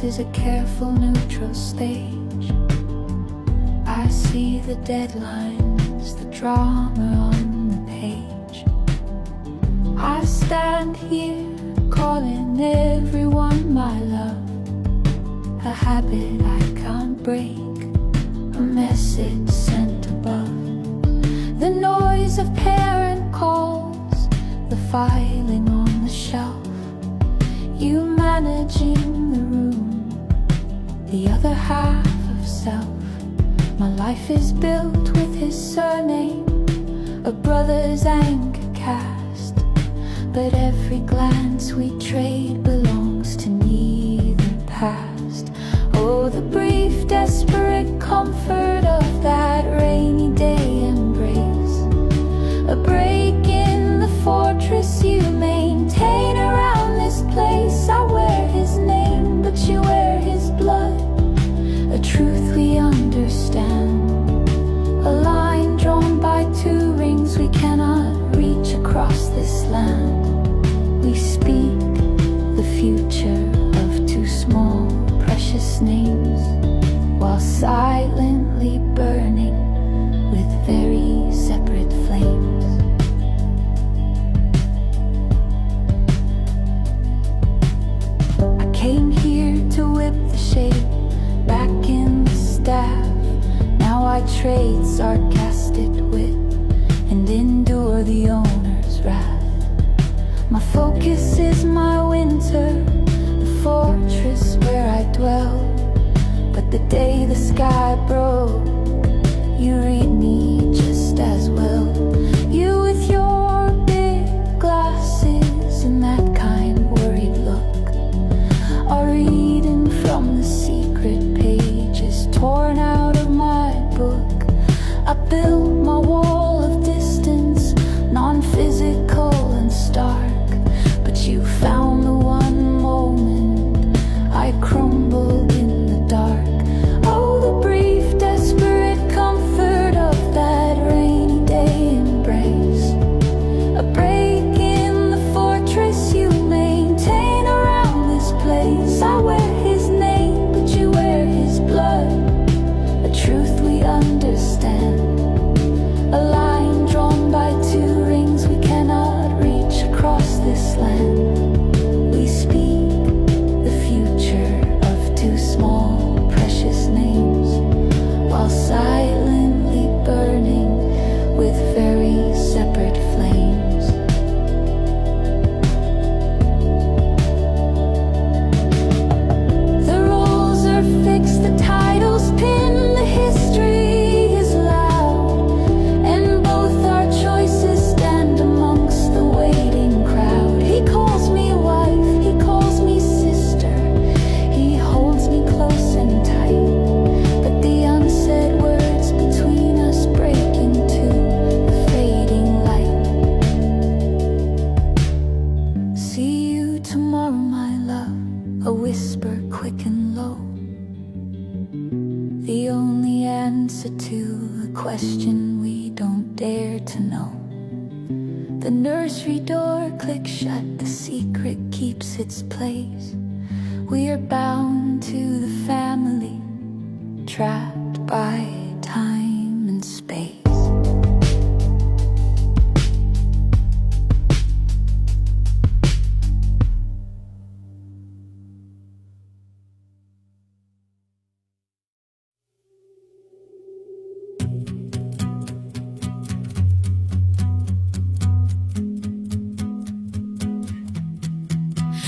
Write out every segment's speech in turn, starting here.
This is a careful neutral stage. I see the deadlines, the drama on the page. I stand here calling everyone my love, a habit I can't break, a message sent above. The noise of parent calls, the filing on the shelf, you managing the room, the other half of self. My life is built with his surname, a brother's anchor cast, but every glance we trade belongs to neither past. Oh, the brief, desperate comfort of that rainy day embrace, a break in the fortress you maintain around this place. I wear his name, but you wear his blood, a truth we understand, a line drawn by two rings we cannot reach across this land. We speak the future of two small, precious names, while silently burning with very separate flames. I came here to whip the shade back in the staff. Now I trade sarcastic wit and endure the owner's wrath. My focus is my winter, the fortress where I dwell. But the day the sky broke, you read me just as well. You with your big glasses and that kind worried look are reading from the secret pages torn out of my book. I built my wall of distance, non-physical and stark, but you found the one moment I crumbled in the dark. Oh, the brief, desperate comfort of that rainy day embrace, a break in the fortress you maintain around this place. I wear his name, but you wear his blood, a truth we understand, a line drawn by two rings we cannot reach across this land. We speak the future of two small, precious names, while silently burning with very separate flames. The roles are fixed, the titles pinned, the history is loud, and both our choices stand amongst the waiting crowd. He calls me wife, he calls me sister, he holds me close and tight, but the unsaid words between us break into the fading light. See you tomorrow, my love, a whisper quick and low, the only answer to the question we don't dare to know. The nursery door clicks shut, the secret keeps its place. We are bound to the family, trapped by time and space.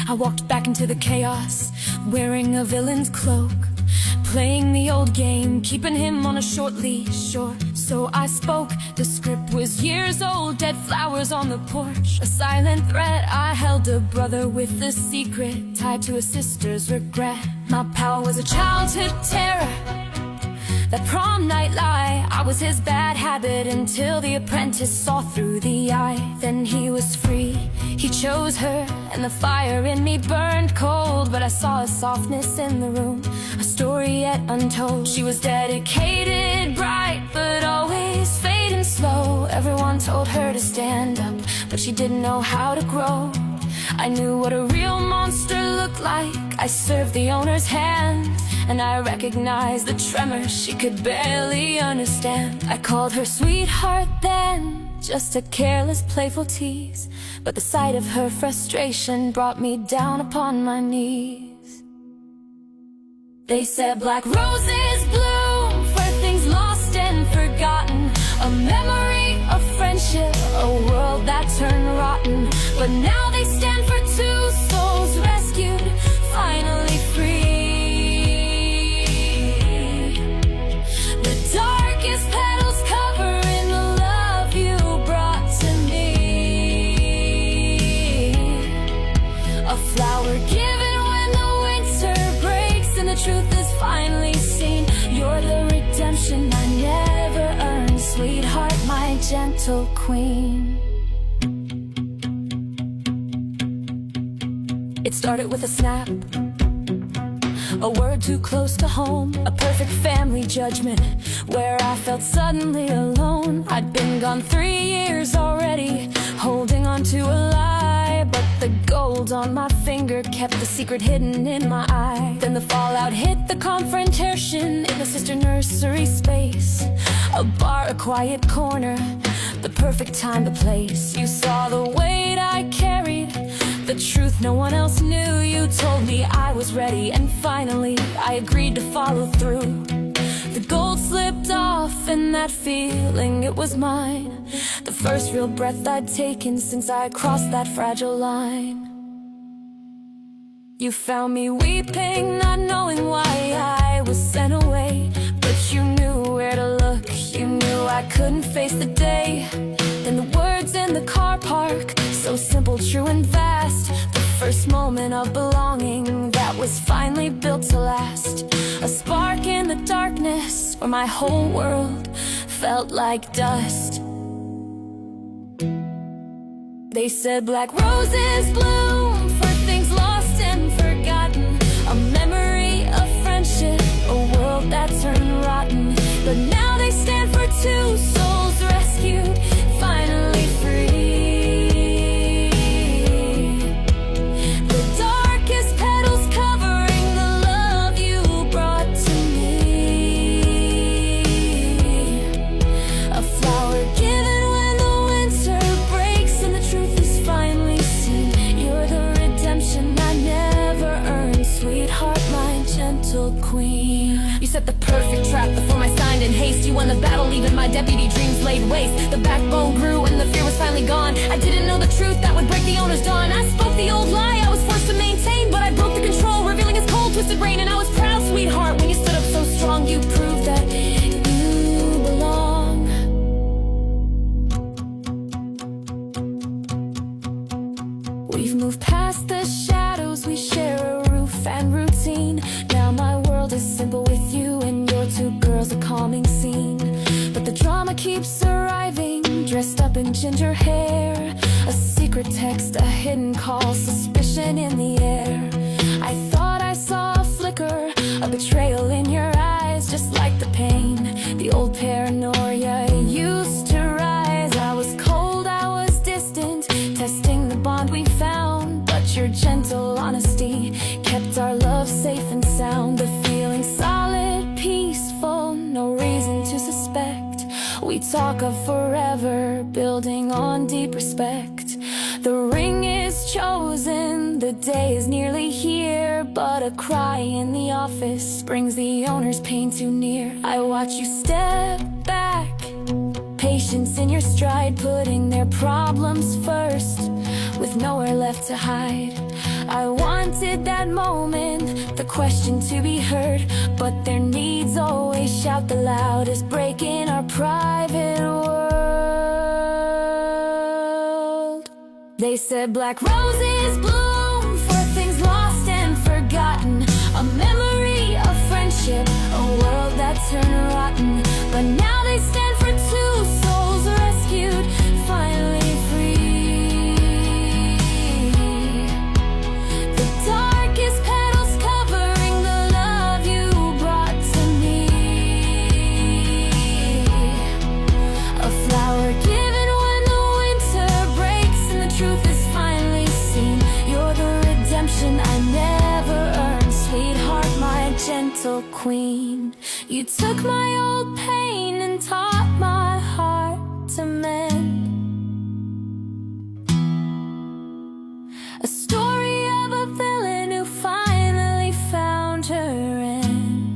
I walked back into the chaos, wearing a villain's cloak, playing the old game, keeping him on a short leash, sure. So I spoke, the script was years old, dead flowers on the porch, a silent threat. I held a brother with a secret, tied to a sister's regret. My power was a childhood terror, that prom night lie. I was his bad habit until the apprentice saw through the eye. Then he was free, he chose her, and the fire in me burned cold. But I saw a softness in the room, a story yet untold. She was dedicated, bright, but always fading slow. Everyone told her to stand up, but she didn't know how to grow. I knew what a real monster looked like. I served the owner's hand, and I recognized the tremor she could barely understand. I called her sweetheart then, just a careless, playful tease, but the sight of her frustration brought me down upon my knees. They said black roses bloom for things lost and forgotten, a memory of friendship, a world that turned rotten. But now they stand for two souls rescued, finally free. The darkest petals covering the love you brought to me, a flower given when the winter breaks and the truth is finally seen. You're the redemption I never earned, sweetheart, my gentle queen. It started with a snap, a word too close to home, a perfect family judgment where I felt suddenly alone. I'd been gone 3 years already, holding on to a lie, but the gold on my finger kept the secret hidden in my eye. Then the fallout hit the confrontation in the sister nursery space, a bar, a quiet corner, the perfect time, the place. You saw the weight I carried, the truth no one else knew. You told me I was ready, and finally I agreed to follow through. The gold slipped off, and that feeling, it was mine, the first real breath I'd taken since I crossed that fragile line. You found me weeping, not knowing why I was sent away, but you knew where to look, you knew I couldn't face the day. Then the words in the car park, so simple, true and vast, the first moment of belonging that was finally built to last. A spark in the darkness where my whole world felt like dust. They said black roses bloom for things lost and forgotten, a memory of friendship, a world that turned rotten. But now they stand for two souls rescued, finally free. The darkest petals covering the love you brought to me, a flower given when the winter breaks and the truth is finally seen. You're the redemption I never earned, sweetheart, my gentle queen. You set the perfect trap before my signed in haste. You won the battle, leaving my deputy dreams laid waste. The backbone grew and the fear was finally gone. I didn't know the truth that would break the owner's dawn. I spoke the old lie I was forced to maintain, but I broke the control, revealing his cold, twisted brain. And I was proud, sweetheart, when you stood up so strong. You proved that you belong. We've moved past the shadows, we share a roof and routine. Now my world is simple with you, and your two girls a calming scene. But the drama keeps arriving, dressed up in ginger hair, a secret text, a hidden call, suspicion in the air. I thought I saw a flicker, a betrayal in your eyes, just like the pain, the old paranoia used to rise. I was cold, I was distant, testing the bond we found, but your gentle honesty kept our love safe and sound. The feeling solid, peaceful, no reason to suspect. We talk of forever, building on deep respect. The ring is chosen, the day is nearly here, but a cry in the office brings the owner's pain too near. I watch you step back, patience in your stride, putting their problems first, with nowhere left to hide. I wanted that moment, the question to be heard, but their needs always shout the loudest, breaking our private world. They said black roses bloom for things lost and forgotten, a memory of friendship, a world that turned rotten. But now they stand for two souls rescued, finally free. The darkest petals covering the love you brought to me, a flower given when the winter breaks and the truth is finally seen. You took my old pain and taught my heart to mend. A story of a villain who finally found her end.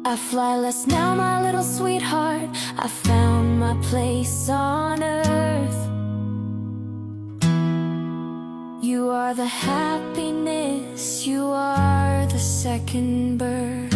I fly less now, my little sweetheart. I found my place on earth. You are the happiness, you are the second birth.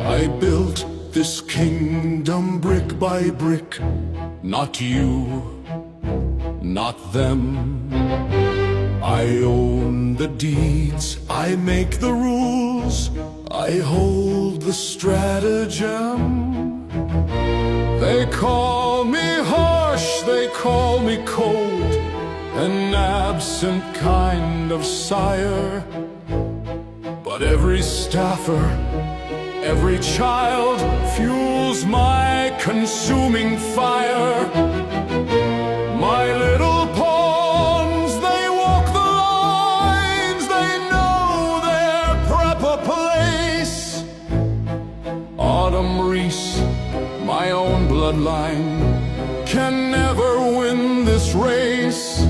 I built this kingdom brick by brick. Not you, not them. I own the deeds, I make the rules, I hold the stratagem. They call me harsh, they call me cold, an absent kind of sire. But every staffer, every child fuels my consuming fire. My little pawns, they walk the lines, they know their proper place. Autumn Reese, my own bloodline, can never win this race.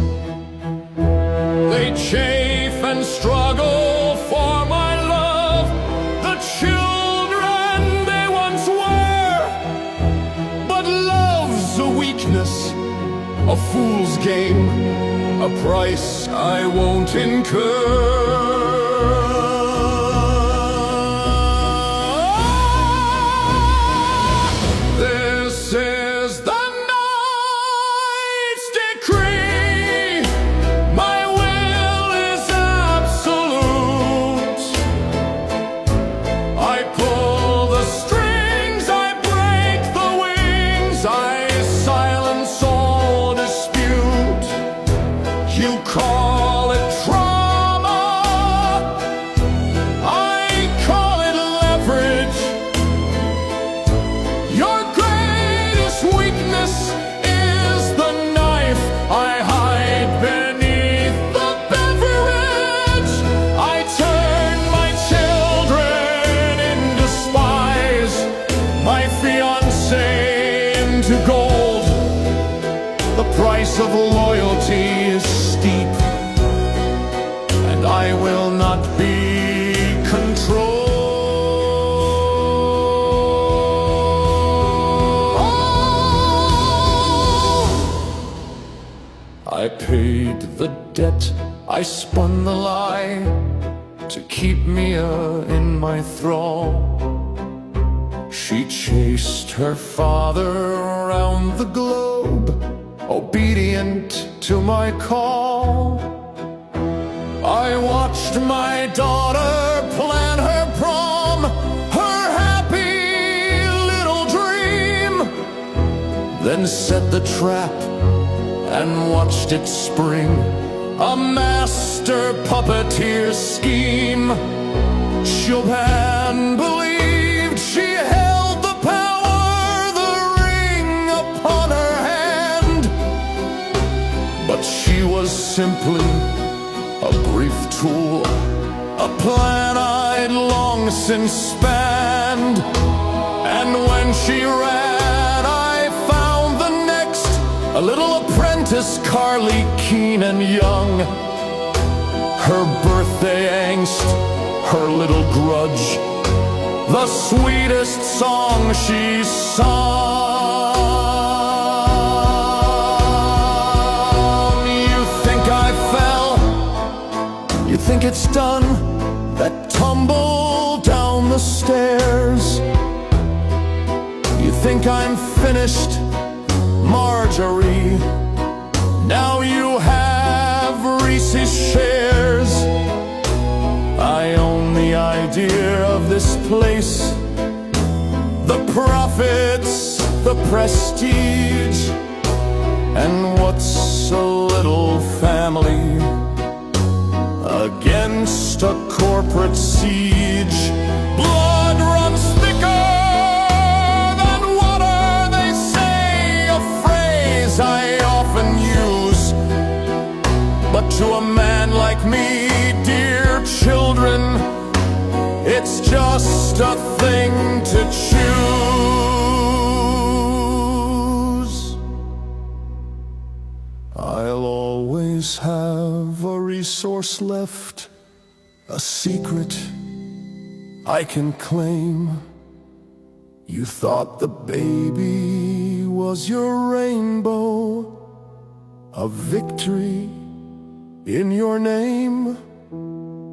They chafe and struggle for my love, the children they once were. But love's a weakness, a fool's game, a price I won't incur. This is the night's decree. My will is absolute. I pull the strings, I break the wings, I silence all dispute. You call it trauma, I call it leverage. Your greatest weakness is the knife I hide beneath the beverage. I turn my children into spies, my fiancé into gold. The price of loyalty is steep, and I will not be controlled. I paid the debt, I spun the lie to keep Mia in my thrall. She chased her father around the globe, obedient to my call. I watched my daughter plan her prom, her happy little dream, then set the trap and watched it spring, a master puppeteer scheme. Chopin believed she held the power, the ring upon her hand, but she was simply a brief tool, a plan I'd long since spanned. And when she ran, I found the next, a little apprentice, Carly, keen and young. Her birthday angst, her little grudge, the sweetest song she sung. You think I fell? You think it's done? That tumble down the stairs? You think I'm finished, Marjorie? Now you have Reese's shares. I own the idea of this place, the profits the prestige? And what's a little family against a corporate siege? Blood runs thicker than water, they say, a phrase I often use. But to a man like me, dear children, it's just a thing to choose. I'll always have a resource left, a secret I can claim. You thought the baby was your rainbow, a victory in your name.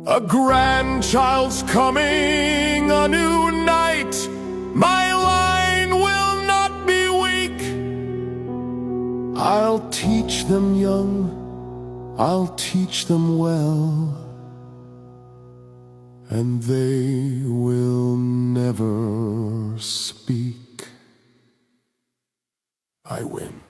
A grandchild's coming, a new night. My line will not be weak. I'll teach them young, I'll teach them well, and they will never speak. I win.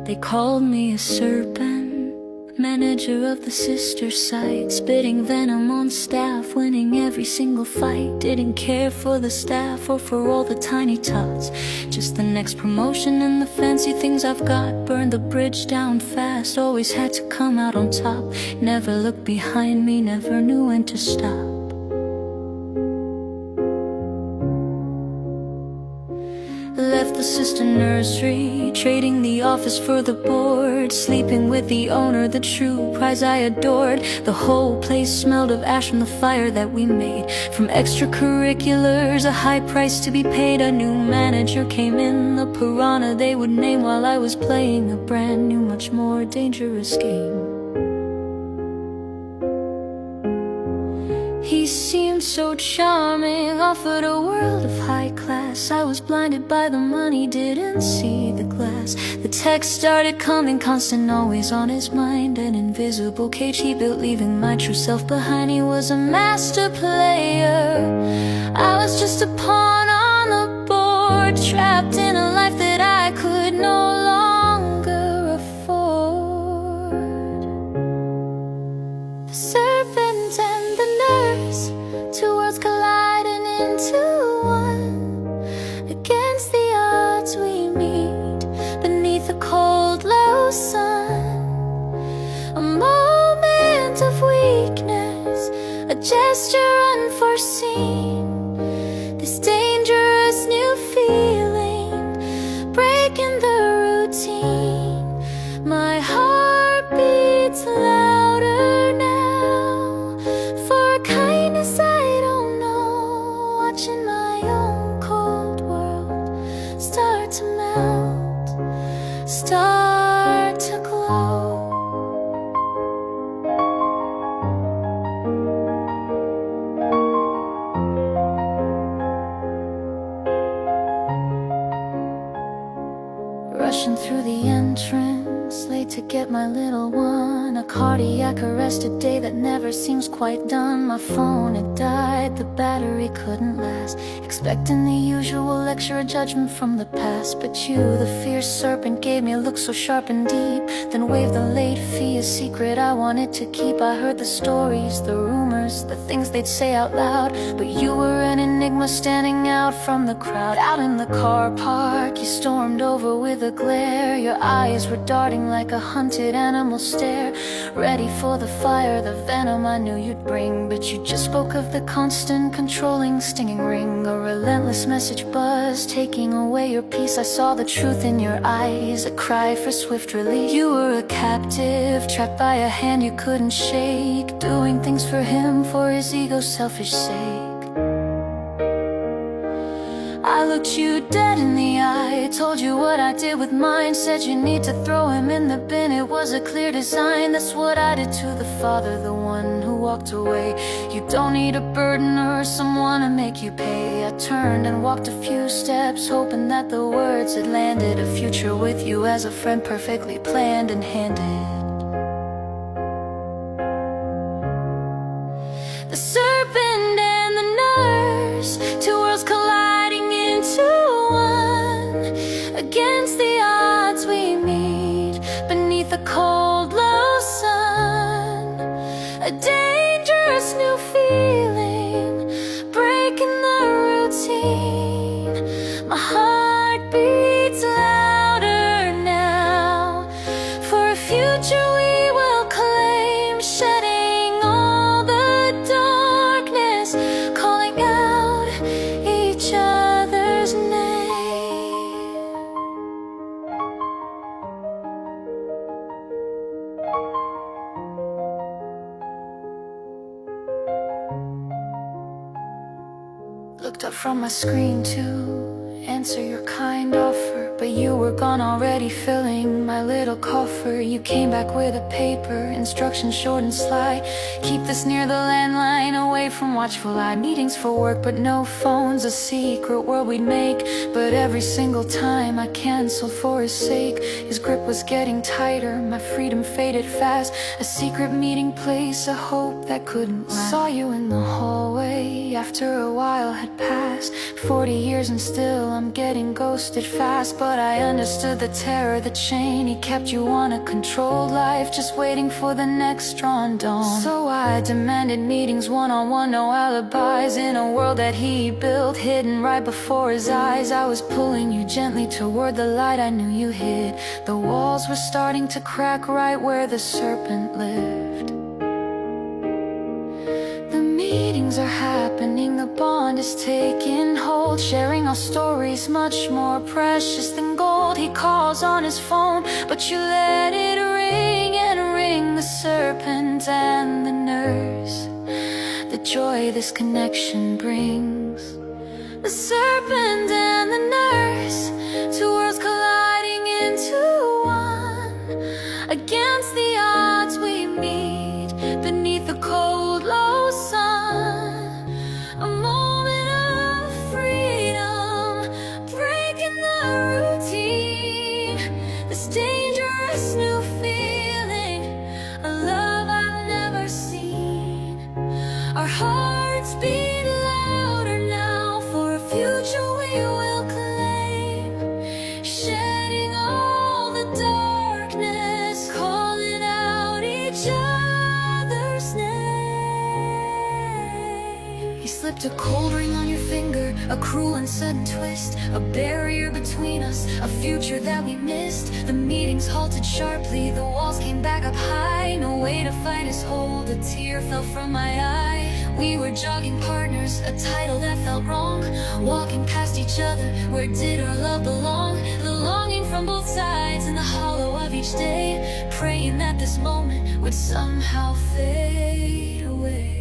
They called me a serpent, manager of the sister site, spitting venom on staff, winning every single fight. Didn't care for the staff or for all the tiny tots, just the next promotion and the fancy things I've got. Burned the bridge down fast, always had to come out on top. Never looked behind me, never knew when to stop. Left the sister nursery, trading the office for the board, sleeping with the owner, the true prize I adored. The whole place smelled of ash from the fire that we made. From extracurriculars, a high price to be paid. A new manager came in, the piranha they would name, while I was playing a brand new, much more dangerous game. He seemed so charming, offered a world of high class. I was blinded by the money, didn't see the glass. The text started coming, constant, always on his mind. An invisible cage he built, leaving my true self behind. He was a master player, I was just a pawn on the board, trapped in a life that I could no longer afford. The serpent and the nurse, two worlds colliding into one. Against the odds we meet, beneath a cold, low sun. A moment of weakness, a gesture unforeseen. This dangerous new feeling, breaking the routine. My heart beats louder now, for a kindness I don't know. Watching my own cold world start to melt, start to glow. Rushing through the entrance, late to get my little one. A cardiac arrest, a day that never seems quite done. My phone had died, the battery couldn't last. Expecting the usual lecture, a judgment from the past. But you, the fierce serpent, gave me a look so sharp and deep, then waved the late fee, a secret I wanted to keep. I heard the stories, the rumors, the things they'd say out loud, but you were an enigma standing out from the crowd. Out in the car park, you stormed over with a glare. Your eyes were darting like a hunted animal stare, ready for the fire, the venom I knew you'd bring. But you just spoke of the constant, controlling, stinging ring. A relentless message buzzed, taking away your peace. I saw the truth in your eyes, a cry for swift release. You were a captive, trapped by a hand you couldn't shake, doing things for him, for his ego's selfish sake. I looked you dead in the eye, told you what I did with mine, said you need to throw him in the bin, it was a clear design. That's what I did to the father, the one who walked walked away. You don't need a burden or someone to make you pay. I turned and walked a few steps, hoping that the words had landed. A future with you as a friend, perfectly planned and handed. The serpent and the nurse, two worlds colliding into one. Against the odds we meet beneath the cold, low sun. A dangerous new feeling, breaking the routine. My heart beats louder now, for a future we will claim, shedding all the darkness, calling out each other's name. Looked up from my screen to answer your kind offer, but you were gone already, filling my little coffer. You came back with a paper, instructions short and sly. Keep this near the landline, away from watchful eye. Meetings for work, but no phones, a secret world we'd make. But every single time I canceled for his sake. His grip was getting tighter, my freedom faded fast. A secret meeting place, a hope that couldn't last. Saw you in the hallway after a while had passed. 40 years and still I'm getting ghosted fast. But I understood the terror, the chain he kept you on, a controlled life, just waiting for the next drawn dawn. So I demanded meetings one-on-one, no alibis. In a world that he built, hidden right before his eyes. I was pulling you gently toward the light I knew you hid. The walls were starting to crack right where the serpent lived. The meetings are happening, the bond is taking hold. Sharing our stories, much more precious than gold. He calls on his phone, but you let it ring and ring. The serpent and the nurse, the joy this connection brings. The serpent and the nurse, two worlds colliding into one. Against the odds we meet beneath the cold, low sun. A moment of freedom, breaking the routine. This dangerous new feeling, a love I've never seen. Our hearts beat louder now, for a future we will claim, shedding all the darkness, calling out each other's name. He slipped a cold ring on your finger, a cruel and sudden twist, a barrier between us, a future that we missed. The meetings halted sharply, the walls came back up high. No way to fight his hold, a tear fell from my eye. We were jogging partners, a title that felt wrong. Walking past each other, where did our love belong? The longing from both sides in the hollow of each day, praying that this moment would somehow fade away.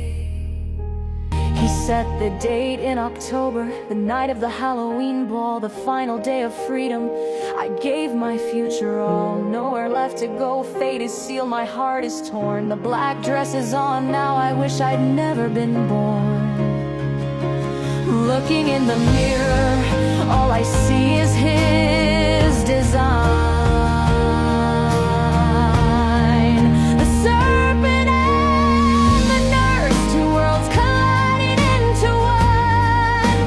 He set the date in October, the night of the Halloween ball, the final day of freedom. I gave my future all, nowhere left to go. Fate is sealed, my heart is torn. The black dress is on now, I wish I'd never been born. Looking in the mirror, all I see is his design. The serpent and the nurse, two worlds colliding into one.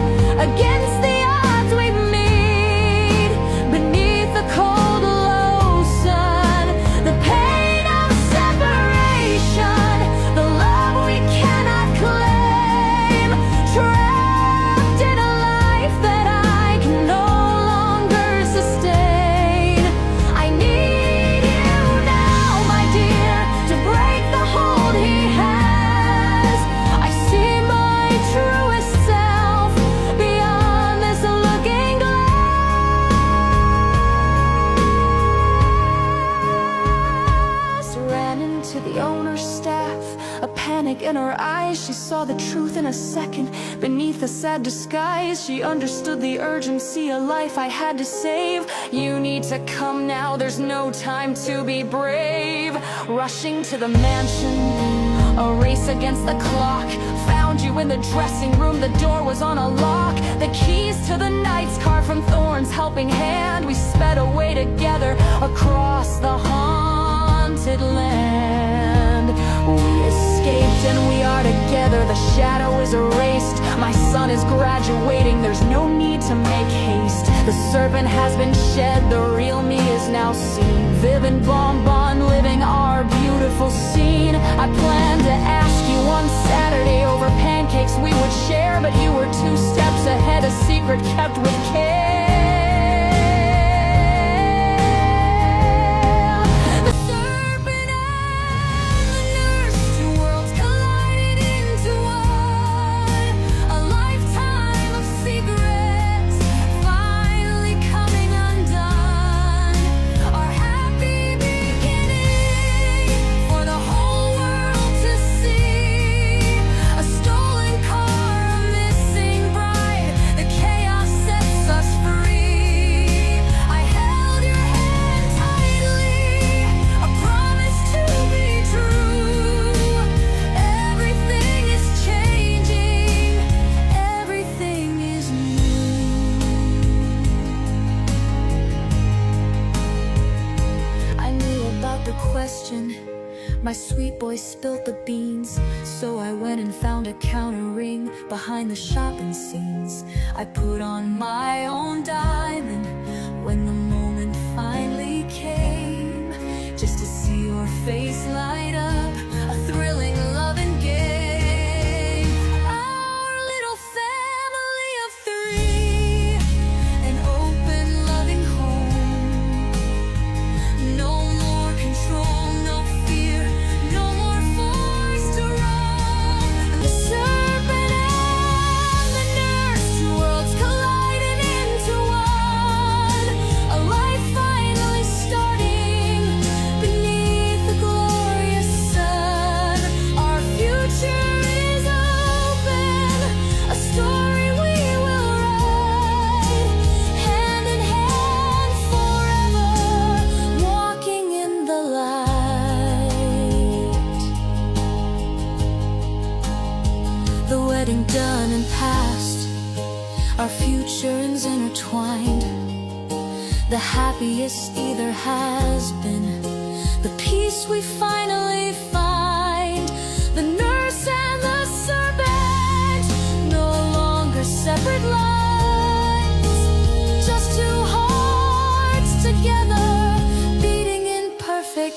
Against the odds we meet beneath the cold, low sun. The pain of separation, the love we cannot claim. Trapped in a life that I can no longer sustain. I need you now, my dear, to break the hold he has. I see my truest self beyond this looking glass. Ran into the owner's staff, a panic in her eyes. She saw the truth in a second, beneath a sad disguise. She understood the urgency, a life I had to save. You need to come now, there's no time to be brave. Rushing to the mansion, a race against the clock. Found you in the dressing room, the door was on a lock. The keys to the night's car from Thorn's helping hand. We sped away together across the haunted land. We escaped and we are together, the shadow is erased. My son is graduating, there's no need to make haste. The serpent has been shed, the real me is now seen. Viv and Bonbon living our beautiful scene. I planned to ask you one Saturday over pancakes we would share, but you were 2 steps ahead, a secret kept with care. The serpent and the nurse, 2 worlds collided into one. A lifetime of secrets finally coming undone. Our happy beginning for the whole world to see. A stolen car, a missing bride, the chaos sets us free. I held your hand tightly, a promise to be true. Everything is changing, everything is new. I knew about the question, my sweet boy spilled the beans. So I went and found a counter ring behind the shopping scenes. I put on my own diamond when the moment finally came, just to see your face light up, a thrilling loving game. Our little family of 3, an open loving home. No more control, no fear, no more force to roam. The serpent and the nurse, 2 worlds colliding into one. A life finally starting beneath the glorious sun. Our future is open, a story we will write, hand in hand forever, walking in the light. The wedding done and past, our future is intertwined. The happiest either has been, the peace we finally find. The nurse and the serpent, no longer separate lines, just 2 hearts together, beating in perfect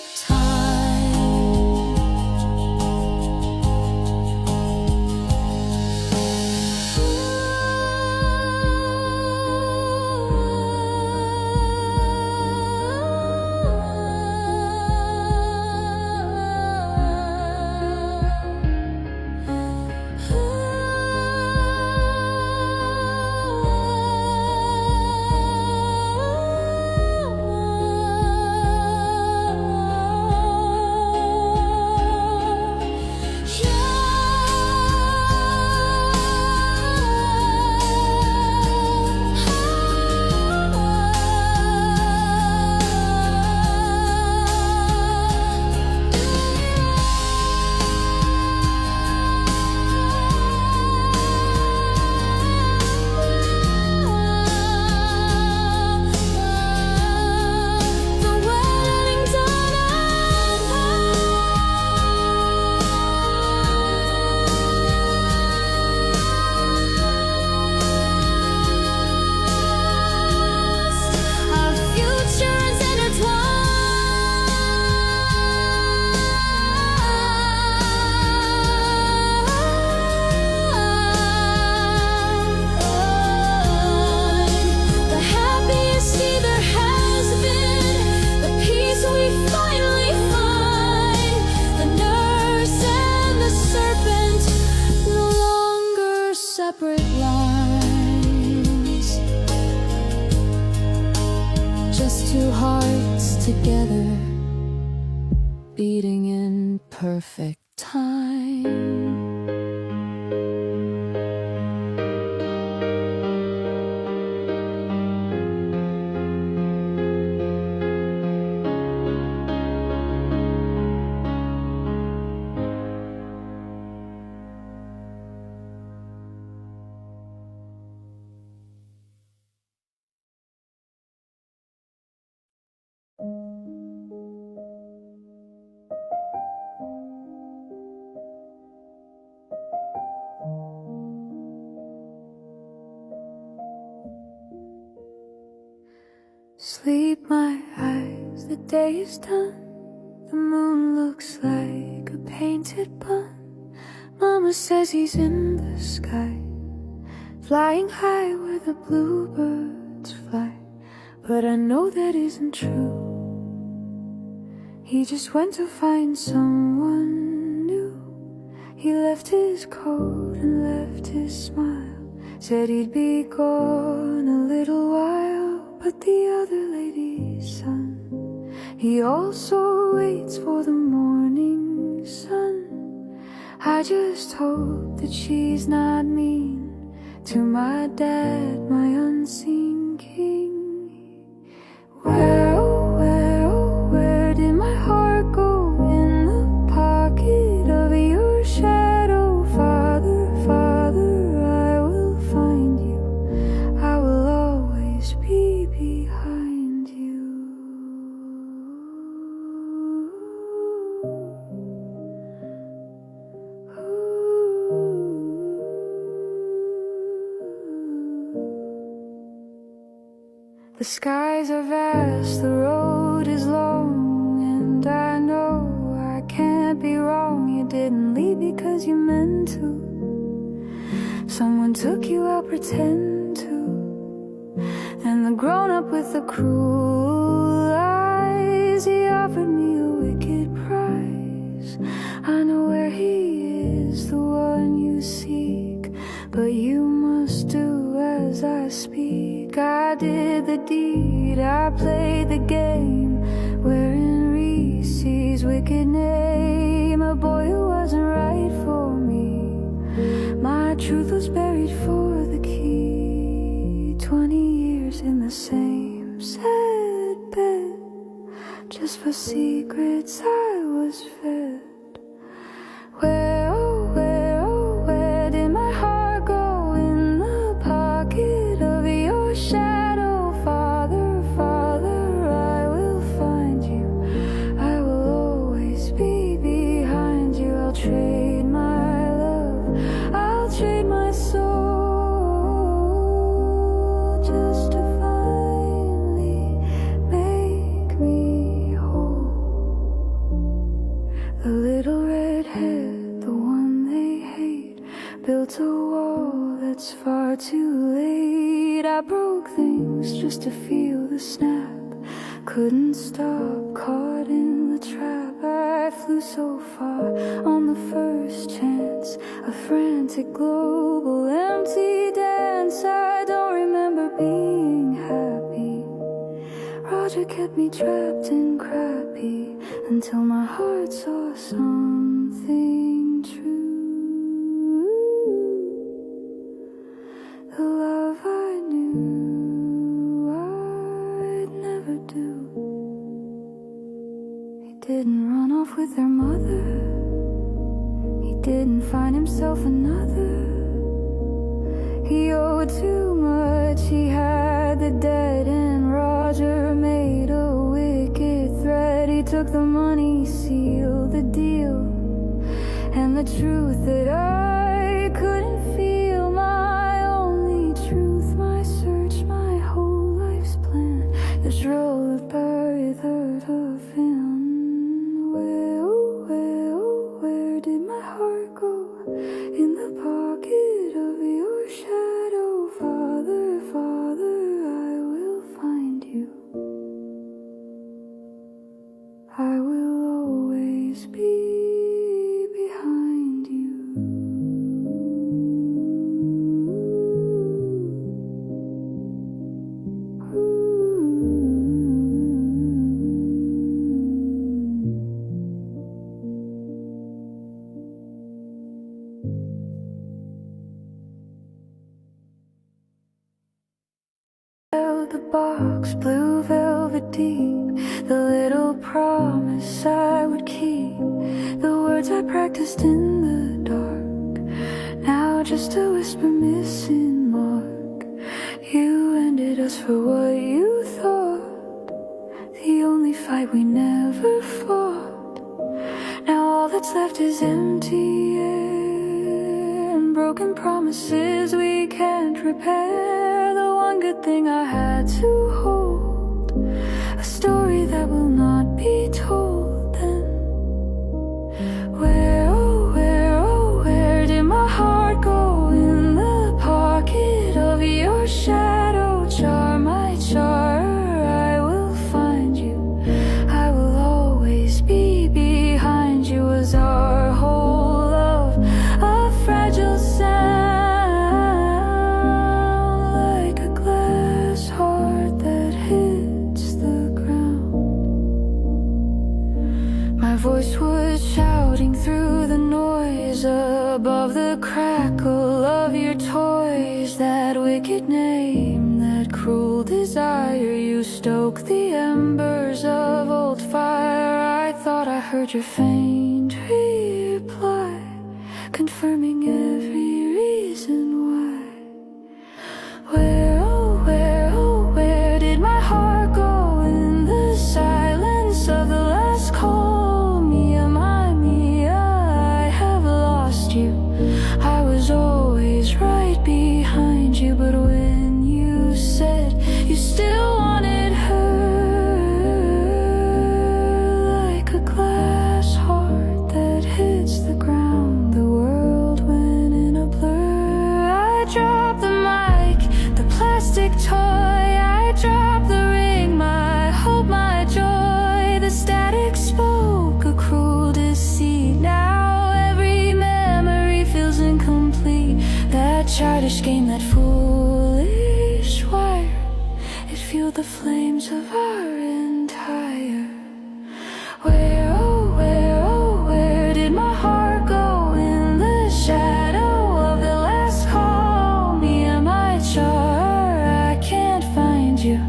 separate lines, just 2 hearts together, beating in perfect time. Sleep my eyes, the day is done. The moon looks like a painted bun. Mama says he's in the sky, flying high where the bluebirds fly. But I know that isn't true. He just went to find someone new. He left his coat and left his smile, said he'd be gone a little while. But the other lady's son, he also waits for the morning sun. I just hope that she's not mean to my dad, my unseen king. Where, oh, where, oh, where did my heart go? In the pocket of your shadow, Father, Father, I will find you. I will always be behind you. The skies are vast, the road is long, and I know I can't be wrong. You didn't leave because you meant to. Someone took you, I'll pretend to. And the grown-up with the cruel eyes, he offered me a wicked prize. I know where he is, the one you seek, but you must do as I speak. I did the deed, I played the game, wearing Reese's wicked name. A boy who wasn't right for me, my truth was buried for the key. 20 years in the same sad bed, just for secrets I was fed. Where, oh, where, oh, where did my heart go? In the pocket of your shadow, Father, Father, I will find you. I will always be behind you. I'll trade my love, I'll trade my soul, just to finally make me whole. The little redhead, the one they hate, built a wall that's far too late. I broke things just to feel the snap, couldn't stop, caught in the trap. I flew so far on the first chance, a frantic global empty dance. I don't remember being happy. Roger kept me trapped and crappy until my heart saw something true. The love I knew I'd never do. He didn't run off with their mother, he didn't find himself another. He owed too much, he had the debt, and Roger made a wicked threat. He took the money, sealed the deal, and the truth that I couldn't feel, my only truth, my search, my whole life's plan, just rolled by with hurt of him. Where, oh, where, oh, where did my heart go? In the pocket of your shadow, Father, Father, I will find you. I will always be behind you. The box, blue velvet deep, the little promise I would keep, the words I practiced in the dark, now just a whisper missing mark. You ended us for what you thought, the only fight we never fought. Now all that's left is empty air and broken promises we can't repair. The one good thing I had to hold a story that will not be told then. Where, oh, where did my heart go? In the pocket of your shadow, char my charmer, I will find you. I will always be behind you. Was our whole love a fragile sound, like a glass heart that hits the ground? My voice was shouting through the noise, above the crackle of your toys. That wicked name, that cruel desire, you stoke the embers of old fire. I thought I heard your faint reply, confirming every reason why. Where, oh, where did my heart go? In the silence of the last call, Mia, my Mia, I have lost you. I was always right behind you, but when you said you still wanted her, like a glass heart that hits the ground, the world went in a blur. I dropped the mic, the plastic toy, I dropped the ring, my hope, my joy. The static spoke a cruel deceit. Now every memory feels incomplete. That childish game, that foolish wire, it fueled the flames of our entire. Where, oh, where did my heart go? In the shadow of the last call, me and my char, I can't find you.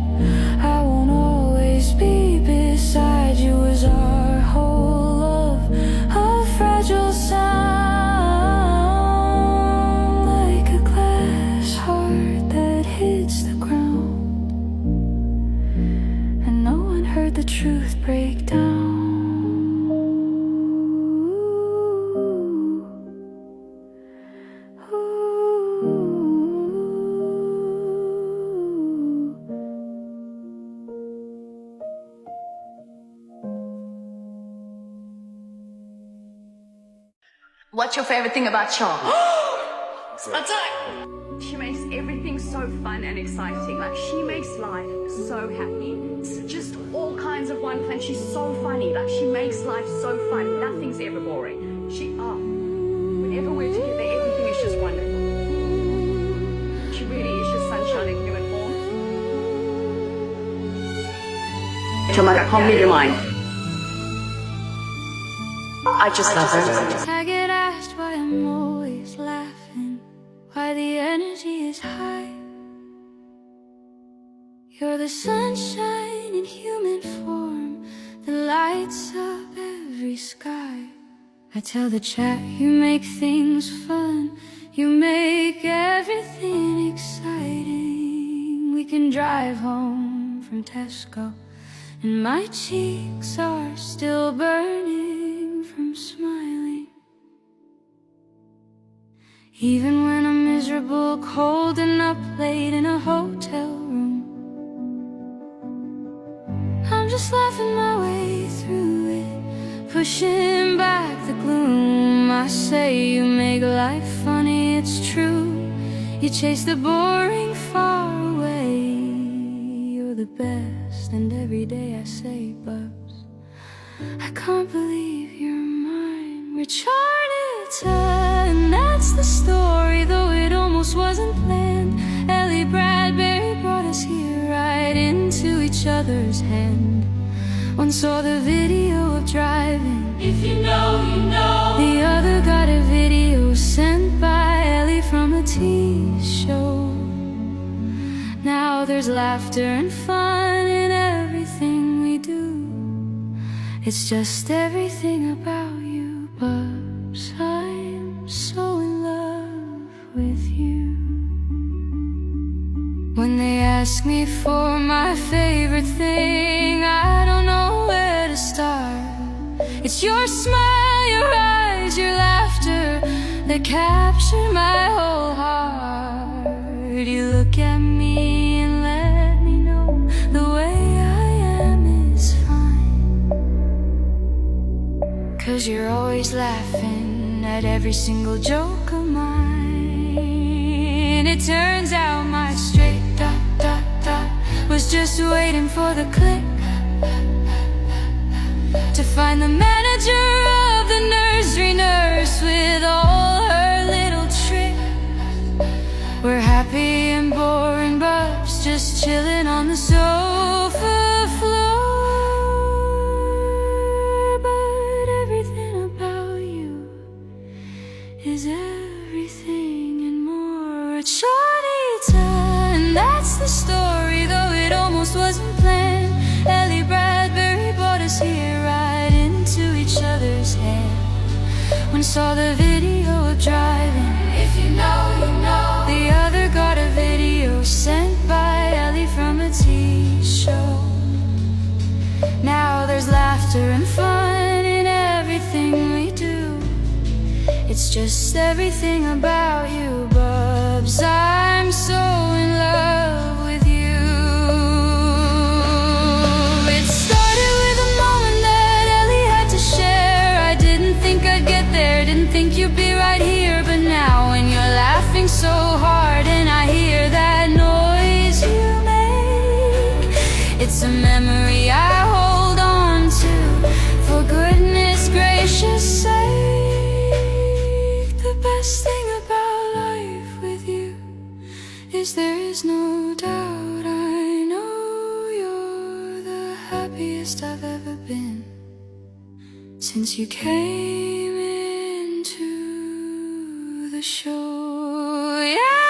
I won't always be beside you. Was our whole love a fragile sound, like a glass heart that hits the ground? And no one heard the truth break down. What's your favorite thing about Char? She makes everything so fun and exciting. Like, she makes life so happy. It's just all kinds of wonderful, and she's so funny. Like, she makes life so fun. Nothing's ever boring. Whenever we're together, everything is just wonderful. She really is just sunshine in human form. Till I can't read your mind. I just love her. I get asked why I'm always laughing, why the energy is high. You're the sunshine in human form that lights up every sky. I tell the chat you make things fun, you make everything exciting. We can drive home from Tesco and my cheeks are still burning from smiling. Even when I'm miserable, cold and up late in a hotel room, I'm just laughing my way through it, pushing back the gloom. I say you make life funny, it's true. You chase the boring far away. You're the best, and every day I say, Bubs, I can't believe you're mine. We're Charnita, and that's the story, though it almost wasn't planned. Ellie Bradbury brought us here right into each other's hand. One saw the video of driving, if you know, you know. The other got a video sent by Ellie from a tea show. Now there's laughter and fun in everything we do. It's just everything about you, Bubs. I'm so in love with you. When they ask me for my favorite thing, I don't know where to start. It's your smile, your eyes, your laughter that captured my whole heart. You look at me and let me know the way I am 'cause you're always laughing at every single joke of mine. It turns out my straight dot dot dot was just waiting for the click to find the manager of the nursery nurse with all her little tricks. We're happy and boring bubs, just chilling on the sofa floor. But everything about you is everything and more. It's Shawnita, and that's the story, though it almost wasn't planned. Ellie Bradbury brought us here right into each other's hand. When saw the video of driving, if you know, you know. The other got a video sent by Ellie from a TV show. Now there's laughter and fun in everything we do. It's just everything about you, Bubs. I'm so in love with you. It started with a moment that Ellie had to share. I didn't think I'd get there, didn't think you'd be right here. But now when you're laughing so hard and I hear that noise you make, it's a memory I hold on to, for goodness gracious sake. The best thing about life with you is there is no doubt. I know you're the happiest I've ever been since you came into the show. Yeah.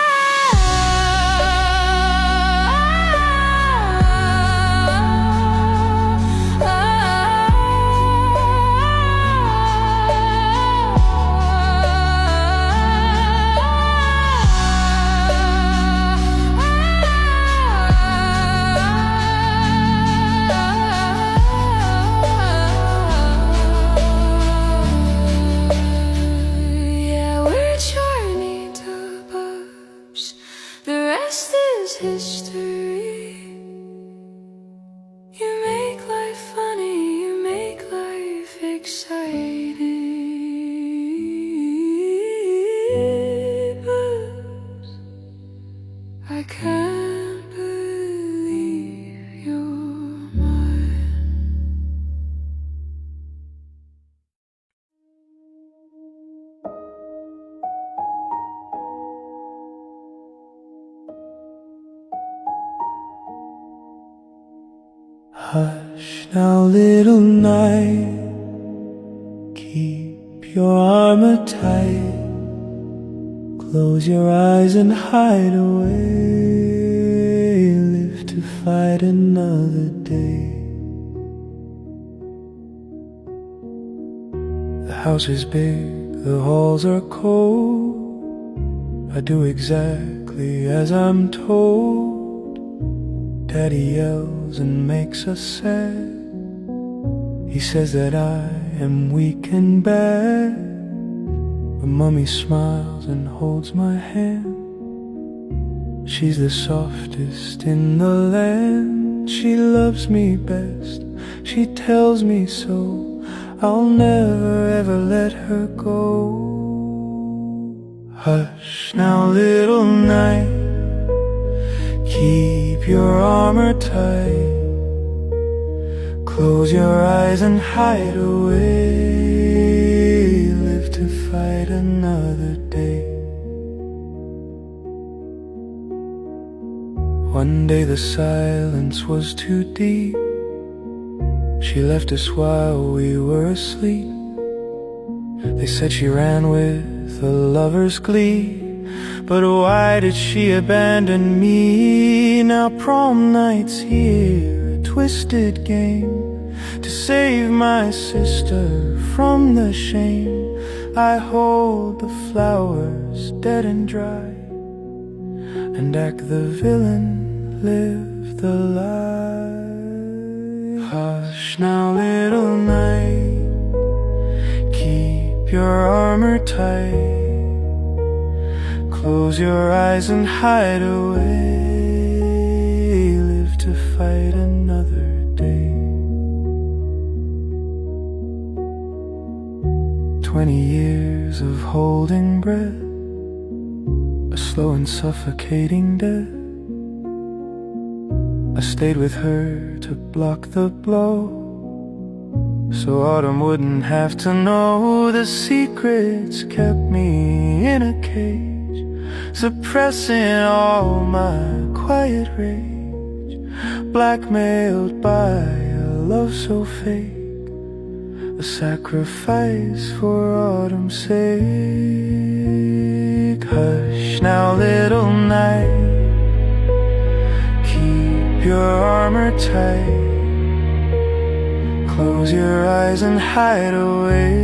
History. You make life funny, you make life exciting. But I can't believe you're mine. Hush now, little night, keep your armor tight. Close your eyes and hide away. Live to fight another day. The house is big, the halls are cold. I do exactly as I'm told. Daddy yells and makes us sad. He says that I am weak and bad, but Mommy smiles and holds my hand. She's the softest in the land. She loves me best, she tells me so. I'll never ever let her go. Hush now, little night, keep your armor tight. Close your eyes and hide away. Live to fight another day. One day the silence was too deep. She left us while we were asleep. They said she ran with a lover's glee. But why did she abandon me? Now prom night's here, a twisted game to save my sister from the shame. I hold the flowers dead and dry and act the villain, live the lie. Hush now, little night, keep your armor tight. Close your eyes and hide away. Live to fight another day. 20 years of holding breath, a slow and suffocating death. I stayed with her to block the blow, so autumn wouldn't have to know. The secrets kept me in a cage, suppressing all my quiet rage, blackmailed by a love so fake, a sacrifice for autumn's sake. Hush now, little night, keep your armor tight, close your eyes and hide away,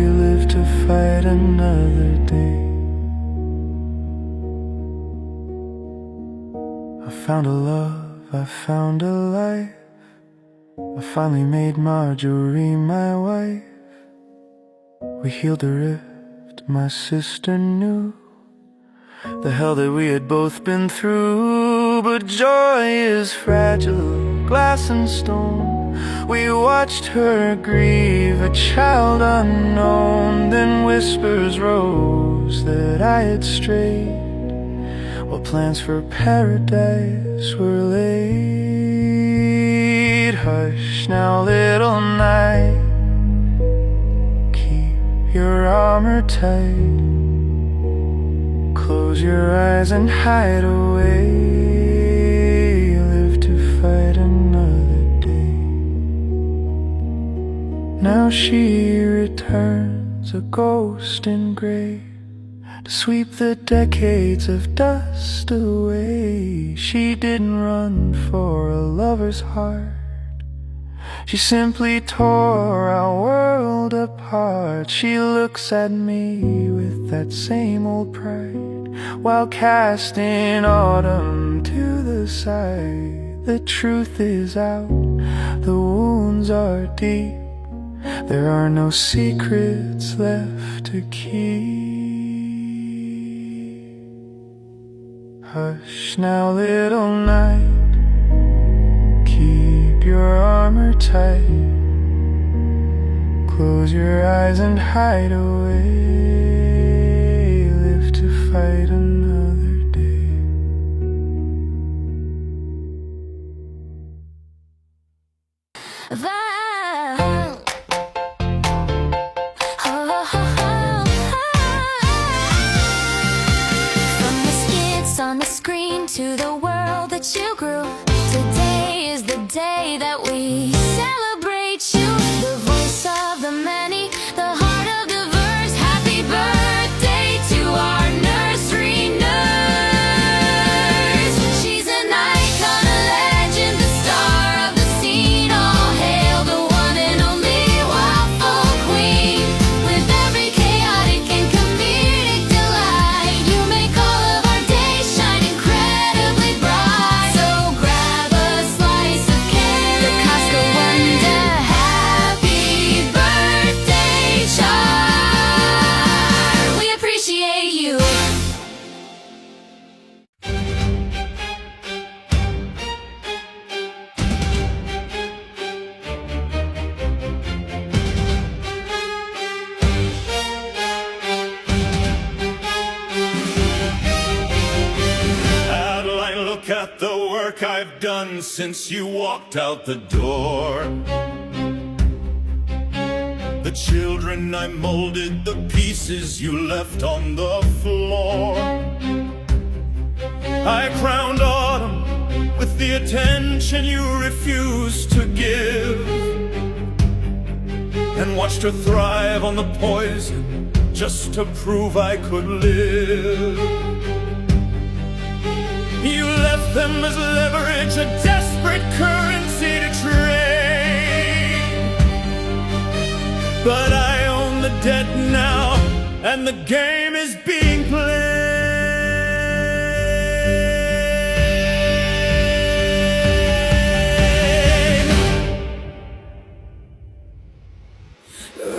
live to fight another day. I found a love, I found a life, I finally made Marjorie my wife. We healed the rift, my sister knew the hell that we had both been through. But joy is fragile, glass and stone. We watched her grieve, a child unknown. Then whispers rose that I had strayed, while plans for paradise were laid. Hush now, little night, keep your armor tight, close your eyes and hide away, live to fight another day. Now she returns, a ghost in gray, to sweep the decades of dust away. She didn't run for a lover's heart, she simply tore our world apart. She looks at me with that same old pride, while casting autumn to the side. The truth is out, the wounds are deep, there are no secrets left to keep. Hush now, little night, keep your armor tight, close your eyes and hide away, live to fight another day. From the skits on the screen to the world that you grew, today is the day that we celebrate you. The voice of the many, the heart of diverse. Happy birthday to our nursery nurse. She's an icon, a legend, the star of the scene. All hail the one and only waffle queen. With every chaotic and comedic delight, you make all of our days shine incredibly bright. So grab a slice of cake, the Costco Wonder. Happy birthday, Char. We appreciate you. Adeline, look at the work I've done since you walked out the door. The children I molded, the pieces you left on the floor. I crowned autumn with the attention you refused to give, and watched her thrive on the poison just to prove I could live. You left them as leverage, a desperate currency to trade. But I own the debt now, and the game is being played.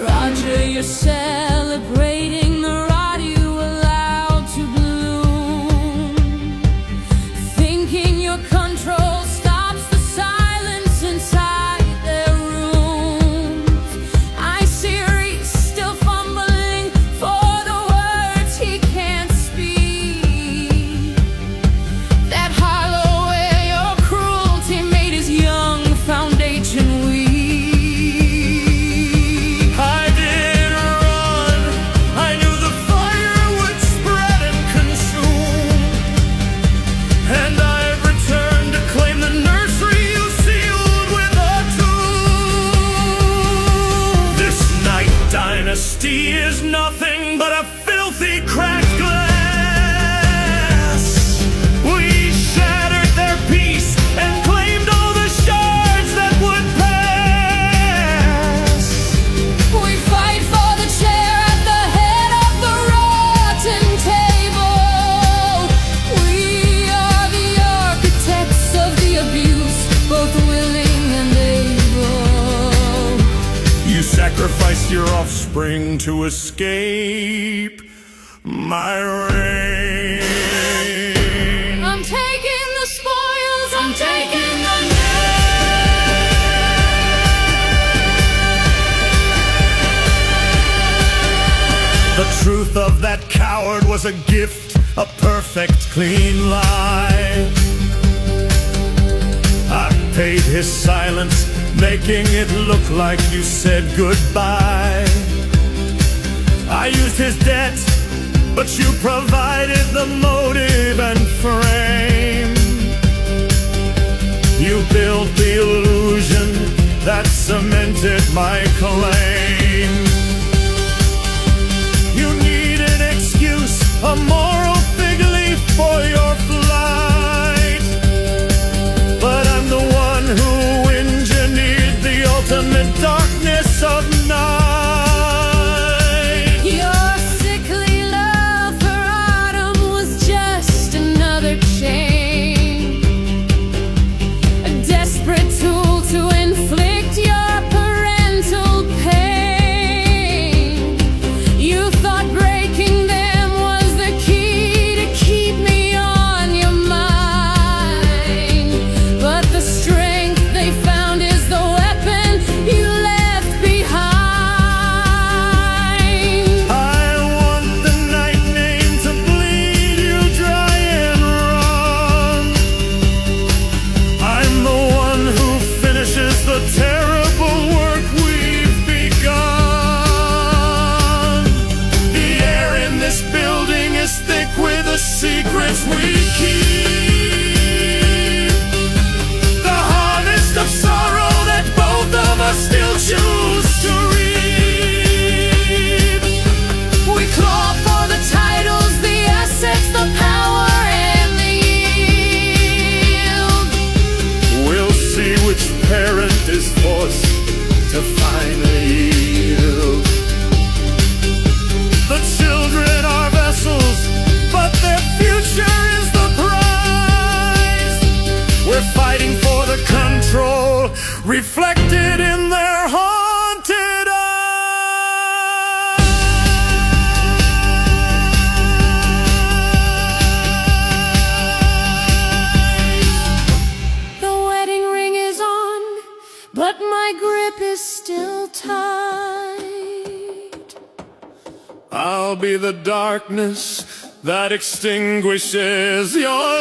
Roger, you're celebrating the rod you allowed to bloom, thinking your control stops the silence inside their rooms. I see Reese see is nothing but a filthy cracked glass. We shattered their peace and claimed all the shards that would pass. We fight for the chair at the head of the rotten table. We are the architects of the abuse, both willing and able. You sacrificed your offspring to escape my reign. I'm taking the spoils, I'm taking the The truth of that coward was a gift, a perfect, clean lie. I paid his silence, making it look like you said goodbye. I used his debt, but you provided the motive and frame. You built the illusion that cemented my claim. You need an excuse, a moral fig leaf for your flight. But I'm the one who engineered the ultimate darkness of night. Your sickly love for autumn was just another chain, a desperate tool to inflict your parental pain. You thought breaking them was the key to keep me on your mind, but the strength they found is the weapon you left behind. I want the night name to bleed you dry and wrong. I'm the one who finishes the terrible work we've begun. The air in this building is thick with the secrets we keep. The harvest of sorrow that both of us still choose to reap. We claw for the titles, the assets, the power, and the yield. We'll see which parent is forced to finally yield. The children are vessels, but their future is the prize. We're fighting for the control reflected in their haunted eyes. The wedding ring is on, but my grip is still tight. I'll be the darkness that extinguishes your light.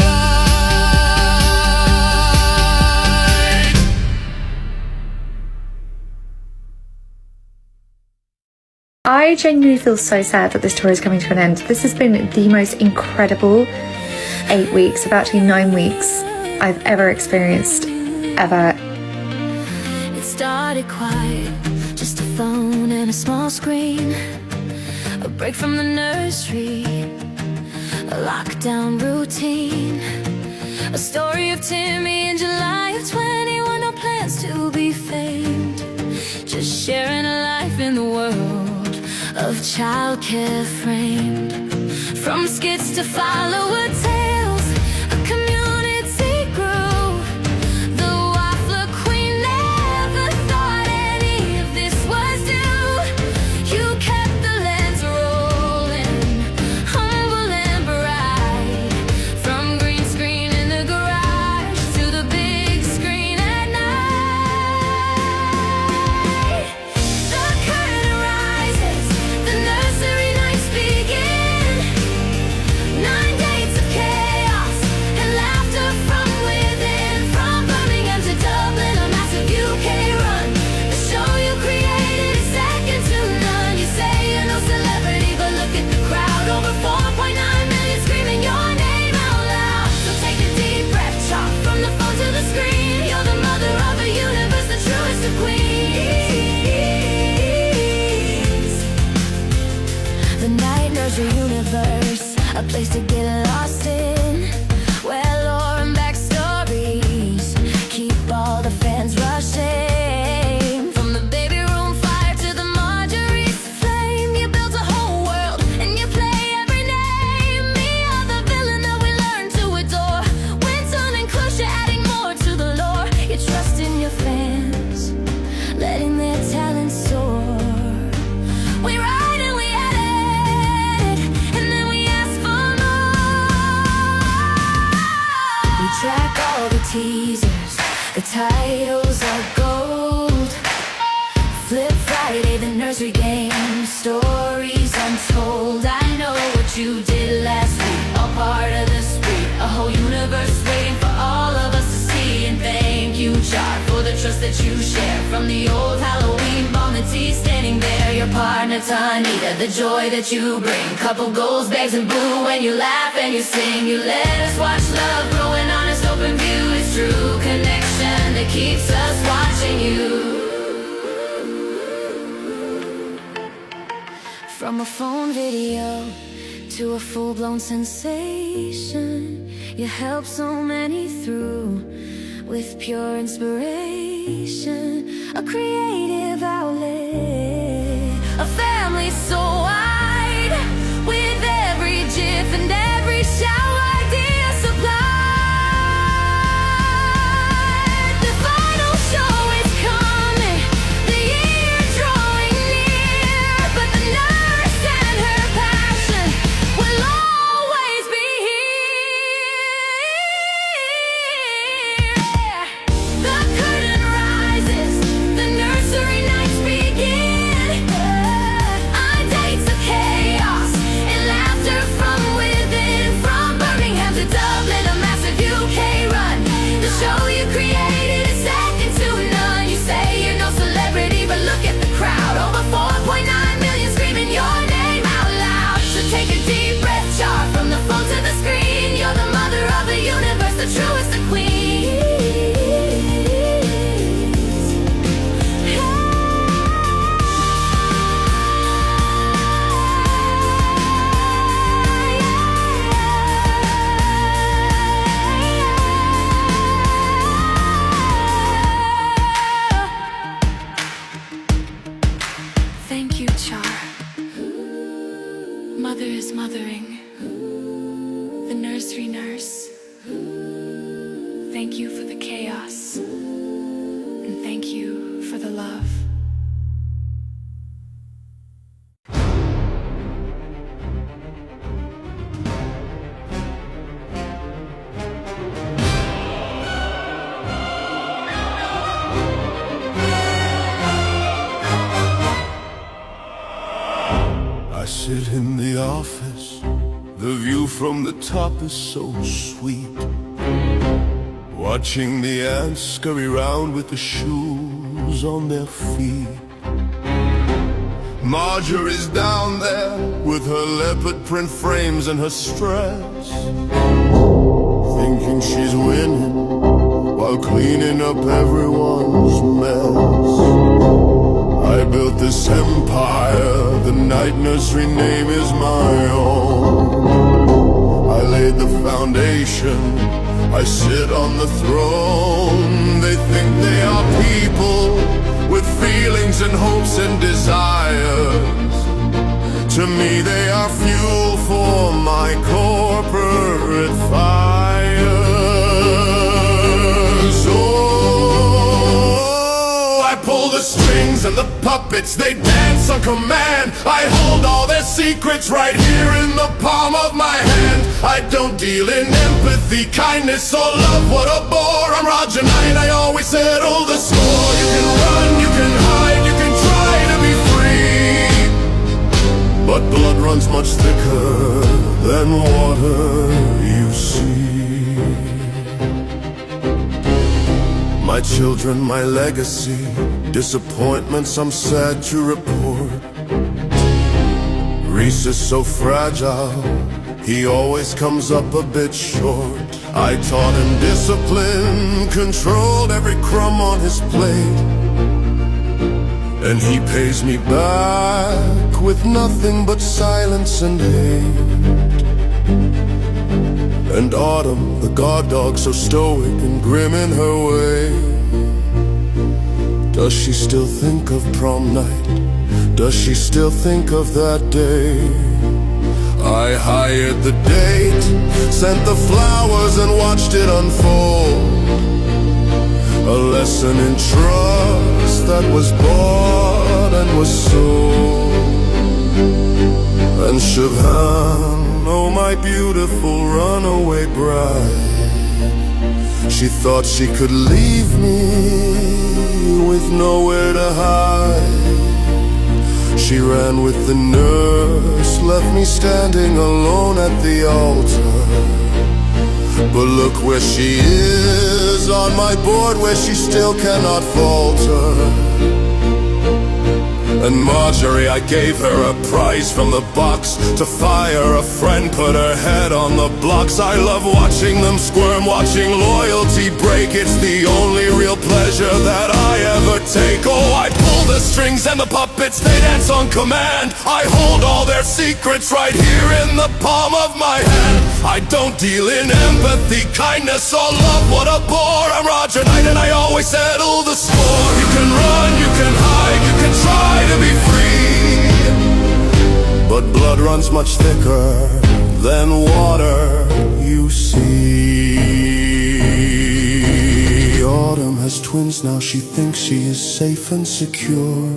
I genuinely feel so sad that this tour is coming to an end. This has been the most incredible 8 weeks, about actually 9 weeks, I've ever experienced, ever. It started quiet, just a phone and a small screen, a break from the nursery, a lockdown routine, a story of Timmy in July of 21, no plans to be famed, just sharing a life in the world of childcare framed. From skits to follower tales, a community grew. The waffler queen never thought any of this was due. You kept the lens rolling, humble and bright. From green screen in the garage to the big screen at night. The curtain rises, the nursery nights begin. 9 days of care. track all the teasers, the titles are gold. Flip Friday, the nursery game, stories untold. I know what you did last week, all part of the spree. A whole universe waiting for all of us to see. And thank you, Char, for the trust that you share. From the old Halloween bomb to tea, standing there, your partner Tanita, the joy that you bring. Couple goals, babes in blue, when you laugh and you sing. You let us watch love grow in honest open view. It's true connection that keeps us watching you. From a phone video to a full-blown sensation, you help so many through with pure inspiration. A creative outlet, a family so wide, with every gif and every shower idea supplied. The final show is coming, the year drawing near, but the nurse and her passion will always be here. The curtain rises, the nursery nights begin. Days of chaos and laughter from within. From Birmingham to Dublin, a massive UK run. The show you created is second to none. You say you're no celebrity, but look at the crowd. Over 4.9 million screaming your name out loud. So take a deep breath, Char, from the phone to the screen. You're the mother of the universe, the truest of queens. Thank you, Char. Mother is mothering. The nursery nurse. Thank you for the chaos. And thank you for the love. I sit in the office, the view from the top is so sweet. Watching the ants scurry round with the shoes on their feet. Marjorie's down there with her leopard print frames and her stress, thinking she's winning while cleaning up everyone's mess. I built this empire, the night nursery name is my own. I laid the foundation, I sit on the throne. They think they are people with feelings and hopes and desires. To me they are fuel for my corporate fires. Oh, I pull the strings and the puppets, they dance on command. I hold all their secrets right here in the palm of my hand. I don't deal in empathy, kindness, or love. What a bore, I'm Roger Knight, I always settle the score. You can run, you can hide, you can try to be free, but blood runs much thicker than water, you see. My children, my legacy, disappointments I'm sad to report. Reese is so fragile, he always comes up a bit short. I taught him discipline, controlled every crumb on his plate, and he pays me back with nothing but silence and hate. And Autumn, the guard dog, so stoic and grim in her way. Does she still think of prom night? Does she still think of that day? I hired the date, sent the flowers and watched it unfold. A lesson in trust that was bought and was sold. And Siobhan, oh my beautiful runaway bride, She thought she could leave me with nowhere to hide. She ran with the nurse, left me standing alone at the altar. But look where she is, on my board where she still cannot falter. And Marjorie, I gave her a prize from the box. To fire a friend, put her head on the blocks. I love watching them squirm, watching loyalty break. It's the only real pleasure that I ever take. Oh, I pull the strings and the puppets, they dance on command. I hold all their secrets right here in the palm of my hand. I don't deal in empathy, kindness, or love. What a bore, I'm Roger Knight and I always settle the score. You can run, you can hide, you can try to be free, but blood runs much thicker than water, you see. Autumn has twins now, she thinks she is safe and secure,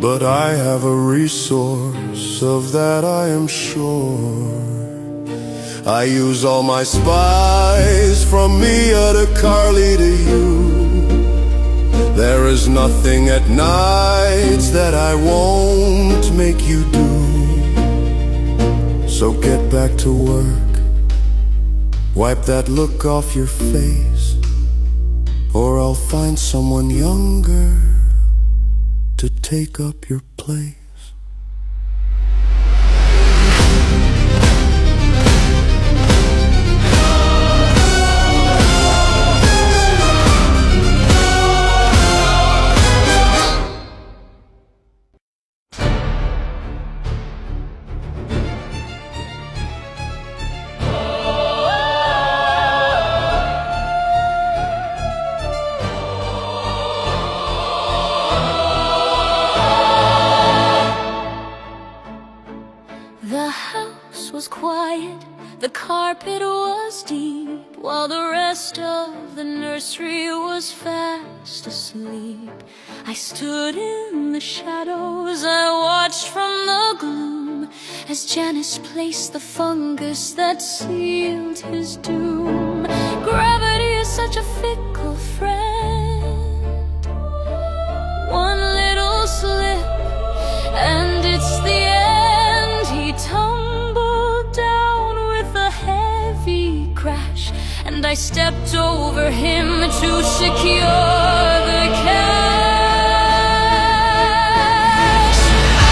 but I have a resource, of that I am sure. I use all my spies, from Mia to Carly to you. There is nothing at night that I won't make you do. So get back to work, wipe that look off your face, or I'll find someone younger to take up your place. The house was quiet, the carpet was deep, while the rest of the nursery was fast asleep. I stood in the shadows, I watched from the gloom, as Janice placed the fungus that sealed his doom. Gravity is such a fickle friend. One little slip, and it's the end. He tumbled down with a heavy crash, and I stepped over him to secure the cash.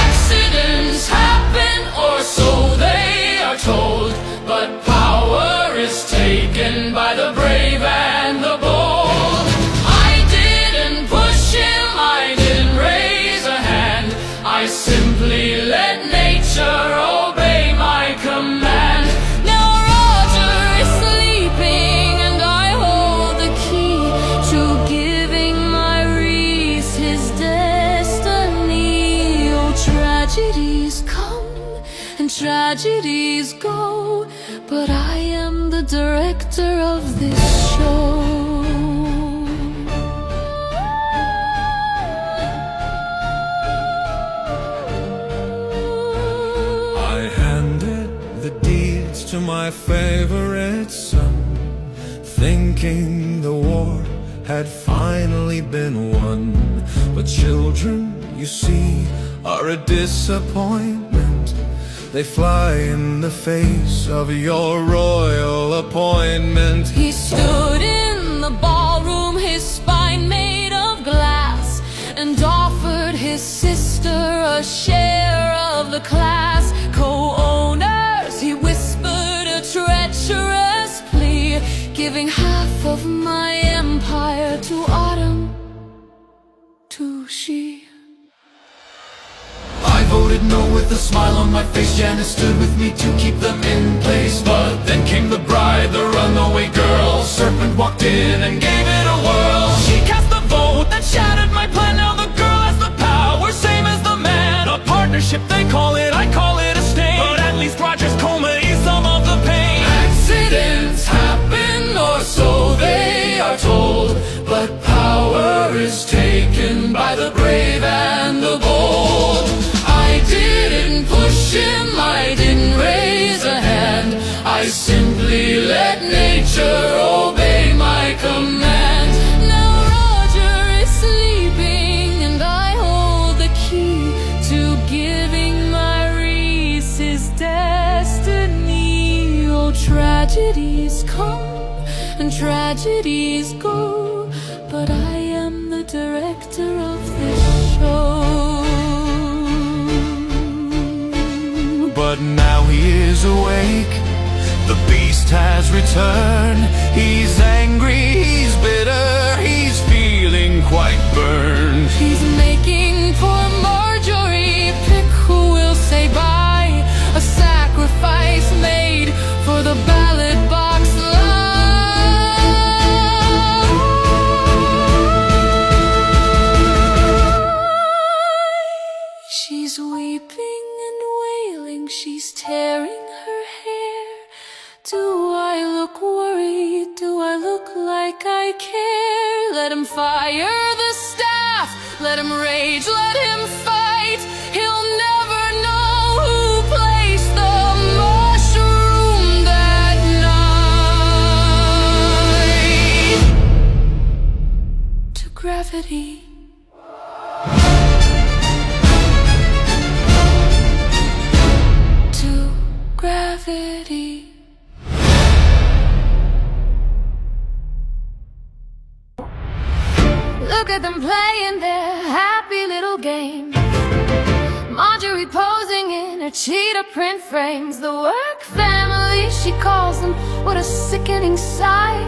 Accidents happen, or so they are told, but power is taken by the brave and the bold. I didn't push him, I didn't raise a hand, I simply let nature obey my command. Now Roger is sleeping and I hold the key to giving my Reese his destiny. Oh, tragedies come and tragedies go, but I am the director of this show. To my favorite son, thinking the war had finally been won. But children, you see, are a disappointment. They fly in the face of your royal appointment. He stood in the ballroom, his spine made of glass, and offered his sister a share of the class. Co-owners, he whispered a treacherous plea, giving half of my empire to Autumn, to she. I voted no with a smile on my face. Janice stood with me to keep them in place. But then came the bride, the runaway girl. Serpent walked in and gave it a whirl. She cast the vote that shattered my plan. Now the girl has the power, same as the man. A partnership they call it, I call it a stain. But at least Roger's coma eased some of the pain. Accidents happen, or so they are told, but power is taken by the brave and the bold. I didn't push him, I didn't raise a hand, I simply quietly let nature obey my commands. Now Roger is sleeping, and I hold the key to giving my Reese his destiny. Oh, tragedies come and tragedies go, but I am the director of this show. But now he is awake, the beast has returned. He's angry, he's bitter, he's feeling quite burned. He's making poor Marjorie pick who will say bye. A sacrifice made for the ballot box lie. She's weeping and wailing, she's tearing her hair. Do I look worried? Do I look like I care? Let him fire the staff, let him rage, let him fight. He'll never know who placed the mushroom that night. To gravity. To gravity. Look at them playing their happy little game. Marjorie posing in her cheetah print frames. The work family, she calls them. What a sickening sight.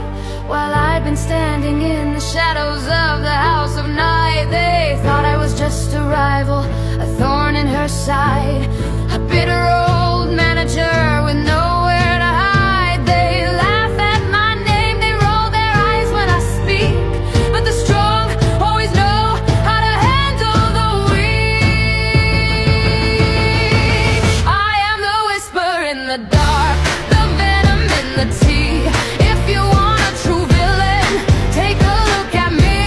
While I've been standing in the shadows of the house of night, they thought I was just a rival, a thorn in her side, a bitter old manager with nowhere to hide. They laugh at my name, they roll their eyes when I speak, but the strong always know how to handle the weak. I am the whisper in the dark, the venom in the tea. If you want a true villain, take a look at me.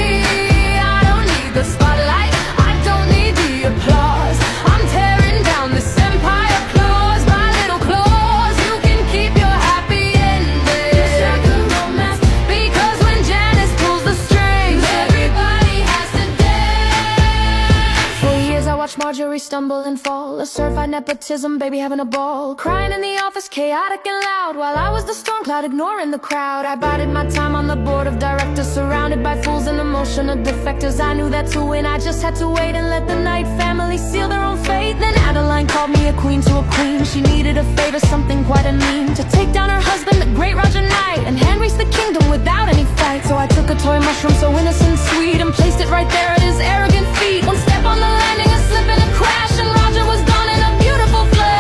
I don't need the spotlight, I don't need the applause. I'm tearing down this empire clause by little claws. You can keep your happy ending, just like a romance, because when Janice pulls the strings, everybody has to dance. For years I watched Marjorie stumble and fall, a certified nepotism baby having a ball, crying in the office, chaotic and loud, while I was the storm cloud ignoring the crowd. I bided my time on the board of directors, surrounded by fools and emotional defectors. I knew that to win I just had to wait and let the Knight family seal their own fate. Then Adeline called me a queen to a queen. She needed a favor, something quite a mean, to take down her husband, the great Roger Knight, and hand race the kingdom without any fight. So I took a toy mushroom so innocent and sweet and placed it right there at his arrogant feet. One step on the landing, a slip and a crash, and Roger was gone in a beautiful flash.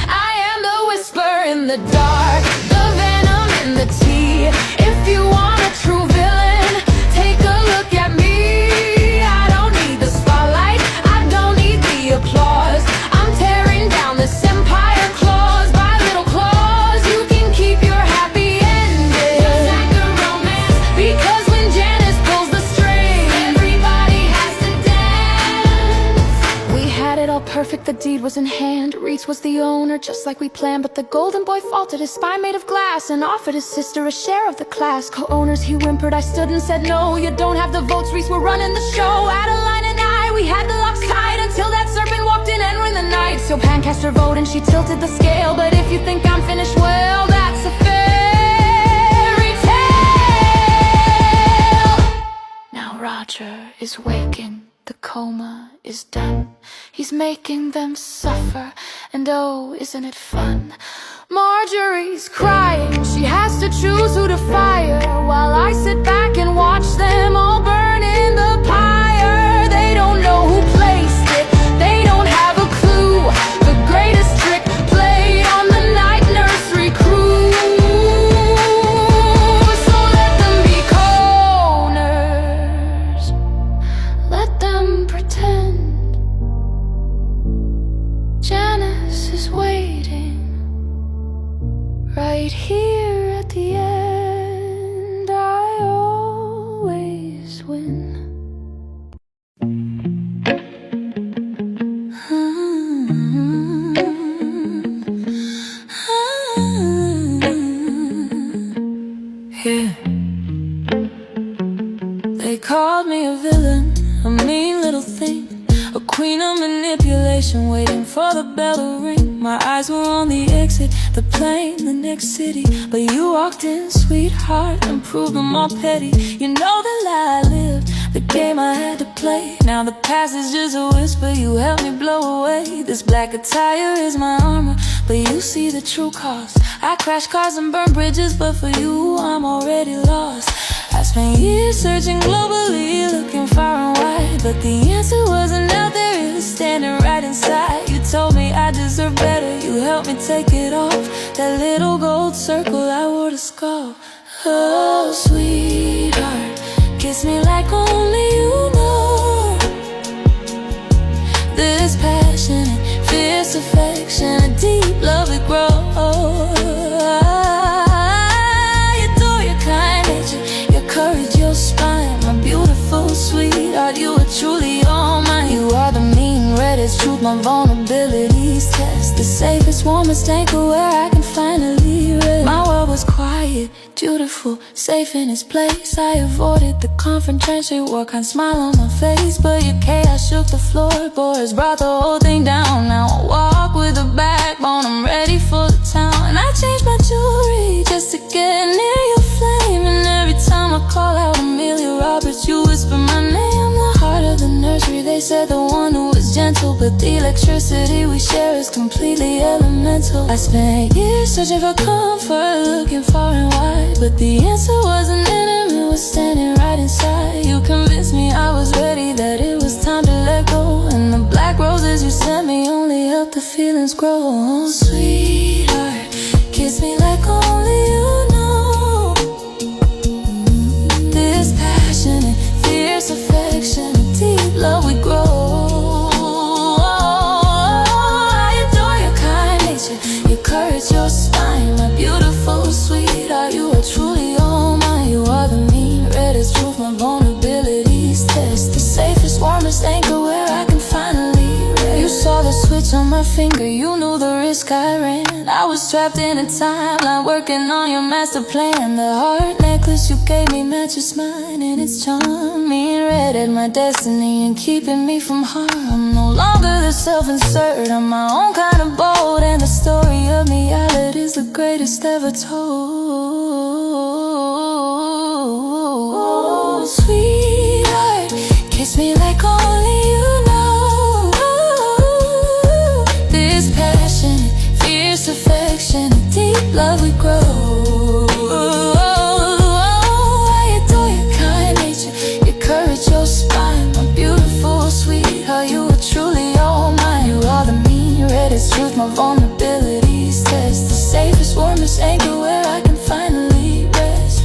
I am the whisper in the dark, the venom in the tea. If you want a true villain, take a look at me. I don't need the spotlight, I don't need the applause. I'm tearing down this empire clause by little claws. You can keep your happy ending, just like a romance, because when Janice pulls the strings, everybody has to dance. We had it all perfect, the deed was in hand. Reese was the owner, just like we planned, but the golden boy faltered, his spine made of glass, and offered his sister a share of the class. Co-owners, he whimpered, I stood and said no. You don't have the votes, Reese, we're running the show. Adeline and I, we had the locks tied until that serpent walked in and ruined the night. So Pan cast her vote and she tilted the scale, but if you think I'm finished, well, that's a fairy tale. Now Roger is waking, the coma is done. He's making them suffer, and oh, isn't it fun? Marjorie's crying, she has to choose who to fire, while I sit back and watch them all burn in the pyre. They don't know who placed it, they don't have a clue. The greatest trick played on the night nursery crew. So let them be coners, let them pretend. Janice is waiting right here at the end. I always win. Yeah. They called me a villain, a mean little thing, a queen of manipulation, waiting for the bell to ring. My eyes were on the exit, the plane, the next city, but you walked in, sweetheart, and proved them all petty. You know the lie I lived, the game I had to play. Now the past is just a whisper, you helped me blow away. This black attire is my armor, but you see the true cost. I crash cars and burn bridges, but for you I'm already lost. I spent years searching globally, looking far and wide, but the answer wasn't out there, it was standing right inside. You told me I deserve better, you helped me take it off. That little gold circle I wore to skull. Oh, sweetheart, kiss me like only you know. This passionate, fierce affection, a deep love that grows. Courage, your spine, my beautiful sweetheart, you are truly all mine. You are the mean, reddest truth, my vulnerabilities test. The safest, warmest anchor where I can finally rest. My world was quiet, beautiful, safe in its place. I avoided the confrontation, wore a kind smile on my face, but your chaos shook the floorboards, brought the whole thing down. Now I walk with a backbone, I'm ready for the town. And I changed my jewelry just to get near your flame. And every time I call out Amelia Roberts, you whisper my name. The heart of the nursery, they said the one who was gentle, but the electricity we share is completely elemental. I spent years searching for comfort, looking far and wide, but the answer wasn't in him, it was standing right inside. You convinced me I was ready, that it was time to let go, and the black roses you sent me only helped the feelings grow. Oh, sweetheart, kiss me like only you know. This passionate, fierce affection, a deep love we grow. I adore your kind nature, your courage, your spine, my beautiful sweetheart, you are truly all mine. You are the mean, reddest truth, my vulnerabilities test. The safest, warmest anchor where I can finally rest. You saw the switch on my finger, you knew the risk I ran. I was trapped in a timeline, working on your master plan. The heart necklace you gave me matches mine, and it's charming, red at my destiny and keeping me from harm. I'm no longer the self-insert, I'm my own kind of bold, and the story of me outlet is the greatest ever told. Oh, sweetheart, kiss me like only you know. This passionate, fierce affection, a deep love we grow. I adore your kind nature, your courage, your spine, my beautiful sweetheart, you are truly all mine. You are the mean, reddest truth, my vulnerabilities test. The safest, warmest anchor where I can finally rest.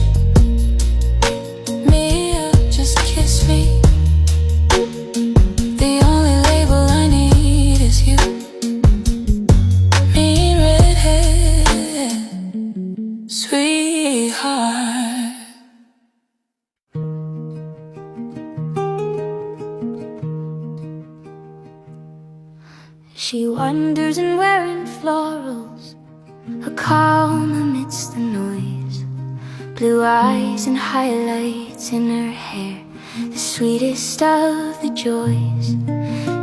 Mia, just kiss me. The only label I need is you. Mean redhead, sweetheart. She wanders in wearing florals, her calm amidst the noise, blue eyes and highlights in her hair, the sweetest of the joys.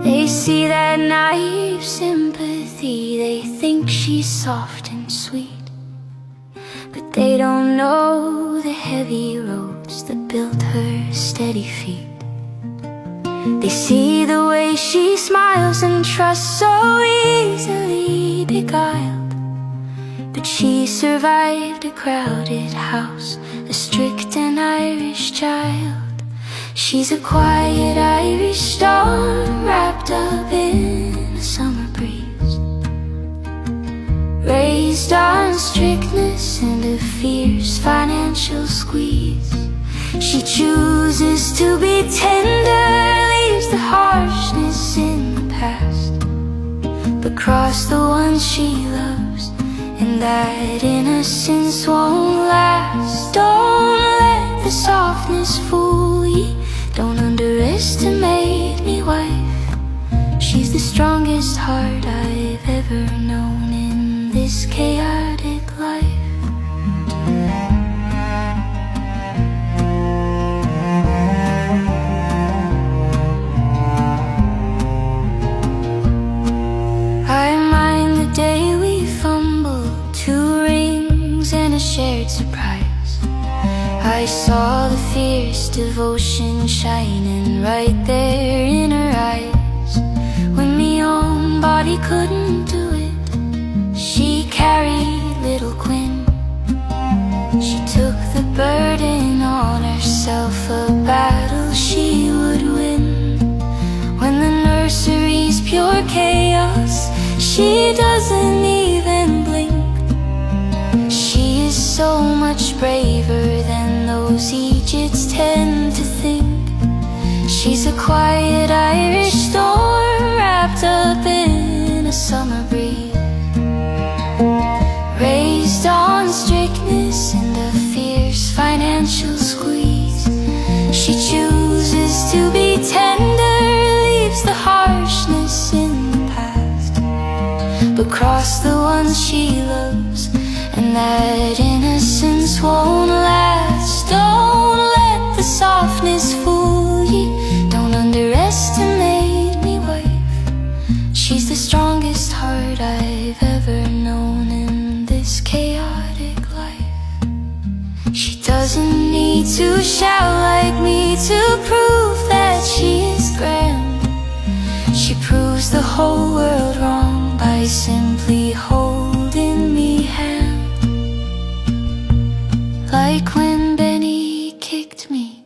They see that naive sympathy, they think she's soft and sweet, but they don't know the heavy roads that built her steady feet. They see the way she smiles and trusts so easily beguiled, but she survived a crowded house, a strict and Irish child. She's a quiet Irish storm wrapped up in a summer breeze, raised on strictness and a fierce financial squeeze. She chooses to be tender, leaves the harshness in the past, but cross the one she loves, and that innocence won't last. Don't let the softness fool ye, don't underestimate me, wife. She's the strongest heart I've ever known in this chaotic shared surprise. I saw the fierce devotion shining right there in her eyes. When my own body couldn't do it, she carried little Quinn. She took the burden on herself, a battle she would win. When the nursery's pure chaos, she doesn't even blink. She is so much braver than those Egypts tend to think. She's a quiet Irish storm wrapped up in a summer breeze. Raised on strictness and a fierce financial squeeze, she chooses to be tender, leaves the harshness in the past, but cross the ones she loves, and that innocence won't last. Don't let the softness fool ye, don't underestimate me, wife. She's the strongest heart I've ever known in this chaotic life. She doesn't need to shout like me to prove that she is grand. She proves the whole world wrong by simply holding me hand. Like when Benny kicked me,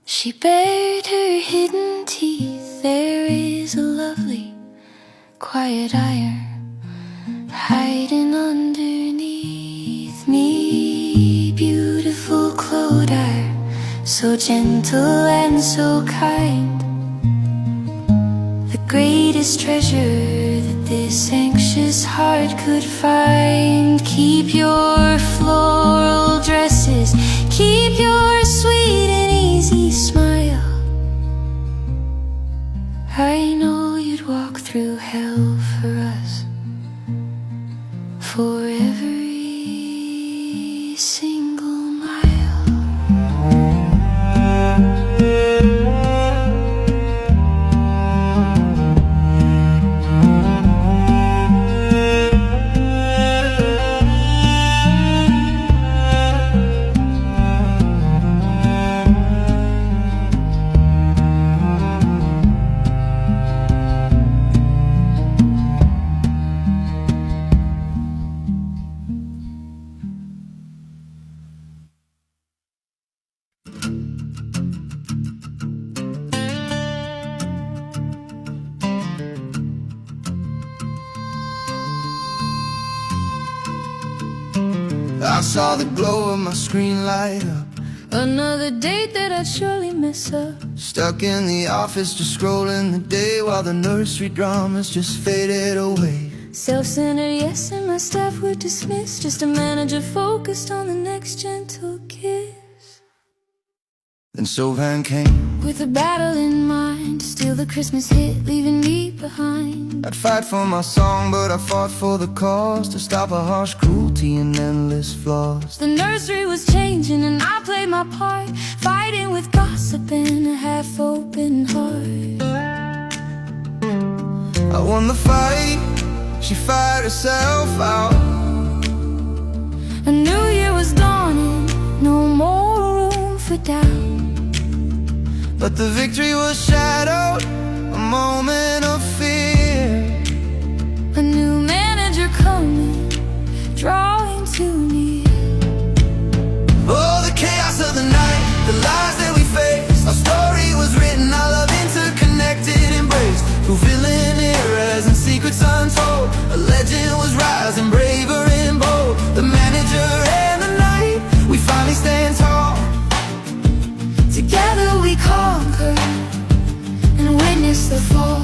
she bared her hidden teeth. There is a lovely, quiet iron hiding underneath me. Beautiful Clodagh, so gentle and so kind, the greatest treasure that this anxious heart could find. Keep your floral dresses, keep your sweet and easy smile. I know you'd walk through hell for us, for every single mile. I saw the glow of my screen light up. Another date that I'd surely miss up. Stuck in the office just scrolling the day while the nursery dramas just faded away. Self-centered, yes, and my staff were dismissed. Just a manager focused on the next gentle kiss. Then Sovan came. With a battle in mind, to steal the Christmas hit, leaving me behind. I'd fight for my song, but I fought for the cause, to stop a harsh cruelty and endless flaws. The nursery was changing and I played my part, fighting with gossip and a half-open heart. I won the fight, she fired herself out. A new year was dawning, no more room for doubt. But the victory was shadowed, a moment of fear. A new manager coming, drawing too near. Oh, the chaos of the night, the lies that we faced. Our story was written, our love interconnected, embraced through villain eras and secrets untold. A legend was rising, braver and bold. The manager and the night, we finally stand tall. Together we conquer and witness the fall.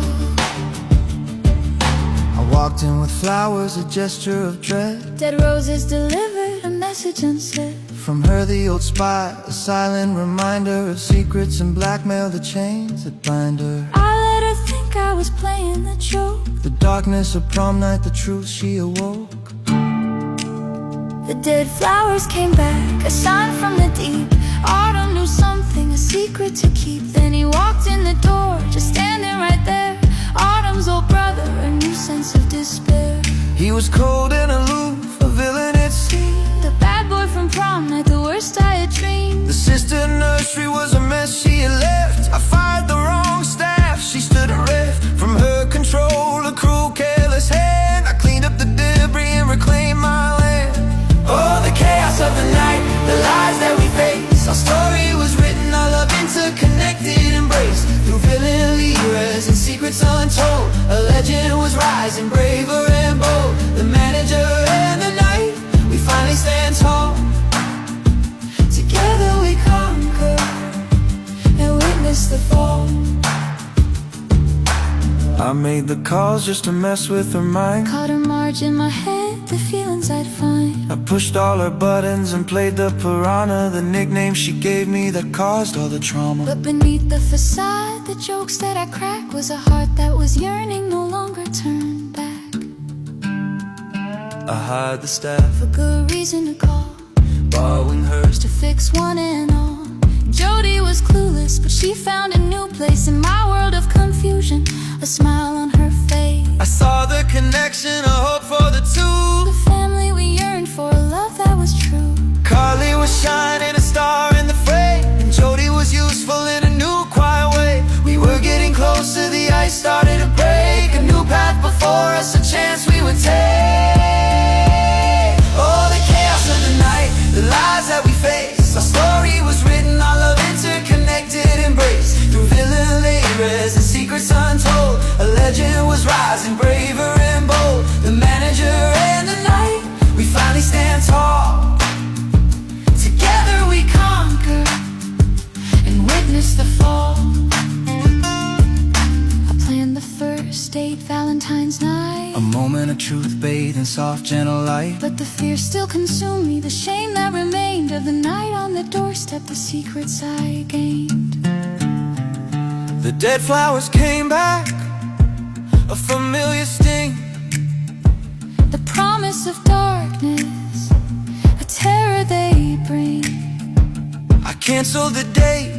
I walked in with flowers, a gesture of dread. Dead roses delivered a message unsaid. From her the old spy, a silent reminder of secrets and blackmail, the chains that bind her. I let her think I was playing the joke. The darkness of prom night, the truth she awoke. The dead flowers came back, a sign from the deep. Autumn knew something, a secret to keep. Then he walked in the door, just standing right there. Autumn's old brother, a new sense of despair. He was cold and aloof, a villain it seemed. The legend was rising, braver and bold. The manager and the night, we finally stand tall. Together we conquer and witness the fall. I made the calls just to mess with her mind. Caught her march in my head, the feelings I'd find. I pushed all her buttons and played the piranha, the nickname she gave me that caused all the trauma. But beneath the facade, the jokes that I cracked was a heart that was yearning, no longer turned back. I hired the staff, For good reason to call, borrowing hers to fix one and all. Jody was clueless, but she found a new place in my world of confusion, a smile on her face. I saw the connection, a hope for the two. The family we yearned for, a love that was true. Carly was shining, a star in the fray, and Jody was useful in a new quiet way. We were getting closer, the ice started to break. A new path before us, a chance we would take. Oh, the chaos of the night, the lies that we faced. Our story was written, our love interconnected, embraced. Through villain layers and secrets untold, a legend was rising, braver and bold. The manager and the night, we finally stand tall. Together we conquer and witness the fall. I planned the first date, Valentine's night, A moment of truth bathed in soft, gentle light. but the fear still consumed me, the shame that remained of the night on the doorstep, the secrets I gained. The dead flowers came back, a familiar sting. The promise of darkness, a terror they bring. I canceled the date,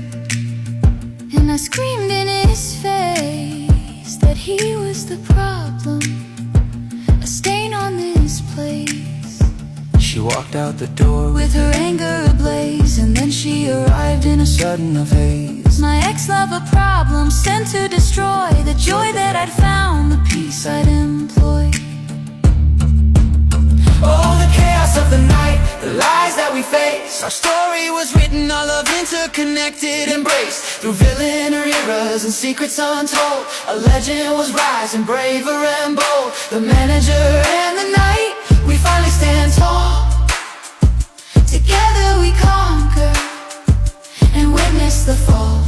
And I screamed in his face that he was the problem, a stain on this place. she walked out the door With her anger ablaze, and then she arrived in a sudden of haze. My ex-love a problem, sent to destroy the joy that I'd found, the peace I'd employ. Oh, the chaos of the night, the lies that we face. Our story was written, our love interconnected, embraced. Through villain eras and secrets untold, a legend was rising, braver and bold. The manager and the night, we finally stand tall. Together we conquer and witness the fall.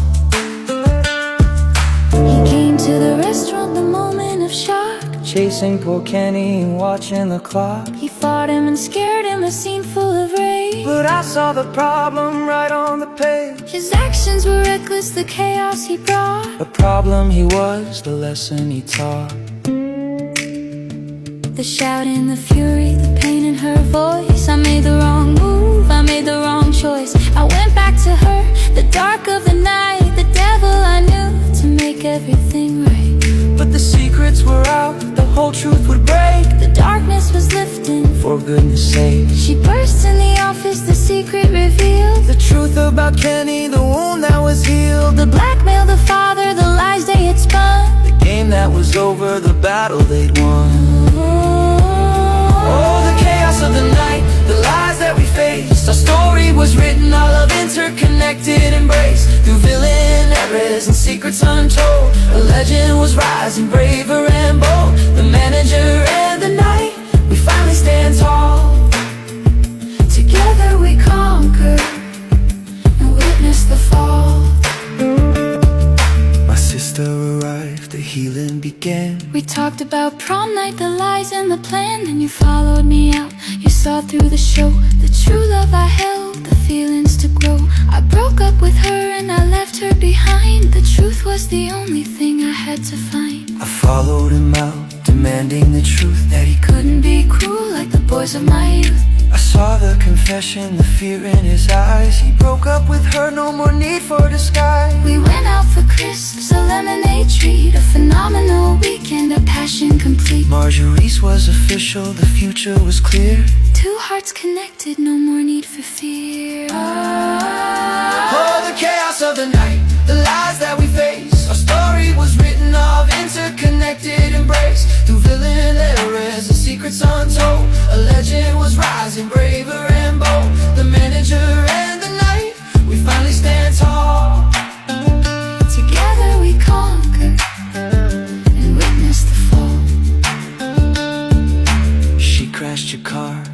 He came to the restaurant, the moment of shock. Chasing poor Kenny and watching the clock. He fought him and scared him, a scene full of rage. But I saw the problem right on the page. His actions were reckless, the chaos he brought. The problem he was, the lesson he taught. The shouting, the fury, the pain in her voice. I made the wrong move, I made the wrong choice. I went back to her, the dark of the night, the devil I knew, to make everything right. But the secrets were out, the whole truth would break. The darkness was lifting, For goodness sake, she burst in the office, the secret revealed. the truth about Kenny, the wound that was healed. The blackmail, the father, the lies they had spun. The game that was over, the battle they'd won. Oh, the chaos of the night, the lies that we faced. Our story was written, our love interconnected, embraced. Through villain eras and secrets untold, a legend was rising, braver and bold. The manager and the night, we finally stand tall. Together we conquer and witness the fall. My sister arrived, the healing began. We talked about prom night, the lies and the plan. Then you followed me out, you saw through the show, the true love I held, the feelings to grow. I broke up with her and I left her behind. The truth was the only thing I had to find. I followed him out, demanding the truth, that he Couldn't be cruel like the boys of my youth. I saw the confession, the fear in his eyes. He broke up with her, no more need for disguise. We went out for crisps, a lemonade treat, a phenomenal weekend, a passion complete. Marjorie's was official, the future was clear. Two hearts connected, no more need for fear. Oh, the chaos of the night, the lies that we face. Our story was written of interconnected embrace. Through villain eras and secrets untold, a legend was rising, braver and bold. The manager and the night, we finally stand tall. Together we conquer and witness the fall.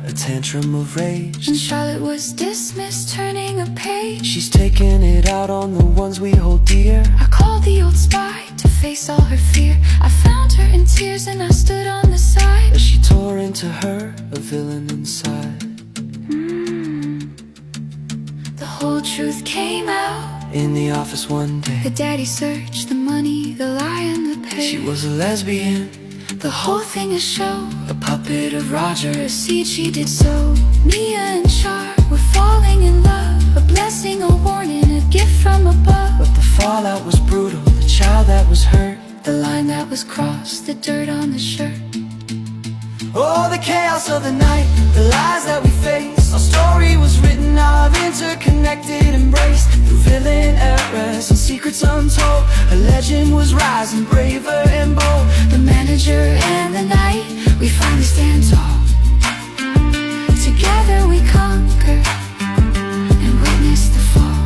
a tantrum of rage. And Charlotte was dismissed, turning a page. She's taking it out on the ones we hold dear. I called the old spy to face all her fear. I found her in tears and I stood on the side. As she tore into her, a villain inside. The whole truth came out In the office one day, the daddy searched, the money, the lie and the pay. she was a lesbian, The whole thing a show, a puppet of Roger. a seed she did sow. Mia and Char were falling in love, a blessing, a warning, a gift from above. But the fallout was brutal, the child that was hurt, The line that was crossed, the dirt on the shirt. oh, the chaos of the night, the lies that we face. Our story was written of interconnected embrace. Through villain errors and secrets untold, a legend was rising braver and bold. The manager and the night, we finally stand tall. Together we conquer and witness the fall.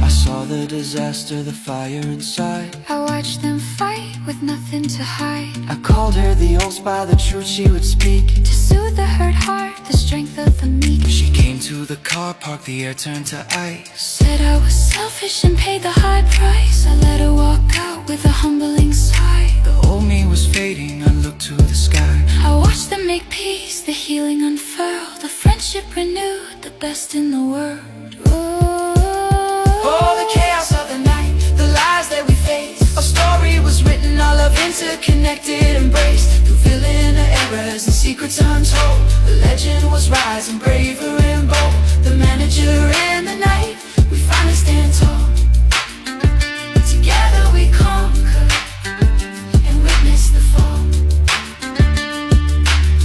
I saw the disaster, the fire inside. I watched them fight with nothing to hide. I called her the old spy, the truth she would speak. To soothe the hurt heart, the strength of the meek. She came to the car park, the air turned to ice. Said I was selfish and paid the high price. I let her walk out with a humbling sigh. The old me was fading, I looked to the sky. I watched them make peace, the healing unfurl, the friendship renewed, the best in the world. Oh, the chaos of the night, the lies that we face. Our story was written, all of interconnected embrace. Through villain errors and secrets untold, a legend was rising braver and bold. The manager and the night, we finally stand tall. Together we conquer and witness the fall.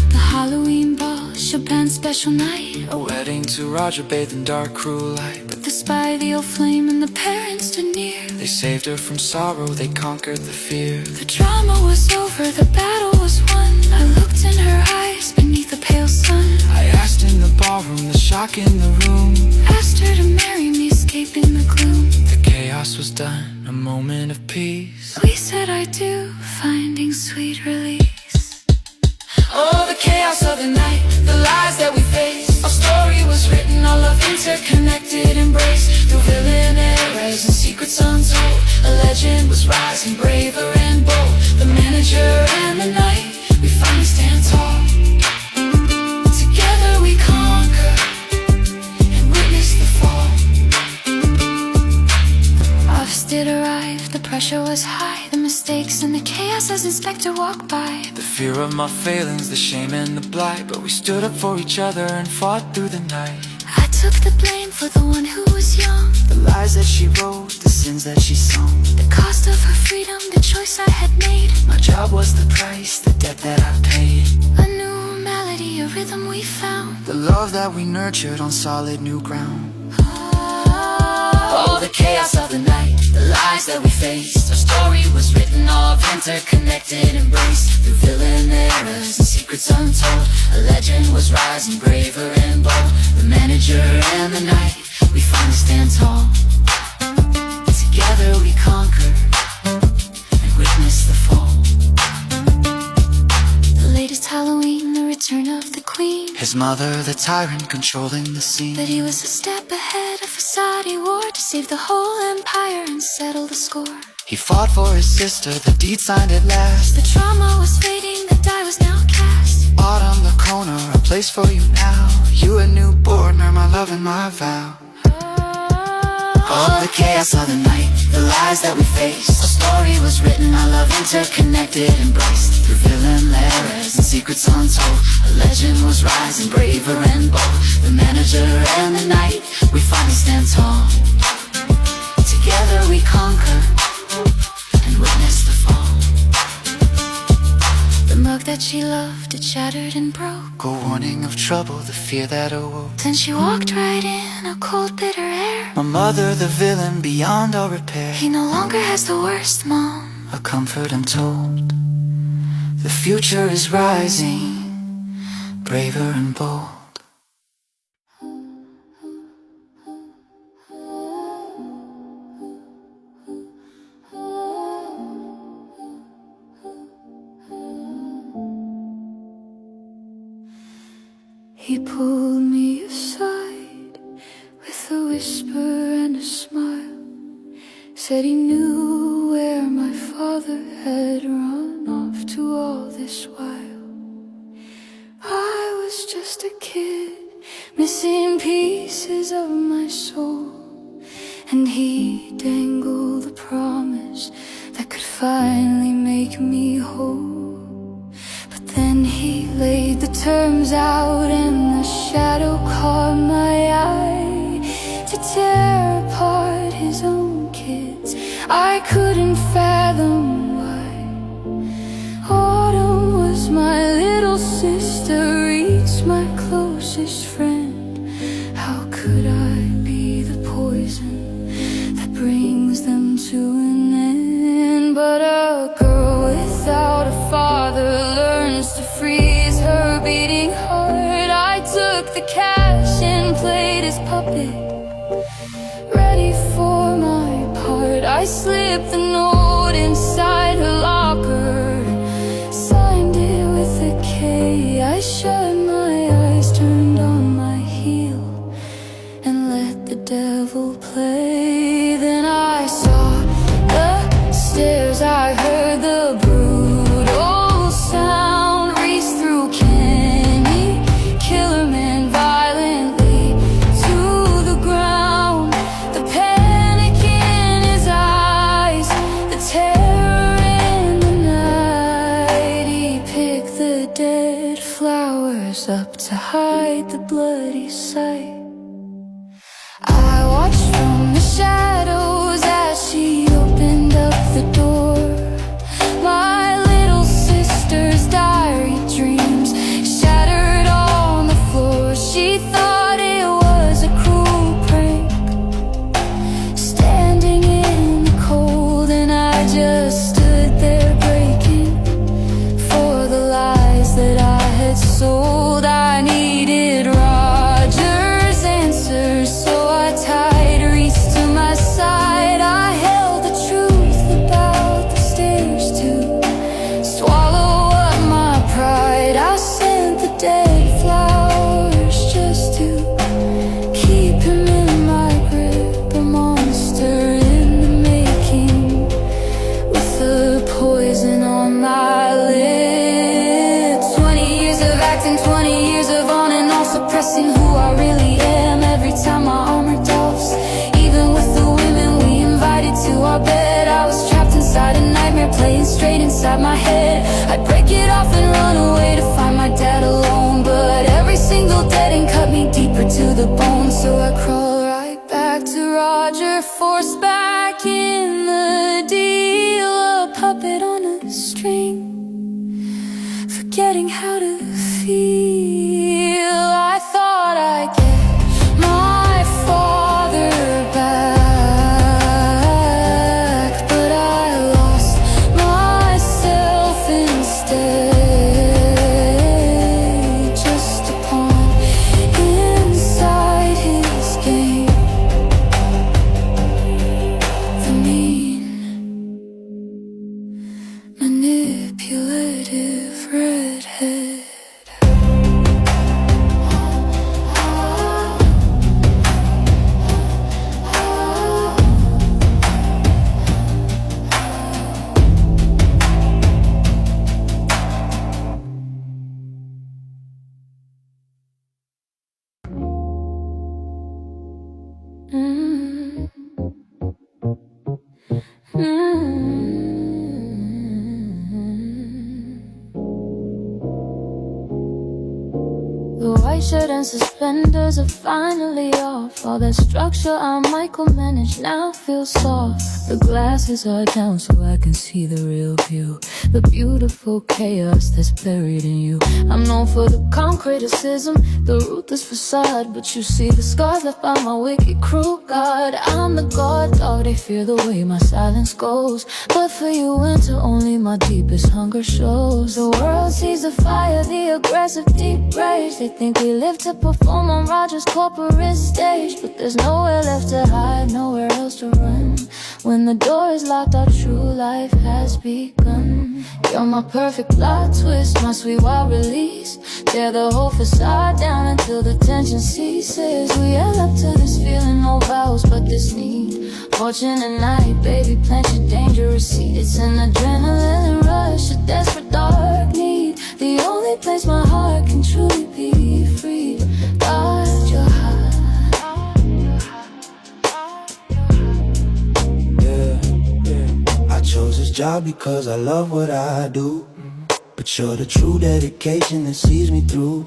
The Halloween ball, Chopin's special night. A wedding to Roger bathed in dark, cruel light. But the spy, the old flame, and the parents stood near. They saved her from sorrow, they conquered the fear. The drama was over, the battle was won. I looked in her eyes beneath the pale sun. I asked in the ballroom, the shock in the room. Asked her to marry me, escaping the gloom. The chaos was done, a moment of peace. We said I do, finding sweet release. Oh, the chaos of the night, the lies that we face. Our story was written, all of interconnected embrace. Through villain errors and secrets untold, a legend was rising braver and bold. The manager and the night, we finally stand tall. Together we conquer and witness the fall. Ofsted arrived, the pressure was high. The mistakes and the chaos as Inspector walked by. The fear of my failings, the shame and the blight. But we stood up for each other and fought through the night. I took the blame for the one who was young. The lies that she wrote, the sins that she sung. The cost of her freedom, the choice I had made. My job was the price, the debt that I paid. A new melody, a rhythm we found. The love that we nurtured on solid new ground. Oh, the chaos of the night, the lies that we faced. Our story was written of interconnected embrace. Through villain errors and secrets untold, a legend was rising braver and bold. The manager and the night, we finally stand tall. Together we conquer and witness the fall. The latest Halloween, the return of the queen. His mother, the tyrant, controlling the scene. But he was a step ahead, a facade he wore to save the whole empire and settle the score. He fought for his sister, the deed signed at last. The trauma was fading, the die was now cast. Autumn, the corner, a place for you now. You a newborn, are my love and my vow. Oh, the chaos of the night, the lies that we faced. Our story was written, our love interconnected, embraced. Through villain errors and secrets untold, a legend was rising braver and bold. The manager and the night, we finally stand tall. Together we conquer and witness the fall. The mug that she loved, it shattered and broke. A warning of trouble, the fear that awoke. Then she walked right in, a cold bitter air. My mother, the villain beyond all repair. He no longer has the worst, Mom. A comfort I'm told. The future is rising, braver and bold. He pulled me aside with a whisper and a smile. Said he knew where my father had run off to all this while. I was just a kid, missing pieces of my soul, and he dangled a promise that could finally make me whole. But then he laid the terms out and the shadow caught my eye to tear apart his own kids. I couldn't fathom why. Autumn was my little sister, Reed's my closest friend. How could I be the poison that brings them to an end? But a girl without a father learns to freeze her beating heart. I took the cash and played his puppet, ready for my part. I slipped the note inside her locker, signed it with a K. I shut my eyes, turned on my heel, and let the devil play. Then I saw the stairs, I heard the brutal sound reach through Kenny, killer man violently to the ground. The panic in his eyes, the terror in the night. He picked the dead flowers up to hide the bloody sight. I watched from the shadows as she opened up the door. My little sister's diary dreams shattered on the floor. She thought it was a cruel prank, standing in the cold, and I just stood there breaking for the lies that I had sold. I needed Roger's answers, so I tied Reese to my side. I held the truth about the stairs to swallow up my pride. I sent the dead flowers just to keep him in my grip, a monster in the making, with the poison on my lips. 20 years of acting, 20 years of on and off suppressing who I really am. Every time my armor doffs, even with the women we invited to our bed, I was trapped inside a nightmare playing straight inside my head. I'd break it off and run away to find my dad alone, but every single dead end cut me deeper to the bone. So I crawl right back to Roger, forced back in the deal, a puppet on a string, forgetting how to feel. I thought I'd get my father back, but I lost myself instead, just a pawn inside his game. The mean, manipulative redhead. The white shirt and suspenders are finally off. All that structure I micromanage now feels soft. The glasses are down so I can see the real view, the beautiful chaos that's buried in you. I'm known for the calm criticism, the ruthless facade, but you see the scars left by my wicked crew. God, I'm the guard dog, they fear the way my silence goes, but for you winter only my deepest hunger shows. The world sees the fire, the aggressive deep rage. They think we live to perform on Roger's corporate stage, but there's nowhere left to hide, nowhere else to run. When the door is locked, our true life has begun. You're my perfect plot twist, my sweet wild release. Tear the whole facade down until the tension ceases. We all up to this feeling, no vows but this need. Fortune and night, baby, plant your dangerous seed. It's an adrenaline rush, a desperate dark need. The only place my heart can truly be free. Guard your heart. I chose this job because I love what I do. But you're the true dedication that sees me through.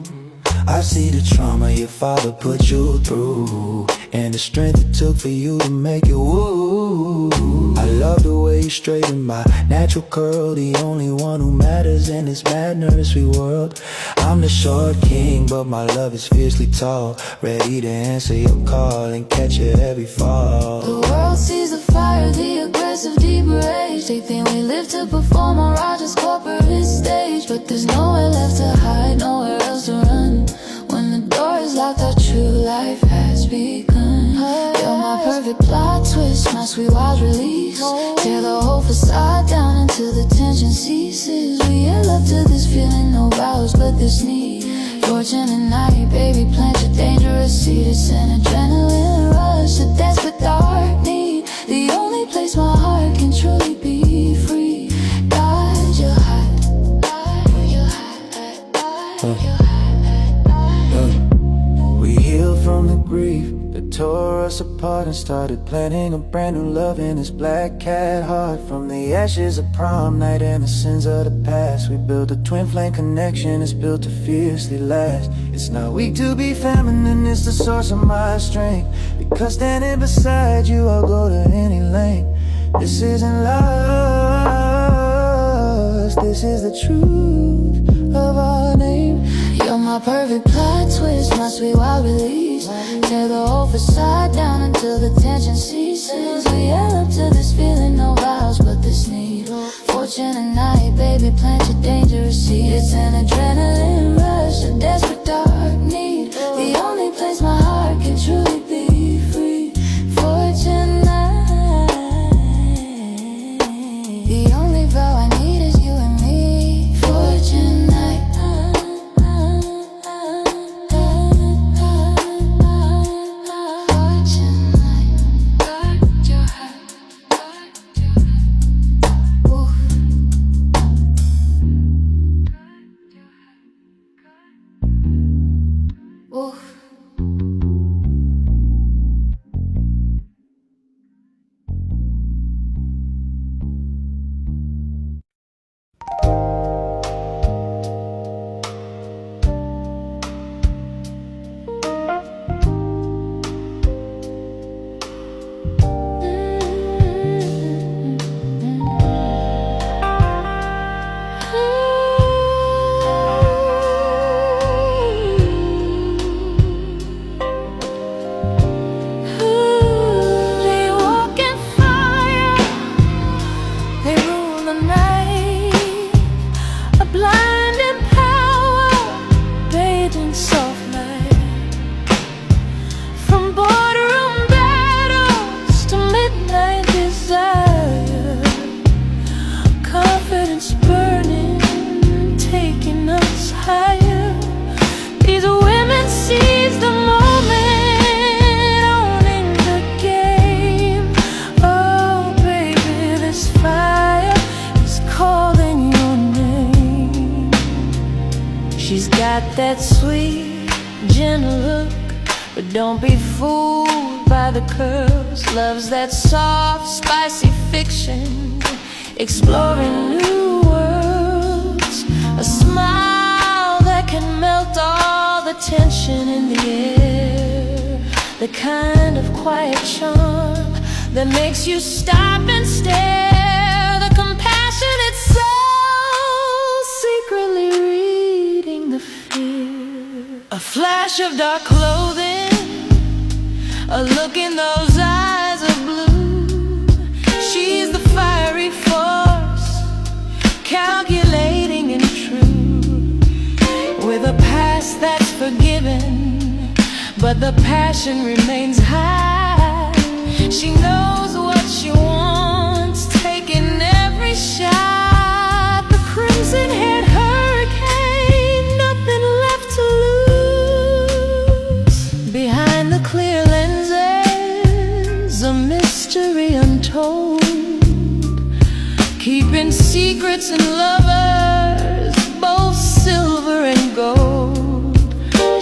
I see the trauma your father put you through, and the strength it took for you to make it, woo. I love the way you straighten my natural curl, the only one who matters in this mad nursery world. I'm the short king, but my love is fiercely tall, ready to answer your call and catch you every fall. The world sees the fire, the aggressive, deep rage. They think we live to perform on Roger's corporate stage, but there's nowhere left to hide, nowhere else to run. When the door is locked, our true life has begun. You're my perfect plot twist, my sweet wild release. Tear the whole facade down until the tension ceases. We all up to this feeling, no vows but this need. Fortune and night, baby, plant your dangerous seed. It's an adrenaline rush, a desperate dark need. The only place my heart can truly be free. Guide your heart, guide your heart, guide your heart. We healed from the grief that tore us apart and started planting a brand new love in this black cat heart. From the ashes of prom night and the sins of the past, we built a twin flame connection that's built to fiercely last. It's not weak to be feminine, it's the source of my strength. Because standing beside you, I'll go to any length. This isn't lust, this is the truth of our name. You're my perfect plot twist, my sweet wild release. Tear the whole facade down until the tension ceases. We all up to this feeling, no vows but this need. Fortune and night, baby, plant your dangerous seed. It's an adrenaline rush, a desperate dark need. The only place my heart can truly be free. Fortune night, the only vow I need is you and me. Fortune night. That sweet, gentle look, but don't be fooled by the curves. Love's that soft, spicy fiction, exploring new worlds. A smile that can melt all the tension in the air. The kind of quiet charm that makes you stop and stare. The compassionate soul secretly reading the fear. A flash of dark clothing, a look in those eyes of blue. She's the fiery force, calculating and true. With a past that's forgiven, but the passion remains high. She knows what she wants, taking every shot. fruits and lovers, both silver and gold.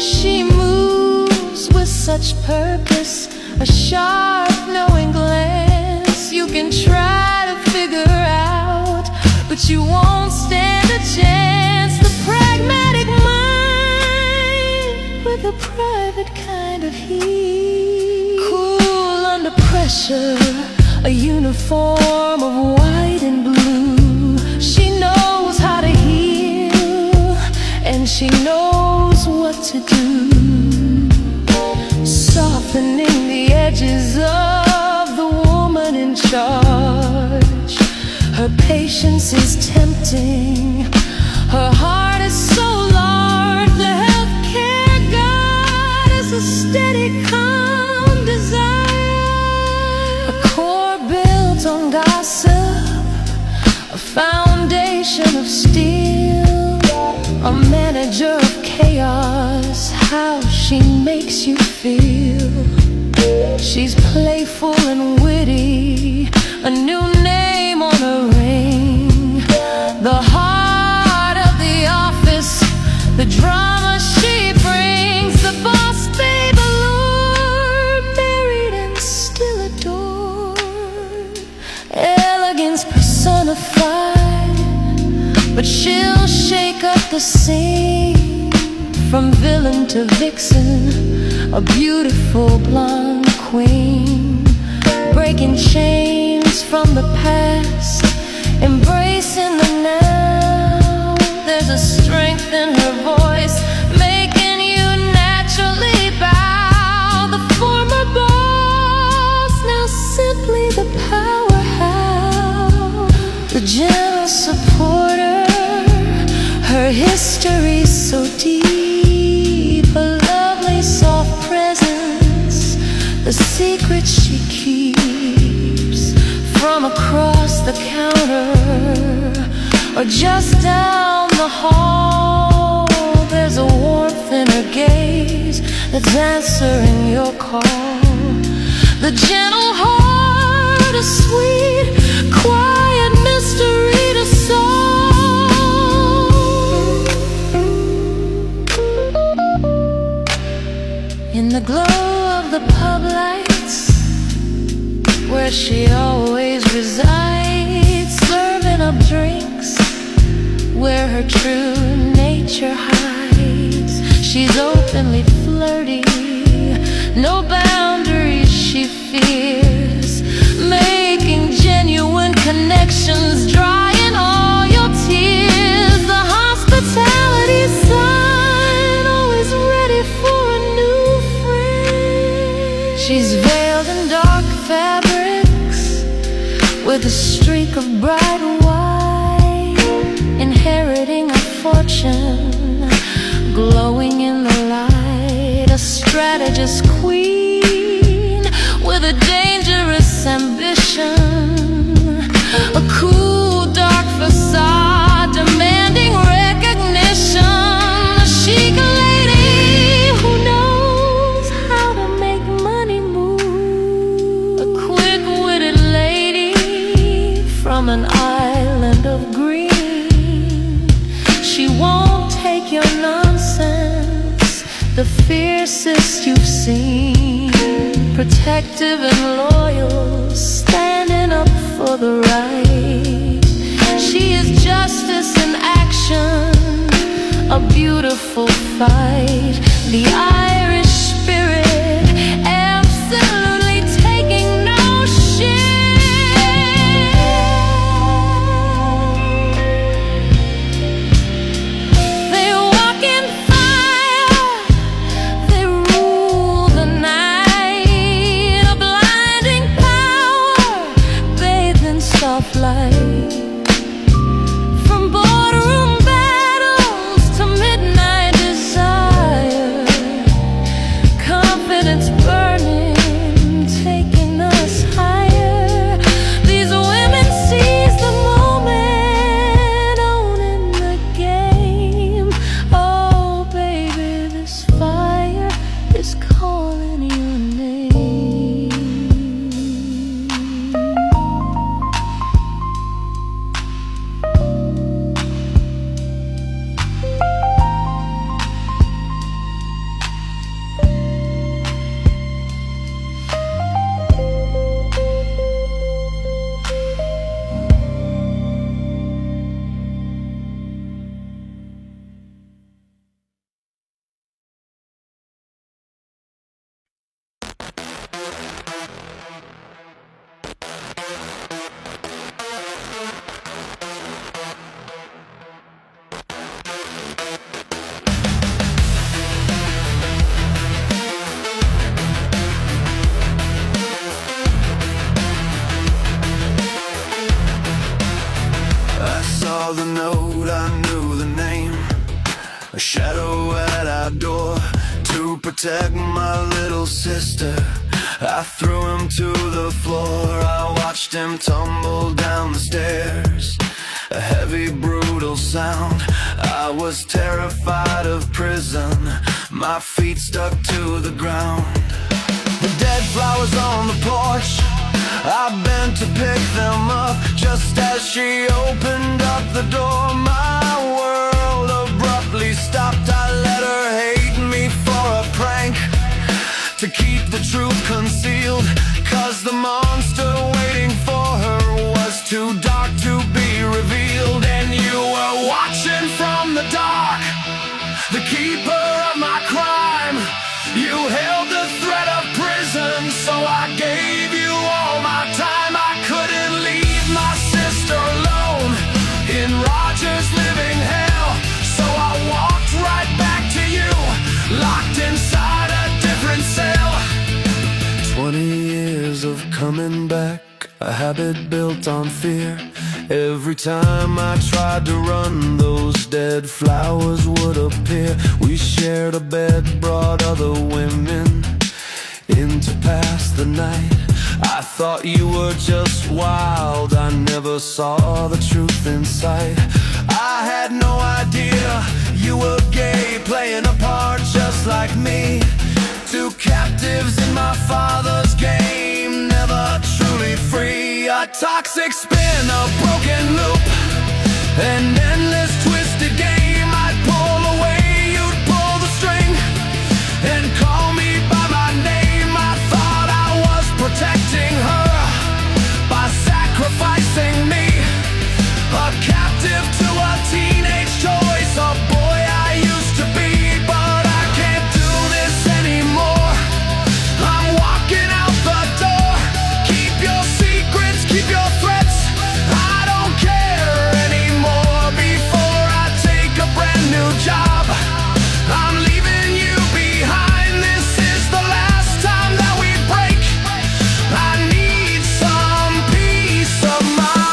She moves with such purpose, a sharp knowing glance. You can try to figure out, but you won't stand a chance. The pragmatic mind with a private kind of heat, cool under pressure, a uniform of white and blue. She knows how to heal, and she knows what to do, softening the edges of the woman in charge. Her patience is tempting, her heart is so large. The healthcare God is a steady, calm desire, a core built on gossip, a foundation of steel, a manager of chaos. How she makes you feel. She's playful and witty, a new name on her ring, the heart of the office, the drama she brings, the boss babe allure, married and still adored, elegance personified. But she'll shake up the scene, from villain to vixen, a beautiful blonde queen, breaking chains from the past, embracing the now. There's a strength in her voice, making you naturally bow. The former boss, now simply the powerhouse, the gentle supporter, her history so deep, a lovely soft presence, the secret she keeps from across the counter or just down the hall. There's a warmth in her gaze that's answering your call, the gentle heart, a sweet, quiet mystery to solve. In the glow of the pub lights, where she always resides, serving up drinks where her true nature hides. She's openly flirty, no boundaries she fears, making genuine connections, drying all your tears. The hospitality sign, always ready for a new friend. She's veiled in dark fabrics, with a streak of bright white, inheriting a fortune, glowing in the light. A strategist queen with a dangerous ambition, a cool dark facade demanding recognition. A chic lady who knows how to make money move, a quick-witted lady from an island of green. She won't take your nonsense, the fiercest you've seen, protective and loyal, standing up for the right. She is justice in action, a beautiful fight, the Irish spirit, absolutely taking no shit. They walk in fire, they rule the night, a blinding power bathed in soft light. From boardroom battles to midnight desire, confidence burning, taking us higher. These women seize the moment, owning the game. Oh baby, this fire is calling your name. protect my little sister. I threw him to the floor, I watched him tumble down the stairs. A heavy, brutal sound. I was terrified of prison. My feet stuck to the ground. The dead flowers on the porch, I bent to pick them up. Just as she opened up the door, my world abruptly stopped. I let her hate me for a prank, to keep the truth concealed, 'cause the monster waiting for her was too dark to be revealed. And you were watching from the dark, the keeper of my crime. You held the threat of prison, so I gave you all my time. I couldn't leave my sister alone in Roger's living hell, so I walked right back to you, locked inside a different cell. 20 years of coming back, a habit built on fear. Every time I tried to run, those dead flowers would appear. We shared a bed, brought other women in to pass the night. I thought you were just wild, I never saw the truth inside. I had no idea you were gay, playing a part just like me. Two captives in my father's game, never truly free. A toxic spin, a broken loop, an endless twisted game. I'd pull away, you'd pull the string, and call me by my name. I thought I was protecting her by sacrificing me, a captive to a teenage choice, a boy I used to be. But I can't do this anymore, I'm walking out the door. Keep your secrets, keep your threats, I don't care anymore. Before I take a brand new job, I'm leaving you behind. This is the last time that we break, I need some peace of mind.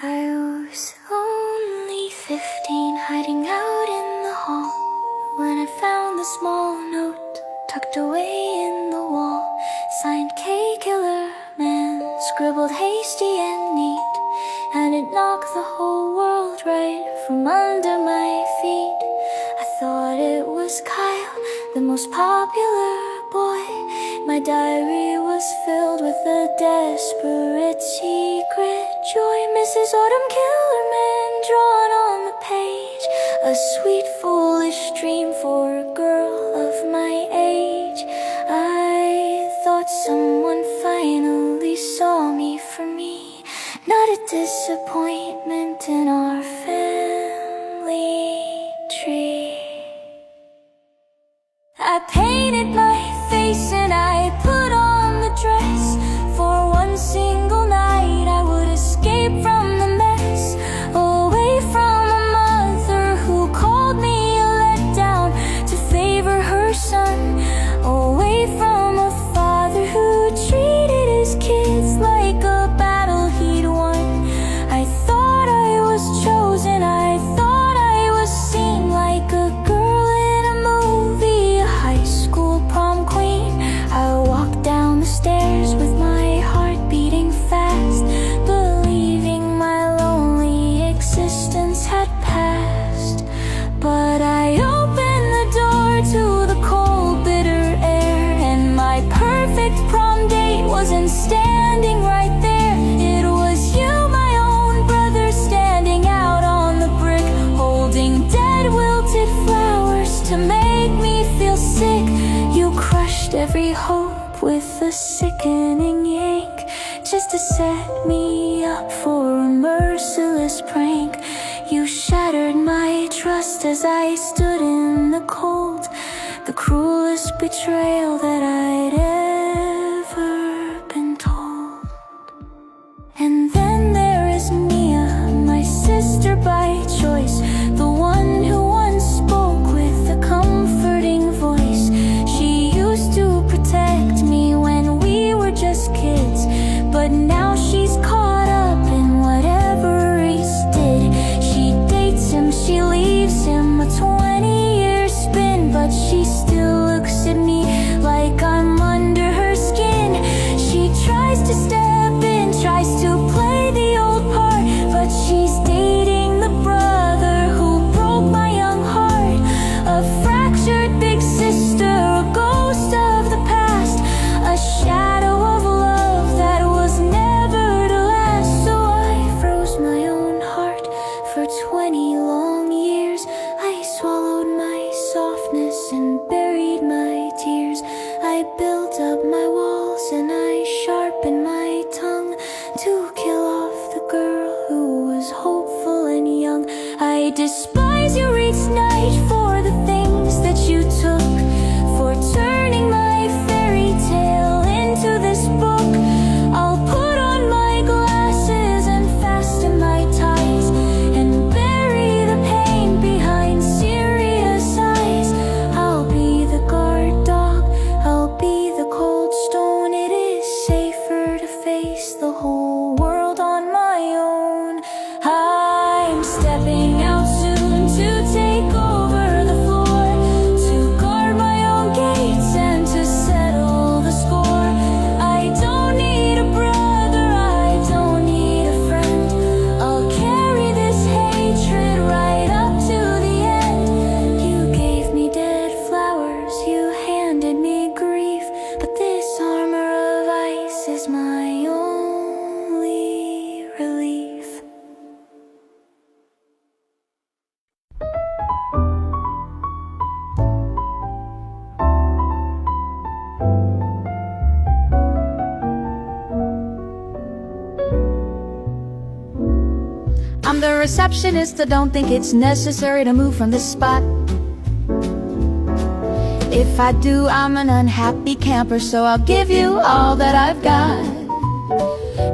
I was only 15, hiding out in the hall, when I found the small note tucked away in the wall. Signed K Killer Man, scribbled hasty and neat, and it knocked the whole world right from under my feet. I thought it was Kyle, the most popular boy. My diary was filled with a desperate secret joy. Mrs. Autumn Killerman drawn on the page, a sweet foolish dream for a girl of my age. I thought someone finally saw me for me, not a disappointment in our family tree. I painted my face and I put on the dress. For one single night I would escape from the mess, away from a mother who called me a letdown to favor her son, away from a father who treated his kids like a battle he'd won. I thought I was chosen, I thought I was seen like a girl in a movie, a high school prom queen. I walked down the stairs with my heart beating fast, believing my lonely existence had passed. But I opened the door to the cold, bitter air, and my perfect prom date wasn't standing right there. It was you, my own brother, standing out on the brick, holding dead, wilted flowers to make me feel sick. You crushed every hope with a sickening yank, just to set me up for a merciless prank. You shattered my trust as I stood in the cold, the cruelest betrayal that I'd ever been told. And then there is Mia, my sister by choice, the one who once spoke with a comforting voice. She used receptionist, I don't think it's necessary to move from this spot. If I do, I'm an unhappy camper, so I'll give you all that I've got.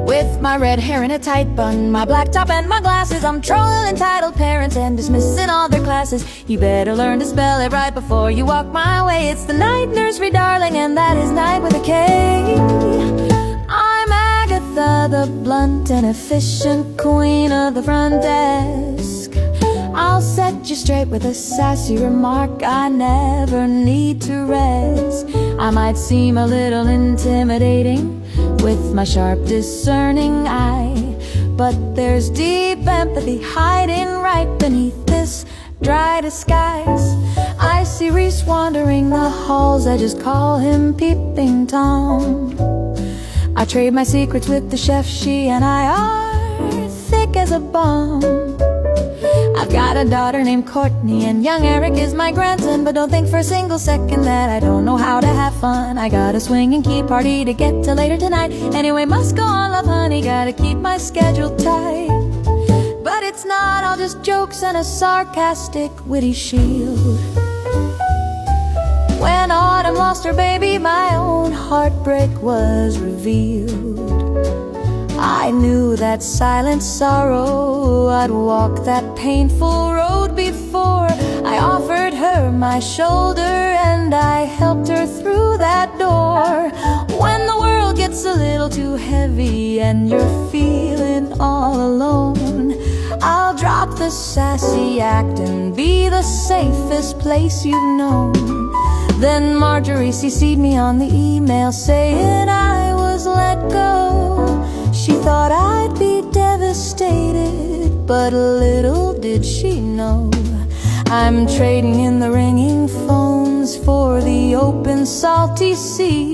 With my red hair in a tight bun, my black top and my glasses, I'm trolling entitled parents and dismissing all their classes. You better learn to spell it right before you walk my way. It's the night nursery, darling, and that is night with a K. I'm Agatha, the blunt and efficient queen of the front desk. I'll set you straight with a sassy remark, I never need to rest. I might seem a little intimidating with my sharp discerning eye, but there's deep empathy hiding right beneath this dry disguise. I see Reese wandering the halls, I just call him Peeping Tom. I trade my secrets with the chef, she and I are thick as a bomb. I've got a daughter named Courtney, and young Eric is my grandson. But don't think for a single second that I don't know how to have fun. I got a swinging key party to get to later tonight. Anyway, must go on, love honey, gotta keep my schedule tight. But it's not all just jokes and a sarcastic, witty shield. When Autumn lost her baby, my own heartbreak was revealed. I knew that silent sorrow, I'd walk that painful road before I offered her my shoulder and I helped her through that door. When the world gets a little too heavy and you're feeling all alone, I'll drop the sassy act and be the safest place you've known. Then Marjorie CC'd me on the email saying I was let go. She thought I'd be devastated, but little did she know I'm trading in the ringing phones for the open salty sea.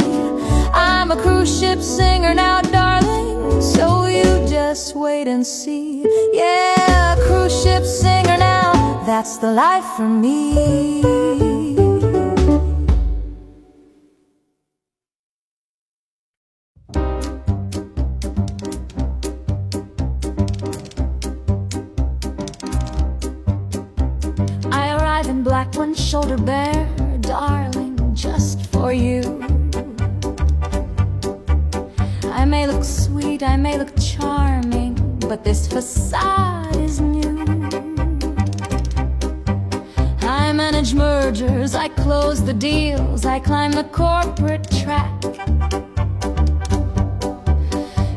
I'm a cruise ship singer now, darling, so you just wait and see. Yeah, a cruise ship singer now, that's the life for me. In black, one shoulder bare, darling, just for you. I may look sweet, I may look charming, but this facade is new. I manage mergers, I close the deals, I climb the corporate track.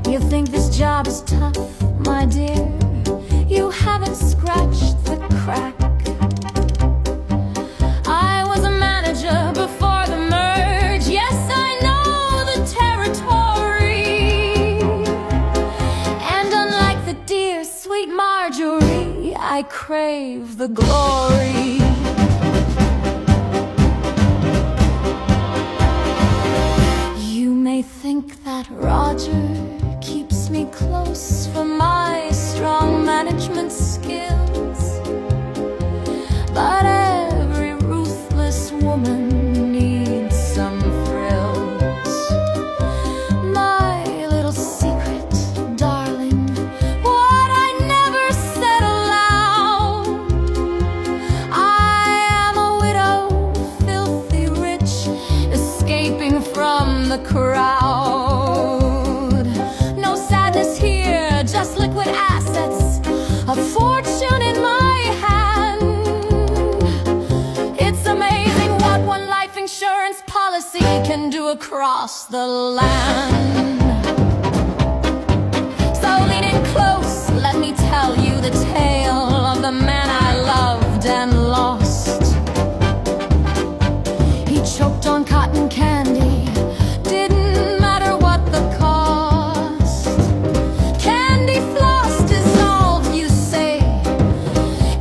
You think this job is tough, my dear? You haven't scratched the crack. Before the merge, yes, I know the territory. And unlike the dear sweet Marjorie, I crave the glory. You may think that Roger keeps me close for my strong management skills, but every ruthless woman needs some thrills. My little secret, darling, what I never said aloud, I am a widow, filthy rich, escaping from the crowd. No sadness here, just liquid assets, a fortune in my hand. It's amazing what one life insurance policy can do across the land. So lean in close, let me tell you the tale of the man I loved and lost. He choked on cotton candy, didn't matter what the cost. Candy floss dissolved, you say,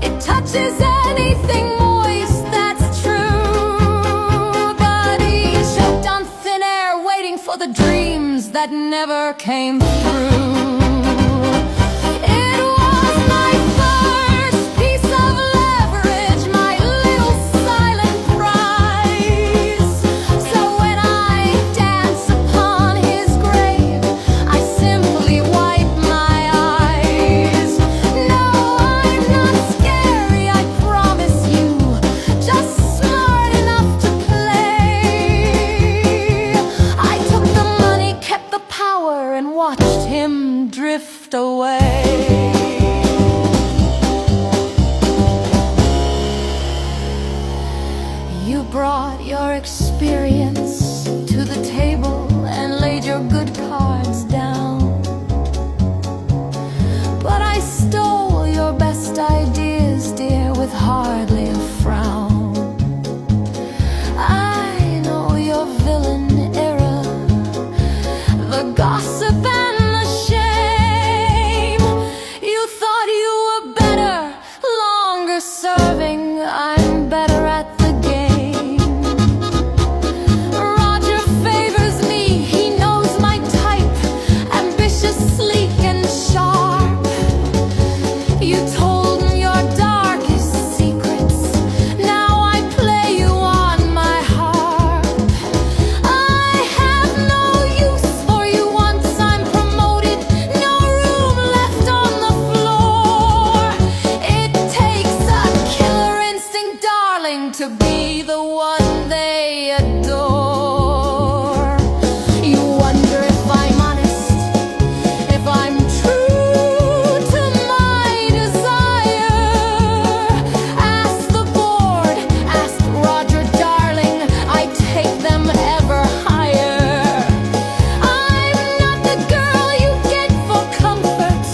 it touches anything moist, that's true. But he choked on thin air, waiting for the dreams that never came through. It was my first piece of leverage, my little silent prize. So when I dance upon his grave, I simply wipe my eyes. No, drift away. You brought your experience to the table and laid your good cards down, but I stole your best ideas, dear, with hardly a frown. I know your villain era, the gossip and the shame. You thought you were better, longer serving. I'm better at the game. Roger favors me, he knows my type, ambitious, sleek and sharp. You told him your darkest secrets, now I play you on my harp. I have no use for you once I'm promoted, no room left on the floor. It takes a killer instinct, darling, to be the one they adore. You wonder if I'm honest, if I'm true to my desire. Ask the board, ask Roger, darling, I take them ever higher. I'm not the girl you get for comfort,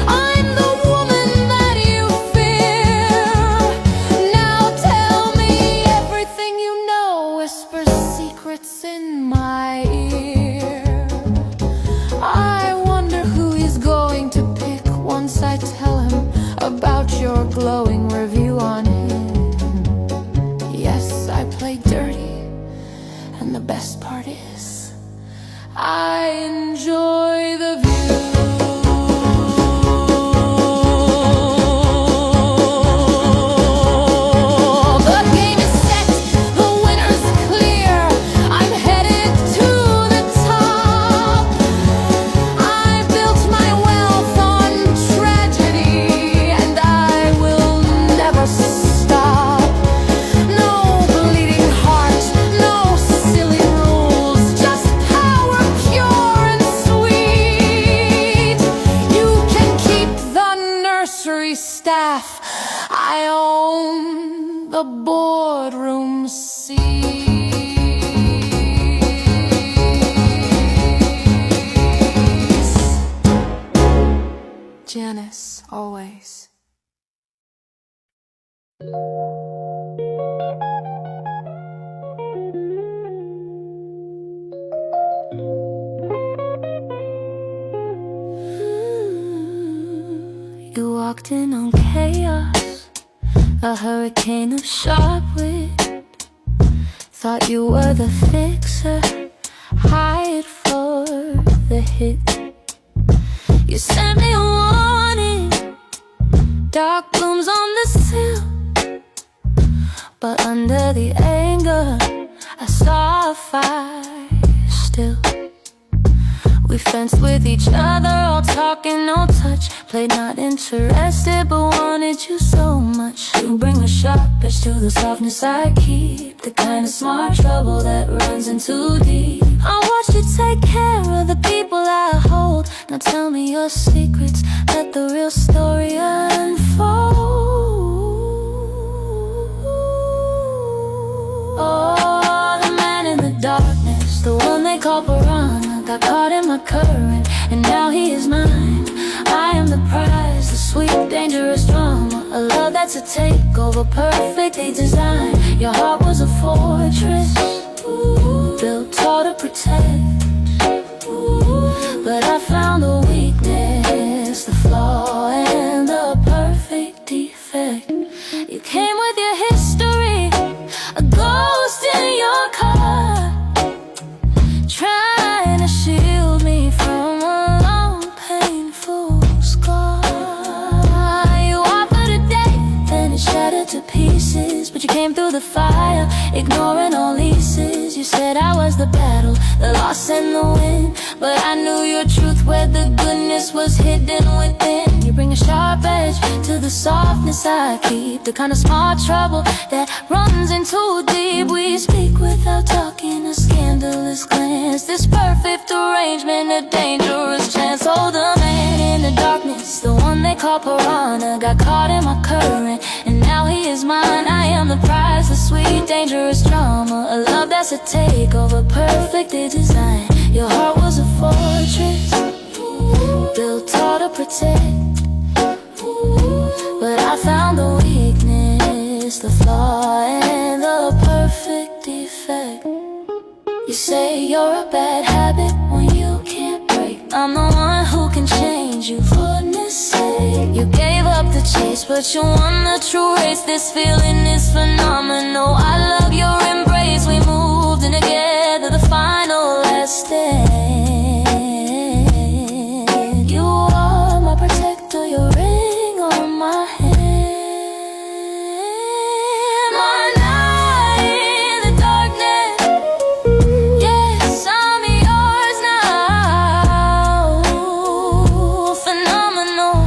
I'm the woman that you fear. Now tell me everything you know, whisper secrets in my ear. I wonder who he's going to pick once I tell him about your glowing review on him. Yes, I play dirty, and the best part is I enjoy the view. The game is set, the winner's clear. I'm headed to the top. I built my wealth on tragedy, and I will never stop. No bleeding heart, no silly rules, just power pure and sweet. You can keep the nursery staff, I own the boardroom seats. Janice, always. You walked in on chaos, a hurricane of sharp wit. Thought you were the fixer, hired for the hit. You sent me a warning, dark blooms on the sill, but under the anger I saw a fire still. We fenced with each other, all talking, no touch. Played not interested, but wanted you so much. You bring a sharp edge to the softness I keep, the kind of smart trouble that runs in too deep. I watched you take care of the people I hold. Now tell me your secrets, let the real story unfold. Oh, the man in the darkness, the one they call Piranha, got caught in my current, and now he is mine. I am the prize, the sweet, dangerous drama, a love that's a takeover, perfectly designed. Your heart was a fortress, built tall to protect, but I found the weakness, the flaw, and the perfect defect. You came with your history, a ghost in your car, trying to shield me from a long, painful scar. You offered a date, then it shattered to pieces, but you came through the fire, ignoring all leases. You said I was the battle, the loss and the win, but I knew your truth, where the goodness was hidden within. You bring a sharp edge to the softness I keep, the kind of smart trouble that runs in too deep. We speak without talking, a scandalous glance, this perfect arrangement, a dangerous chance. Oh, the man in the dark a piranha, got caught in my current, and now he is mine. I am the prize, the sweet, dangerous drama, a love that's a takeover, perfectly designed. Your heart was a fortress, built tall to protect, but I found the weakness, the flaw, and the perfect defect. You say you're a bad habit when you can't break. I'm the one who can change you, for goodness sake. You gave up the chase, but you won the true race. This feeling is phenomenal. I love your embrace. We moved in together, the final last stand. You are my protector, your ring on my hand. My night in the darkness, yes, I'm yours now. Phenomenal,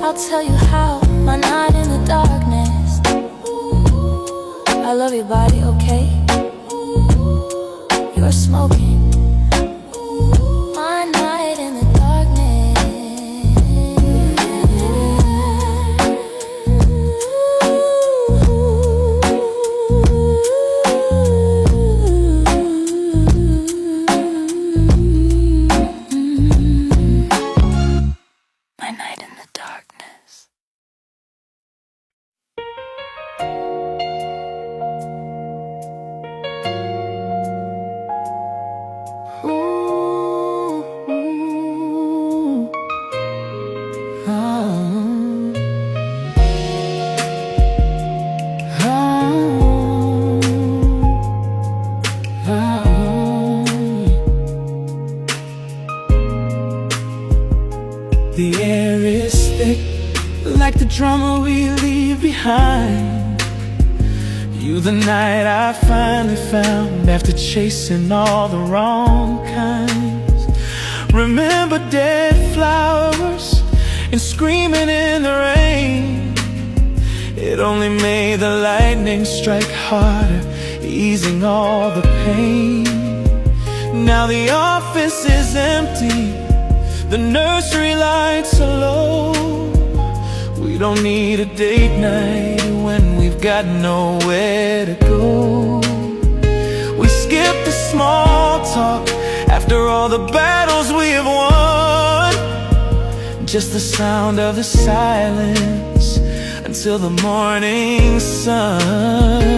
I'll tell you how. My night in the darkness, I love your body, okay? You're smoking. My night in the my night in the darkness. The air is thick, like the drama we leave behind. You the night I finally found, after chasing all the wrong kinds. Remember dead flowers and screaming in the rain. It only made the lightning strike harder, easing all the pain. Now the office is empty, the nursery lights are low. We don't need a date night when we've got nowhere to go. We skip the small talk after all the battles we have won. Just the sound of the silence until the morning sun.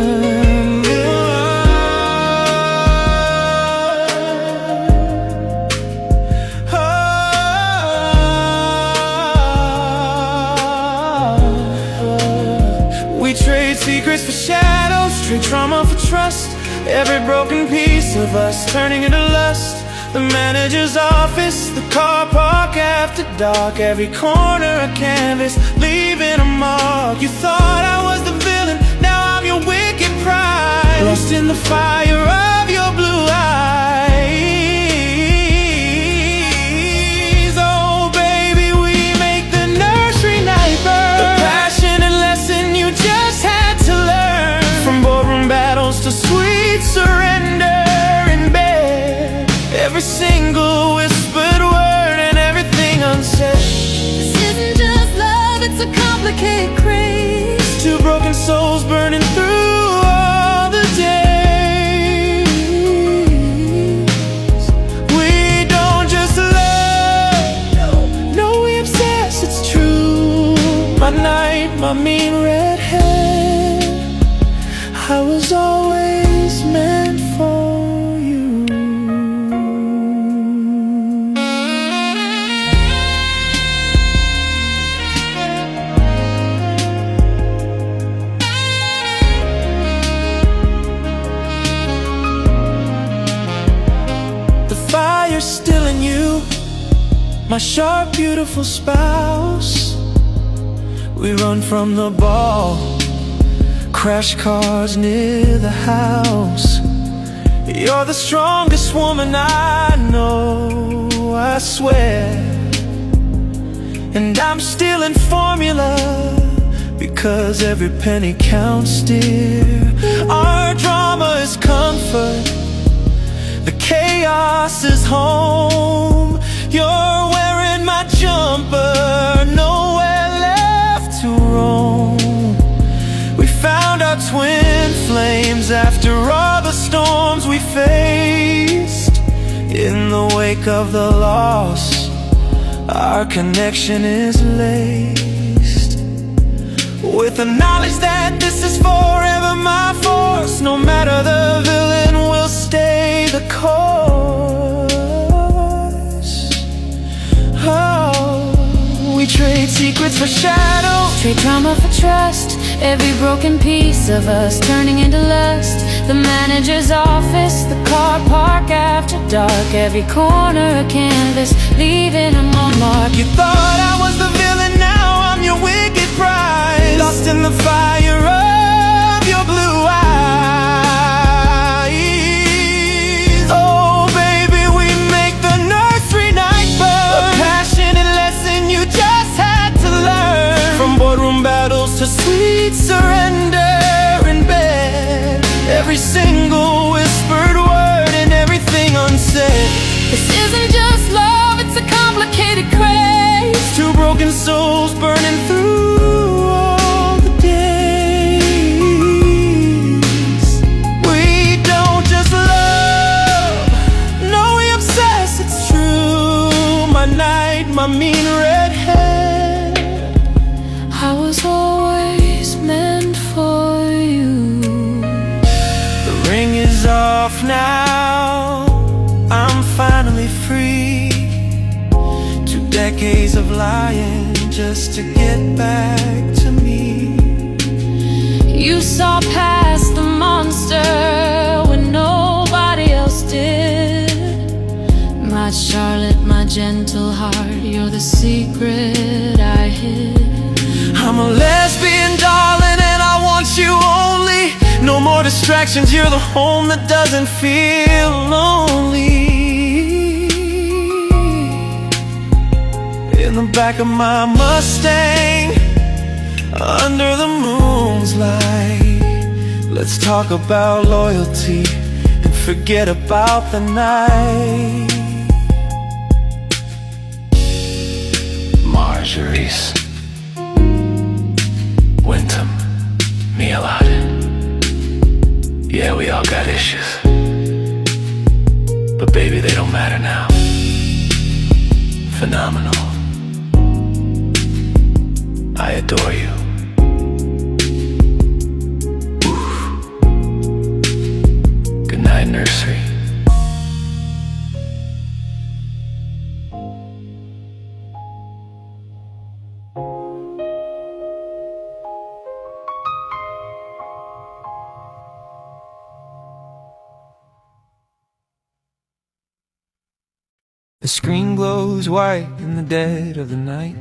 Trade secrets for shadows, trade trauma for trust. Every broken piece of us turning into lust. The manager's office, the car park after dark. Every corner a canvas, leaving a mark. You thought I was the villain, now I'm your wicked pride. Lost in the fire of your blue eyes. Oh baby, we make the nursery night burn. The passionate lesson you just had to learn, from boardroom battles to sweet surrender in bed. Every single whispered word and everything unsaid. This isn't just love, it's a complicated craze. Two broken souls burning through all the days. We don't just love, no, we obsess, it's true. My night, my mean red hair, I was always meant for you. The fire's still in you, my sharp, beautiful spouse. We run from the ball, crash cars near the house. You're the strongest woman I know, I swear. And I'm still in formula, because every penny counts, dear. Our drama is comfort, the chaos is home. You're wearing my jumper, nowhere after all the storms we faced. In the wake of the loss, our connection is laced with the knowledge that this is forever my force. No matter the villain, we'll stay the course. Oh, we trade secrets for shadows, Trade trauma for trust, every broken piece of us turning into lust. The manager's office, the car park after dark, every corner a canvas, leaving a mark. You thought I was the villain, now I'm your wicked prize, lost in the fire of your blue eyes. Oh baby, we make the nursery night burn, a passionate lesson you just had to learn. From boardroom battles to sweet surrender in bed, every single whispered word and everything unsaid. This isn't just love, it's a complicated craze. Two broken souls burning through all the days. We don't just love, no, we obsess, it's true. My knight, my mean redhead, I was always meant for you. the ring is off now, I'm finally free. 2 decades of lying just to get back to me. You saw past the monster when nobody else did. My Charlotte, my gentle heart, you're the secret I hid. I'm a lesbian, darling, and I want you only. No more distractions, you're the home that doesn't feel lonely. In the back of my Mustang, under the moon's light, let's talk about loyalty and forget about the night. Marjorie's, Wyndham, Mielot. Yeah, we all got issues, but baby, they don't matter now. Phenomenal. I adore you. Oof. Good night, nursery. The screen glows white in the dead of the night,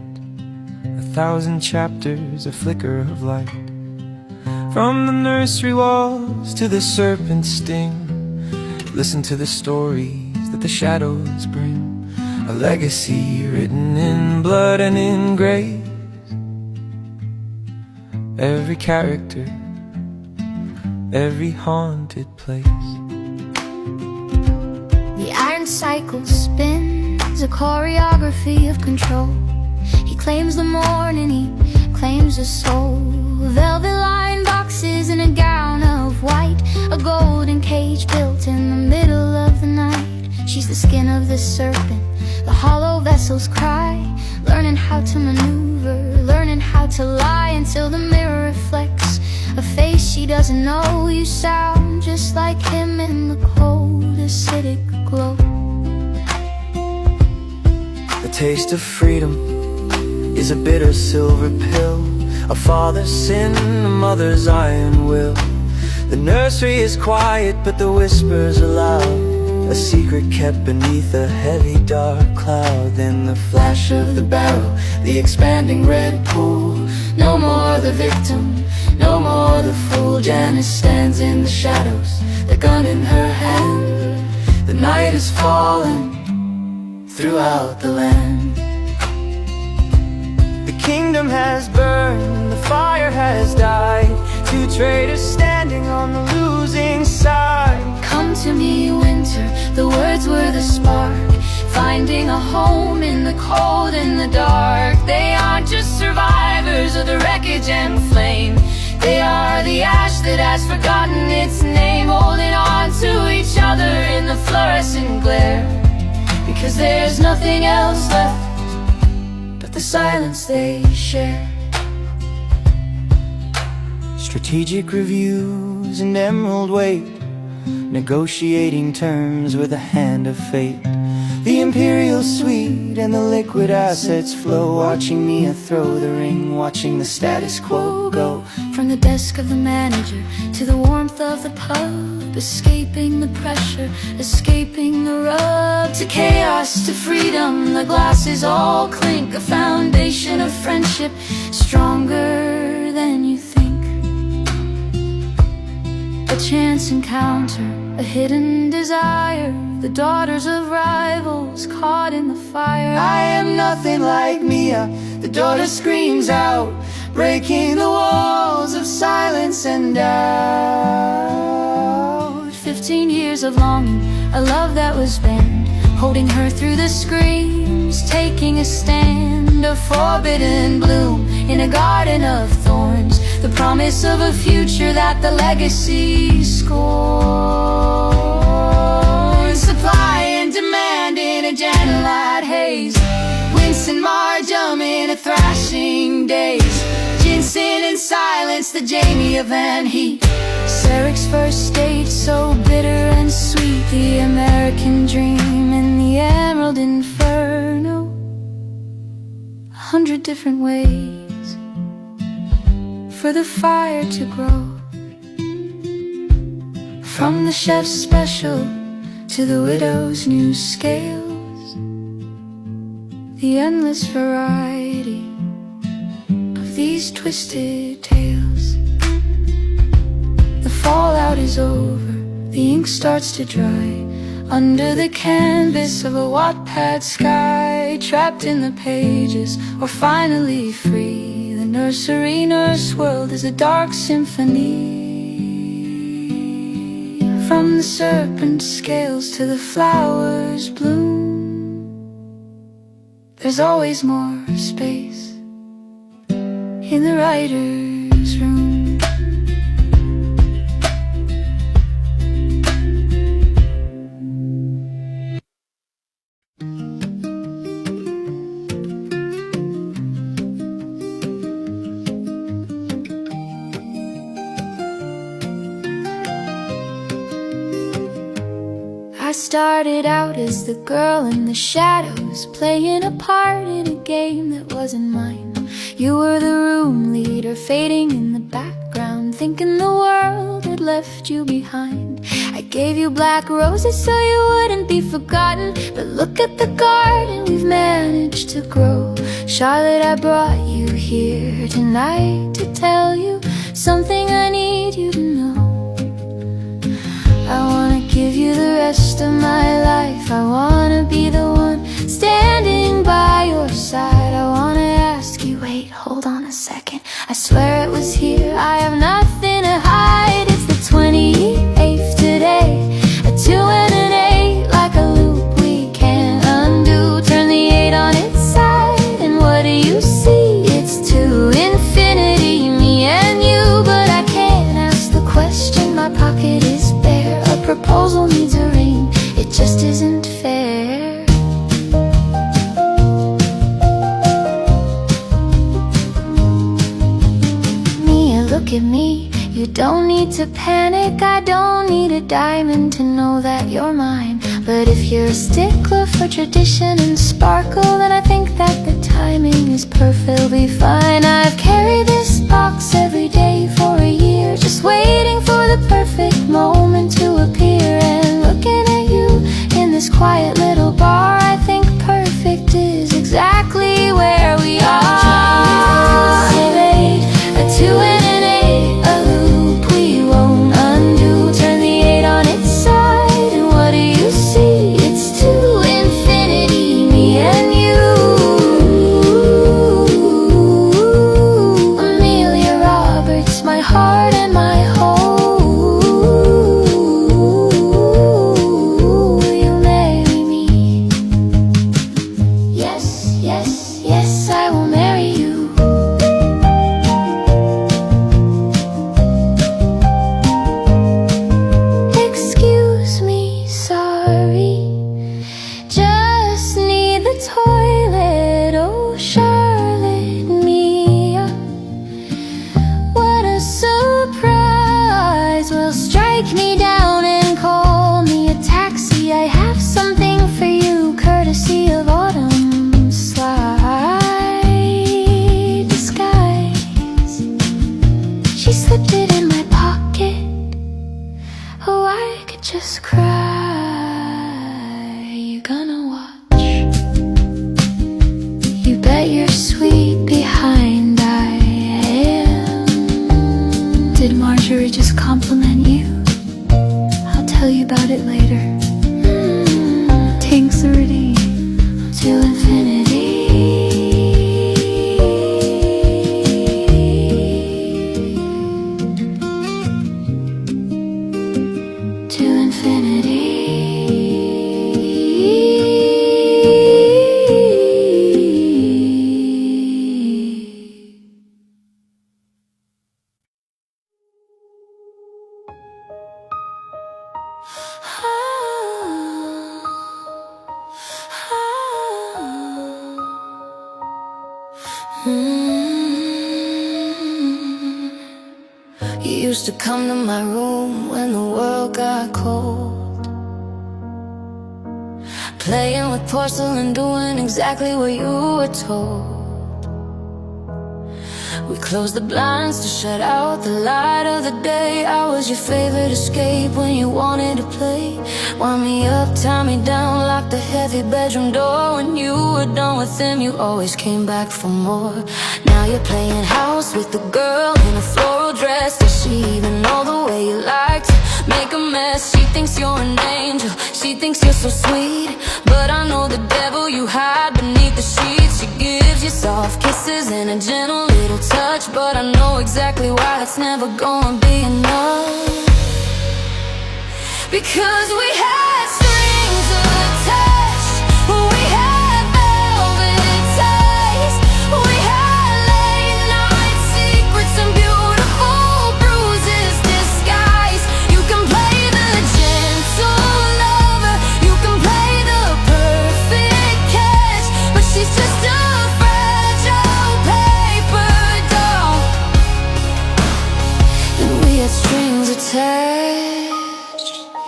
1,000 chapters, a flicker of light. From the nursery walls to the serpent's sting, listen to the stories that the shadows bring. A legacy written in blood and in graves. Every character, every haunted place. The iron cycle spins, a choreography of control. He claims the morning, he claims the soul. Velvet lined boxes in a gown of white, a golden cage built in the middle of the night. She's the skin of the serpent, the hollow vessels cry, learning how to maneuver, learning how to lie, until the mirror reflects a face she doesn't know. You sound just like him in the cold, acidic glow. The taste of freedom is a bitter silver pill, a father's sin, a mother's iron will. The nursery is quiet, but the whispers are loud, a secret kept beneath a heavy dark cloud. Then the flash of the barrel, the expanding red pool. No more the victim, no more the fool. Janice stands in the shadows, the gun in her hand. The night is falling throughout the land. The kingdom has burned, the fire has died. Two traitors standing on the losing side. Come to me, winter, the words were the spark, finding a home in the cold, in the dark. They aren't just survivors of the wreckage and flame, They are the ash that has forgotten its name, holding on to each other in the fluorescent glare, because there's nothing else left but the silence they share. Strategic reviews and emerald weight, negotiating terms with a hand of fate. The imperial suite and the liquid assets flow, watching Mia throw the ring, watching the status quo go. From the desk of the manager to the warmth of the pub, escaping the pressure, escaping the rub. To chaos, to freedom, the glasses all clink, a foundation of friendship stronger than you think. A chance encounter, a hidden desire, the daughters of rivals caught in the fire. I am nothing like Mia, the daughter screams out, breaking the walls of silence and doubt. 15 years of longing, a love that was banned, holding her through the screams, taking a stand. A forbidden bloom in a garden of thorns, the promise of a future that the legacy scorns. Supply and demand in a gentle light haze, Winston Marjoram in a thrashing daze, ginseng in silence, the Jamie of Van Heat. Sarik's first date, so bitter and sweet, the American dream in the Emerald Inferno. 100 different ways for the fire to grow, from the chef's special to the widow's new scales. The endless variety of these twisted tales. The fallout is over, the ink starts to dry, under the canvas of a Wattpad sky. Trapped in the pages, or finally free, the nursery nurse world is a dark symphony. From the serpent scales to the flowers bloom, there's always more space in the writer's room. I started out as the girl in the shadows, playing a part in a game that wasn't mine. You were the room leader, fading in the background, thinking the world had left you behind. I gave you black roses so you wouldn't be forgotten, but look at the garden we've managed to grow. Charlotte, I brought you here tonight to tell you something I need you to know. I wanna give you the rest of my life. I wanna be the one standing by your side. I wanna ask you, wait, hold on a second, I swear it was here. I have nothing to hide. It's the 28th today, a 2 and an 8, like a loop we can't undo. Turn the 8 on its side, and what do you see? It's to infinity, me and you. But I can't ask the question, my pocket is bare. A proposal needs a ring, it just isn't fair. Mia, look at me, you don't need to panic. I don't need a diamond to know that you're mine. But if you're a stickler for tradition and sparkle, then I think that the timing is perfectly fine. I've carried this box every day for a year, just waiting for the perfect moment to appear. And looking at you in this quiet little bar, I think perfect is exactly where we are. A 2 and an 8, a loop we won't undo. Turn the 8 on its side, and what do you see? It's to infinity, me and you. Amelia Roberts, my heart and my whole. You used to come to my room when the world got cold, playing with porcelain, doing exactly what you were told. We closed the blinds to shut out the light of the day. I was your favorite escape when you wanted to play. Wind me up, tie me down, lock the heavy bedroom door. When you were done with him, you always came back for more. Now you're playing house with the girl in a floral dress. Does she even know the way you like to make a mess? She thinks you're an angel, she thinks you're so sweet, but I know the devil you hide beneath the sheets. She gives you soft kisses and a gentle little touch, but I know exactly why it's never gonna be enough. Because we had strings attached, we had velvet ties, we had late night secrets and beautiful bruises disguised. You can play the gentle lover, you can play the perfect catch, but she's just a fragile paper doll. And we had strings attached.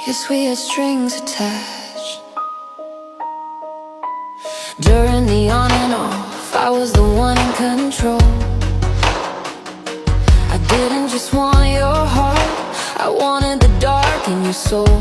Yes, we had strings attached. During the on and off, I was the one in control. I didn't just want your heart, I wanted the dark in your soul.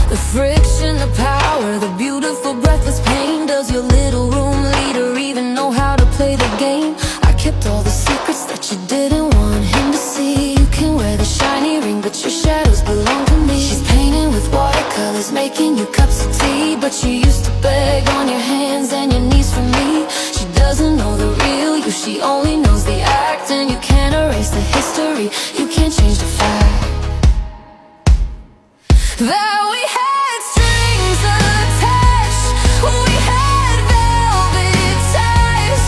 The friction, the power, the beautiful breathless pain. Does your little room leader even know how to play the game? I kept all the secrets that you didn't want him to see. You can wear the shiny ring, but your shadows belong to me. She's painting with watercolors, making you cups of tea, but you used to beg on your hands and your knees for me. She doesn't know the real you, she only knows the act. And you can't erase the history, you can't change the fact that we had strings attached, we had velvet ties,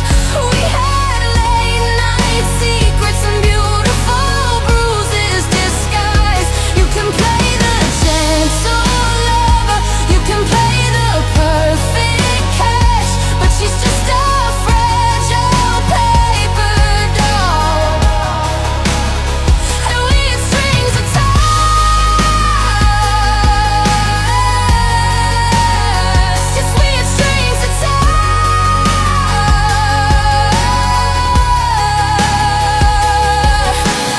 we had late night secrets and beautiful bruises disguised. You can play the gentle lover, you can play the perfect catch, but she's just a fragile paper doll. And we had strings attached. Yes, we had strings attached.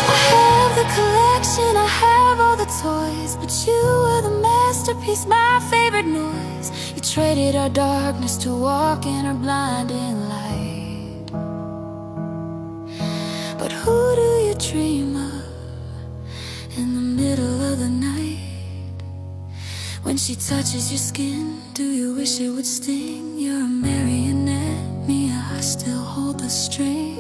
I have the collection, I have all the toys, but you were the masterpiece, my favorite noise. You traded our darkness to walk in our blinding light. But who do you dream of in the middle of the night? When she touches your skin, do you wish it would sting? You're a marionette, me, I still hold the string.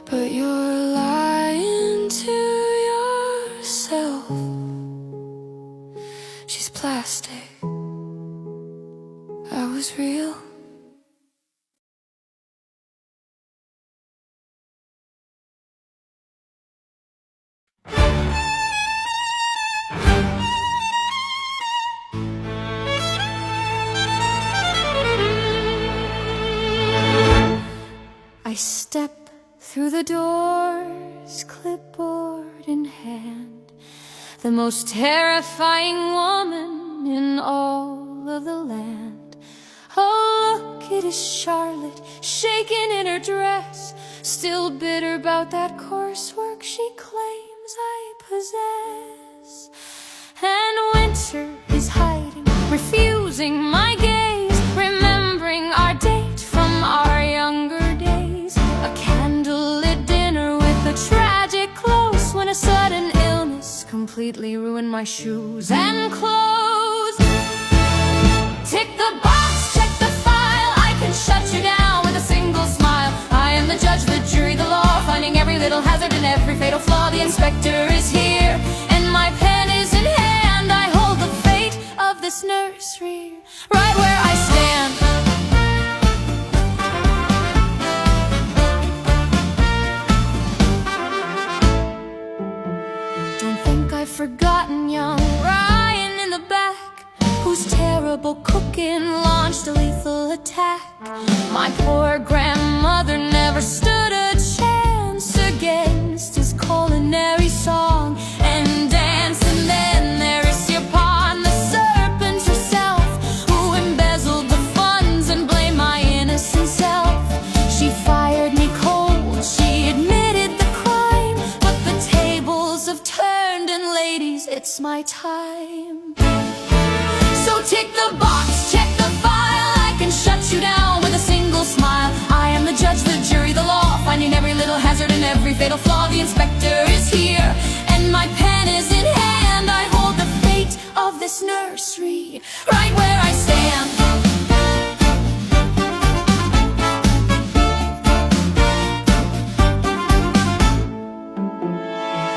But you're lying to yourself. She's plastic, I was real. step through the doors, clipboard in hand, the most terrifying woman in all of the land. Oh, look, it is Charlotte, shaking in her dress, still bitter about that coursework she claims I possess. And winter is hiding, refusing my gaze, remembering our date from our younger days. A candlelit dinner with a tragic close, when a sudden illness completely ruined my shoes and clothes. Tick the box, check the file, I can shut you down with a single smile. I am the judge, the jury, the law, finding every little hazard and every fatal flaw. The inspector is here, and my pen is in hand. I hold the fate of this nursery right where I stand. Don't think I've forgotten young Ryan in the back, whose terrible cooking launched a lethal attack. My poor grandmother never stood a chance against his culinary song and dance. And then there is your pawn, the serpent herself, who embezzled the funds and blamed my innocent self. She fired me cold, she admitted the crime, but the tables have turned, and ladies, it's my time. So tick the box, check the file, I can shut you down with a single smile. I am the judge, the jury, the law, finding every little hazard and every fatal flaw. The inspector is here, and my pen is in hand. I hold the fate of this nursery right where I stand.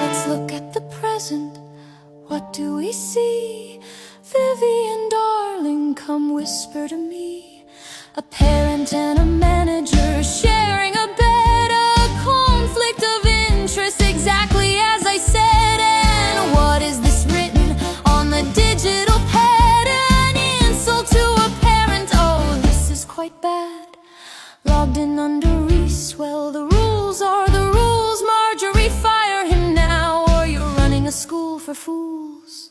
Let's look at the present. What do we see? Vivian, darling, come whisper to me. A parent and a manager sharing a bed, a conflict of interest, exactly as I said. And what is this written on the digital pad? An insult to a parent, oh, this is quite bad. Logged in under Reese, well, the rules are the rules. Marjorie, fire him now, or you're running a school for fools.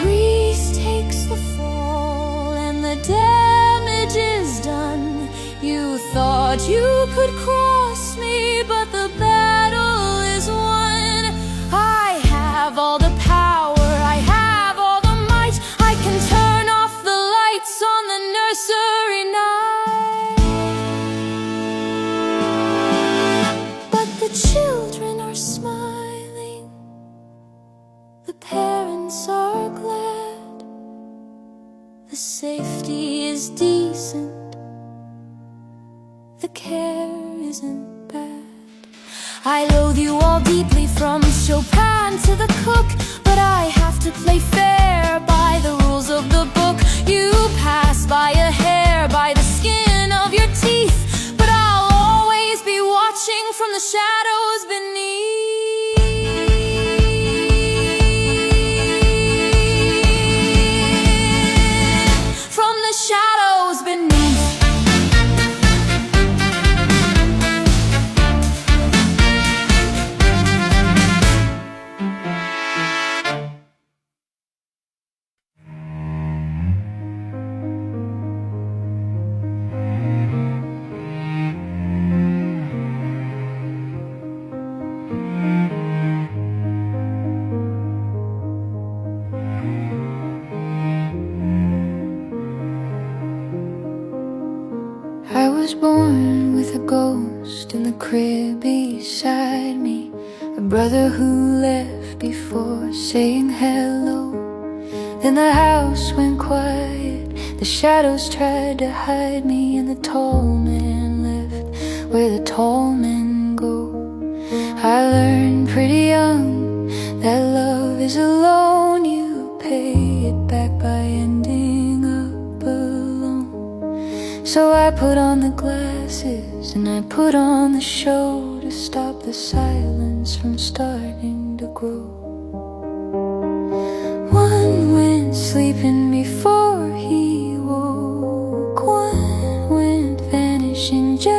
Reese takes the fall, and the damage is done. You thought you could cross me, but the battle is won. I have all the power, I have all the might. I can turn off the lights on the nursery night. But the children are smiling, the parents are glad, the safety is decent, the care isn't bad. I loathe you all deeply, from Chopin to the cook, but I have to play fair by the rules of the book. You pass by a hair, by the skin of your teeth, but I'll always be watching from the shadows beneath. Shadows beneath. I was born with a ghost in the crib beside me, a brother who left before saying hello. Then the house went quiet, the shadows tried to hide me, and the tall man left where the tall men go. I learned pretty young that love is a loan, you pay it back by ending up alone. So I put on the glasses and I put on the show to stop the silence from starting to grow. One went sleeping before he woke, one went vanishing just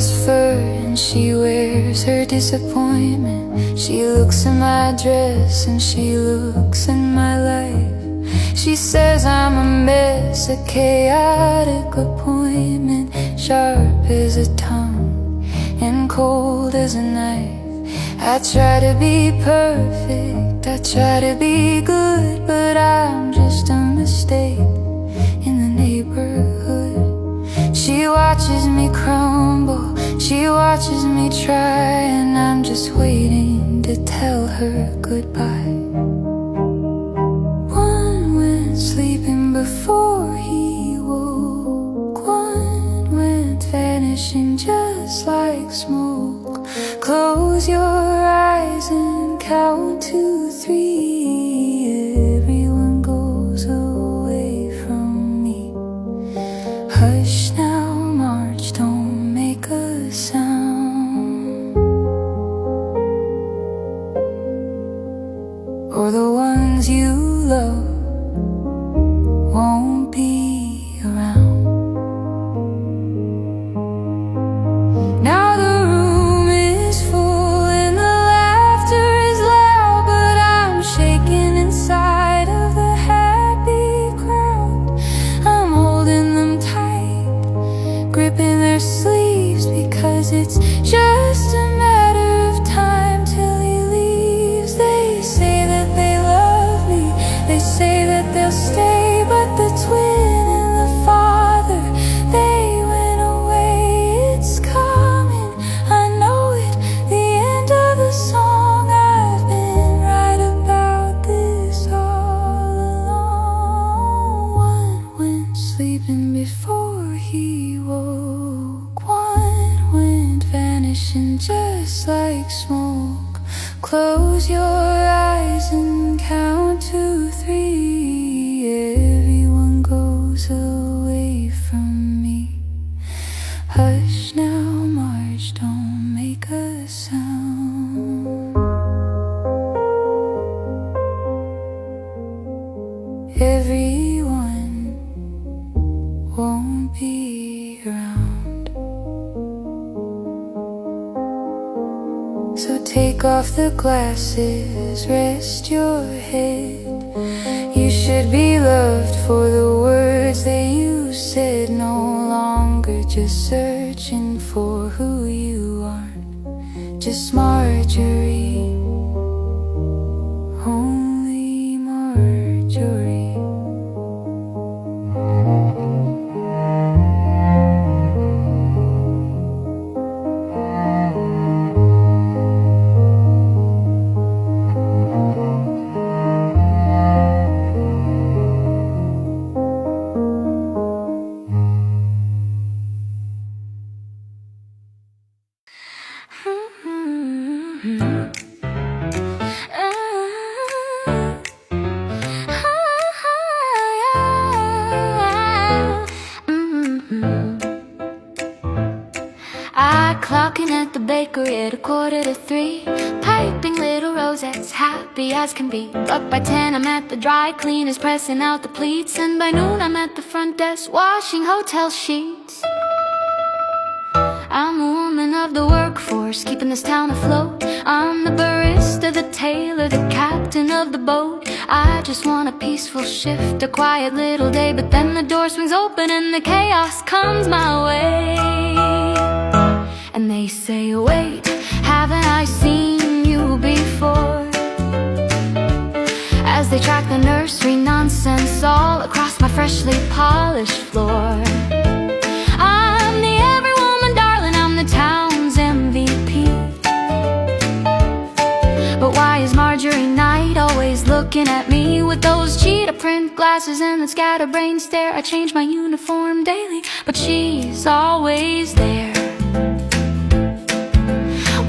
wears fur and she wears her disappointment. She looks in my dress and she looks in my life. She says I'm a mess, a chaotic appointment, sharp as a tongue and cold as a knife. I try to be perfect, I try to be good, but I'm just a mistake in the neighborhood. She watches me crumble, she watches me try, and I'm just waiting to tell her goodbye. One went sleeping before he woke, one went vanishing just like smoke. Close your eyes and count to 3. Everyone goes away from me. Hush now, March, don't make a sound, or the ones you love won't be around. Now the room is full and the laughter is loud, but I'm shaking inside of the happy crowd. I'm holding them tight, gripping their sleeves, because it's just a matter of time till he leaves. They say that they love me, they say that they'll stay, but the twin and the father, they went away. It's coming, I know it, the end of the song. I've been right about this all along. One went sleeping before he woke, one went vanishing just like smoke. Close your eyes and count to 3. Everyone goes away from me. Hush now, March, don't make a sound. Everyone won't be around. So take off the glasses, rest your head. You should be loved for the words that you said. No longer just searching for who you aren't, just Marjorie, only Marjorie. Clocking at the bakery at 2:45, piping little rosettes, happy as can be. But by 10 I'm at the dry cleaners, pressing out the pleats, and by noon I'm at the front desk, washing hotel sheets. I'm a woman of the workforce, keeping this town afloat. I'm the barista, the tailor, the captain of the boat. I just want a peaceful shift, a quiet little day, but then the door swings open and the chaos comes my way. And they say, wait, haven't I seen you before? As they track the nursery nonsense all across my freshly polished floor. I'm the every woman darling, I'm the town's MVP. But why is Marjorie Knight always looking at me with those cheetah print glasses and that scatterbrain stare? I change my uniform daily, but she's always there.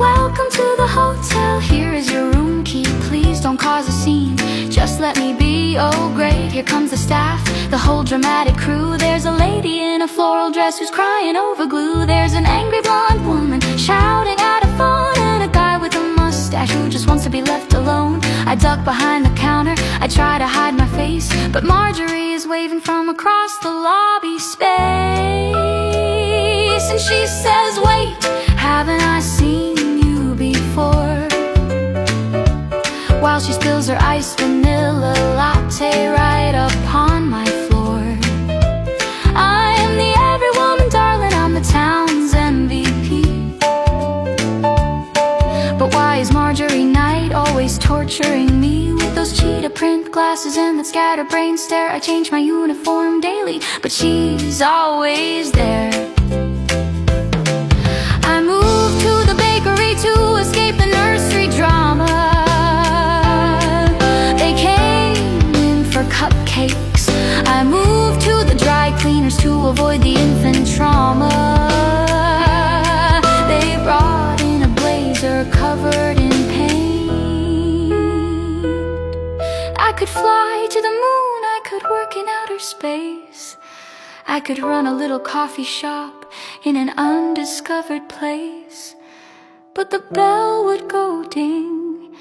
Welcome to the hotel, here is your room key. Please don't cause a scene, just let me be. Oh great, here comes the staff, the whole dramatic crew. There's a lady in a floral dress who's crying over glue. There's an angry blonde woman shouting at a phone, and a guy with a mustache who just wants to be left alone. I duck behind the counter, I try to hide my face, but Marjorie is waving from across the lobby space. face and she says, wait, haven't I seen you before? While she spills her iced vanilla latte right upon my floor. I am the every woman darling, I'm the town's MVP. But why is Marjorie Knight always torturing me with those cheetah print glasses and that scatterbrain stare? I change my uniform daily, but she's always there. I moved to the bakery to escape the nursery drama. They came in for cupcakes. I moved to the dry cleaners to avoid the infant trauma. They brought in a blazer covered in paint. I could fly to the moon, I could work in outer space. I could run a little coffee shop in an undiscovered place. But the bell would go ding,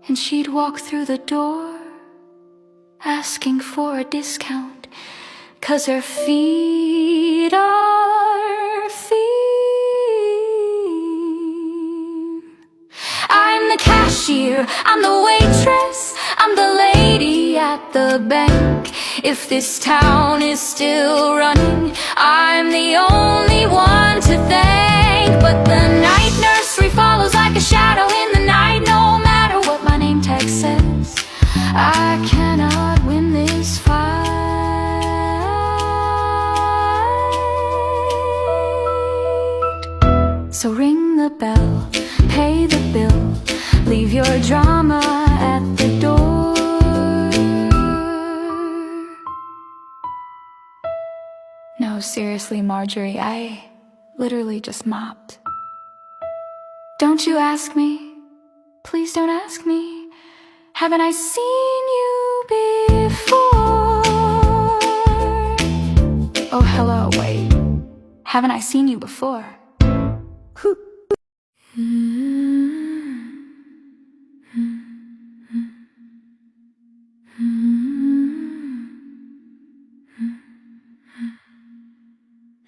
and she'd walk through the door, asking for a discount, 'cause her feet are theme. I'm the cashier, I'm the waitress, I'm the lady at the bank. If this town is still running, I'm the only one to thank. But the night nursery follows like a shadow in the night. No matter what my name tag says, I cannot win this fight. So ring the bell, pay the bill, leave your drama at the door. No, seriously, Marjorie, I literally just mopped. Don't you ask me, please don't ask me, haven't I seen you before? Oh, hello, wait, haven't I seen you before?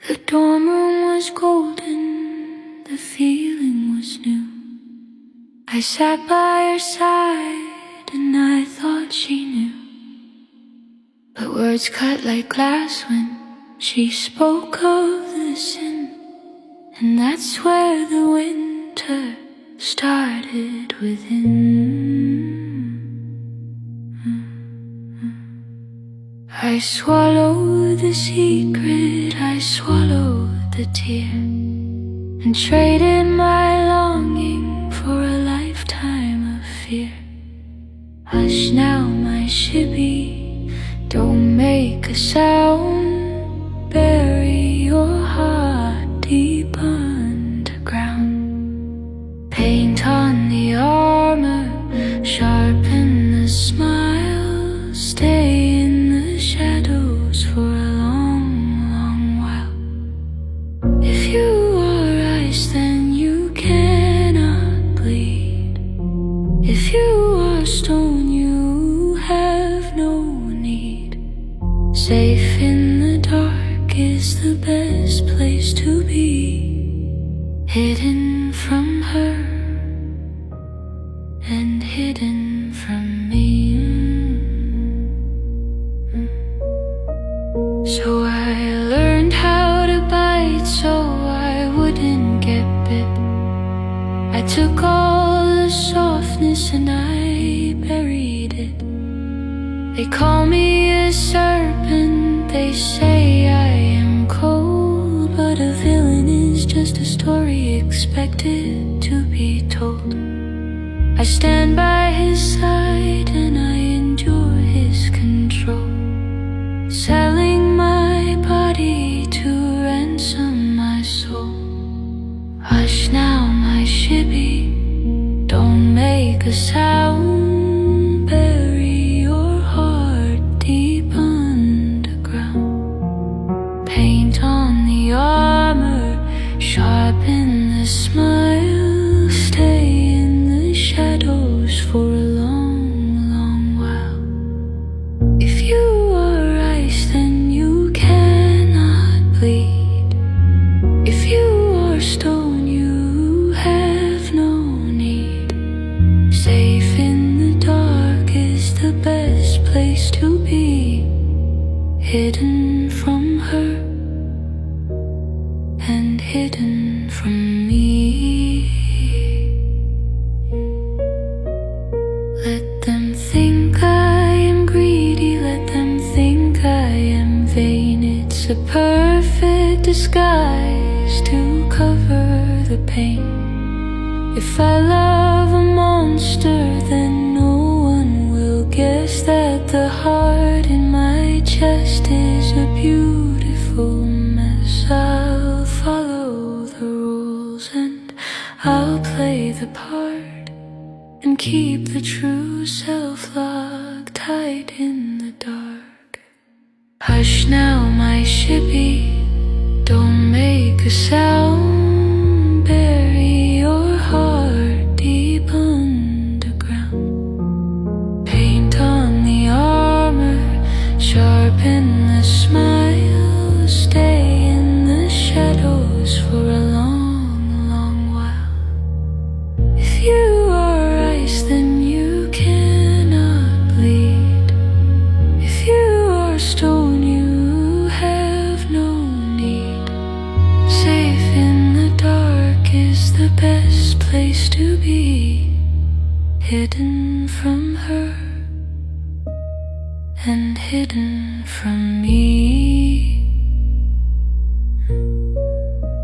The dorm room was golden, the feeling was new. I sat by her side and I thought she knew. But words cut like glass when she spoke of the sin. And that's where the winter started within. I swallowed the secret, I swallowed the tear, and traded my longing for a lifetime of fear. Hush now, my shippy, don't make a sound. Bury your heart deep underground. Paint on the armor, sharpen the smile. Stay in the shadows for a long, long while. If you are ice, then you cannot bleed. If you are stone, you have no need. Safe in the dark is the best place to be. Hidden from her and hidden from me. So I learned how to bite so I wouldn't get bit. I took all the softness and I buried it. They call me a serpent, they say I am cold, but a villain is just a story expected to be told. I stand by his side and I endure his control, selling my body to ransom my soul. Hush now, my shibby, don't make a sound. Bury your heart deep underground. Paint on the armor, sharpen the smile. Stay in the shadows for a long Let them think I am greedy, let them think I am vain. It's a perfect disguise to cover the pain. If I love a monster, then no one will guess that the heart in my chest is a beautiful mess. I'll follow the rules and I'll play the part and keep the true self locked tight in the dark. Hush now, my shippy, don't make a sound. Bury your heart deep underground. Paint on the armor, sharpen the smile. Stay in the shadows for a long, long while. If you are ice, then you cannot bleed. If you are stone, you have no need. Safe in the dark is the best place to be, hidden from her and hidden from me.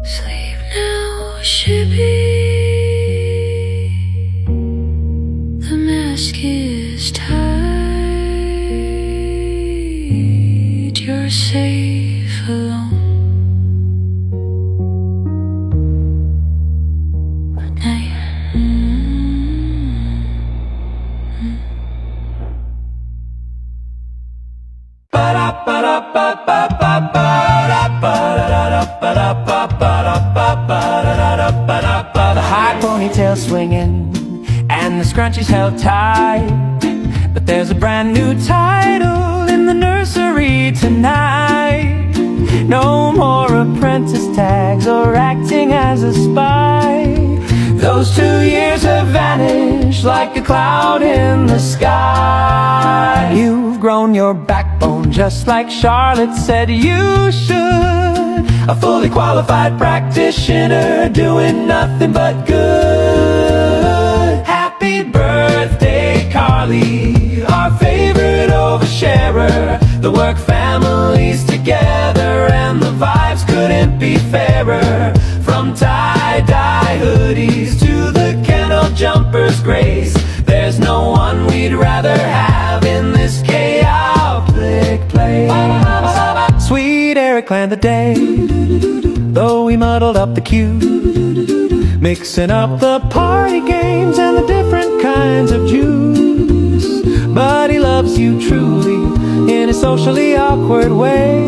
Sleep now, shippy. The mask is tied. You're safe alone. Good night. The high ponytail swinging and the scrunchies held tight, but there's a brand new title in the nursery tonight. No more apprentice tags or acting as a spy. Those 2 years have vanished like a cloud in the sky. You've grown your backbone just like Charlotte said you should. A fully qualified practitioner doing nothing but good. Happy birthday, Carly, our favorite oversharer. The work family's together and the vibes couldn't be fairer. From tie-dye hoodies to the kennel jumpers, Grace, there's no one we'd rather have in this chaotic place. Sweet Eric planned the day, though we muddled up the cue, mixing up the party games and the different kinds of juice. But he loves you truly in a socially awkward way,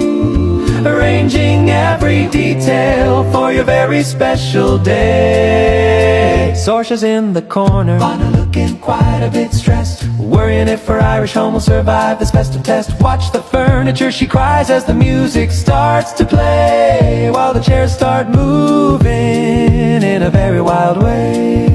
arranging every detail for your very special day. Sorcia's in the corner, Vonna looking quite a bit stressed, worrying if her Irish home will survive this festive test. Watch the furniture, she cries as the music starts to play, while the chairs start moving in a very wild way.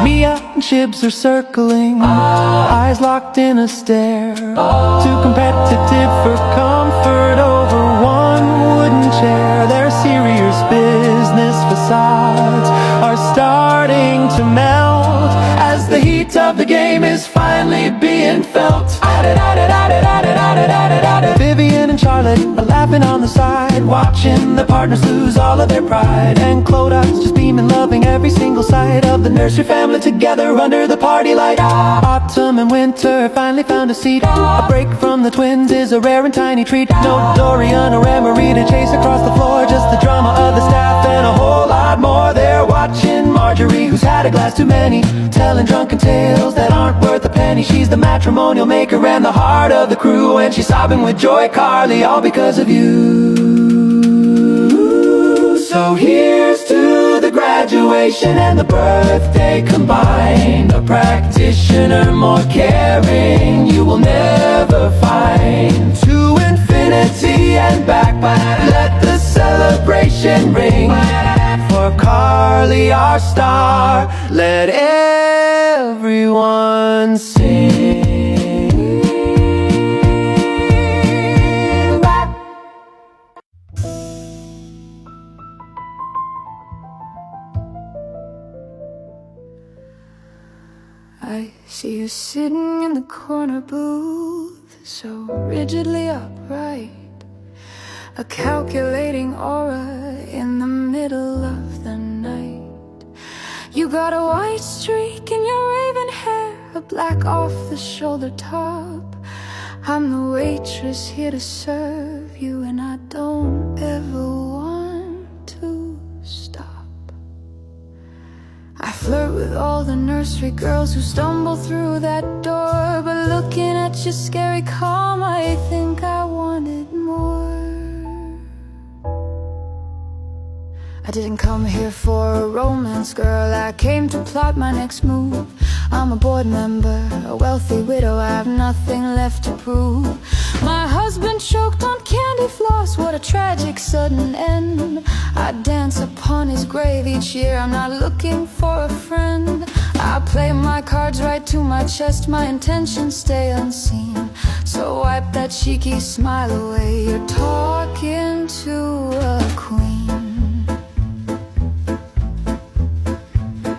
Mia and Chibs are circling, eyes locked in a stare, too competitive for comfort over one wooden chair. Their serious business facades are starting to melt as the heat of the game is finally being felt. Vivian and Charlotte are laughing on the side, watching the partners lose all of their pride. And Clodag's just beaming, loving every single side of the nursery family together under the party light. Autumn and winter finally found a seat. A break from the twins is a rare and tiny treat. No Dorian or Emery to chase across the floor, just the drama of the staff and a whole lot more. They're watching Marjorie, who's had a glass too many, telling drunken tales that aren't worth a penny. She's the matrimonial maker and the heart of the crew, and she's sobbing with joy, Carly, all because of you. So here's to the graduation and the birthday combined, a practitioner more caring you will never find. To infinity and back, let the celebration ring. For Carly, our star, let everyone sing. I See you sitting in the corner booth, so rigidly upright, a calculating aura in the middle of the night. You got a white streak in your raven hair, a black off-the-shoulder top. I'm the waitress here to serve you, and I don't ever want to stop. I flirt with all the nursery girls who stumble through that door, but looking at your scary calm, I think I wanted more. I didn't come here for a romance, girl, I came to plot my next move. I'm a board member, a wealthy widow, I have nothing left to prove. My husband choked on candy floss, what a tragic sudden end. I dance upon his grave each year, I'm not looking for a friend. I play my cards right to my chest, my intentions stay unseen. So wipe that cheeky smile away, you're talking to a queen.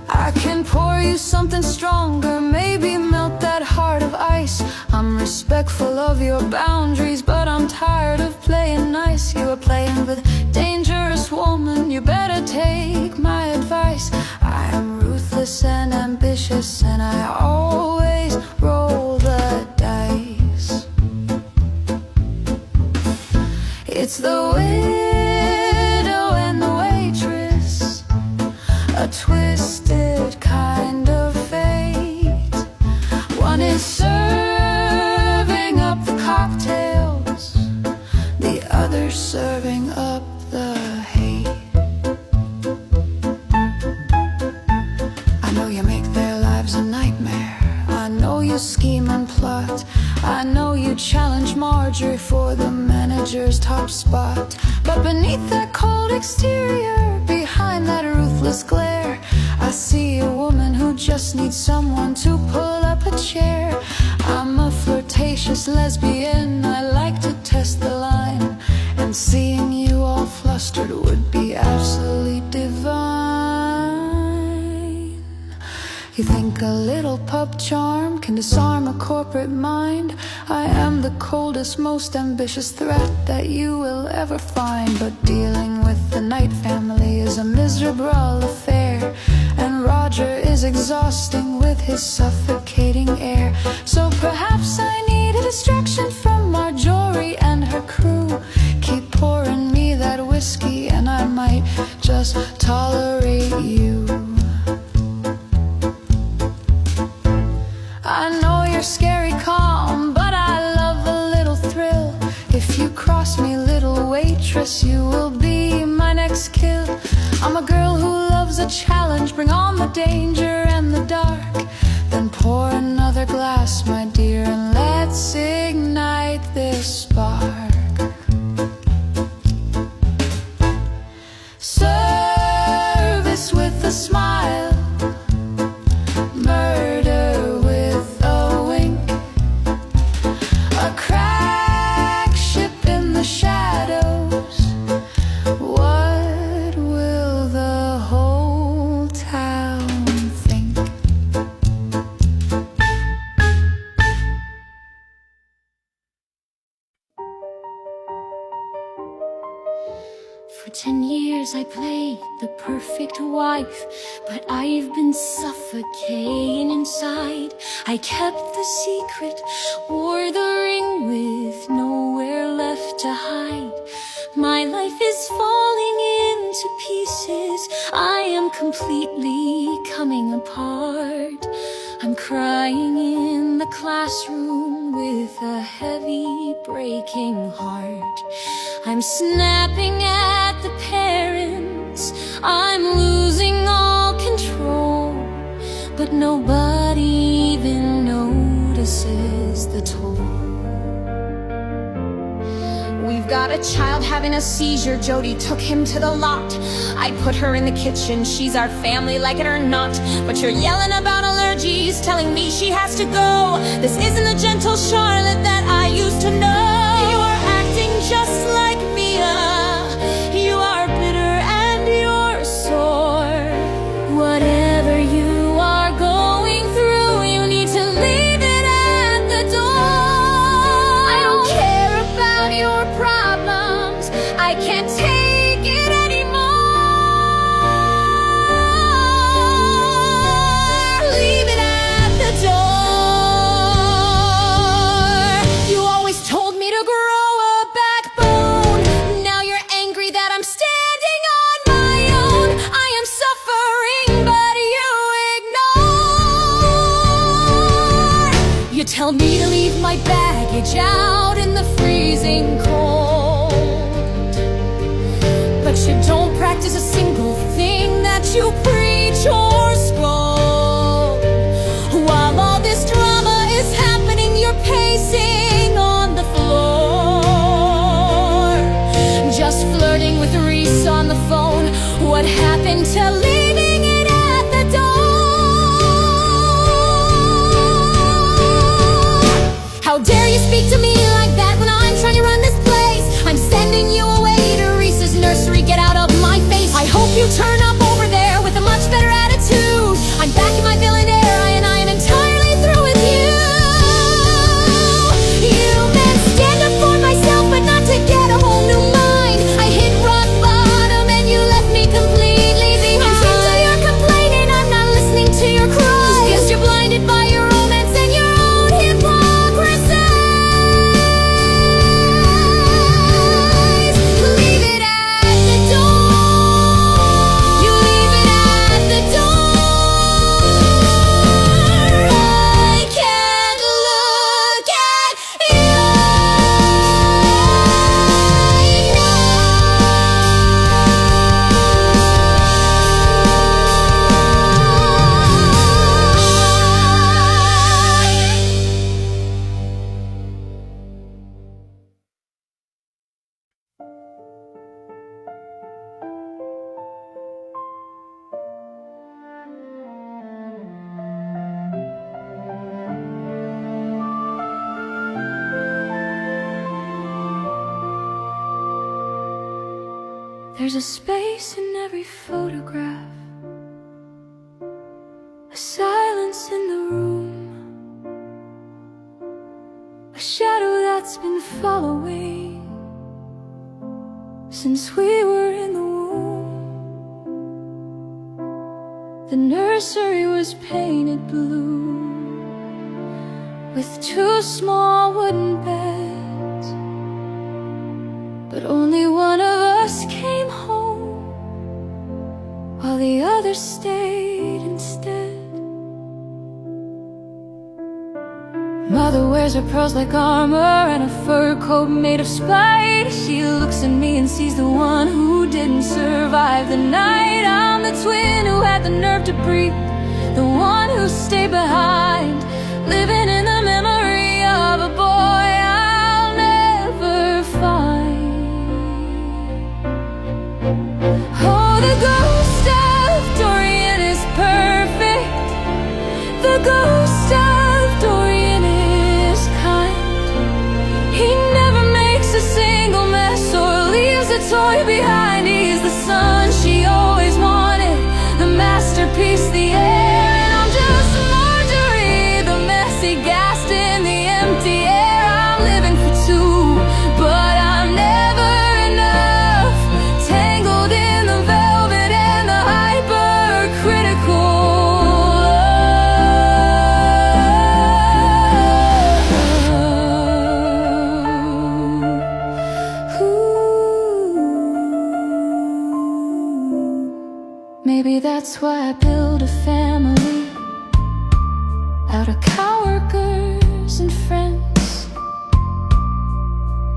I can pour you something stronger, maybe melt that heart of ice. I'm respectful of your boundaries, but I'm tired of playing nice. You are playing with dangerous woman, you better take my advice. I am ruthless and ambitious, and I always roll the dice. It's the widow and the waitress, a twisted kind of fate. One is serving up the cocktails, the other serving up the hate. I know you make their lives a nightmare, I know you scheme and plot, I know you challenge Marjorie for the manager's top spot. But beneath that cold exterior, behind that ruthless glare, I see a woman who just needs someone to pull up a chair. I'm a flirtatious lesbian, I like to test the line, and seeing you all flustered would be absolutely divine. You think a little pub charm can disarm a corporate mind? I am the coldest, most ambitious threat that you will ever find. But dealing with the Knight family is a miserable affair, and Roger is exhausting with his suffocating air. So perhaps I need a distraction from Marjorie and her crew. Keep pouring me that whiskey and I might just tolerate you. I know you're scary calm, but I love a little thrill. If you cross me, little waitress, you will be my next kill. I'm a girl who loves a challenge, bring on the danger and the dark. Then pour another glass, my dear, and let's ignite this spark. Service with a smile, murder with a wink, a crack ship in the shadows. What will the whole town think? For 10 years I played the perfect wife, but I've been suffocating inside. I kept the secret, wore the ring with nowhere left to hide. My life is falling into pieces, I am completely coming apart. I'm crying in the classroom with a heavy breaking heart. I'm snapping at the parents, I'm losing all control, but nobody even notices the toll. We've got a child having a seizure, Jody took him to the lot. I put her in the kitchen, she's our family, like it or not. But you're yelling about allergies, telling me she has to go. This isn't the gentle Charlotte that I used to know. You are acting just like Mia. You are bitter and you're sore. Whatever you are going through, you need to You tell me to leave my baggage out in the freezing cold, but you don't practice a single thing that you preach or scold. While all this drama is happening, you're pacing on the floor, just flirting with Reese on the phone. What happened to leaving it at the door? How dare you speak to me like that when I'm trying to run this place? I'm sending you away to Reese's nursery. Get out of my face. I hope you turn up over there with a much better attitude. I'm back in my villain era and I am entirely through with you. You meant stand up for myself, but not to get a whole new mind. I hit rock bottom and you left me completely behind. Until you're complaining, I'm not listening to your cries. Guess you're blinded by your romance and your own hypocrisy. Leave it at the door. You leave it at the door. I can't look at you. There's a space in every photograph, a silence in the room, a shadow that's been following since we were in the womb. The nursery was painted blue with 2 small wooden beds, but only one of us came home while the others stayed instead. Mother wears her pearls like armor and a fur coat made of spite. She looks at me and sees the one who didn't survive the night. I'm the twin who had the nerve to breathe, the one who stayed behind, living in the memory of a boy I'll never find. Oh, the ghost of Dorian is perfect. The ghost of Dorian is kind. He never makes a single mess or leaves a toy behind. He's the son she always wanted, the masterpiece, the heir. And I'm just Marjorie, the messy gassed in the empty air. I'm living for 2, but I'm never enough, tangled in the velvet and the hypercritical love. Ooh. Maybe that's why I build a family out of coworkers and friends,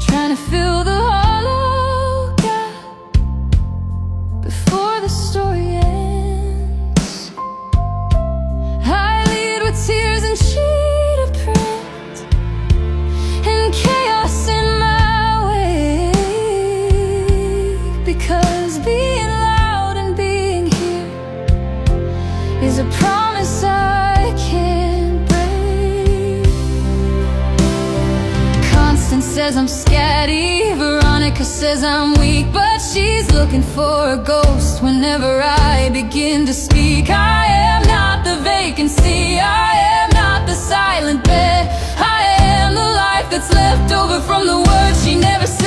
trying to fill the hollow gap before the story ends. I lead with tears and sheet of print and chaos in my way, because being loud and being here is a promise I can't break. Constance says I'm scatty, Veronica says I'm weak, but she's looking for a ghost whenever I begin to speak. I am not the vacancy, I am not the silent bed, I am the life that's left over from the words she never said.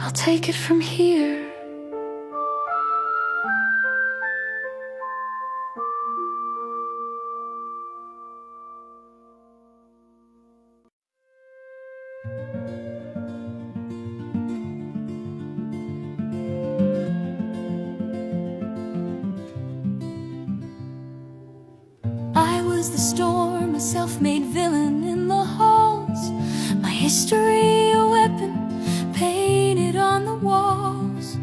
I'll take it from here. I was the storm, a self-made villain in the halls. My history a weapon painted on the walls.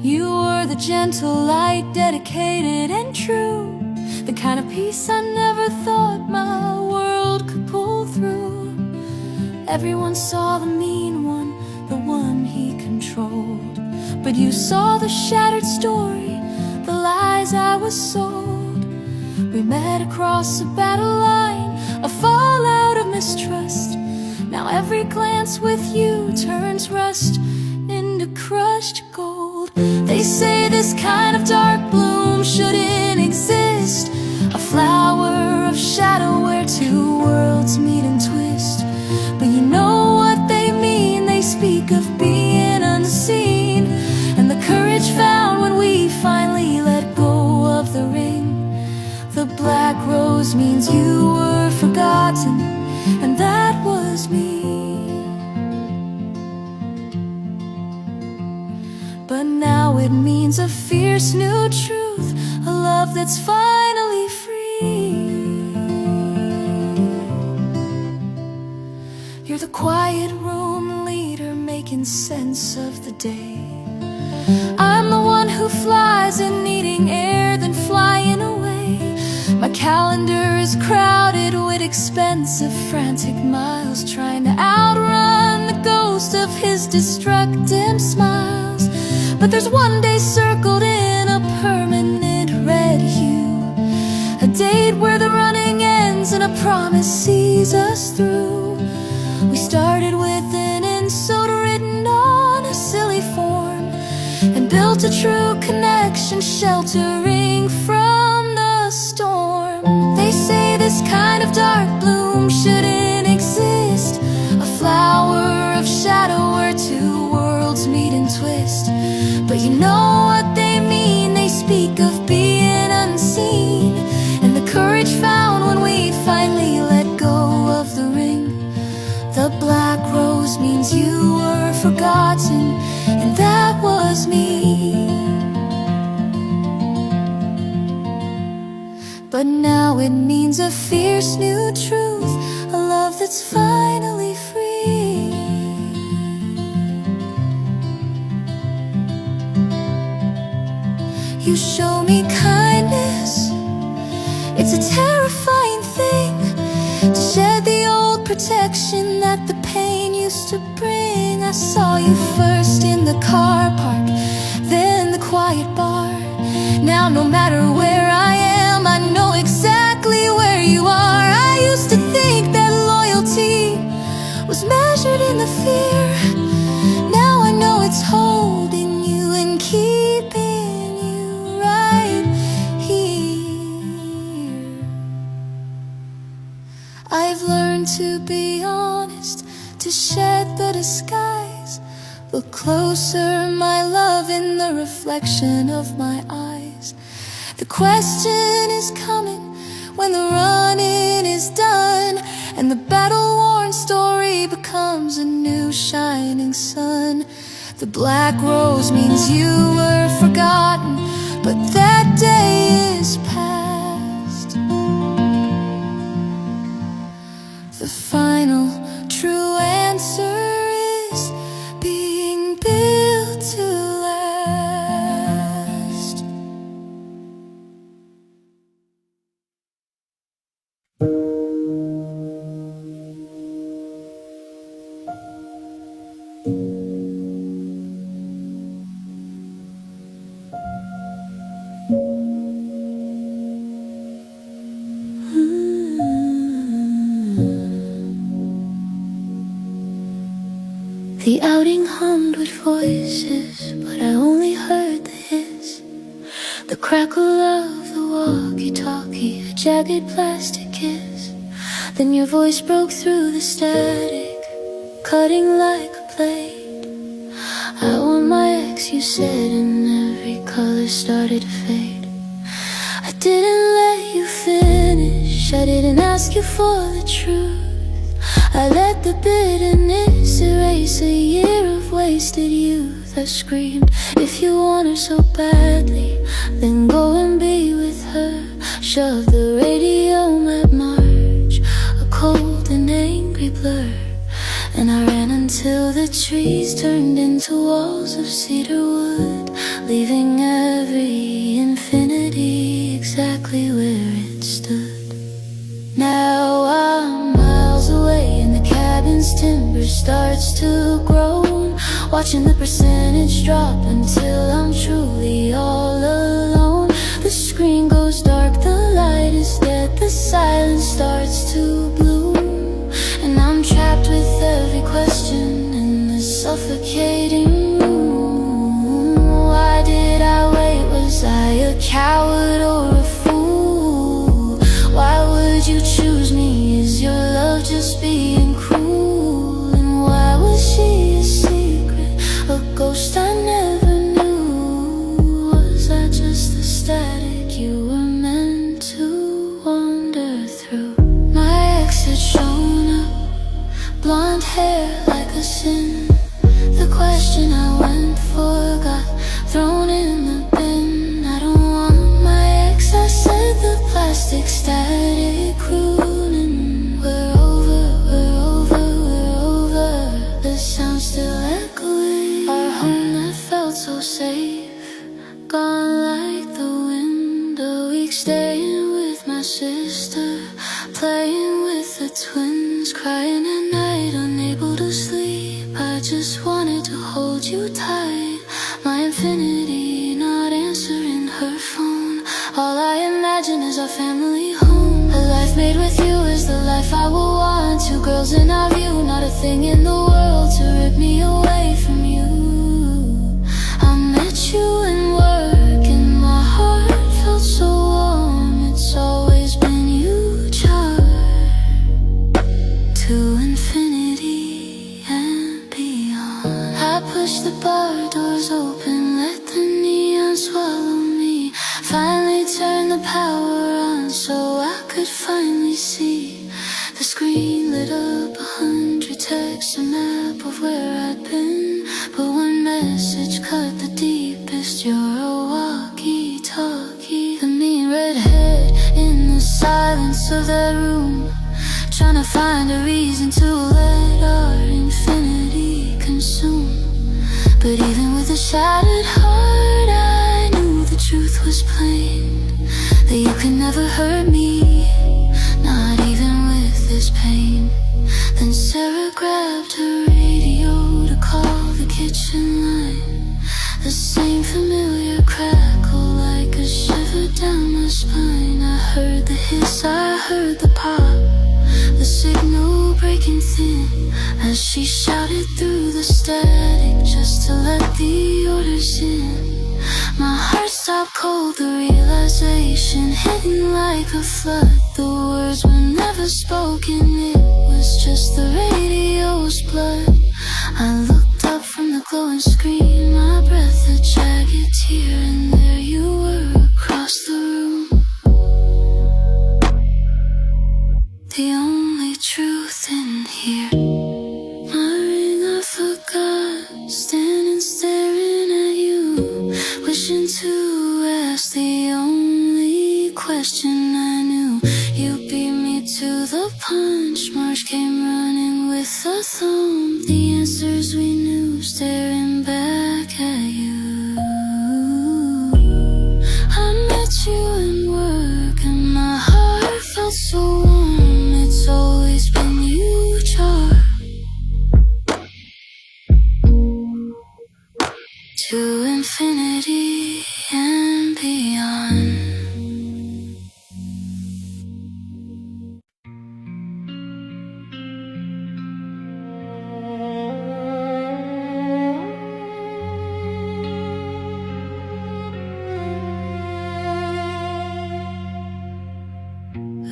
You were the gentle light, dedicated and true, the kind of peace I never thought my world could pull through. Everyone saw the mean one, the one he controlled, but you saw the shattered story, the lies I was sold. We met across a battle line, a fallout of mistrust. Now every glance with you turns rust into crushed gold. They say this kind of dark bloom shouldn't exist, a flower of shadow where two worlds meet and twist. But you know what they mean, they speak of being unseen, and the courage found when we finally let go of the ring. The black rose means you were forgotten, and that was me. But now it means a fierce new truth, a love that's finally free. You're the quiet room leader, making sense of the day. I'm the one who flies in, needing air, then flying away. My calendar is crowded with expensive, frantic miles, trying to outrun the ghost of his destructive smiles. But there's one day circled in a permanent red hue, a date where the running ends and a promise sees us through. We started with an insult written on a silly form, and built a true connection, sheltering from the storm. They say this kind of dark bloom shouldn't exist, a flower of shadow where two worlds meet and twist. But you know what they mean, they speak of being unseen, and the courage found when we finally let go of the ring. The black rose means you were forgotten, and that was me. But now it means a fierce new truth, a love that's finally free. You show me kindness, it's a terrifying thing, to shed the old protection that the pain used to bring. I saw you first in the car park, then the quiet bar. Now no matter where I am, I know exactly where you are. I used to think that loyalty was measured in the fear. Now I know it's holding you and keeping you right here. I've learned to be honest, to shed the disguise. Look closer, my love, in the reflection of my eyes. The question is coming when the running is done, and the battle-worn story becomes a new shining sun. The black rose means you were forgotten, but that day is past. The final true answer is being built to last. The outing hummed with voices, but I only heard the hiss, the crackle of the walkie-talkie, a jagged plastic kiss. Then your voice broke through the static, cutting like a blade. things you said, and every color started to fade. I didn't let you finish, I didn't ask you for the truth. I let the bitterness erase a year of wasted youth. I screamed, if you want her so badly, then go and be with her. Shoved the radio at March, a cold and angry blur. And I ran until the trees turned into walls of cedar wood, leaving every infinity exactly where it stood. Now I'm miles away and the cabin's timber starts to groan, watching the percentage drop until I'm truly all alone. The screen goes dark, the light is dead, the silence starts to bloom, and I'm trapped with every question in this suffocating room. Why did I wait? Was I a coward or a fool? Why would you choose me? Is your love just being cruel? And why was she a secret, a ghost I never knew? Was I just the static you were meant to wander through? My ex had shown up, blonde hair like a sin. The question I went for got thrown in the bin. I don't want my ex, I said, the plastic static crooning. We're over, we're over, we're over. The sound still echoing. Our home that felt so safe, gone like the wind. A week staying with my sister, playing with the twins, crying at night, unable to sleep. I just wanted to hold you tight. My infinity not answering her phone. All I imagine is our family home. A life made with you is the life I will want. Two girls in our view, not a thing in the world to rip me away from you. I met you in work and my heart felt so warm. It's always been you, child, to infinity and beyond. I pushed the bar doors open, let the neon swallow me. Finally turned the power on so I could finally see. The screen lit up 100 texts, a map of where I'd been. But one message cut the deepest, you're a walkie-talkie. The mean redhead in the silence of that room, trying to find a reason to let our infinity consume. But even with a shattered heart, I knew the truth was plain, that you could never hurt me, not even with this pain. Then Sarah grabbed her radio to call the kitchen line. The same familiar crackle like a shiver down my spine. I heard the hiss, I heard the pop, the signal breaking thin as she shouted through the static just to let the orders in. My heart stopped cold, the realization hitting like a flood. The words were never spoken, it was just the radio's blood. I looked up from the glowing screen, my breath a jagged tear, and there you were across the room. The only truth in here. My ring I forgot, standing staring at you, wishing to ask the only question I knew. You beat me to the punch, March came running with a thump. The answers we knew, staring back at you. I met you in work and my heart felt so warm. It's always been you, child, to infinity and beyond.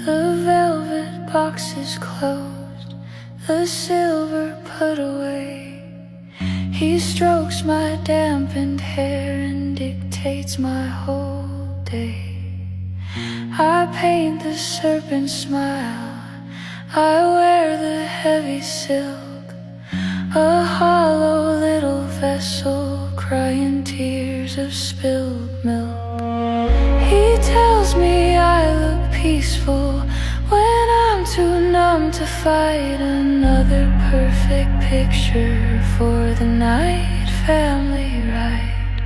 The velvet box is closed, the silver put away. He strokes my dampened hair and dictates my whole day. I paint the serpent smile, I wear the heavy silk, a hollow little vessel crying tears of spilled milk. He tells me I look peaceful when I'm too numb to fight. Another perfect picture for the night family ride.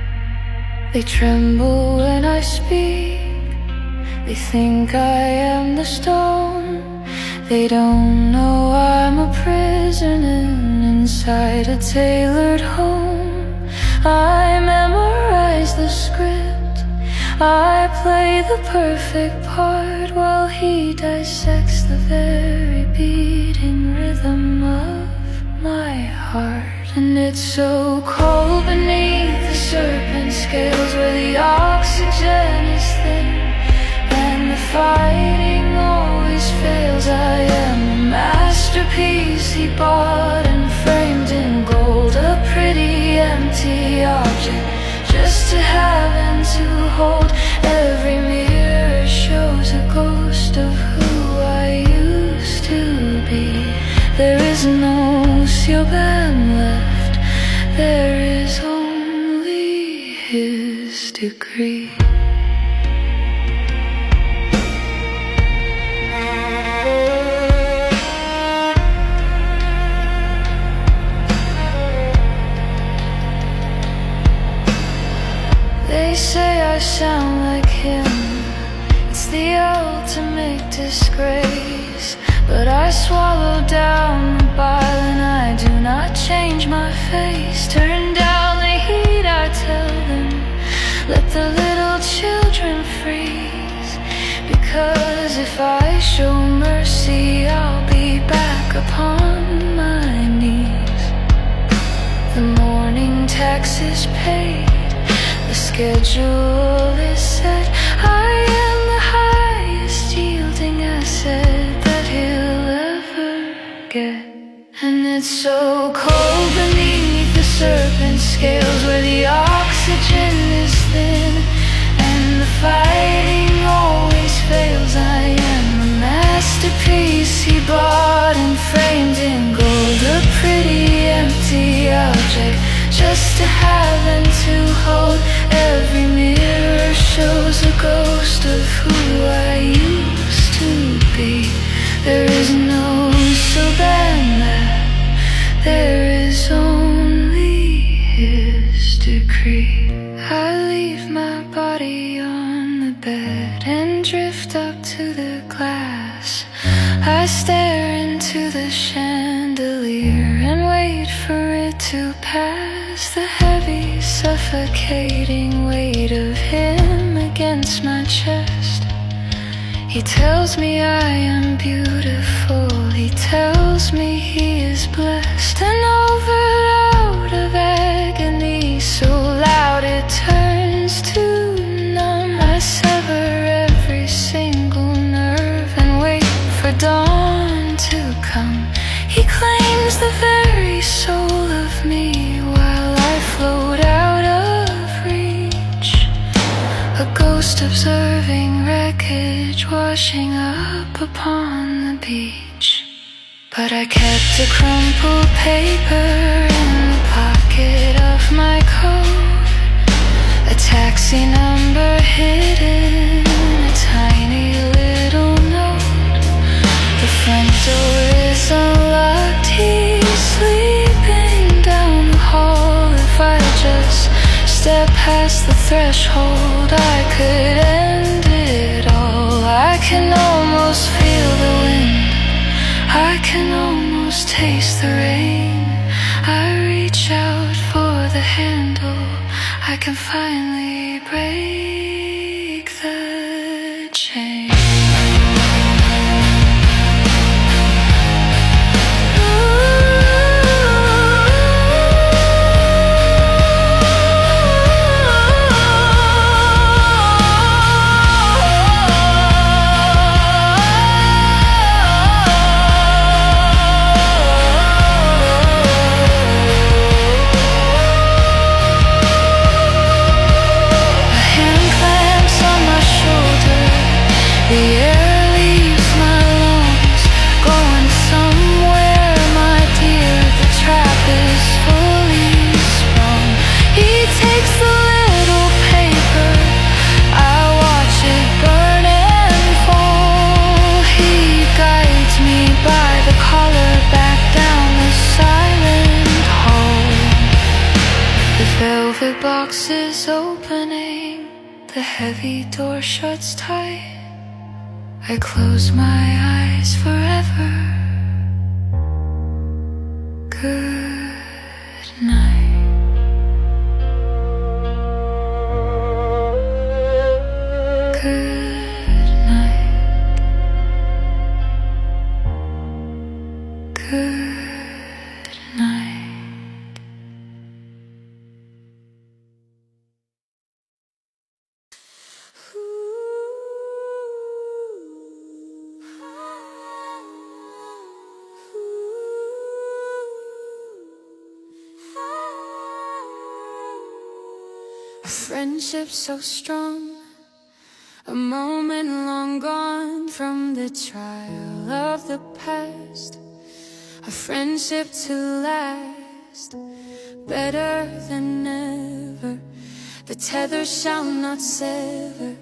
They tremble when I speak, they think I am the stone. They don't know I'm a prisoner inside a tailored home. I memorize the script, I play the perfect part, while he dissects the very beating rhythm of my heart. And it's so cold beneath the serpent scales, where the oxygen is thin and the fighting always fails. I am a masterpiece he bought and framed in gold, a pretty empty object just to have and to hold. Every mirror shows a ghost of who I used to be. There is no Siobhan left, there is only his degree. They say I sound like him, it's the ultimate disgrace. But I swallow down the bile and I do not change my face. Turn down the heat, I tell them, let the little children freeze. Because if I show mercy, I'll be back upon my knees. The morning tax is paid, the schedule is set. I am the highest yielding asset that he'll ever get. And it's so cold beneath the serpent scales, where the oxygen is thin and the fighting always fails. I am a masterpiece he bought and framed in gold, a pretty empty object just to have and to hold. Every mirror shows a ghost of who I used to be. There is no Savannah, there is only his decree. I leave my body on the bed and drift up to the glass. I stare into the chandelier and wait for it to pass. The heavy, suffocating weight of him against my chest. He tells me I am beautiful, he tells me he is blessed. And over out of agony, so loud it turns to numb, I sever every single nerve and wait for dawn to come. He claims the very soul of me while I float out of reach, a ghost observing wreckage washing up upon the beach. But I kept a crumpled paper in the pocket of my coat, a taxi number hidden, a tiny little note. The front door is unlocked, he's sleeping down the hall. If I just step past the threshold, I could end it all. I can almost feel the wind, I can almost taste the rain. I reach out for the handle, I can finally break the chain. Velvet boxes opening, the heavy door shuts tight. I close my eyes forever. Good night. Good night. Good night. A friendship so strong, a moment long gone from the trial of the past. A friendship to last, better than ever. The tether shall not sever.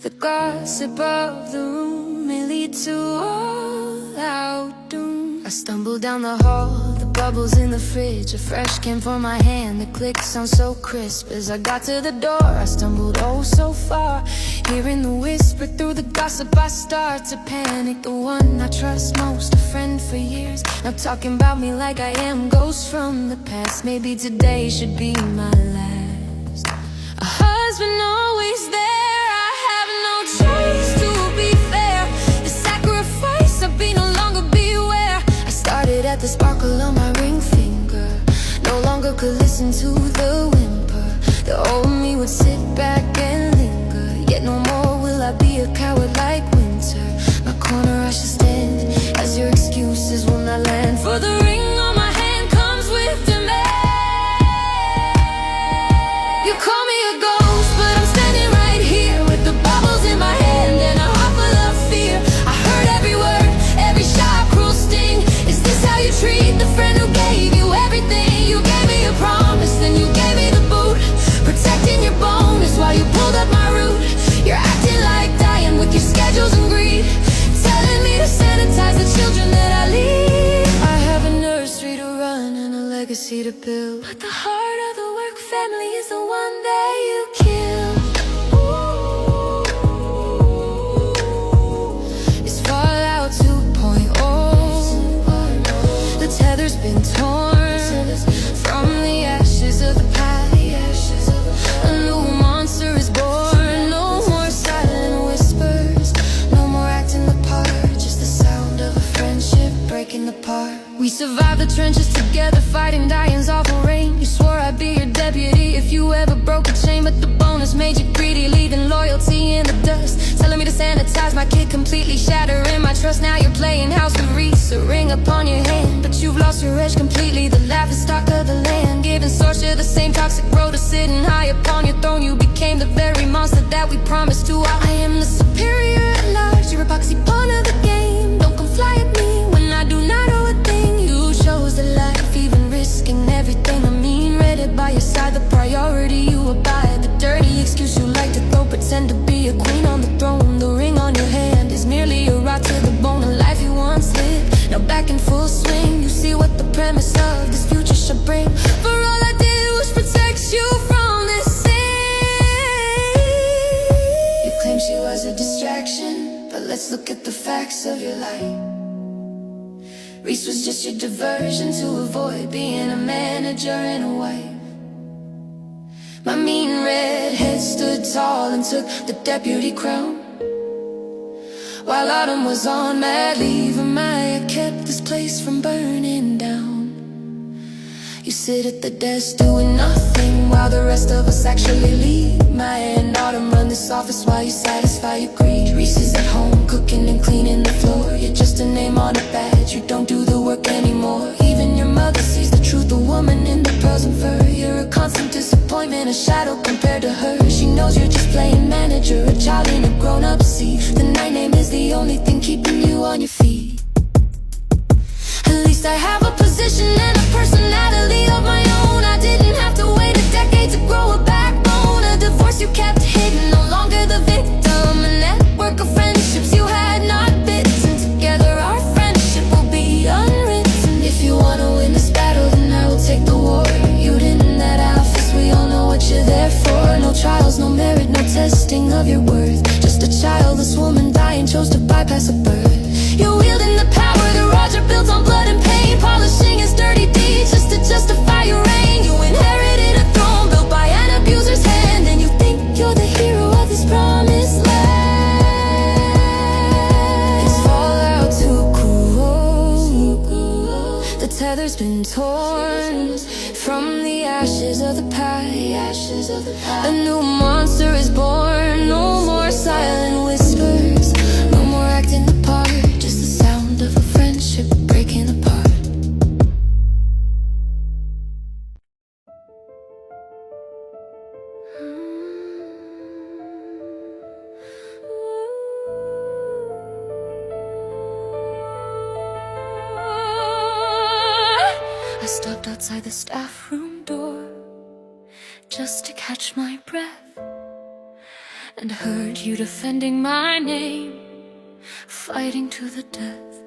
The gossip of the room may lead to all out doom. I stumble down the hall, the bubbles in the fridge, a fresh can for my hand. The clicks sound so crisp. As I got to the door, I stumbled oh so far. Hearing the whisper through the gossip, I start to panic. The one I trust most, a friend for years, now talking about me like I am ghosts from the past. Maybe today should be my last. A husband always there, I have no choice to be fair. The sacrifice of being no longer beware. I started at the sparkle on my ring finger, no longer could listen to the whimper. The old me would sit back and linger, yet no more will I be a coward like winter. My corner I shall stand, as your excuses will not land. For the ring on my hand comes with demand. You call me a ghost, but I'm standing right here with the bubbles in my hand and a heart full of fear. I heard every word, every sharp, cruel sting. Is this how you treat the friend who gave you everything? You gave me a promise, then you gave me the boot, protecting your bonus while you pulled up my root. You're acting like dying with your schedules and greed, telling me to sanitize the children that I leave. I have a nursery to run and a legacy to build, but the heart of the work family is the one that you killed. It's Fallout 2.0. The tether's been torn from the ashes of the past. A new monster is born. No more silent whispers, no more acting the part, just the sound of a friendship breaking apart. We survived the trenches together, fighting Diane's awful reign. You swore I'd be your deputy if you ever broke a chain, but the bonus made you greedy, leaving loyalty in the dust. Telling me to sanitize my kid, completely shattering my trust. Now you're playing house with Reese, a ring upon your hand, but you've lost your edge completely. The laughing stock of the land, giving source to the same toxic road of sitting high upon your throne. You became the very monster that we promised to. I am the superior at large, your epoxy pawn of the game. Don't come fly at me when I do not owe a thing. You chose the life, even risking everything. I mean, read it by your side, the priority you abide. The dirty excuse you like to throw, pretend to be a queen on the throne. The ring on your hand is merely a rock to the bone, a life you once lived, now back in full swing. You see what the premise of this future should bring. For all I did was protect you from this sin. You claim she was a distraction, but let's look at the facts of your life. Reese was just your diversion to avoid being a manager and a wife. My mean redhead stood tall and took the deputy crown, while Autumn was on mad leave, and Maya kept this place from burning down. You sit at the desk doing nothing while the rest of us actually leave. Maya and Autumn run this office while you satisfy your greed. Reese is at home cooking and cleaning the floor. You're just a name on a badge, you don't do the work anymore. Even your mother sees the truth, a woman in the pearls and fur. You're a constant disappointment, a shadow compared to her. She knows you're just playing manager, a child in a grown-up seat. The night name is the only thing keeping you on your feet. At least I have a position and a personality of my own. I didn't have to wait a decade to grow a backbone. A divorce you kept hidden, no longer the victim. A network of friendships you had not bitten. Together our friendship will be unwritten. If you wanna win this battle, then I will take the war. You didn't in that office, we only of your worth. Just a childless woman dying, chose to bypass a birth. You're wielding the power that Roger built on blood and pain, polishing his dirty deeds just to justify your reign. You inherited a throne built by an abuser's hand, and you think you're the hero of this promised land. It's fallout too cool. The tether's been torn from the ashes of the past. A new monster is born. No more silent whispers, no more acting the part. Just the sound of a friendship breaking apart. I stopped outside the staff room door just to catch my breath, and heard you defending my name, fighting to the death.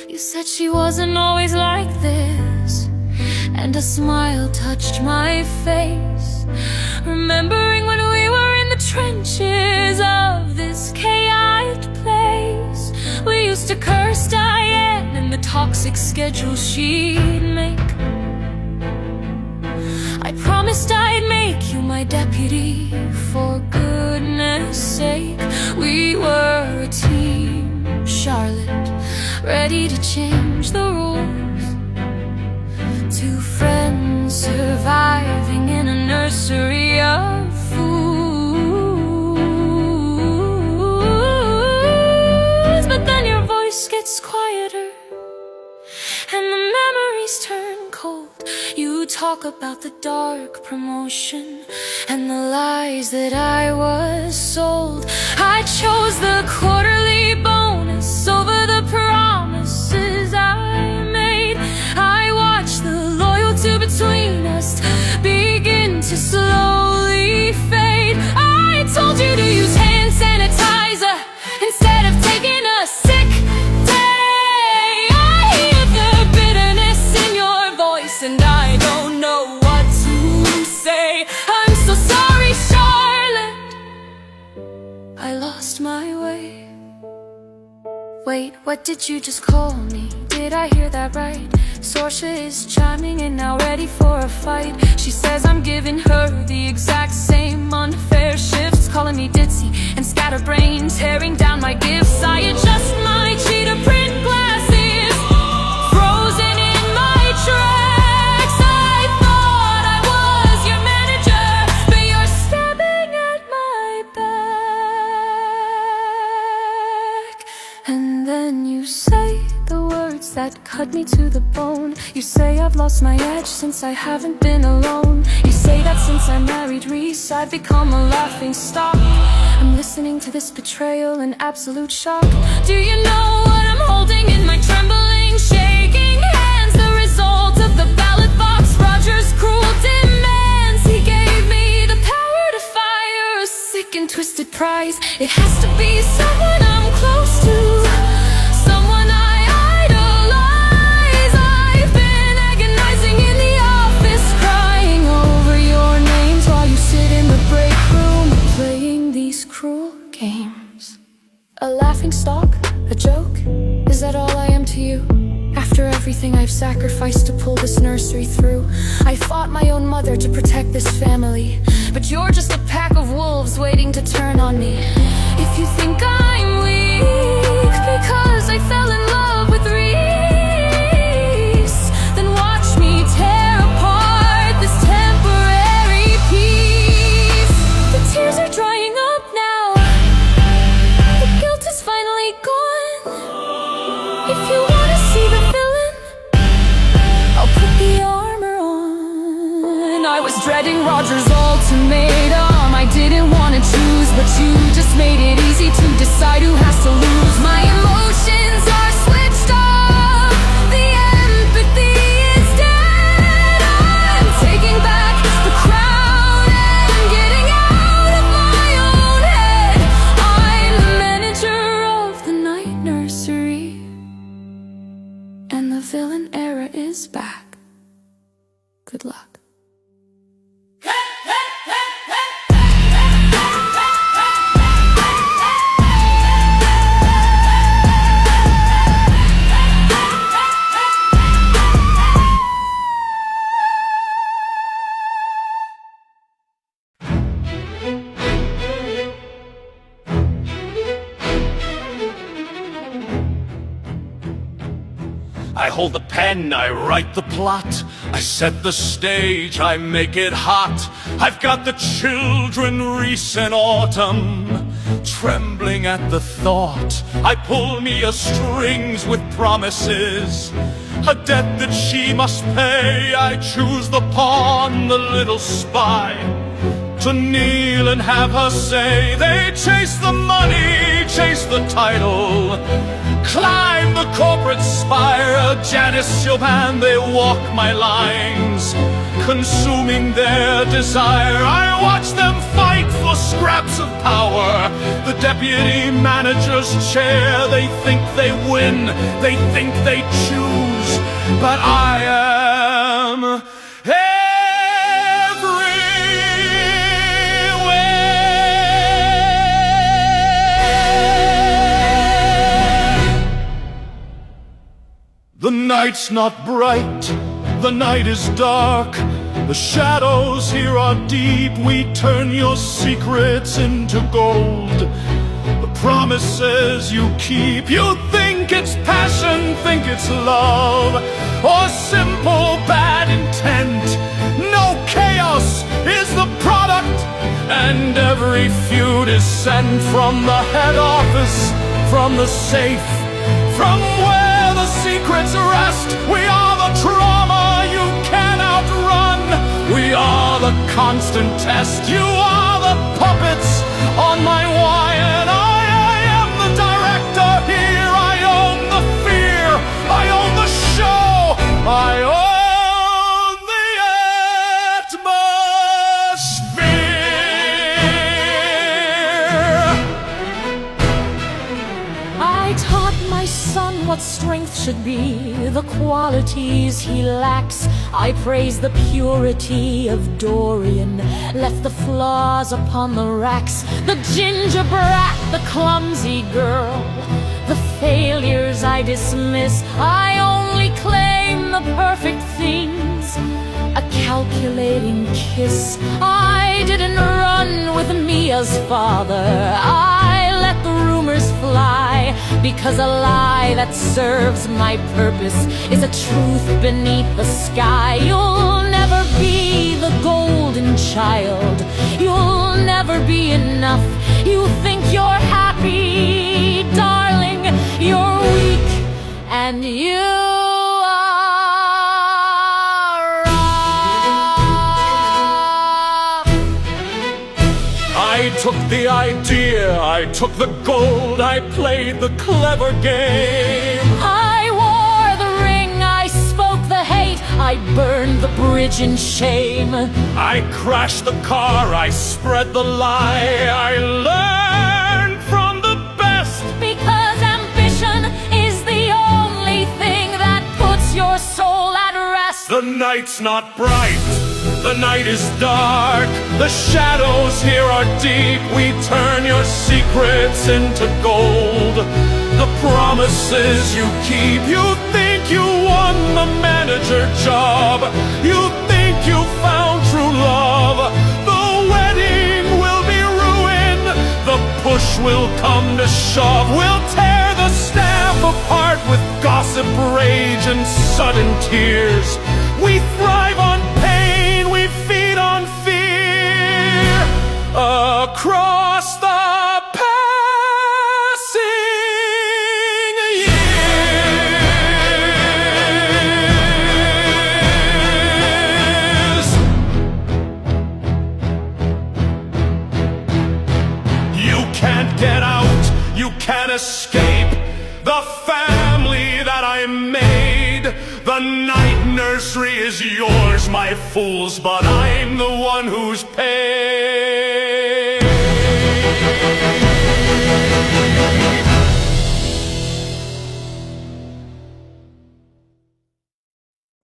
You said she wasn't always like this, and a smile touched my face, remembering when we were in the trenches of this chaotic place. We used to curse Diane and the toxic schedule she'd make. I promised I'd make you my deputy, for goodness sake. We were a team, Charlotte, ready to change the rules. Two friends surviving in a nursery of fools. But then your voice gets quieter, and the memories turn cold. You talk about the dark promotion and the lies that I was sold. I chose the quarterly bonus over the promises I made. I watched the loyalty between us begin to slowly fade. I told you to use hand sanitizer instead of taking a sick day. I hear the bitterness in your voice, and I don't know what to say. I'm so sorry, Charlotte, I lost my way. Wait, what did you just call me? Did I hear that right? Sorsha is chiming in now, ready for a fight. She says I'm giving her the exact same unfair shifts, calling me ditzy and scatterbrain, tearing down my gifts. I adjust my cheetah print glasses, frozen in my tracks. I thought I was your manager, but you're stabbing at my back. And then you say the words that cut me to the bone. You say I've lost my edge since I haven't been alone. You say that since I married Reese, I've become a laughing stock. I'm listening to this betrayal in absolute shock. Do you know what I'm holding in my trembling, shaking hands? The result of the ballot box, Roger's cruel demands. He gave me the power to fire a sick and twisted prize. It has to be someone I'm close to, someone I idolize. I've been agonizing in the office, crying over your names while you sit in the break room playing these cruel games. A laughing stock? A joke? Is that all I am to you? After everything I've sacrificed to pull this nursery through, I fought my own mother to protect this family, but you're just a pack of wolves waiting to turn on me. If you think I'm weak because I fell in love with Reese, then watch me tear apart this temporary peace. The tears are drying up now, the guilt is finally gone. If you wanna see the villain, I'll put the armor on. I was dreading Roger's ultimatum. I didn't want to choose, but you just made it easy to decide who has to lose. My emotions are switched off, the empathy is dead. I'm taking back the crown and getting out of my own head. I'm the manager of the night nursery, and the villain era is back. Good luck. hold the pen, I write the plot. I set the stage, I make it hot. I've got the children, Reese and Autumn, trembling at the thought. I pull me a strings with promises, a debt that she must pay. I choose the pawn, the little spy, to kneel and have her say. They chase the money, chase the title, climb the corporate spire. Janice Chopin, they walk my lines, consuming their desire. I watch them fight for scraps of power, the deputy manager's chair. They think they win, they think they choose, but I am the night's not bright, the night is dark. The shadows here are deep. We turn your secrets into gold, the promises you keep. You think it's passion, think it's love, or simple bad intent. No, chaos is the product, and every feud is sent from the head office, from the safe, from where the secrets rest. We are the trauma you can't outrun. We are the constant test. You are the puppets on my wire, and I am the director here. I own the fear, I own the show, I own what strength should be, the qualities he lacks. I praise the purity of Dorian, left the flaws upon the racks. The ginger brat, the clumsy girl, the failures I dismiss. I only claim the perfect things, a calculating kiss. I didn't run with Mia's father, I let the rumors fly, because a lie that serves my purpose is a truth beneath the sky. You'll never be the golden child, you'll never be enough. You think you're happy, darling, you're weak, and you are wrong. I took the idea, I took the gold, I played the clever game. I wore the ring, I spoke the hate, I burned the bridge in shame. I crashed the car, I spread the lie, I learned from the best. Because ambition is the only thing that puts your soul at rest. The night's not bright, the night is dark. The shadows here are deep. We turn your secrets into gold, the promises you keep. You think you won the manager job, you think you found true love. The wedding will be ruined, the push will come to shove. We'll tear the staff apart with gossip, rage, and sudden tears. We thrive on pain, we feed on fear. Across the passing years, you can't get out, you can't escape the family that I made. The night nursery is yours, my fools, but I'm the one who's paid.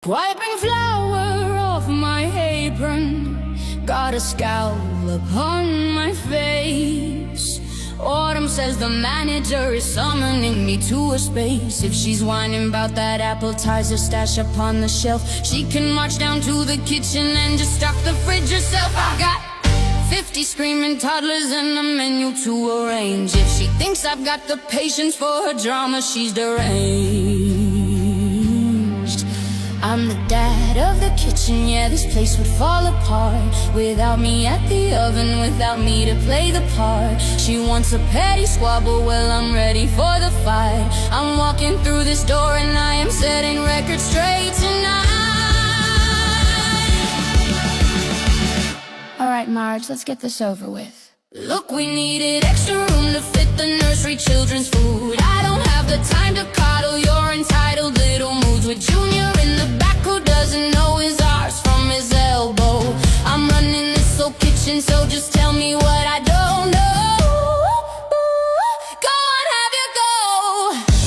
Wiping flour off my apron, got a scowl upon my face. Autumn says the manager is summoning me to a space. If she's whining about that appetizer stash upon the shelf, she can march down to the kitchen and just stock the fridge herself. I've got 50 screaming toddlers and a menu to arrange. If she thinks I've got the patience for her drama, she's deranged. outside of the kitchen, yeah, this place would fall apart without me at the oven, without me to play the part. She wants a petty squabble, well, I'm ready for the fight. I'm walking through this door and I am setting records straight tonight. Alright, Marge, let's get this over with. Look, we needed extra room to fit the nursery children's food. I don't have the time to coddle your entitled little moods. With Junior in the back who doesn't know his arse from his elbow. I'm running this whole kitchen, so just tell me what I don't know. Go on, have your go.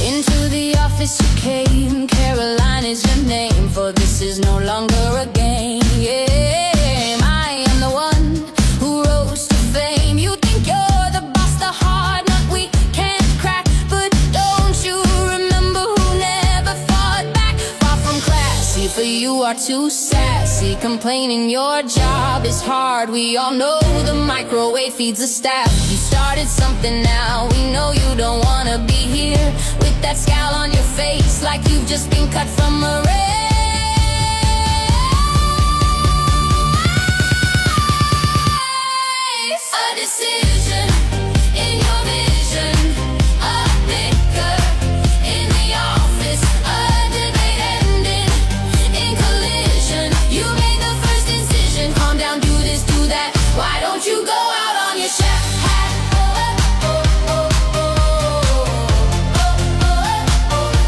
Into the office you came, Caroline is your name, for this is no longer a game. Yeah, I am the one who rose to fame. You think you're the boss, the hard nut we can't crack, but don't you remember who never fought back? Far from classy, for you are too sassy, complaining your job is hard. We all know the microwave feeds the staff. You started something now, we know you don't wanna be here, with that scowl on your face like you've just been cut from a race. A decision in your vision, a bicker in the office, a debate ending in collision. You made the first incision. Calm down, do this, do that. Why don't you go out on your chef hat?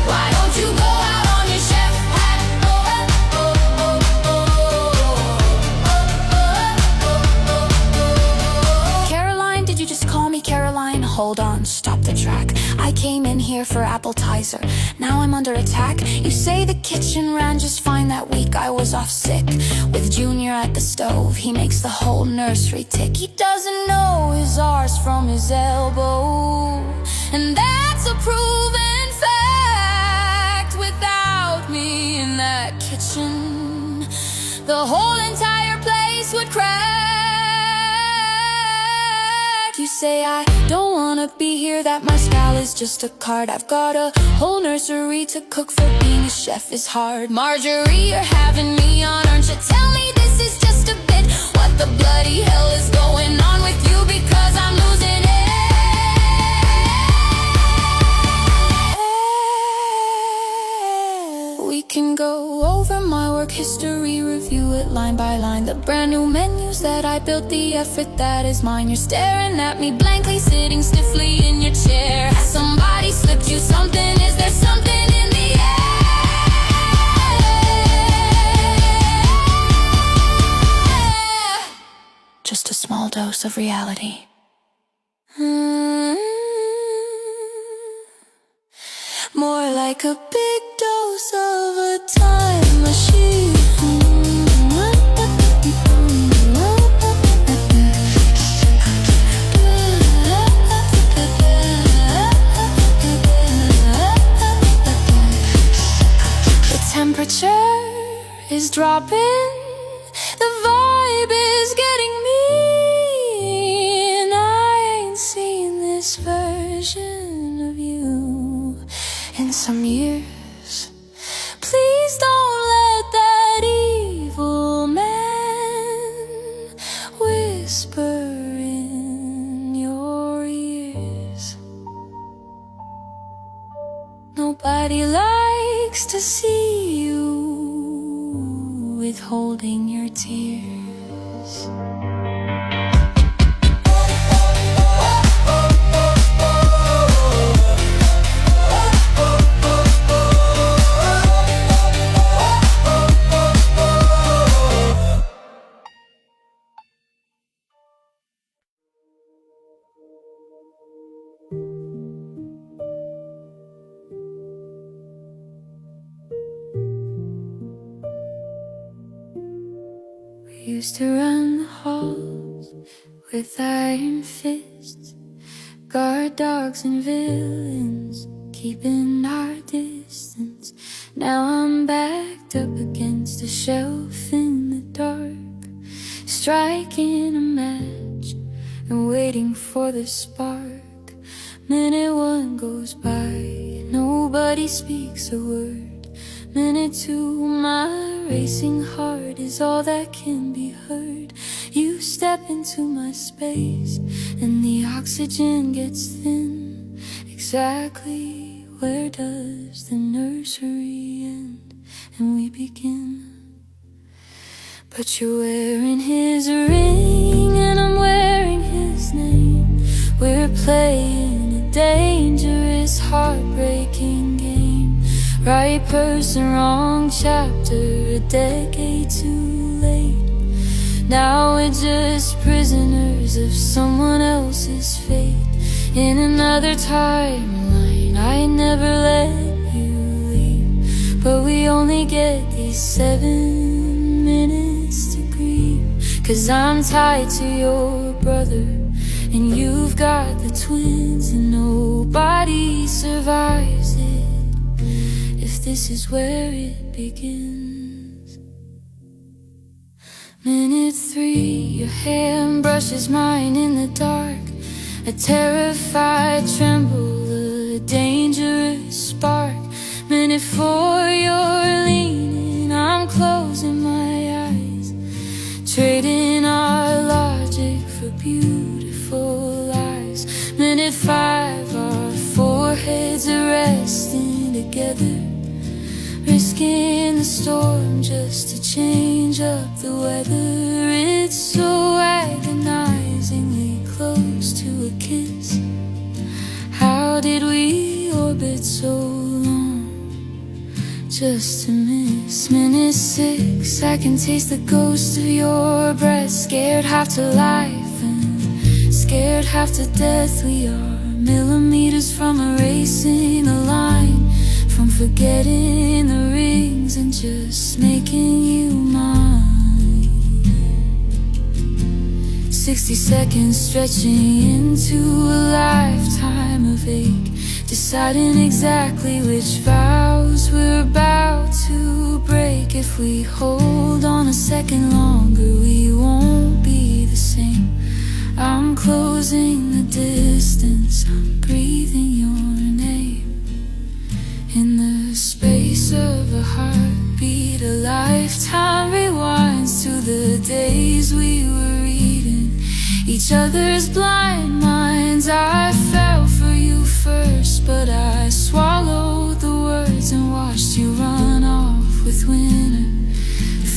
Why don't you go out on your chef hat? Caroline, did you just call me Caroline? Hold on, stop the track. I came in here for appetizer, now I'm under attack. You say the kitchen ran just fine that week I was off sick. With Junior at the stove, he makes the whole nursery tick. He doesn't know his arse from his elbow, and that's a proven fact. Without me in that kitchen, the whole entire place would crack. You say I don't wanna be here, that my style is just a card. I've got a whole nursery to cook for, being a chef is hard. Marjorie, you're having me on, aren't you? Tell me this is just a bit. What the bloody hell is going on with you? Because I'm losing it. We can go over my work history, review it line by line. The brand new menus that I built, the effort that is mine. You're staring at me blankly, sitting stiffly in your chair. Has somebody slipped you something? Is there something in the air? Just a small dose of reality. More like a big dose of a time machine. The temperature is dropping, the vibe is getting mean. I ain't seen this version of you in some years. Please don't let that evil man whisper in your ears. Nobody likes to see you withholding your tears. We used to run the halls with iron fists, guard dogs and villains, keeping our distance. Now I'm backed up against a shelf in the dark, striking a match and waiting for the spark. Minute one goes by, nobody speaks a word. Minute to my racing heart is all that can be heard. You step into my space and the oxygen gets thin. Exactly where does the nursery end and we begin? But you're wearing his ring and I'm wearing his name. We're playing a dangerous, heartbreaking game. Right person, wrong chapter, a decade too late. Now we're just prisoners of someone else's fate. In another timeline, I never let you leave. But we only get these 7 minutes to grieve. 'Cause I'm tied to your brother and you've got the twins, and nobody survives it if this is where it begins. Minute 3, your hand brushes mine in the dark. A terrified tremble, a dangerous spark. Minute 4, you're leaning, I'm closing my eyes, trading our logic for beautiful lies. Minute 5, our foreheads are resting together, risking the storm just to change up the weather. It's so agonizingly close to a kiss. How did we orbit so long just to miss? Minute 6, I can taste the ghost of your breath. Scared half to life and scared half to death. We are millimeters from erasing the line, from forgetting the rings and just making you mine. 60 seconds stretching into a lifetime of ache, deciding exactly which vows we're about to break. If we hold on a second longer, we won't be the same. I'm closing the distance, I'm breathing your name. In the space of a heartbeat, a lifetime rewinds to the days we were reading each other's blind minds. I fell for you first, but I swallowed the words and watched you run off with winter.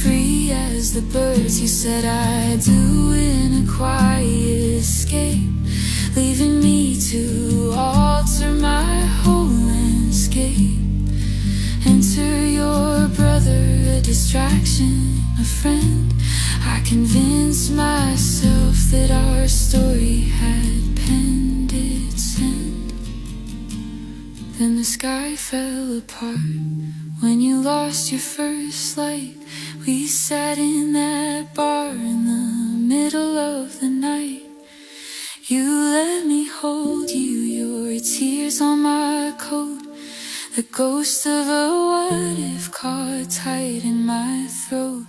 Free as the birds you said I do in a quiet escape, leaving me to alter my whole landscape. Enter your brother, a distraction, a friend. I convinced myself that our story had penned its end. Then the sky fell apart when you lost your first light. We sat in that bar in the middle of the night. You let me hold you, your tears on my coat. The ghost of a what-if caught tight in my throat.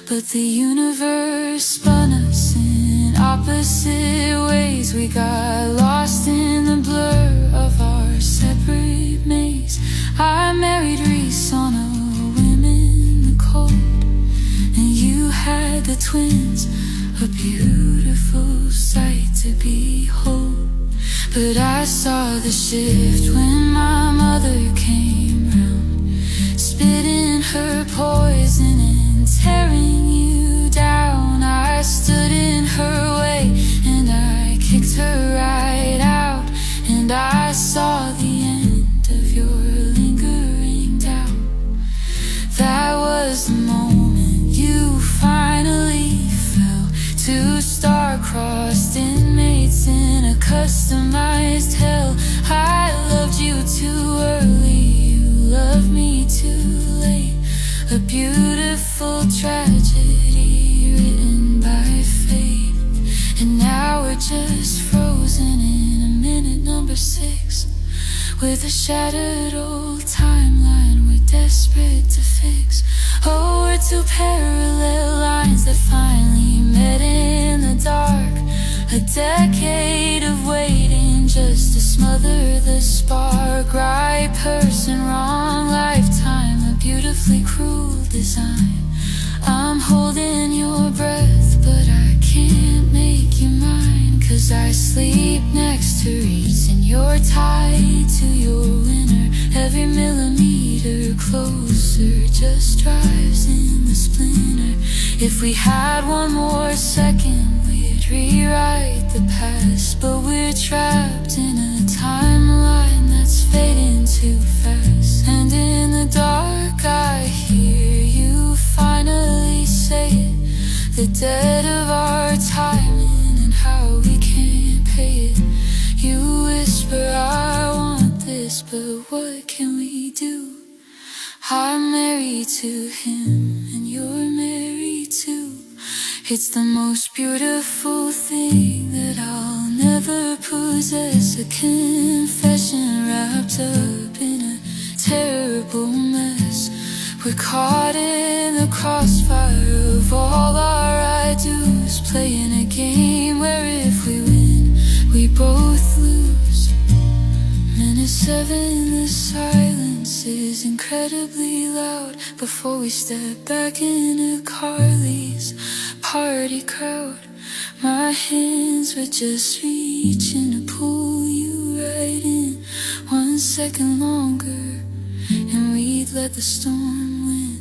But the universe spun us in opposite ways. We got lost in the blur of our separate maze. I married Reese on a whim in the cold, and you had the twins, a beautiful sight to behold. But I saw the shift when my mother came round, spitting her poison and tearing you down. I stood in her way and I kicked her right out, and I saw the end of your lingering doubt. That was the moment you finally fell, 2 star-crossed inmates in a customized hell. I loved you too early, you loved me too late. A beautiful tragedy written by fate. And now we're just frozen in a minute number 6, with a shattered old timeline we're desperate to fix. Oh, we're 2 parallel lines that finally met in the dark. A decade of waiting just to smother the spark. Right person, wrong lifetime, a beautiful beautifully cruel design. I'm holding your breath, but I can't make you mine. 'Cause I sleep next to Reeds and you're tied to your winner. Every millimeter closer just drives in the splinter. If we had one more second, we'd rewrite the past. But we're trapped in a timeline that's fading too fast. And in the dark I hear you finally say it, the debt of our timing and how we can't pay it. You whisper, I want this, but what can we do? I'm married to him and you're married too. It's the most beautiful thing that I'll never possess. A confession wrapped up in a terrible mess. We're caught in the crossfire of all our I-dos, playing a game where if we win, we both lose. Minute 7, the silence is incredibly loud. Before we step back into Carly's party crowd, my hands were just reaching to pull you right in. 1 second longer and we'd let the storm win.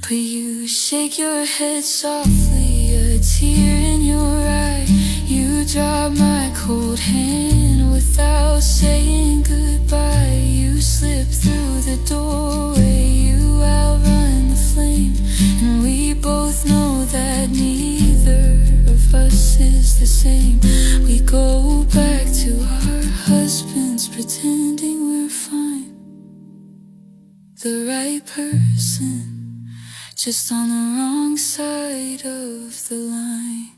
But you shake your head softly, a tear in your eye. You drop my cold hand without saying goodbye. You slip through the doorway, you outrun the flame. And we both know that neither of us is the same. We go back to our husbands pretending we're fine. The right person, just on the wrong side of the line.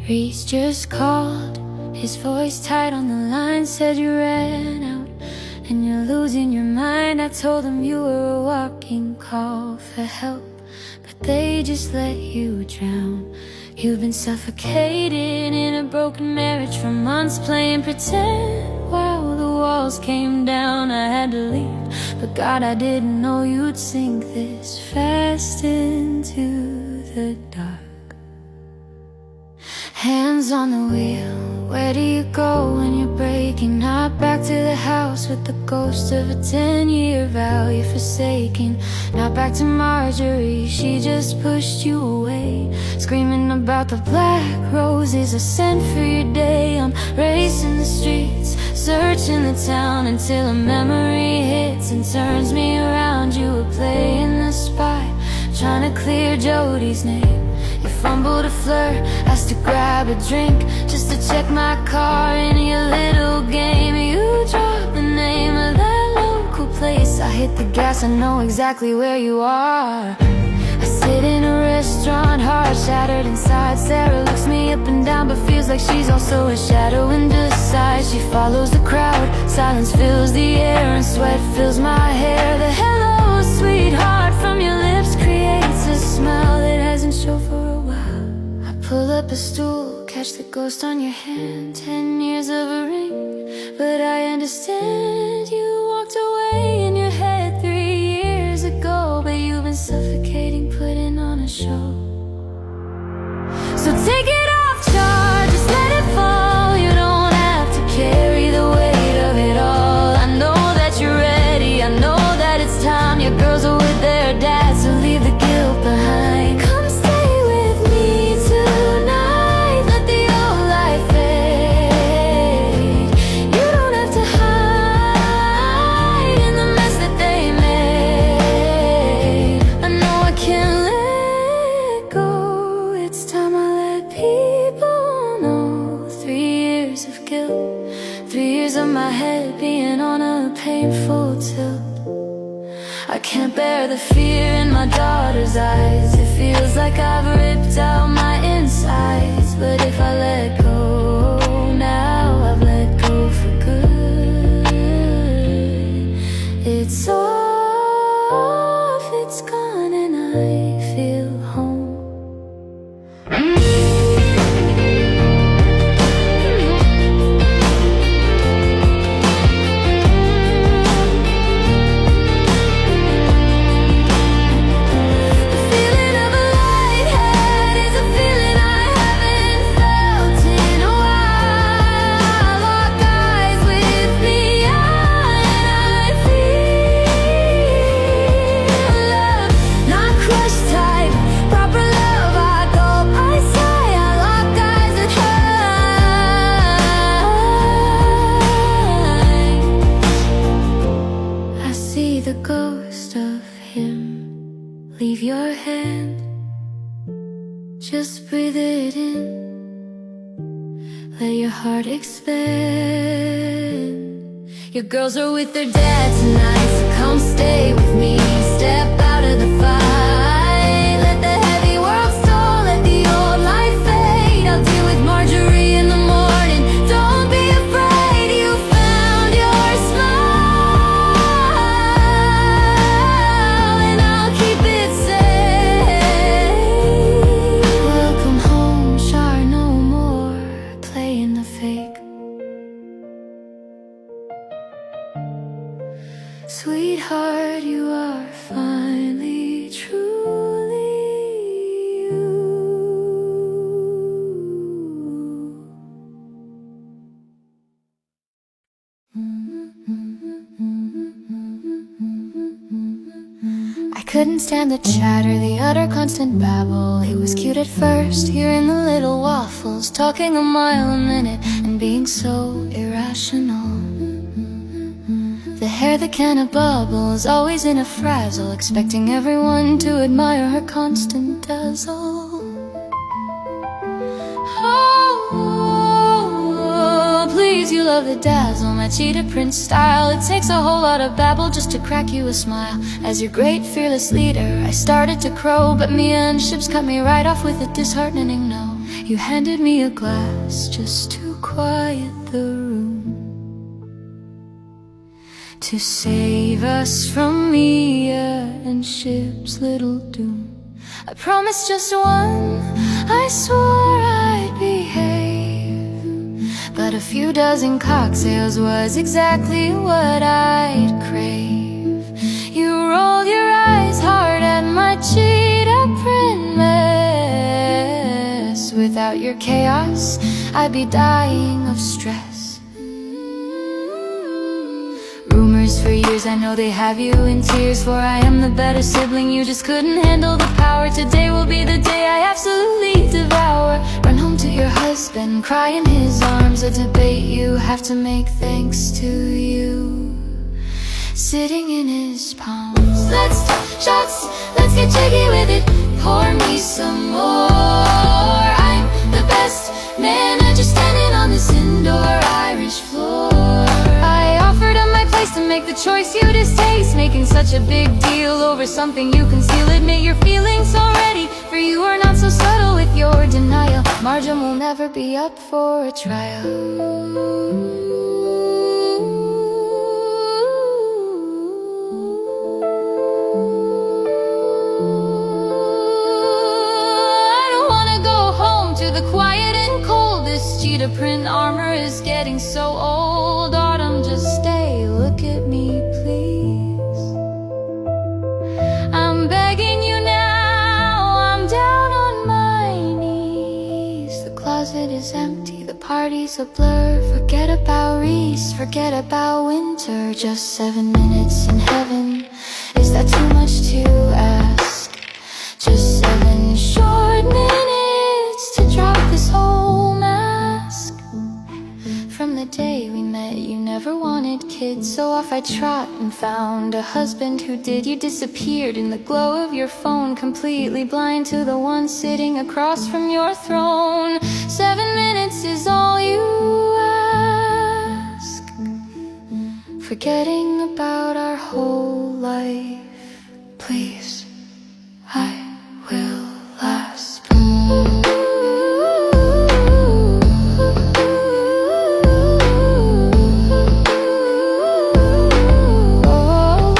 Reese just called, his voice tight on the line, said you ran out and you're losing your mind. I told him you were a walking call for help, but they just let you drown. You've been suffocating in a broken marriage for months, playing pretend while the walls came down. I had to leave, but God, I didn't know you'd sink this fast into the dark. Hands on the wheel, where do you go when you're breaking? Not back to the house with the ghost of a 10-year vow you're forsaking. Not back to Marjorie, she just pushed you away, screaming about the black roses I sent for your day. I'm racing the streets, searching the town until a memory hits and turns me around. You were playing the spy, trying to clear Jody's name. You fumbled a flirt, asked to grab a drink just to check my car in your little game. You dropped the name of that local place. I hit the gas, I know exactly where you are. I sit in a restaurant, heart shattered inside. Sarah looks me up and down, but feels like she's also a shadow in disguise. She follows the crowd, silence fills the air and sweat fills my hair. The hello sweetheart from your lips creates a smile that hasn't shown for a while. I pull up a stool, catch the ghost on your hand. 10 years of a ring, but I understand. You walked away in your head 3 years ago, but you've been suffocating, putting on a show. So take it off charge, just let it fall. You don't have to carry the weight of it all. I know that you're ready, I know that it's time. Your girls are with their dads, so leave the guilt behind. Come stay with me tonight, let the old life fade. You don't have to hide in the mess that they made. I know I can't let go, it's time I let people know. 3 years of guilt, 3 years of my head being on a painful tilt. I can't bear the fear in my daughter's eyes. It feels like I've ripped out my insides. But if I let go it's off, it's gone, and I feel home. The ghost of him, leave your hand, just breathe it in, let your heart expand. Your girls are with their dad tonight, so come stay with me, step out of the fight, let the heavy world stall, let the old life fade. I'll deal with Marjorie in the morning, don't be afraid, you found your smile. Sweetheart, you are finally truly you. I couldn't stand the chatter, the utter constant babble. It was cute at first, hearing the little waffles, talking a mile a minute and being so irrational. The hair that cannot bubble is always in a frazzle, expecting everyone to admire her constant dazzle. Oh, please, you love the dazzle, my cheetah print style. It takes a whole lot of babble just to crack you a smile. As your great fearless leader, I started to crow, but Mia and Ships cut me right off with a disheartening no. You handed me a glass just to quiet the room, to save us from Mia and Ship's little doom. I promised just one, I swore I'd behave, but a few dozen cocktails was exactly what I'd crave. You rolled your eyes hard at my cheetah print mess. Without your chaos, I'd be dying of stress. Rumors for years, I know they have you in tears, for I am the better sibling, you just couldn't handle the power. Today will be the day I absolutely devour. Run home to your husband, cry in his arms, a debate you have to make thanks to you, sitting in his palms. Let's top shots, let's get jiggy with it, pour me some more. I'm the best man at just standing on this indoor Irish floor. I offered up my place to make the choice you distaste, making such a big deal over something you conceal. Admit your feelings already, for you are not so subtle with your denial. Margin will never be up for a trial. The quiet and cold, this cheetah print armor is getting so old. Autumn, just stay, look at me please. I'm begging you now, I'm down on my knees. The closet is empty, the party's a blur. Forget about Reese, forget about winter. Just 7 minutes in heaven, is that too much to ask? Just 7 short minutes to drop this whole mask. From the day we met, you never wanted kids, so off I trot and found a husband who did. You disappeared in the glow of your phone, completely blind to the one sitting across from your throne. 7 minutes is all you ask, forgetting about our whole life. Please, I will last. Oh,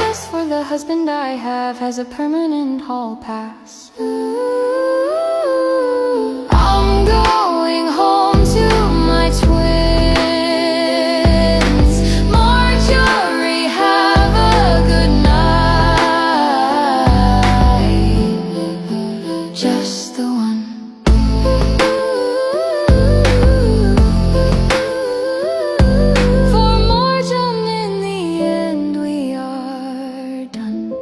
friend I have has a permanent hall pass. I'm going home to my twins. Marjorie, have a good night. Just the one. For Marjorie, in the end we are done.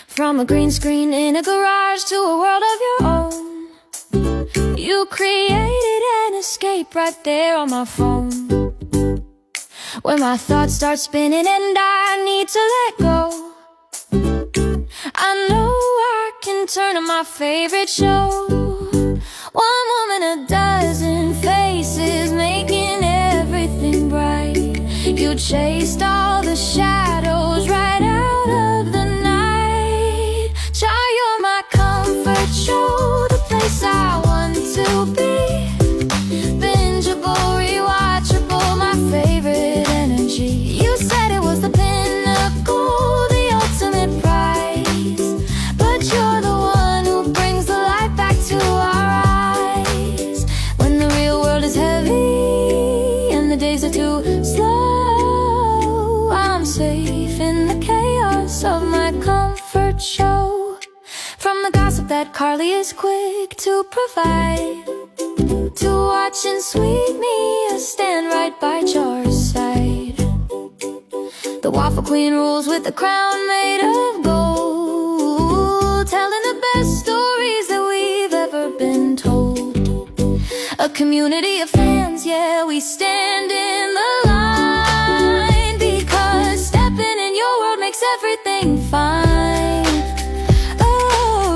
From a green screen in a garage to a world of your own, you created an escape right there on my phone. When my thoughts start spinning and I need to let go, I know I can turn to my favorite show. One woman, a dozen faces, making everything bright. You chased all the shadows right out of the night. Child, you're my comfort show, the place I want to be. Bingeable, rewatchable, my favorite energy. You said it was the pinnacle, the ultimate prize, but you're the one who brings the light back to our eyes. When the real world is heavy and the days are too slow, I'm safe in the chaos of my comfort show. From the gossip that Carly is quick to provide, to watching sweet Mia stand right by Char's side. The waffle queen rules with the crown made of gold, telling the best stories that we've ever been told. A community of fans, yeah, we stand in the line, because stepping in your world makes everything fine. A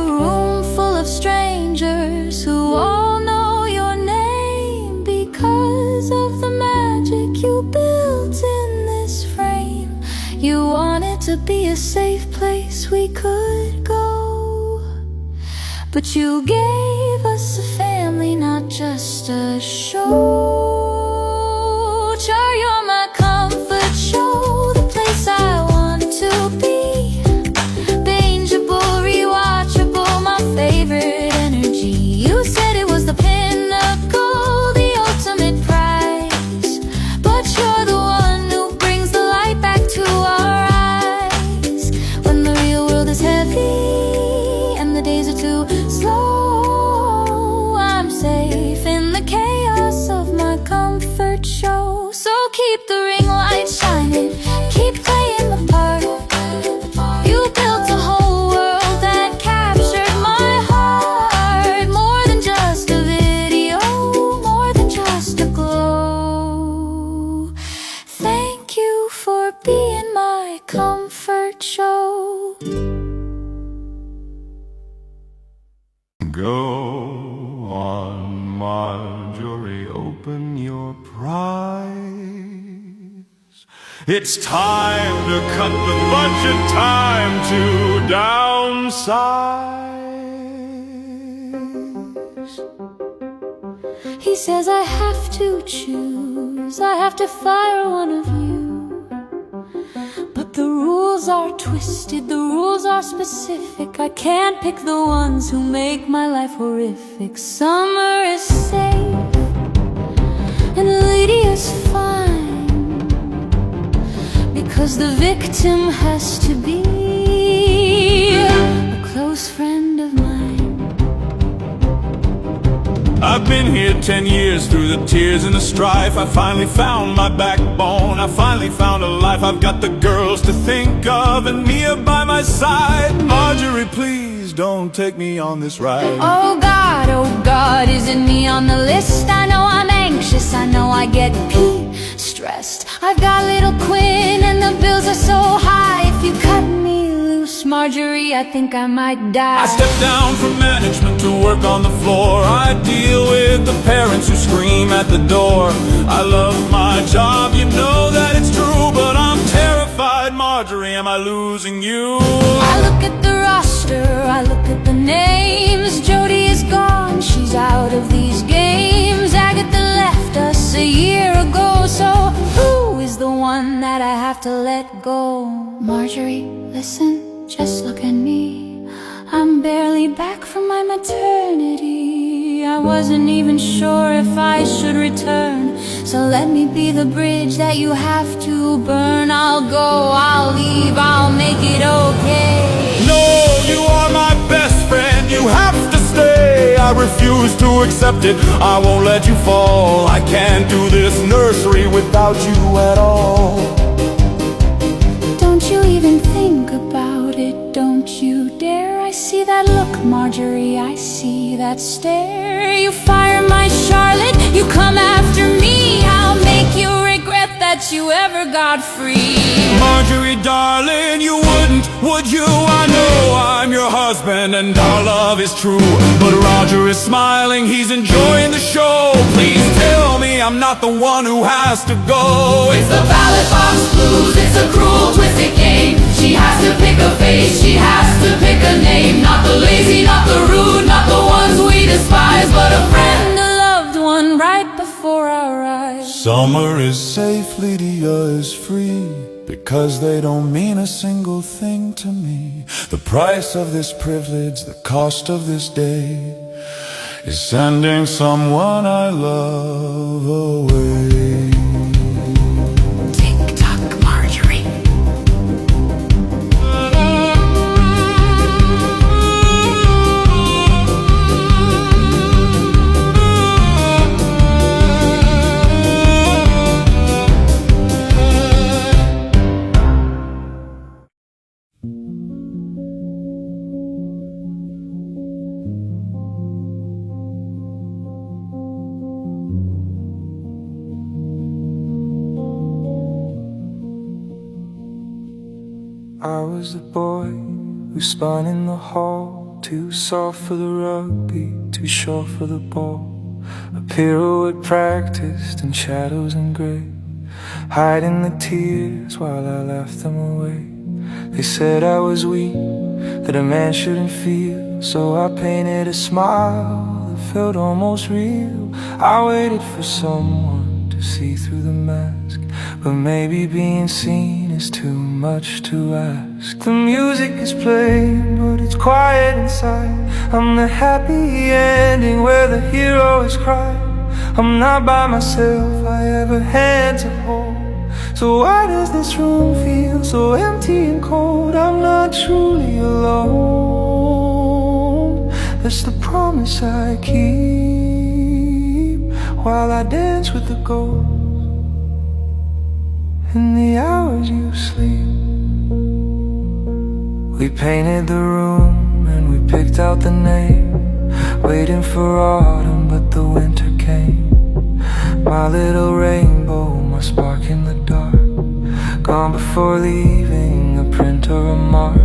room full of strangers who all know your name because of the magic you built in this frame. You wanted to be a safe place we could go, but you gave us a family, not just a show. Char, you're my comfort show, the place I want to be. Bingeable, rewatchable, my favorite energy. You said it was the pinnacle, the ultimate prize, but you're the one who brings the light back to our eyes. When the real world is heavy and the days are too slow, I'm safe in the chaos of my comfort show. So keep the ring light shining, keep playing the part. You built a whole world that captured my heart. More than just a video, more than just a glow. Thank you for being my comfort show. Go on, Marjorie, open your prize. It's time to cut the budget, time to downsize. He says I have to choose, I have to fire one of you. But the rules are twisted, the rules are specific. I can't pick the ones who make my life horrific. Summer is safe and Lydia's fine, because the victim has to be a close friend of mine. I've been here 10 years through the tears and the strife. I finally found my backbone, I finally found a life. I've got the girls to think of and Mia by my side. Marjorie, please don't take me on this ride. Oh God, isn't me on the list? I know I'm anxious, I know I get stressed. I've got little Quinn and the bills are so high. If you cut me loose, Marjorie, I think I might die. I step down from management to work on the floor. I deal with the parents who scream at the door. I love my job, you know that it's true, but I'm terrible losing you. I look at the roster, I look at the names. Jody is gone, she's out of these games. Agatha left us a year ago, so who is the one that I have to let go? Marjorie, listen, just look at me. I'm barely back from my maternity. I wasn't even sure if I should return, so let me be the bridge that you have to burn. I'll go, I'll leave, I'll make it okay. No, you are my best friend, you have to stay. I refuse to accept it, I won't let you fall. I can't do this nursery without you at all. Don't you even think about it, don't you dare. I see that look, Marjorie, I see that stare. You fire my Charlotte, you come after me. I'll make you regret that you ever got free. Marjorie, darling, you wouldn't, would you? I know I'm your husband and our love is true, but Roger is smiling, he's enjoying the show. Please tell me I'm not the one who has to go. It's the ballot box blues, it's a cruel, twisted game. She has to pick a face, she has to pick a name. Not the lazy, not the rude, not the ones we despise, but a friend, A loved one right before our eyes. Summer is safe, Lydia is free, because they don't mean a single thing to me. The price of this privilege, the cost of this day, is sending someone I love away. tick-tock, Marjorie. I was the boy who spun in the hall, too soft for the rugby, too short for the ball. A pirouette practiced in shadows and grey, hiding the tears while I laughed them away. They said I was weak, that a man shouldn't feel, so I painted a smile that felt almost real. I waited for someone to see through the mask, but maybe being seen is too much to ask. The music is playing, but it's quiet inside. I'm the happy ending where the hero is crying. I'm not by myself, I have a hand to hold. So why does this room feel so empty and cold? I'm not truly alone. That's the promise I keep while I dance with the ghosts in the hours you sleep. We painted the room and we picked out the name, waiting for autumn but the winter came. My little rainbow, my spark in the dark, gone before leaving a print or a mark.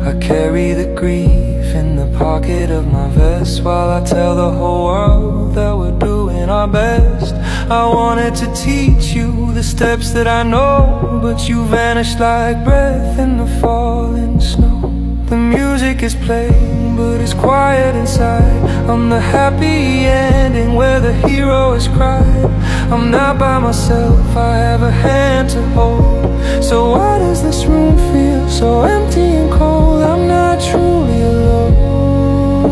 I carry the grief in the pocket of my vest while I tell the whole world that we're doing our best. I wanted to teach you the steps that I know, but you vanished like breath in the falling snow. The music is playing, but it's quiet inside. I'm the happy ending where the hero is crying. I'm not by myself, I have a hand to hold. So why does this room feel so empty and cold? I'm not truly alone.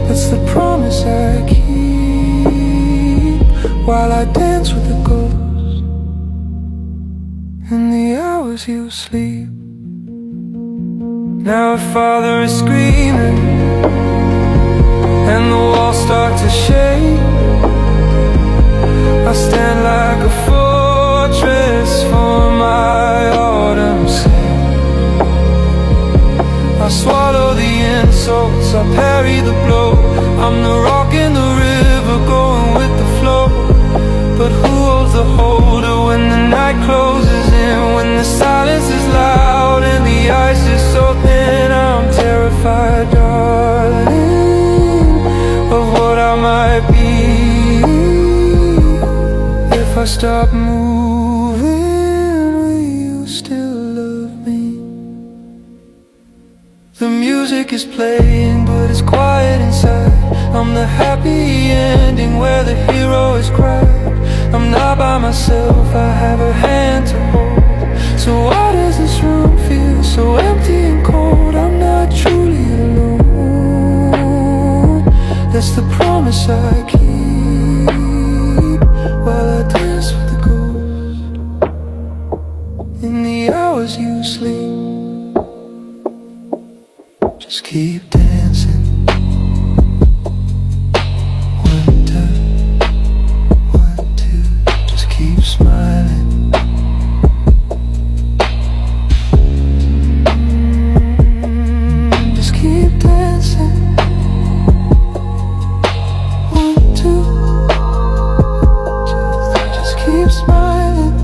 That's the promise I keep while I dance with the ghosts in the hours you sleep. Now her father is screaming and the walls start to shake. I stand like a fortress for my autumn's sake. I swallow the insults, I parry the blow. I'm the rock in the river going with the flow. But who holds the holder when the night closes in, when the silence is loud and the ice is so thin? I'm terrified, darling, of what I might be if I stop moving. Will you still love me? music is playing, but it's quiet inside. I'm the happy ending where the hero is cried. I'm not by myself, I have a hand to hold. So why does this room feel so empty and cold? I'm not truly alone. That's the promise I keep while I dance with the ghost. In the hours you sleep, just keep dancing. Keep smiling. Just keep dancing. 1, 2, just keep smiling.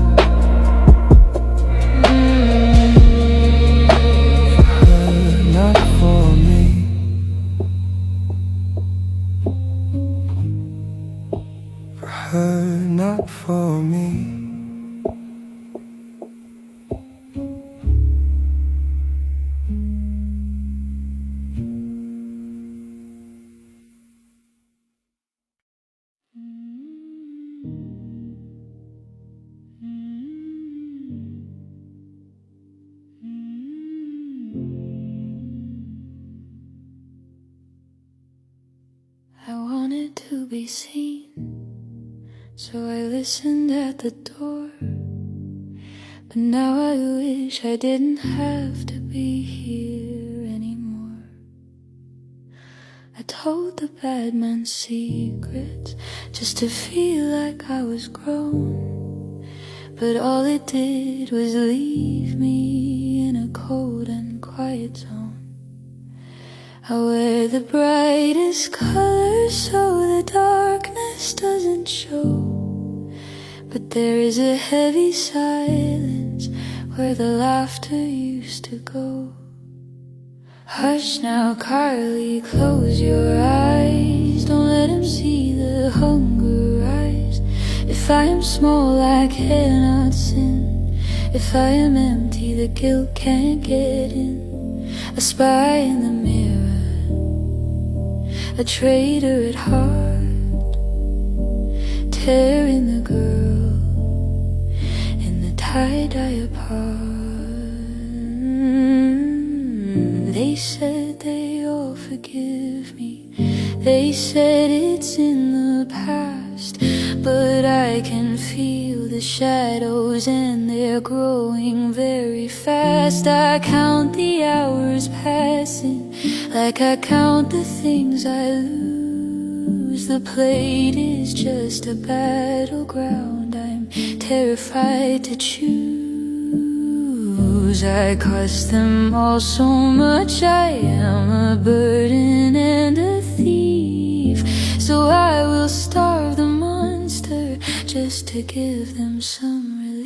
For her, not for me. For her, not for me. I wanted to be seen, so I listened at the door. But now I wish I didn't have to be here anymore. I told the bad man's secrets just to feel like I was grown. But all it did was leave me in a cold and quiet zone. I wear the brightest colors so the darkness doesn't show. But there is a heavy silence where the laughter used to go. Hush now, Carly, close your eyes. Don't let him see the hunger rise. If I am small, I cannot sin. If I am empty, the guilt can't get in. A spy in the mirror, a traitor at heart, tearing the girl in the tie-dye apart. They said they all forgive me. They said it's in the past. But I can feel the shadows and they're growing very fast. I count the hours passing like I count the things I lose. The plate is just a battleground I'm terrified to choose. I cost them all so much, I am a burden and a thief. So I will starve the monster just to give them some relief.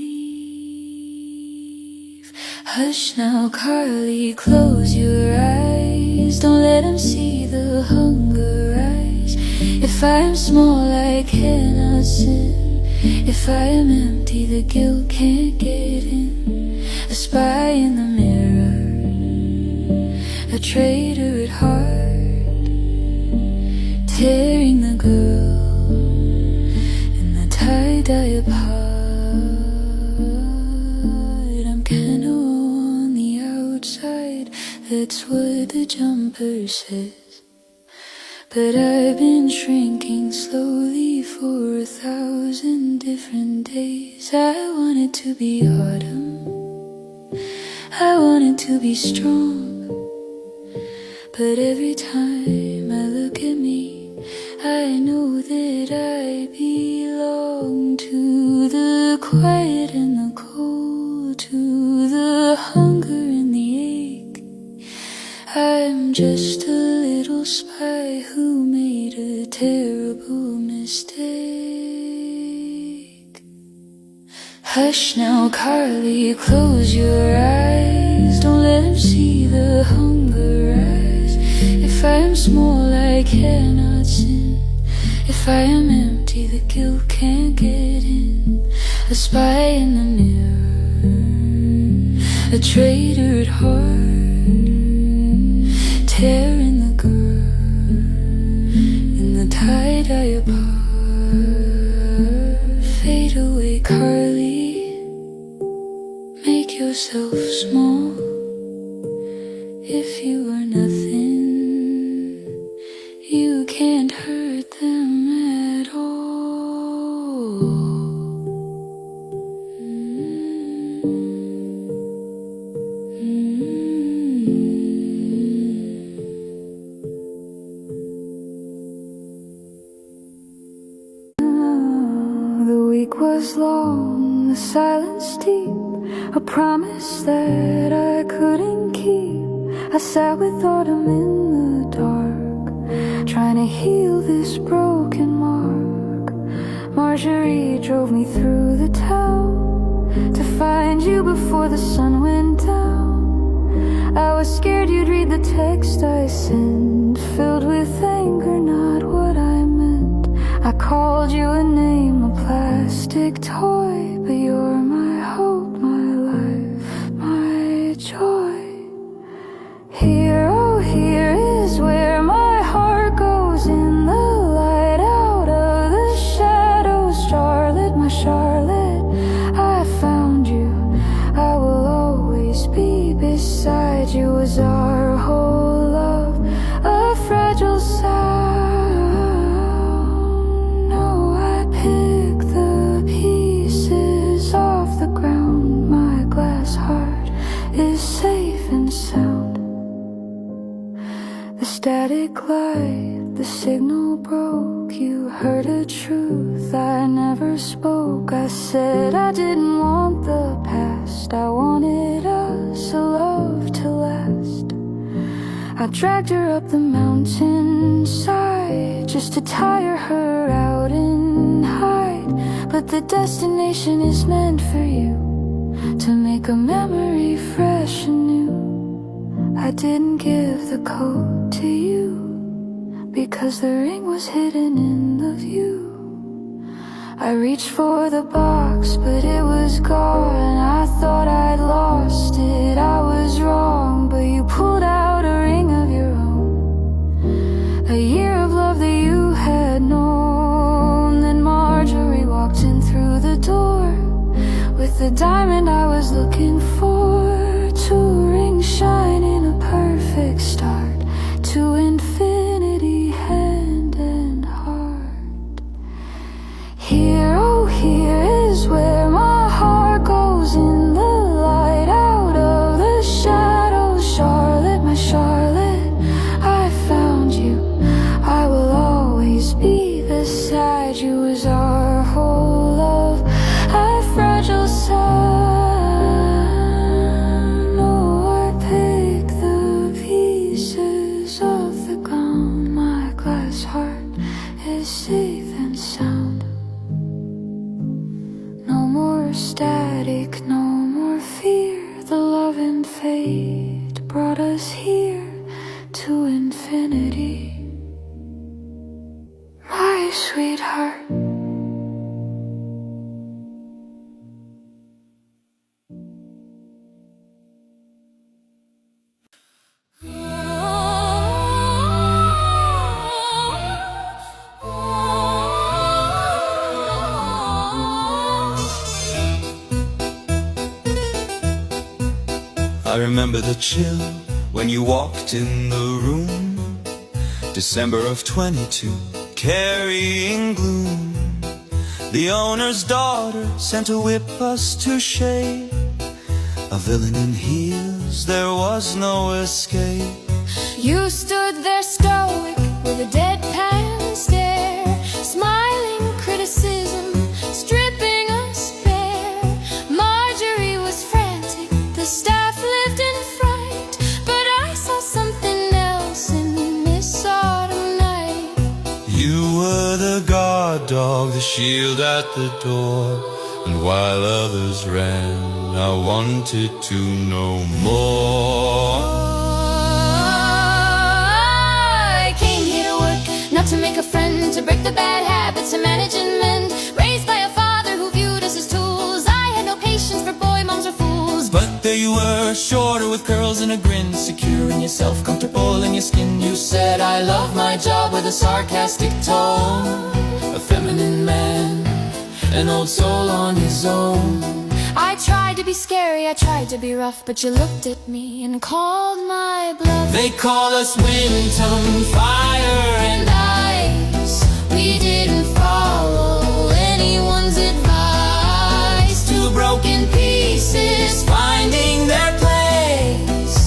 Hush now, Carly, close your eyes. Don't let them see the hunger rise. If I am small, I cannot sin. If I am empty, the guilt can't get in. A spy in the mirror, a traitor at heart, tearing the girl in the tie-dye apart. I'm kinda on the outside, that's what the jumper says. But I've been shrinking slowly for 1,000 different days. I wanted to be autumn, I wanted to be strong. But every time I look at me, I know that I belong to the quiet and the cold, to the hunger and the ache. I'm just a little spy who made a terrible mistake. Hush now, Carly, close your eyes. Don't let him see the hunger rise. If I am small, I cannot sin. If I am empty, the guilt can't get in. A spy in the mirror, a traitor at heart, tearing the girl in the tie-dye apart. Fade away, Carly, make yourself small. If you are nothing, you can't hurt them at all. The week was long, the silence deep, a promise that I couldn't keep. I sat with autumn in the dark, trying to heal this broken mark. Marjorie drove me through the town to find you before the sun went down. I was scared you'd read the text I sent, filled with anger, not what I meant. I called you a name, a plastic toy, but you're my hope, my life, my joy. Here, oh here is where my heart goes, in the light, out of the shadows. Charlotte, my Charlotte, I found you. I will always be beside you. Was our whole love a fragile sound? No, I picked the pieces off the ground. My glass heart is safe and sound. The static light, the signal broke. You heard a truth I never spoke. I said I didn't want the past, I wanted us, a love to last. I dragged her up the mountainside just to tire her out and hide. But the destination is meant for you, to make a memory fresh and new. I didn't give the code to you, because the ring was hidden in the view. I reached for the box, but it was gone. I thought I'd lost it, I was wrong. But you pulled out a ring of your own, a year of love that you had known. Then Marjorie walked in through the door with the diamond I was looking for. Two rings shining, a perfect start to infinity, hand and heart. Here, oh here is where my heart goes, in the light, out of the shadows. Charlotte, my Charlotte, I found you. I will always be beside you. Was our whole love a fragile sound? Safe and sound. No more static, no more fear. The love and fate brought us here to infinity, my sweetheart. I remember the chill when you walked in the room, December of 22, carrying gloom. The owner's daughter sent to whip us to shade. A villain in heels, there was no escape. You stood there stoic with a deadpan stare, smiling criticism, stripping us bare. Marjorie was frantic, the staff lived in fright, but I saw something else in this autumn night. You were the guard dog, the shield at the door, and while others ran, I wanted to know more. I came here to work, not to make a friend, to break the bad habits, to manage and mend. Raised by a father who viewed us as tools, I had no patience for boy moms or fools. But there you were, shorter with curls and a grin, secure in yourself, comfortable hole in your skin. You said I love my job with a sarcastic tone. A feminine man, an old soul on his own. I tried to be scary, I tried to be rough, but you looked at me and called my bluff. They call us wind, tongue, fire, and ice. We didn't follow anyone's advice. Two broken pieces finding their place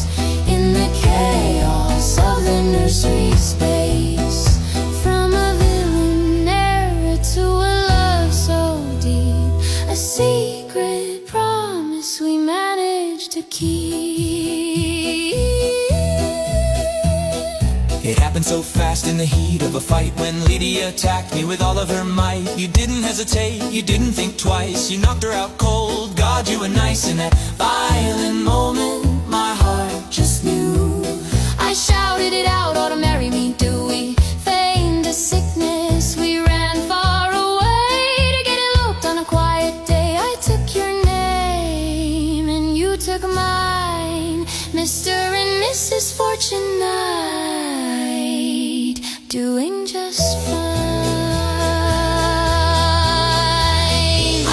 in the chaos of the nursery space. From a villain era to a love so deep, a secret promise we managed to keep. It happened so fast in the heat of a fight when Lydia attacked me with all of her might. You didn't hesitate, you didn't think twice. You knocked her out cold, God, you were nice. In that violent moment, my heart just knew. I shouted it out, ought to marry me, do we? Feigned a sickness, we ran far away to get eloped on a quiet day. I took your name and you took mine, Mr. and Mrs. Fortune Knight, doing just fine.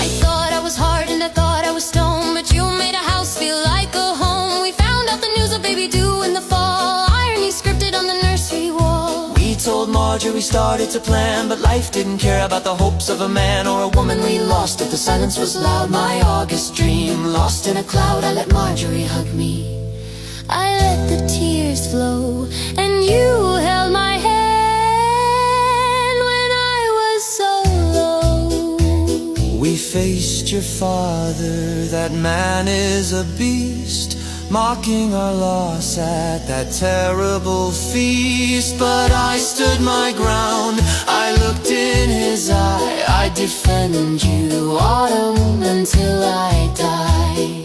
I thought I was hard and I thought I was stone, but you made a house feel like a home. We found out the news of baby due in the fall, irony scripted on the nursery wall. We told Marjorie we started to plan, but life didn't care about the hopes of a man or a woman we lost. If the silence was loud, my August dream lost in a cloud. I let Marjorie hug me, I let the tears flow, and you held my hand when I was so low. we faced your father, that man is a beast, mocking our loss at that terrible feast. But I stood my ground, I looked in his eye, I defend you, Autumn, until I die.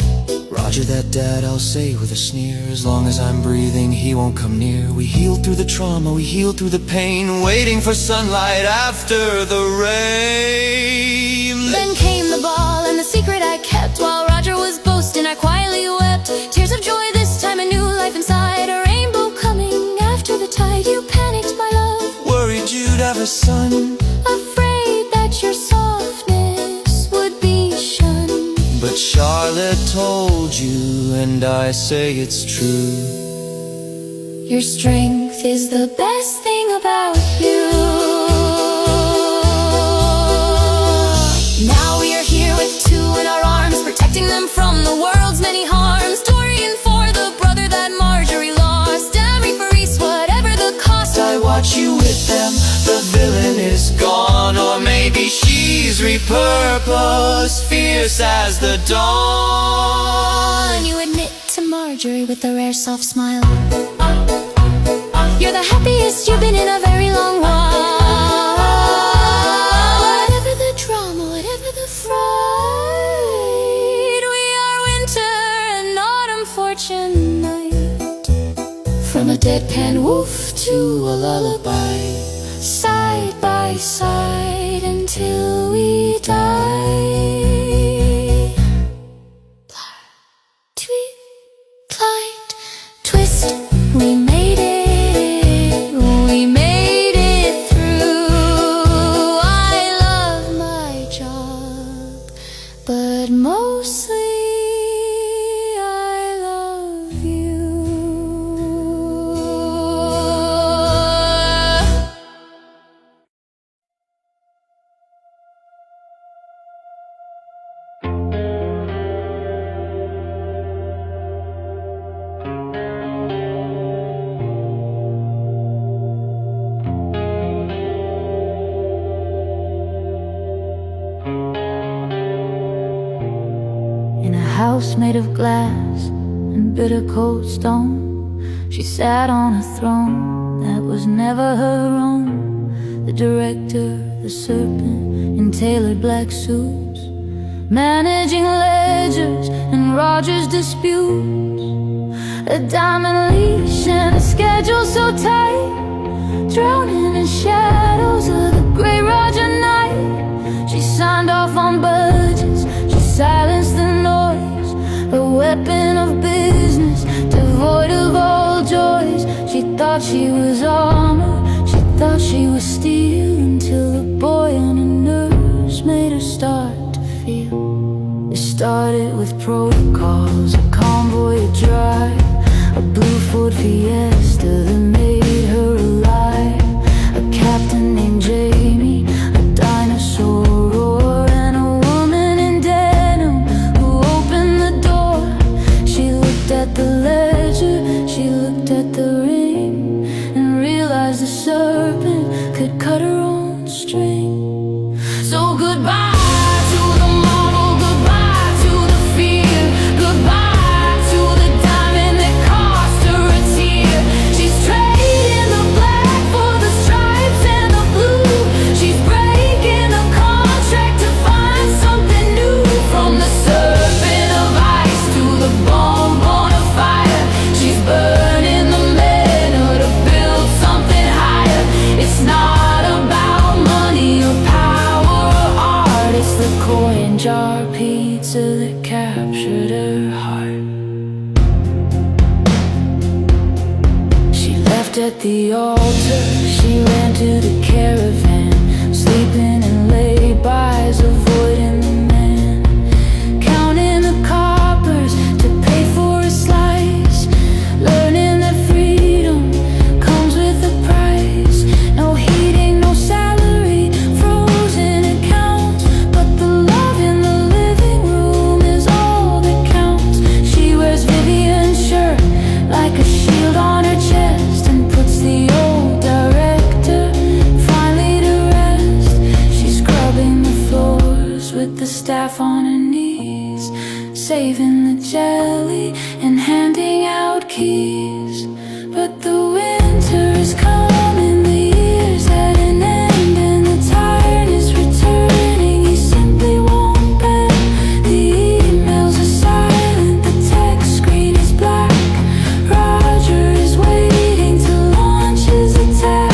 Roger that, Dad, I'll say with a sneer. As long as I'm breathing, he won't come near. We healed through the trauma, we healed through the pain, waiting for sunlight after the rain. Then came the ball and the secret I kept while Roger was boasting. I quietly wept, tears of joy this time, a new life inside, a rainbow coming after the tide. You panicked, my love, Worried you'd have a son, afraid that your softness would be shunned. but Charlotte told you, and I say it's true. Your strength is the best thing about you. Now we are here with two in our arms, protecting them from the world's many harms. Dorian for the brother that Marjorie lost, Emery for Reese, whatever the cost. I watch you with them, the villain is gone, or maybe she's repurposed, fierce as the dawn. You admit to Marjorie with a rare soft smile, you're the happiest you've been in a very long while. Whatever the drama, whatever the fright, we are winter and autumn fortune night. From a deadpan woof to a lullaby, side by side until we die. Tweet, glide, twist, we made it. We made it through. I love my job, but mostly I love you. In a house made of glass and bitter cold stone, she sat on a throne that was never her own. The director, the serpent in tailored black suits, managing ledgers and Roger's disputes. A diamond leash and a schedule so tight, drowning in shadows of the gray Roger night. She signed off on budgets, she silenced the noise, a weapon of business devoid of all joys. She thought she was armor, she thought she was steel, until a boy and a nurse made her start to feel. It started with protocols, a convoy to drive, a blue Ford Fiesta that made her alive, a captain named Jamie, a dinosaur roar, and a woman in denim who opened the door. She looked at the ledger, she looked at the ring, and realized the serpent could cut her own string. So goodbye to the marble, goodbye to the fear, goodbye to the diamond that cost her a tear. She's trading the black for the stripes and the blue. She's breaking the contract to find something new. From the serpent of ice to the bomb on a fire, she's burning the metal to build something higher. It's not about money or power or art, it's the coin jar pizza that captured her heart. She left at the altar, she ran to the caravan, sleeping in lay-bys, avoiding the man, counting the coppers to pay for a slice, learning that freedom comes with a price. No heating, no salary, frozen accounts, but the love in the living room is all that counts. She wears Vivian's shirt like a shield on her chest, and puts the old director finally to rest. She's scrubbing the floors with the staff on her knees, saving the jelly and handing out keys. But the winter is coming, the year's at an end, and the tiredness returning. He simply won't bend. The emails are silent, the text screen is black. Roger is waiting to launch his attack.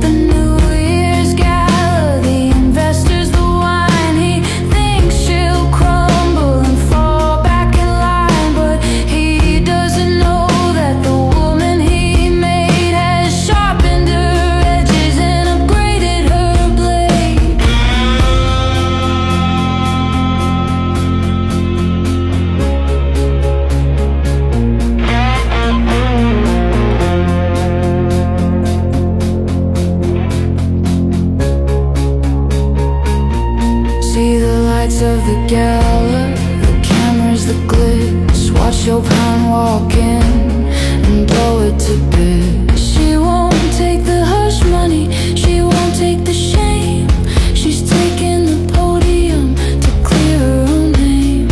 The New Year's gala, the investors, the wine. He thinks she'll crumble and fall back in line, but he doesn't know that the woman he made has sharpened her edges and upgraded her blade. See the lights of the gala, the cameras, the glitz. Watch Chopin walk in and blow it to bits. She won't take the hush money, she won't take the shame. She's taking the podium to clear her own name.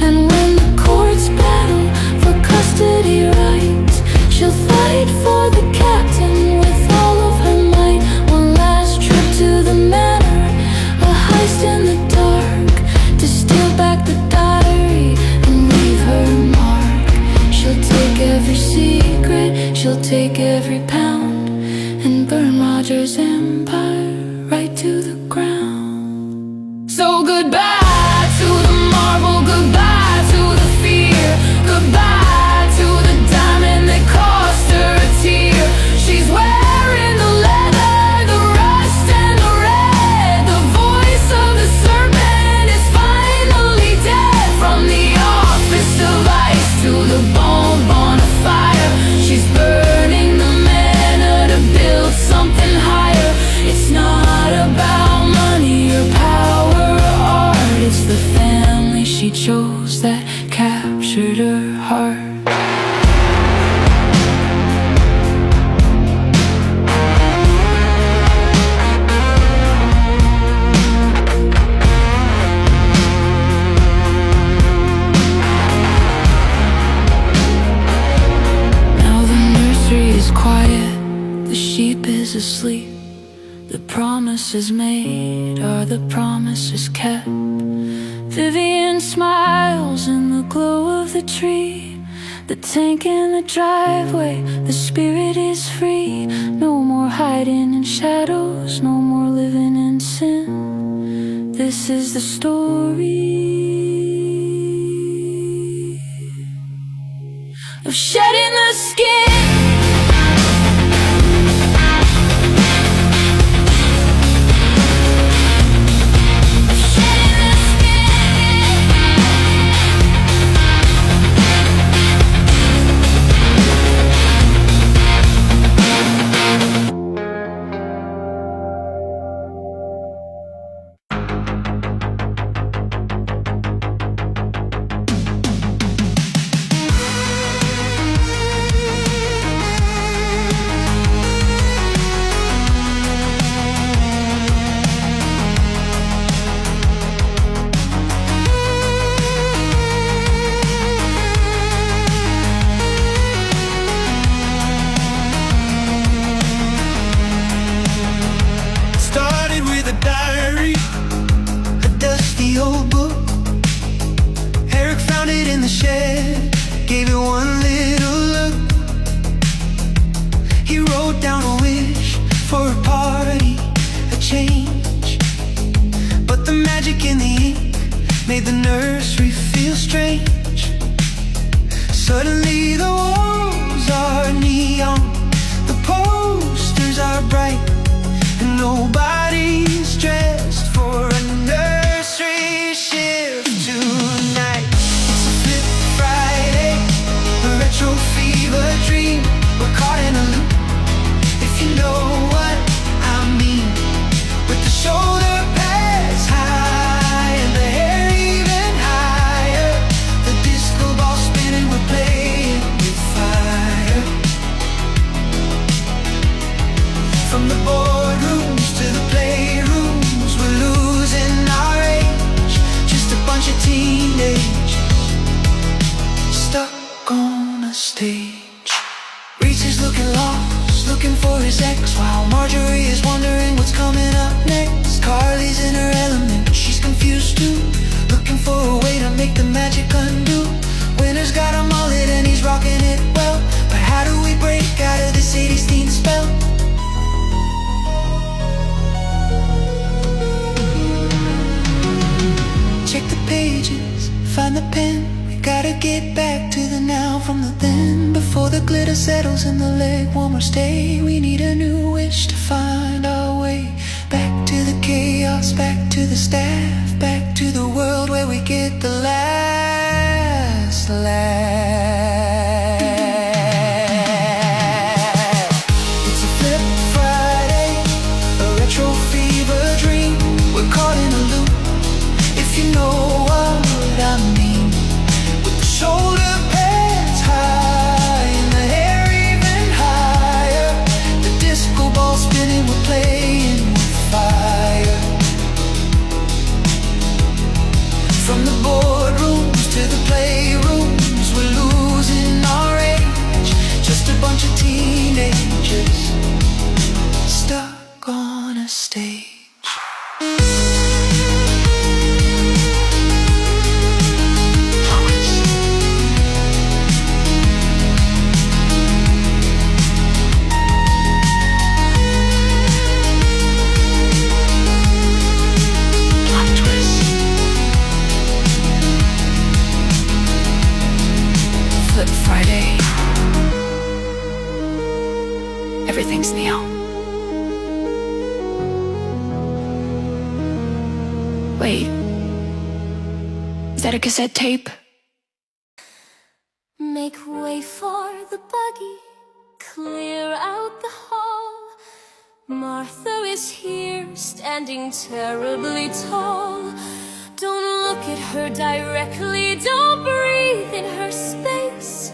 And when the courts battle for custody rights, she'll fight for the captain with all of her might. One last trip to the manor, a heist in the dark, to steal back the diary and leave her mark. She'll take every secret, she'll take every pound, and burn Roger's empire right to the ground. So goodbye to the marble, goodbye to the fear, goodbye to the diamond that cost her a tear. She's wearing the leather, the rust and the red. The voice of the serpent is finally dead. From the office of ice to the bomb on a fire, she's burning the manor to build something higher. It's not about money or power or art, it's the family she chose that captured her heart. Now the nursery is quiet, the sheep is asleep. The promises made are the promises kept. Vivian smiles in the glow of the tree, the tank in the driveway, the spirit is free. No more hiding in shadows, no more living in sin. This is the story of shedding the skin. the shed, gave it one little look. He wrote down a wish for a party, a change. But the magic in the ink made the nursery feel strange. Suddenly the walls are neon, the posters are bright, and nobody's dressed for a nursery shift tonight. It's a flip Friday, a retro fever dream. We're caught in a loop, if you know what I mean. With the shoulder pads high and the hair even higher, the disco ball spinning, we're playing with fire. From the boardrooms to the playrooms, we're losing our age. Just a bunch of teenage stuck on a stage. Reese is looking lost, looking for his ex, while Marjorie is wondering what's coming up next. Carly's in her element, she's confused too, looking for a way to make the magic undo. Winter's got a mullet and he's rocking it well, but how do we break out of this 80s teen spell? Check the pages, find the pen. We gotta get back to the now from the then. Before the glitter settles in the leg warmer stay, we need a new wish to find our way. Back to the chaos, back to the staff, back to the world where we get the last laugh. It's a flip Friday, a retro fever dream. We're caught in a loop, if you know what I mean. With the shoulder pads high and the hair even higher, the disco ball spinning, we're playing with fire. From the boardrooms to the playrooms, we're losing our age. Just a bunch of teenagers stuck on a stage. Flip Friday, everything's neon. Wait, is that a cassette tape? Make way for the buggy, clear out the hall. Martha is here, standing terribly tall. Don't look at her directly, don't breathe in her space.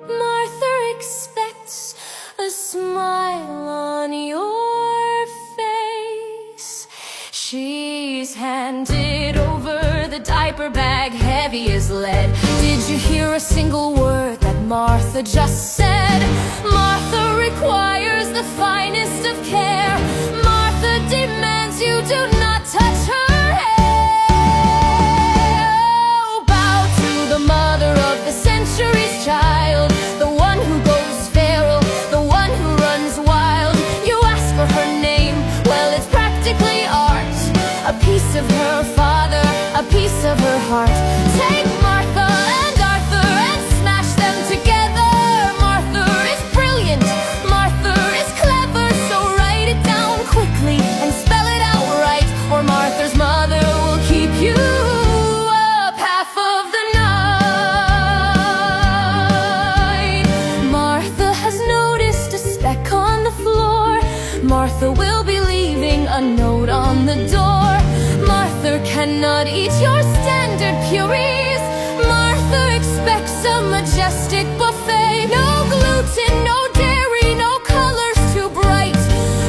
Martha expects a smile on your face. She's handed over the diaper bag, heavy as lead. Did you hear a single word that Martha just said? Martha requires the finest of care. Martha demands you do not touch her hair. Oh, bow to the mother of the century's child, the one who goes feral, the one who runs wild. You ask for her name, well, it's practically art. A piece of her father, a piece of her heart. Take Martha and Arthur and smash them together. Martha is brilliant, Martha is clever, so write it down quickly and spell it out right, or Martha's mother will keep you up half of the night. Martha has noticed a speck on the floor. Martha will be leaving a note on the door. Martha cannot eat your standard purees. Martha expects a majestic buffet. No gluten, no dairy, no colors too bright.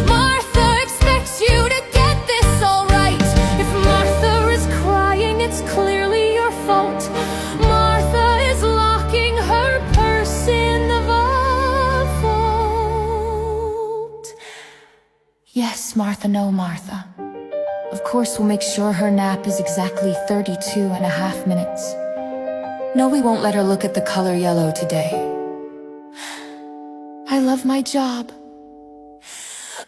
Martha expects you to get this all right. If Martha is crying, it's clearly your fault. Martha is locking her purse in the vault. Yes, Martha, no, Martha. Of course, we'll make sure her nap is exactly 32.5 minutes. No, we won't let her look at the color yellow today. I love my job.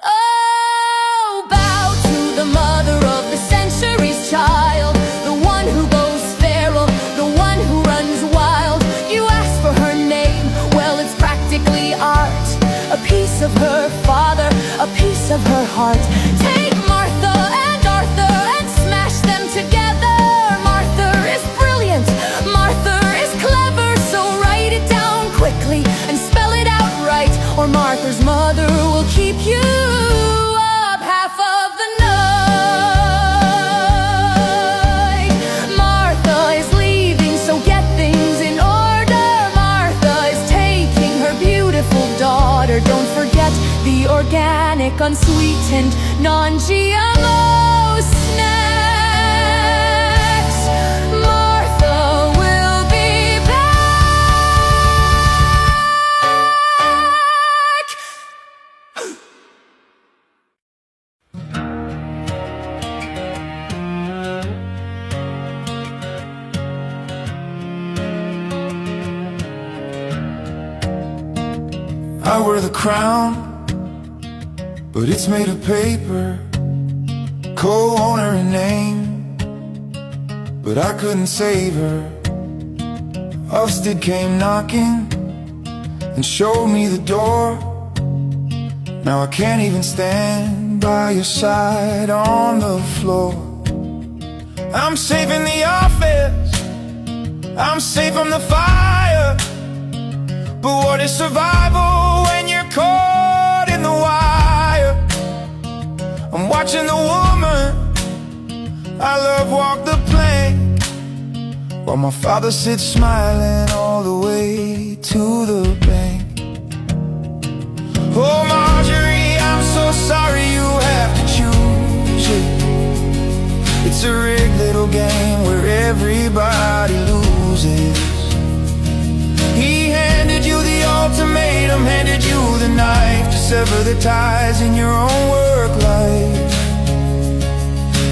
Oh, bow to the mother of the century's child, the one who goes feral, the one who runs wild. You ask for her name, well, it's practically art. A piece of her father, a piece of her heart. Take Martha and Arthur and smash them together. Martha is brilliant, Martha is clever, so write it down quickly and spell it out right, or Martha's mother will keep you up half of the night. Martha is leaving, so get things in order. Martha is taking her beautiful daughter. Don't forget the organic, unsweetened, non-GMO snacks. Martha will be back. I wear the crown, but it's made of paper. Co-owner in name, but I couldn't save her. Ofsted came knocking and showed me the door. Now I can't even stand by your side on the floor. I'm safe in the office, I'm safe from the fire. But what is survival when you're caught in the wire? I'm watching the woman I love walk the plank, while my father sits smiling all the way to the bank. Oh Marjorie, I'm so sorry you have to choose it. It's a rigged little game where everybody loses. He handed you the ultimatum, handed you the knife to sever the ties in your own work life.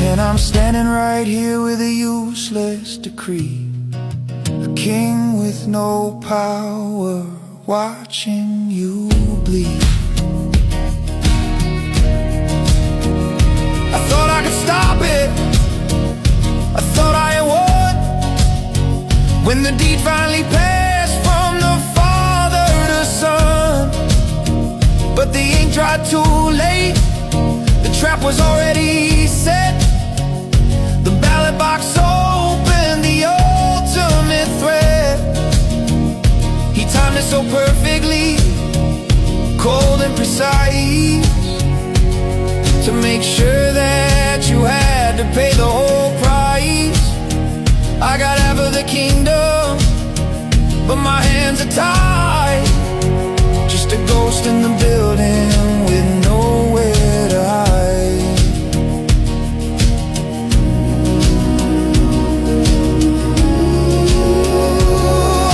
And I'm standing right here with a useless decree, a king with no power, watching you bleed. I thought I could stop it, I thought I would, when the deed finally passed from the father to son. But the ink dried too late, the trap was already set. The ballot box opened, the ultimate threat. He timed it so perfectly, cold and precise, to make sure that you had to pay the whole price. I got half of the kingdom, but my hands are tied. Just a ghost in the building with nowhere to hide.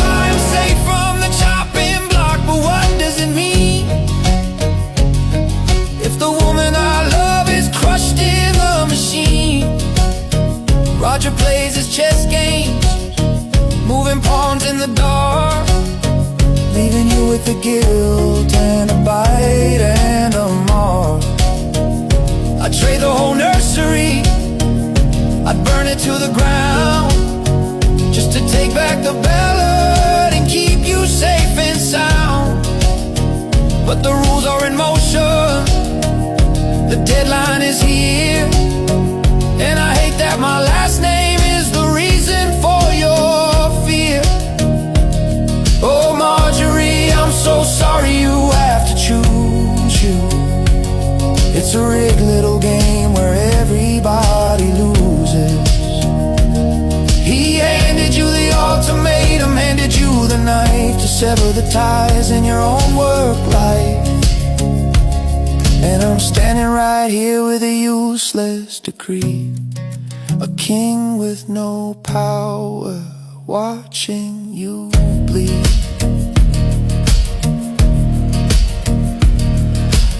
I'm safe from the chopping block, but what does it mean if the woman I love is crushed in the machine? Roger plays his chess games, moving pawns in the dark, leaving you with the guilt and a bite and a mark. I'd trade the whole nursery, I'd burn it to the ground, just to take back the ballot and keep you safe and sound. But the rules are in motion, the deadline is here, and I hate that my last name is the reason for your fear. Oh Marjorie, I'm so sorry you have to choose you. It's a rigged little game where everybody loses. He handed you the ultimatum, handed you the knife to sever the ties in your own work life. And I'm standing right here with a useless decree, a king with no power, watching you bleed.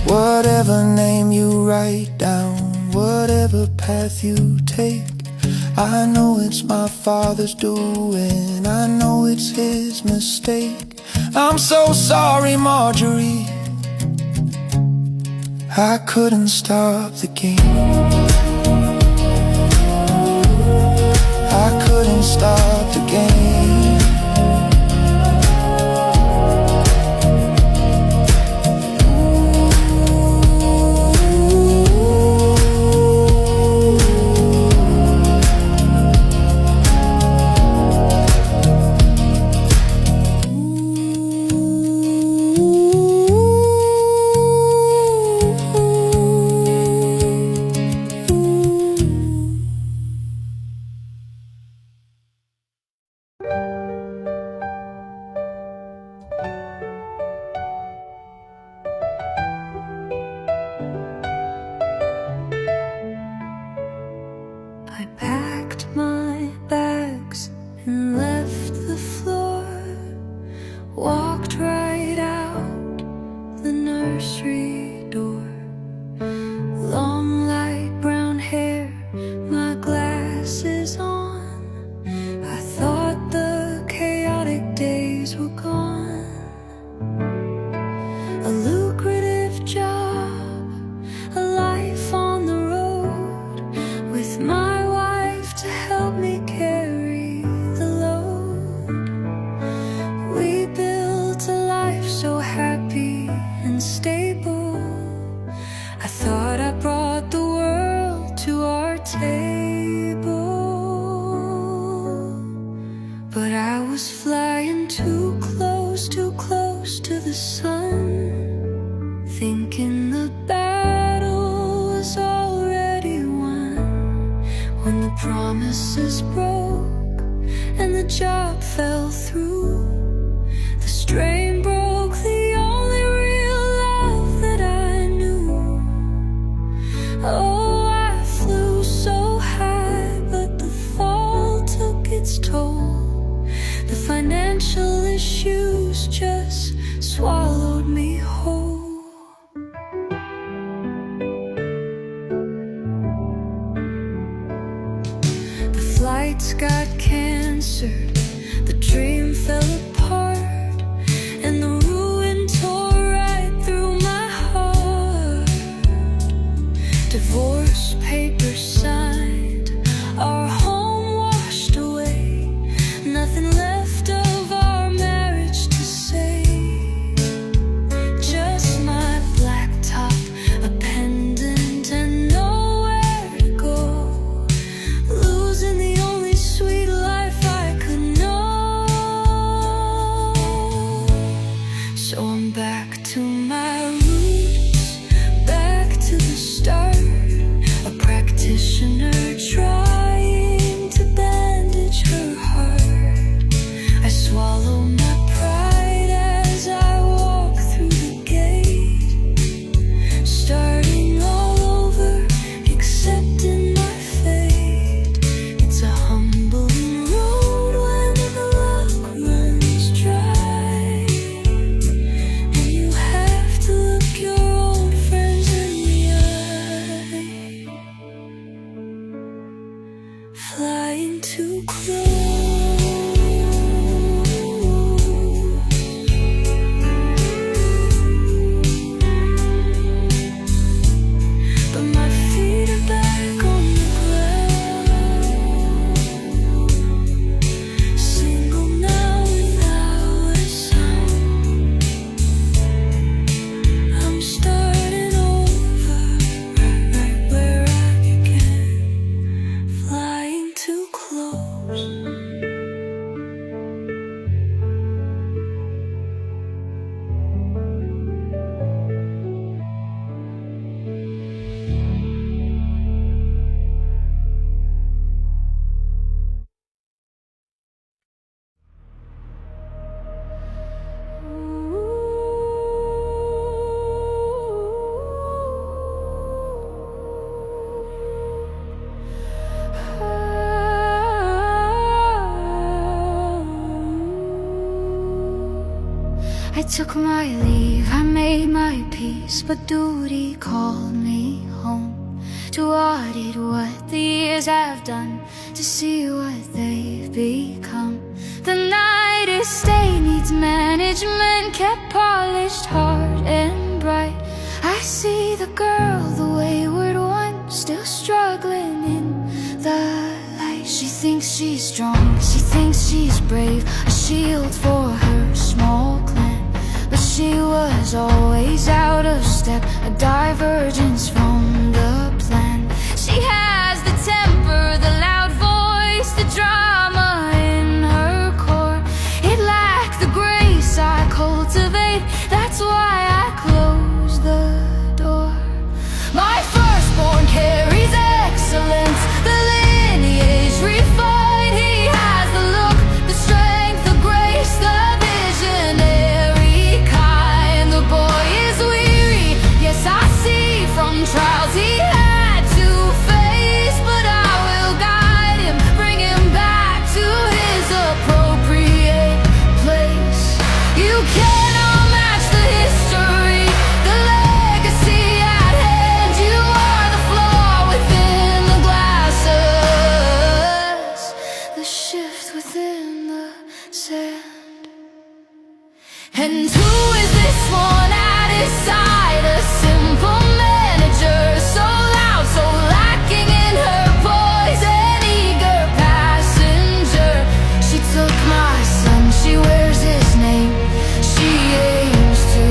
Whatever name you write down, whatever path you take, I know it's my father's doing, I know it's his mistake. I'm so sorry, Marjorie, I couldn't stop the game. I couldn't stop the game. I packed my bags and left the floor, walked right out the nursery door. Long light brown hair, my glasses on. I thought the chaotic days were gone. A lucrative job, a life on the road, with my to help me carry the load. We built a life so happy and stable. I thought I brought the world to our table, but I was flying too close to the sun, thinking the battle was already won. When the promises broke and the job fell through, the strain broke the only real love that I knew. Oh, I flew so high, but the fall took its toll. The financial issues just swallowed me whole. Flights got canceled, the dream fell apart, and the ruin tore right through my heart. Divorce papers signed, our home washed away, nothing left of our marriage to say. Just my black top, a pendant, and nowhere to go. Losing the only sweet life I could know. So I'm back to my roots, back to the start, a practitioner trying to bandage her heart. I swallow my pride as I walk through the gate, starting all over, accepting my fate. It's a humbling road when the luck runs dry, and you have to look your old friends in the eye. Flying too close, but my feet are back on the ground, single now without a sound. I'm starting over, right where I began, flying too close. I took my leave, I made my peace, but duty called me home to audit what the years have done, to see what they've become. The night estate needs management, kept polished, hard and bright. I see the girl, the wayward one, still struggling in the light. She thinks she's strong, she thinks she's brave, a shield for her small clan. But she was always out of step, a divergence from the plan. She has the temper, the loud voice, the drama in her core. It lacked the grace I cultivate, that's why I close the door. My firstborn carries excellence, the lineage refined. He has the look, the strength, the grace, the visionary kind. The boy is weary, yes I see, from trials he had to face. But I will guide him, bring him back to his appropriate place. You cannot match the history, the legacy at hand. You are the flaw within the glasses, the shift within the sand. And who is this one at his side? A simple manager, so loud, so lacking in her poise, an eager passenger. She took my son, she wears his name, she aims to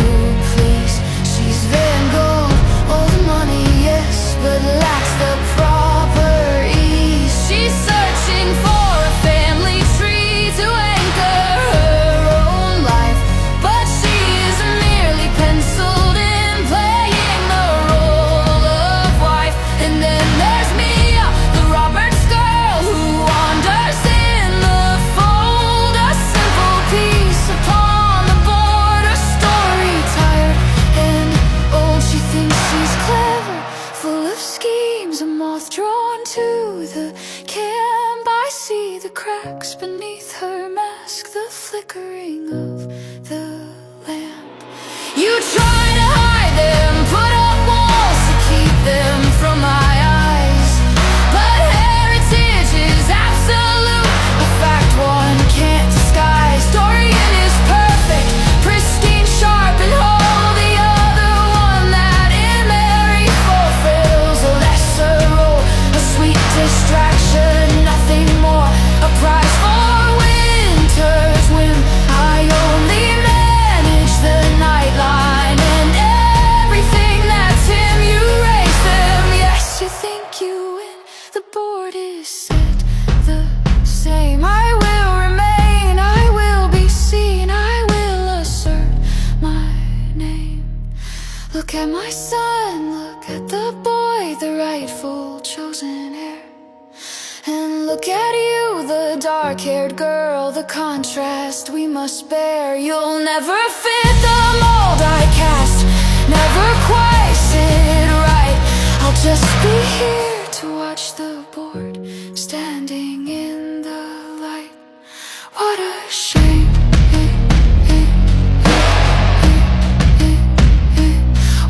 please. She's Van Gogh, all the money, yes, but lacks the proper ease. She's searching for a family tree to anchor her own life, but she is merely penciled in, playing the role of wife. And then there's me, the Roberts girl, who wanders in the fold, a simple piece upon the board, a story tired and old. She thinks she's clever, full of schemes, a moth drawn to the camp. I see the cracks beneath her mask, the flickering of the lamp. You try to hide them, put up walls to keep them from my eyes, but heritage is absolute, a fact one can't disguise. Dorian is perfect, pristine, sharp and whole. The other one that in Mary fulfills a lesser role, a sweet distraction, nothing more, a prize for winter's whim. I only manage the nightline and everything that's him. You raise them, yes, you think you win, the board is set the same. I will remain, I will be seen, I will assert my name. Look at my son, look at the boy, the rightful chosen heir. And look at you, the dark-haired girl, the contrast we must bear. You'll never fit the mold I cast, never quite sit right. I'll just be here to watch the board, standing in the light. What a shame.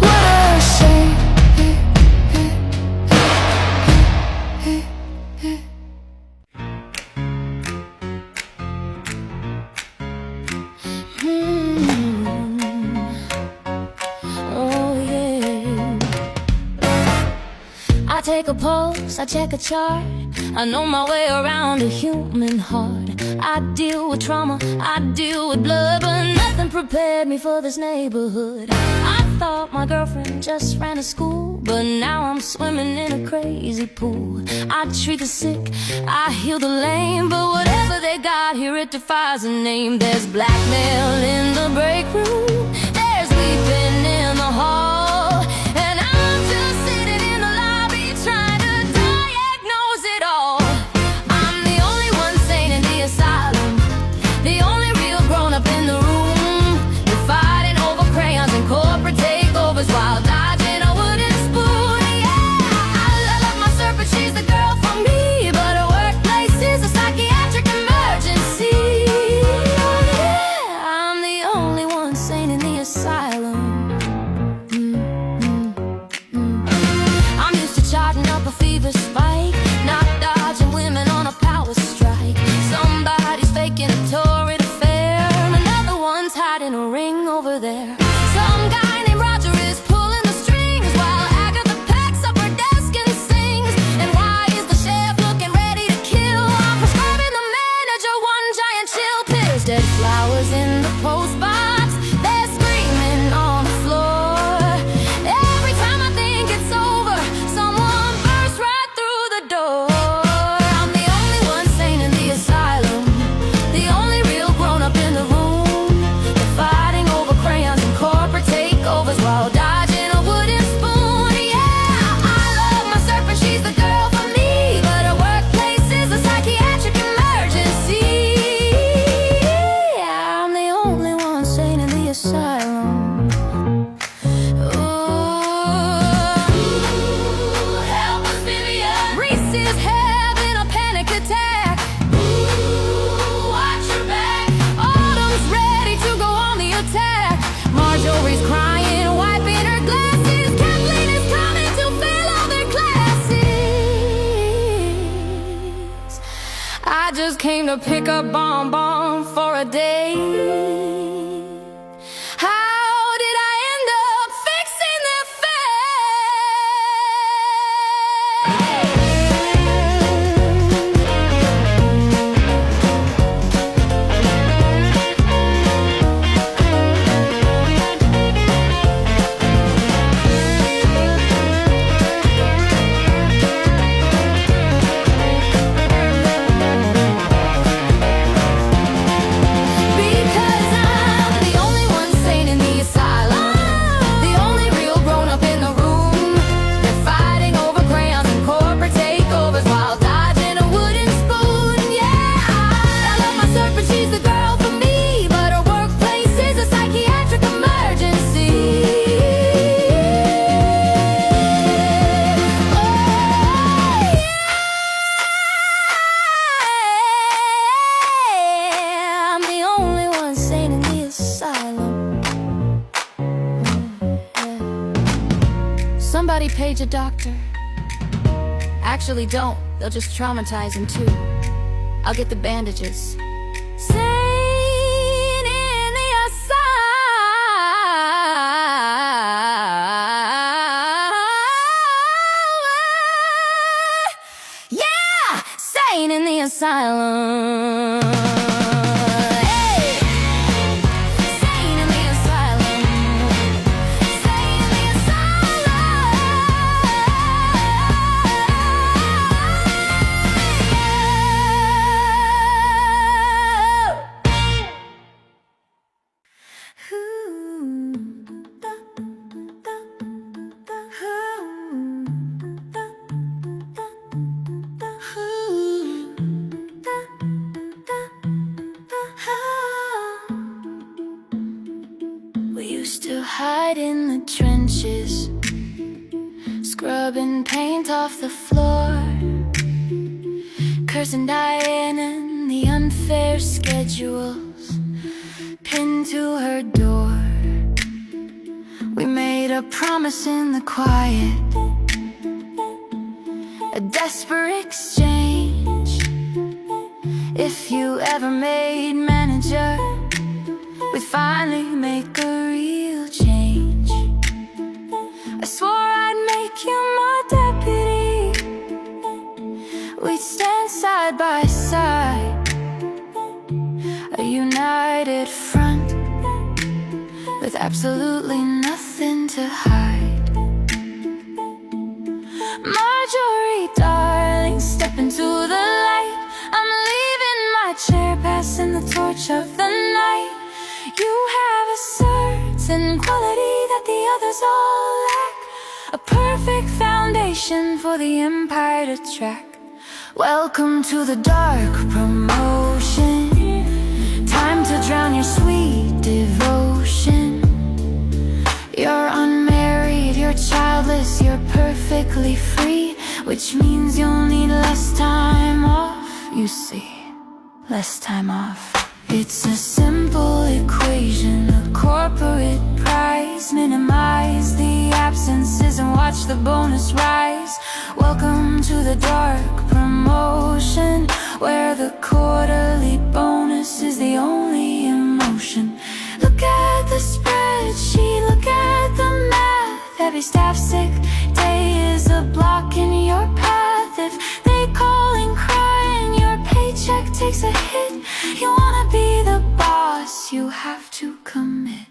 What a shame. Oh yeah. I take a pulse, I check a chart, I know my way around a human heart. I deal with trauma, I deal with blood, but nothing prepared me for this neighborhood. I thought my girlfriend just ran a school, but now I'm swimming in a crazy pool. I treat the sick, I heal the lame, but whatever they got here, it defies a name. There's blackmail in the break room, there's weeping in the hall, and I'm just sitting in the lobby trying to diagnose it all. I'm the only one sane in the asylum, the only real grown-up in the room. We're fighting over crayons and corporate takeovers while dodging a wooden spoon. Yeah, I love my serpent, she's the girl for me, but her workplace is a psychiatric emergency. Oh, yeah. came to pick up Bon for a day. How did I end up fixing their Somebody page a doctor. Actually don't, they'll just traumatize him too. I'll get the bandages. Sane in the asylum. Yeah, sane in the asylum. We used to hide in the trenches, scrubbing paint off the floor, cursing Diane and the unfair schedules pinned to her door. We made a promise in the quiet, a desperate exchange. If you ever made manager, we'd finally make a real change. I swore I'd make you my deputy. We'd stand side by side, a united front with absolutely nothing to hide. Marjorie, darling, step into the light. I'm leaving my chair, passing the torch of the night. You have a certain quality that the others all lack, a perfect foundation for the empire to track. Welcome to the dark promotion. Time to drown your sweet devotion. You're unmarried, you're childless, you're perfectly free, which means you'll need less time off, you see, less time off. It's a simple equation, a corporate price. Minimize the absences and watch the bonus rise. Welcome to the dark promotion, where the quarterly bonus is the only emotion. Look at the spreadsheet, look at the math. Every staff sick day is a block in your path. If they call and cry and your paycheck takes a hit, you wanna be the boss, you have to commit.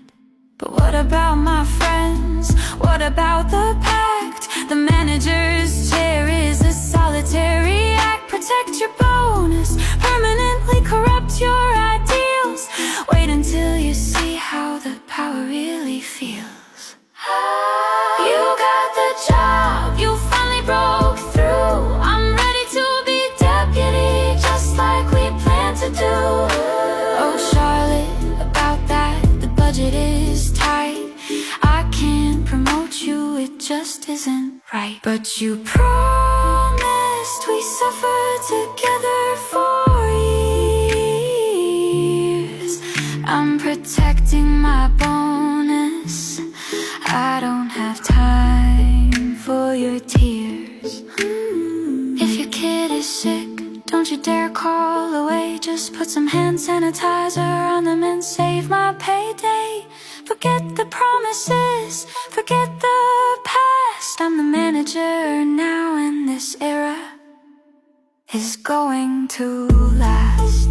But what about my friends? What about the pact? The manager's chair is a solitary act. Protect your bonus, permanently corrupt your ideals. Wait until you see how the power really feels. You got the job, you finally broke through. I'm ready to be deputy, just like we planned to do. Oh Charlotte, about that, the budget is tight. I can't promote you, it just isn't right. But you promised we suffered together for years. I'm protecting my bonus, I don't have time for your tears. If your kid is sick, don't you dare call away. Just put some hand sanitizer on them and save my payday. Forget the promises, forget the past. I'm the manager now, and this era is going to last.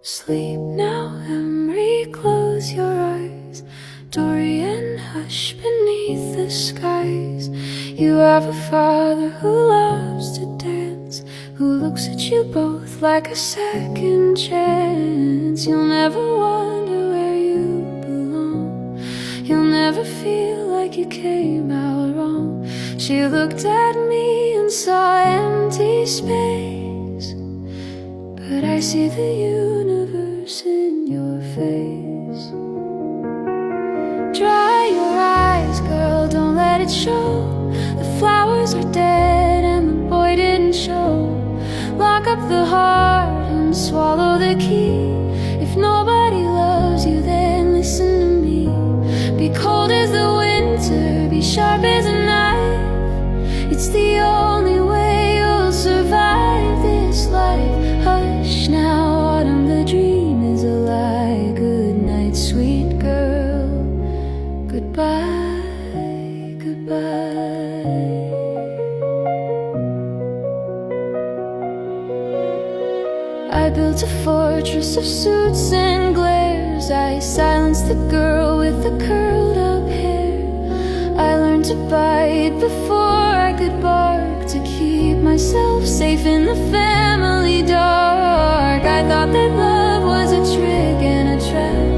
Sleep now, Emery, close your eyes. Dorian, hush beneath the skies. You have a father who loves to dance, who looks at you both like a second chance. You'll never wonder where you belong. You'll never feel like you came out wrong. She looked at me and saw empty space, but I see the universe in your face. Dry your eyes, girl, don't let it show. The flowers are dead and the boy didn't show. Lock up the heart and swallow the key. If nobody loves you, then listen to me. Be cold as the winter, be sharp as a knife. It's the only way you'll survive this life. Hush now, autumn, the dream is a lie. Good night, sweet girl. Goodbye, goodbye. I built a fortress of suits and glares. I silenced the girl with the curled up hair. I learned to bite before I could bark, to keep myself safe in the family dark. I thought that love was a trick and a trap.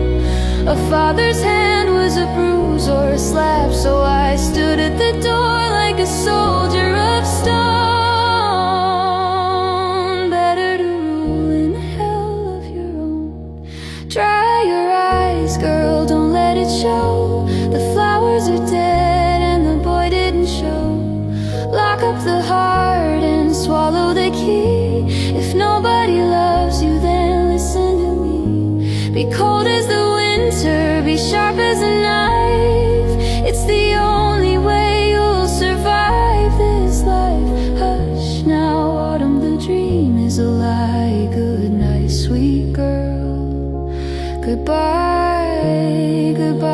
A father's hand was a bruise or a slap. So I stood at the door like a soldier of stone. Better to rule in hell of your own. Dry your eyes, girl, don't let it show. The flowers are dead and the boy didn't show. Lock up the heart and swallow the key. If nobody loves you, then listen to me. Be cold as the winter, be sharp as a knife. It's the only way you'll survive this life. Hush now, autumn, the dream is a lie. Good night, sweet girl. Goodbye, goodbye.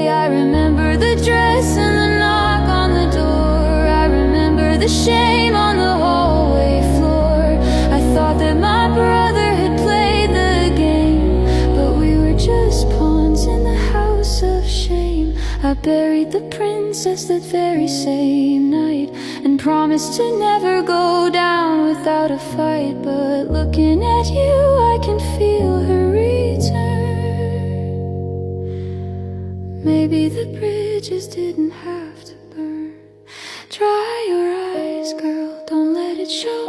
I remember the dress and the knock on the door. I remember the shame on the hallway floor. I thought that my brother had played the game, but we were just pawns in the house of shame. I buried the princess that very same night and promised to never go down without a fight. But looking at you, I can feel her return. Maybe the bridges didn't have to burn. Dry your eyes, girl, don't let it show.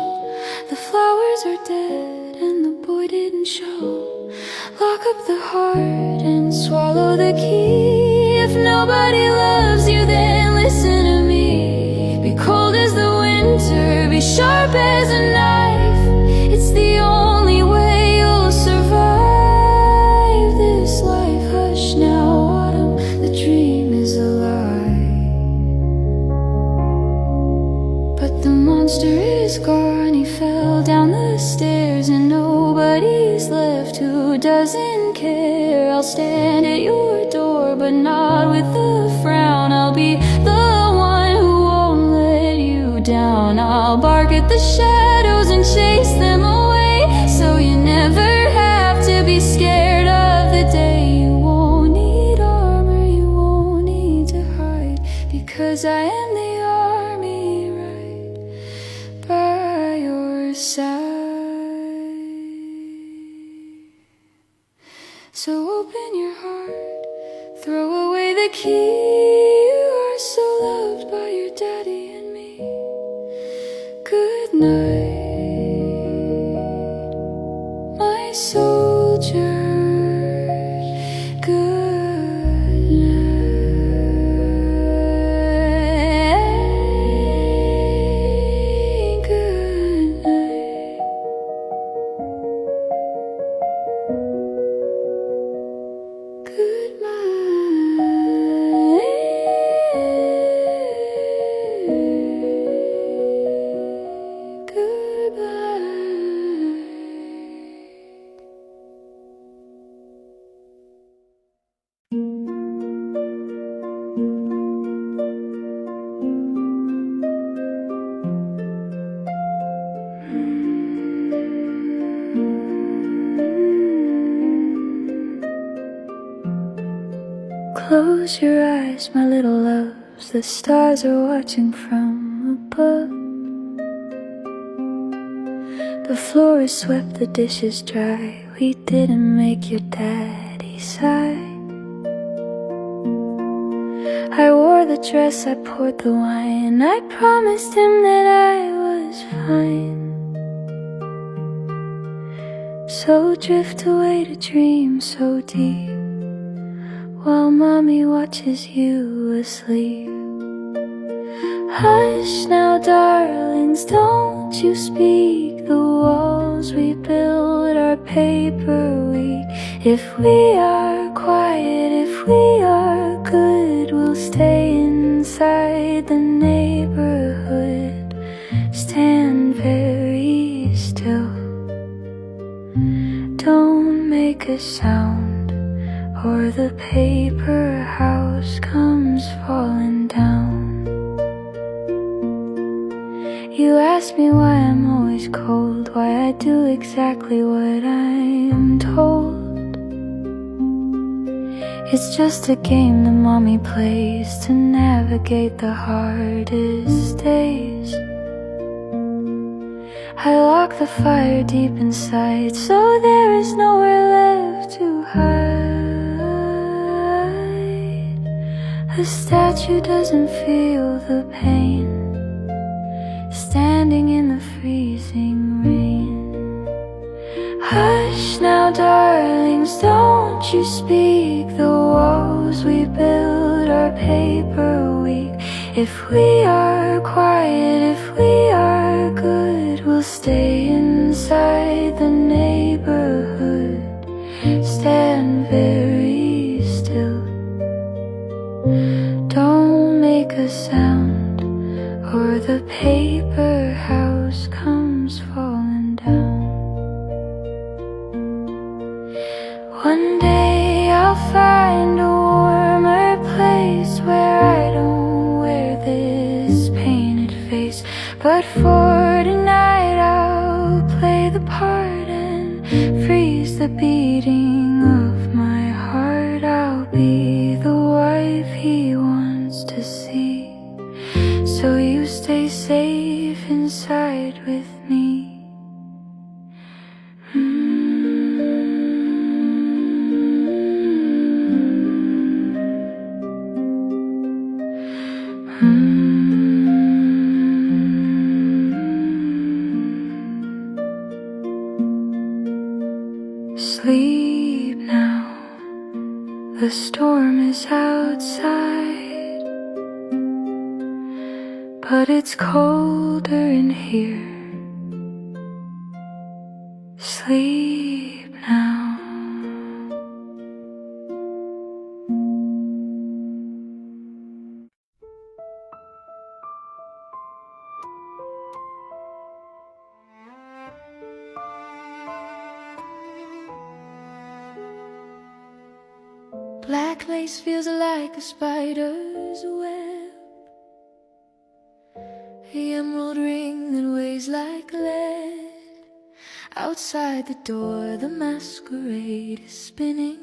The flowers are dead and the boy didn't show. Lock up the heart and swallow the key. If nobody loves you, then listen to me. Be cold as the winter, be sharp as a knife. It's the only way you'll survive this life. Hush now, autumn, the dream is a lie. But the monster is gone, he fell down the stairs, and nobody's left who doesn't care. I'll stand at your door, but not with a frown. I'll be the one who won't let you down. I'll bark at the shadows and chase them away, so you never have to be scared of the day. You won't need armor, you won't need to hide, because I am the army right by your side. So open your heart, throw away the key. You are so loved by your daddy and me. Good night. Close your eyes, my little loves, the stars are watching from above. The floor is swept, the dishes dry. We didn't make your daddy sigh. I wore the dress, I poured the wine. I promised him that I was fine. So drift away to dream so deep, while mommy watches you asleep. Hush now, darlings, don't you speak. The walls we build are paper weak. If we are quiet, if we are good, we'll stay inside the neighborhood. Stand very still, don't make a sound, or the paper house comes falling down. You ask me why I'm always cold, why I do exactly what I am told. It's just a game that mommy plays to navigate the hardest days. I lock the fire deep inside, so there is nowhere left to hide. A statue doesn't feel the pain, standing in the freezing rain. Hush now, darlings, don't you speak. The walls we build are paper weak. If we are quiet, if we are good, we'll stay inside the neighborhood. Stand very still, don't make a sound, or the paper house comes falling down. One day I'll find a warmer place where I don't wear this painted face. But for tonight I'll play the part and freeze the beating of my heart. I'll be the wife he wants to see, so you stay safe inside with me. Sleep now, the storm is outside, but it's colder in here. Sleep now. Black lace feels like a spider's web, the emerald ring that weighs like lead. Outside the door the masquerade is spinning,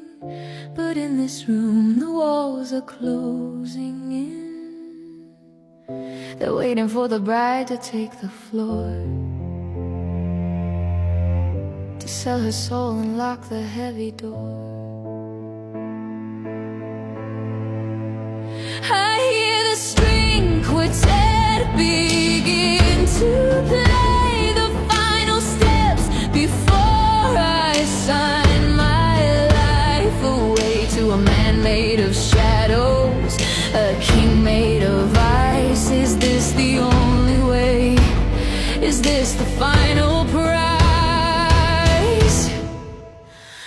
but in this room the walls are closing in. They're waiting for the bride to take the floor, to sell her soul and lock the heavy door. I hear the string quartet begin to play the final steps before I sign my life away to a man made of shadows, a king made of ice. Is this the only way? Is this the final prize?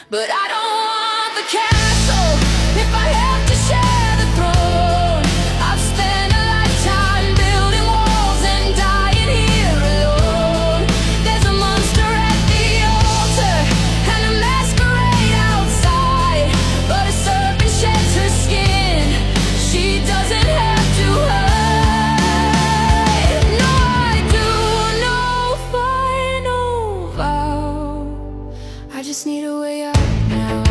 But I don't want the castle if I have to share the throne. I've spent a lifetime building walls and dying here alone. There's a monster at the altar and a masquerade outside, but a serpent sheds her skin. She doesn't have to hide. No, I do no final vow. I just need a way out now.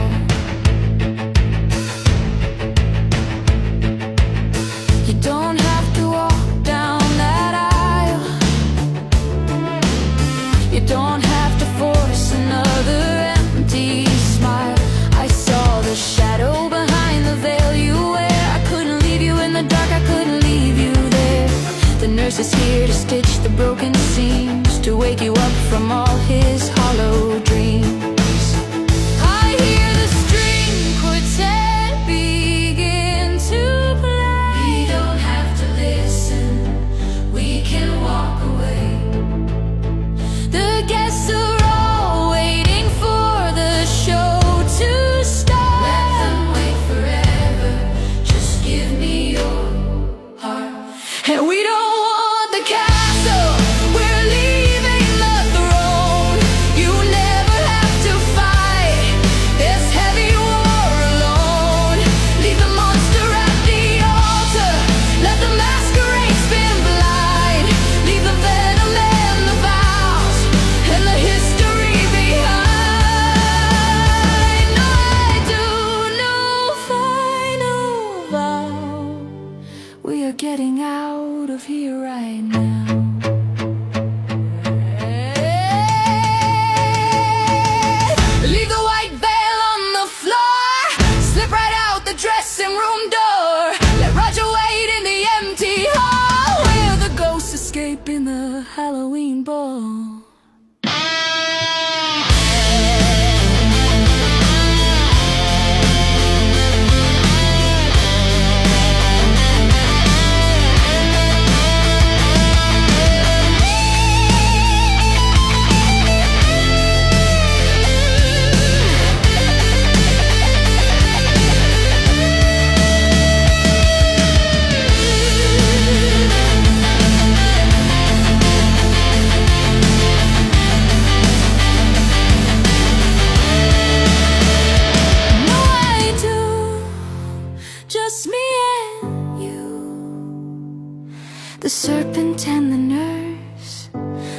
the serpent and the nurse,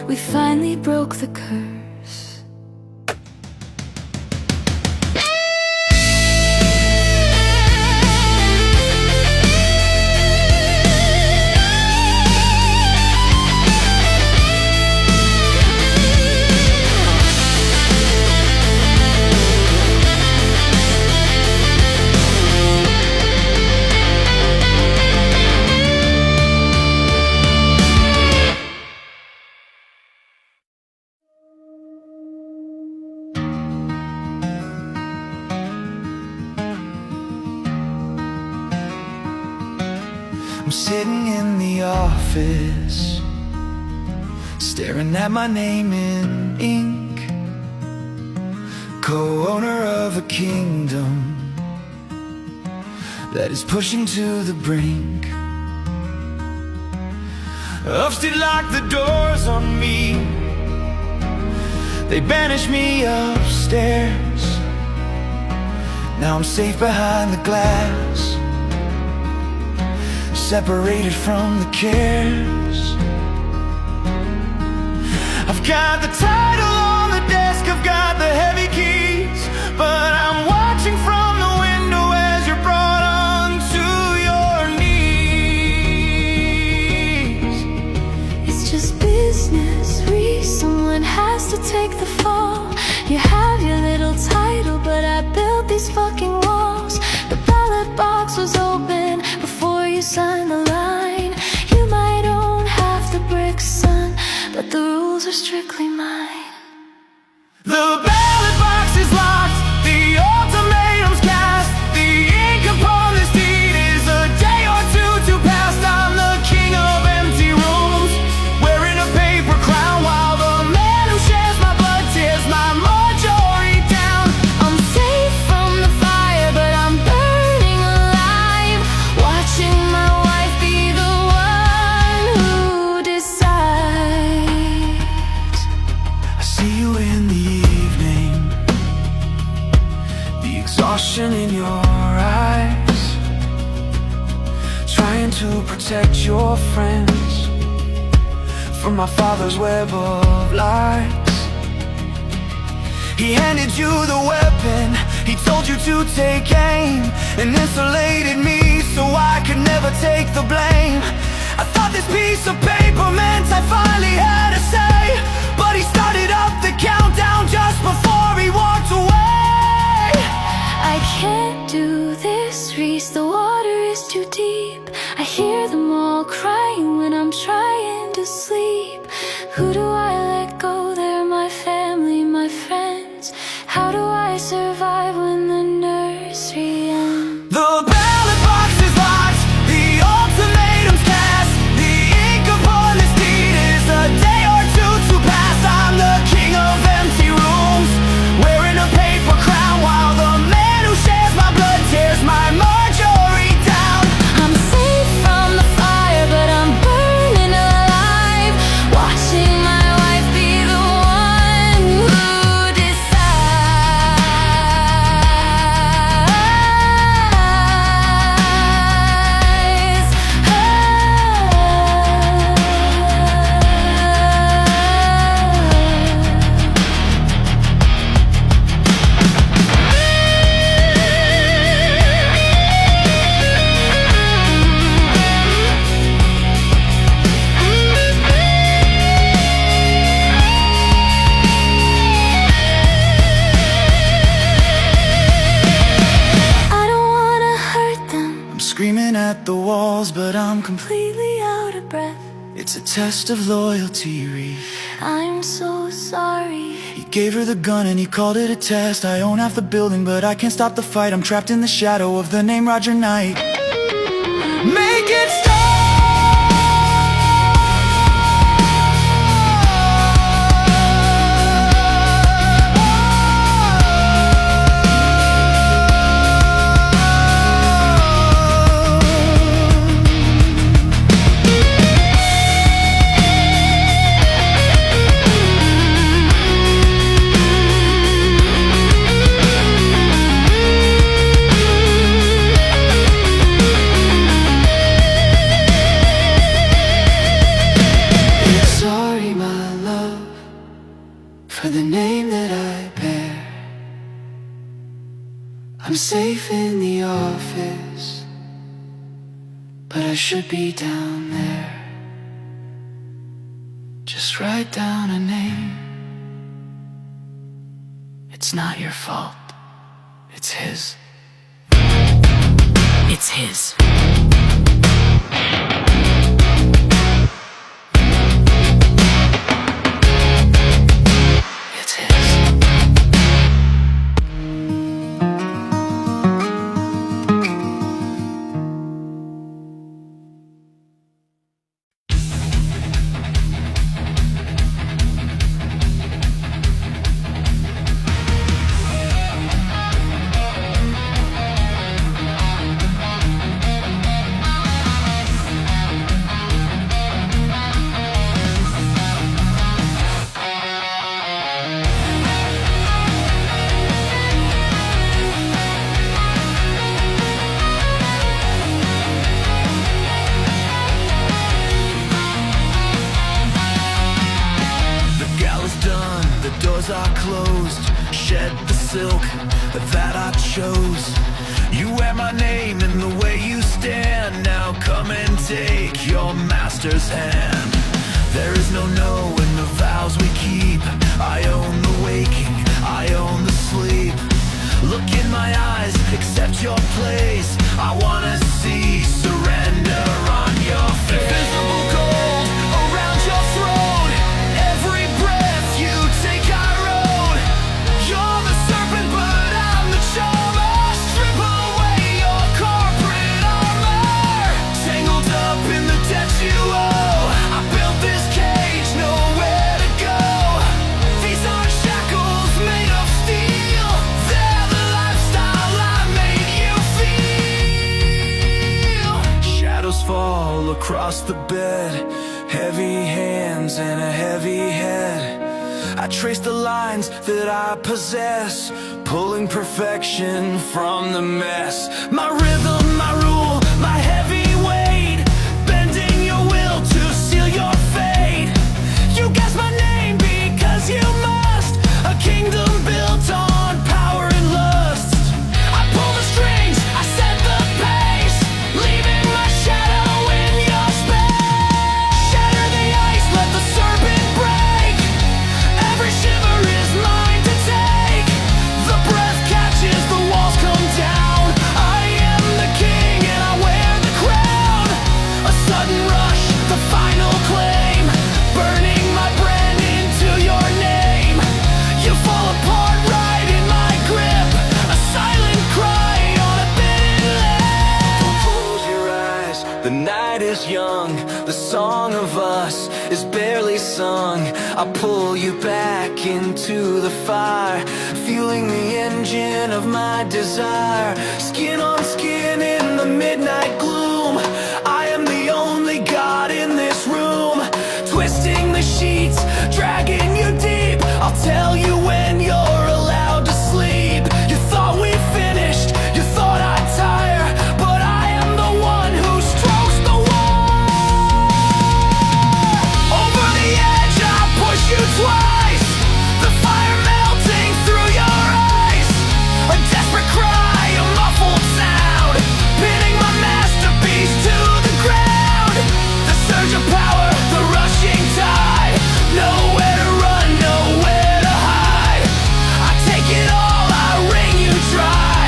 we finally broke the curse. I'm sitting in the office, staring at my name in ink, co-owner of a kingdom that is pushing to the brink. Upstairs locked the doors on me, they banished me upstairs. Now I'm safe behind the glass, separated from the cares. I've got the title on the desk, I've got the heavy keys, but I'm watching from the window as you're brought onto your knees. It's just business, someone has to take the fall. You have your little title, but I built these fucking walls. The ballot box was open before you signed the line. You might own half the bricks, son, but the rules are strictly mine. The ballot box is locked, the ultimatum's cast. The ink upon this deed is a day or two too past. I'm the king of empty rooms, wearing a paper crown, while the man who shares my blood tears my majority down. I'm safe from the fire, but I'm burning alive, watching my wife be the one who decides. I see you in the evening, the exhaustion in your eyes, trying to protect your friends from my father's web of lies. He handed you the weapon, he told you to take aim, and insulated me so I could never take the blame. I thought this piece of paper meant I finally had a say, but he started up the countdown just before he walked away. I can't do this, Reese, the water is too deep. I hear them all crying when I'm trying to sleep. Who do I let go? They're my family, my friends. How do I survive when the nursery ends? The ballot box is locked, the ultimatum's cast. The ink upon this deed is a day or two too past. I'm the king of empty rooms, wearing a paper crown, while the man who shares my blood tears my majority down. I'm safe from the fire, but I'm burning alive, watching my wife be the one who screaming at the walls, but I'm completely out of breath. It's a test of loyalty, Reed. I'm so sorry. He gave her the gun and he called it a test. I own half the building, but I can't stop the fight. I'm trapped in the shadow of the name Roger Knight. Make it stop! I'm safe in the office, but I should be down there. Just write down a name. It's not your fault, it's his. It's his. It's his. Are closed, shed the silk that I chose. You wear my name in the way you stand. Now come and take your master's hand. There is no knowing the vows we keep. I own the waking, I own the sleep. Look in my eyes, accept your place. I wanna see surrender on your face. Invisible gold around your throat. Every breath you take, I rode. You're the serpent, but I'm the charmer. Strip away your corporate armor. Tangled up in the debt you owe. I built this cage, nowhere to go. These aren't shackles made of steel. They're the lifestyle I made you feel. Shadows fall across the bed. Heavy hands and a heavy head. I trace the lines that I possess, pulling perfection from the mess. My rhythm, my rule, my heavy weight, bending your will to seal your fate. You guess my name because you must. A kingdom built on power and lust. I pull the strings, I set the pace, leaving my shadow in your space. Shatter the ice, let the serpent break. Every shiver is mine to take. The breath catches, the walls come down. I am the king and I wear the crown. A sudden rush, the final claim, burning my brand into your name. You fall apart right in my grip, a silent cry on a bending lip. Don't close your eyes, the night is young. The song of us is barely sung. I pull you back into the fire, fueling the engine of my desire. Skin on skin in the midnight gloom. I am the only God in this room. Twisting the sheets, dragging you deep. I'll tell you when you're allowed to sleep. You thought we finished, you thought I'd tire, but I am the one who strokes the wire. Over the edge, I push you twice. The fire melting through your eyes. A desperate cry, a muffled sound, pinning my masterpiece to the ground. The surge of power, the rushing tide. Nowhere to run, nowhere to hide. I take it all, I wring you dry.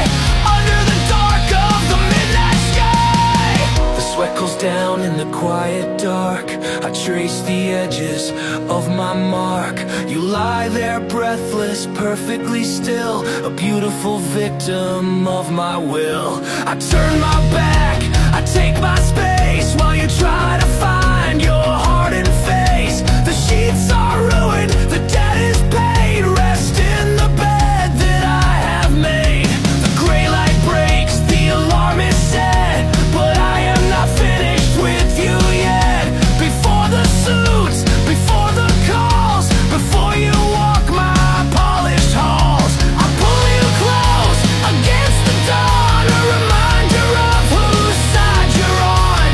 Under the dark of the midnight sky. The sweat goes down in the quiet dark. I trace the edges of my mark. You lie there breathless, perfectly still, a beautiful victim of my will. I turn my back, I take my space, while you try to find your heart and face. The sheets are ruined, the debt is paid. Rest in the bed that I have made. The gray light breaks, the alarm is set, but I am not finished with you yet. Before the suits, before the calls, before you walk my polished halls, I pull you close against the dawn, a reminder of whose side you're on.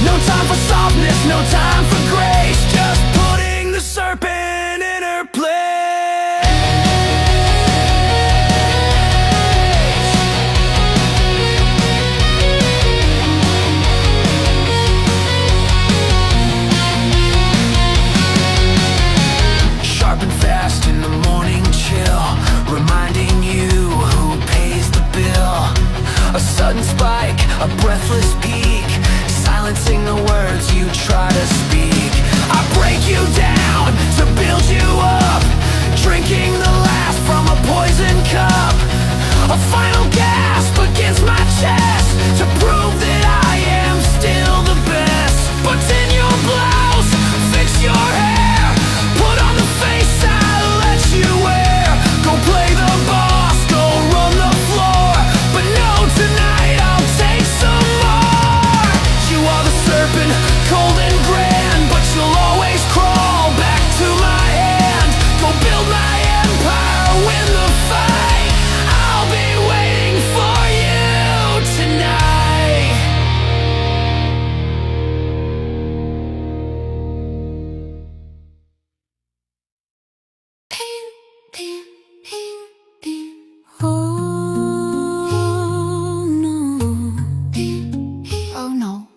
No time for softness, a breathless peak, silencing the words you try to speak. I break you down to build you up, drinking the last from a poison cup. A final gasp against my chest to prove that I am still the best. Button your blouse, fix your hair, put on the face I let you wear. Go play the boss, go run the floor, but no, tonight I'll take some more. You are the serpent, cold and grand, but you'll always crawl back to my hand. Go build my empire, win the fight, I'll be waiting for you tonight. Oh no. Oh no.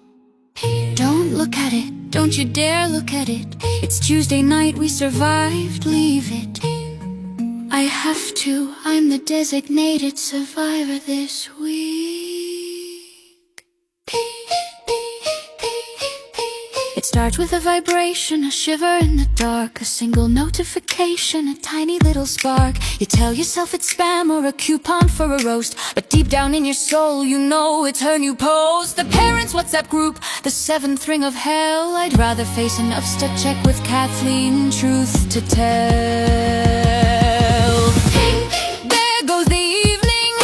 Don't look at it. Don't you dare look at it. It's Tuesday night, we survived. Leave it. I have to. I'm the designated survivor this week. It starts with a vibration, a shiver in the dark, a single notification, a tiny little spark. You tell yourself it's spam or a coupon for a roast, but deep down in your soul you know it's her new post. The parents' WhatsApp group, the seventh ring of hell. I'd rather face an upstep check with Kathleen, truth to tell. There goes the evening,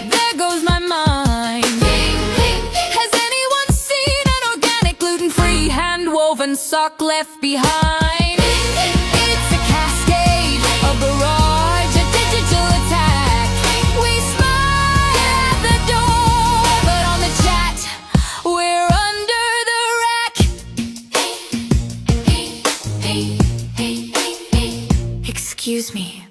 there goes my mind. Has anyone seen an organic gluten-free hand-woven sock left behind? It's a cascade, a barrage, a digital attack. We smile at the door, but on the chat we're under the rack. Excuse me,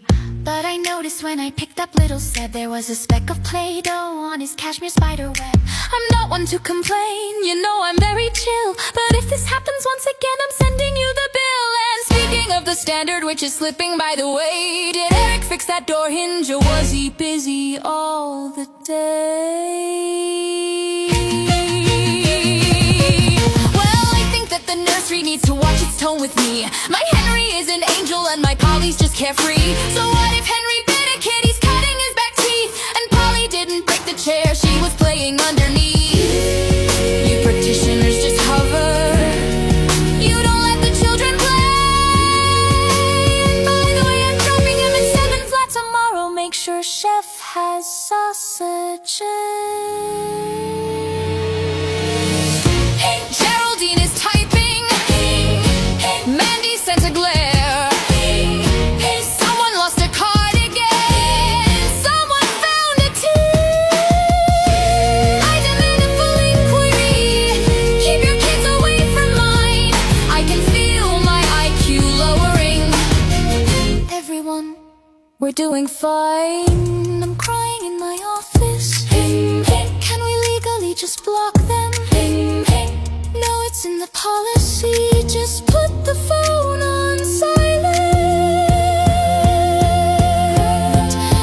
but I noticed when I picked up little Seb, there was a speck of Play-Doh on his cashmere spider web. I'm not one to complain, you know I'm very chill, but if this happens once again, I'm sending you the bill. And speaking of the standard, which is slipping by the way, did Eric fix that door hinge, or was he busy all the day? Well, I think that the nursery needs to watch its tone with me. My Henry is an angel and my Polly's just carefree. So what if Henry bit a kid, he's cutting his back teeth, and Polly didn't break the chair she was playing underneath? You practitioners just hover, you don't let the children play. And by the way, I'm dropping him in 7 flat tomorrow. Make sure Chef has sausages. Geraldine is typing, Mandy sent a glare. Someone lost a cardigan, someone found a tear. I demand a full inquiry, keep your kids away from mine. I can feel my IQ lowering. Everyone, we're doing fine. I'm crying in my office. Can we legally just block them? No, it's in the policy. Just put the phone on silent.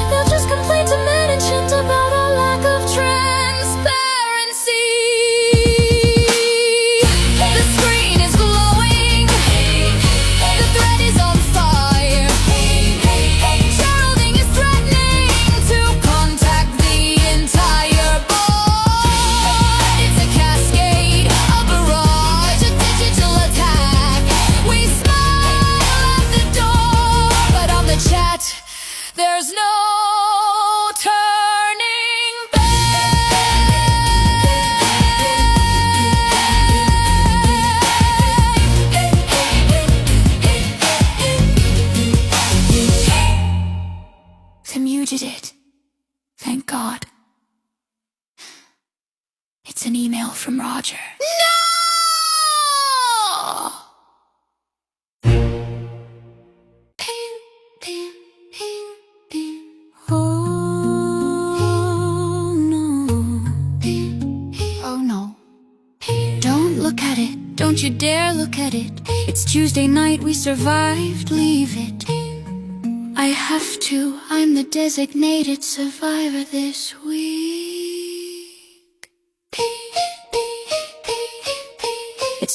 They'll just complain to management about our lack of transparency. The screen is glowing, the thread is on fire. Geraldine is threatening to contact the entire board. It's a cascade, a barrage, a digital attack. We smile at the door, but on the chat there's no turning back. They muted it. Thank God. It's an email from Roger. No! Oh no. Oh no. Don't look at it. Don't you dare look at it. It's Tuesday night, we survived. Leave it. I have to. I'm the designated survivor this week.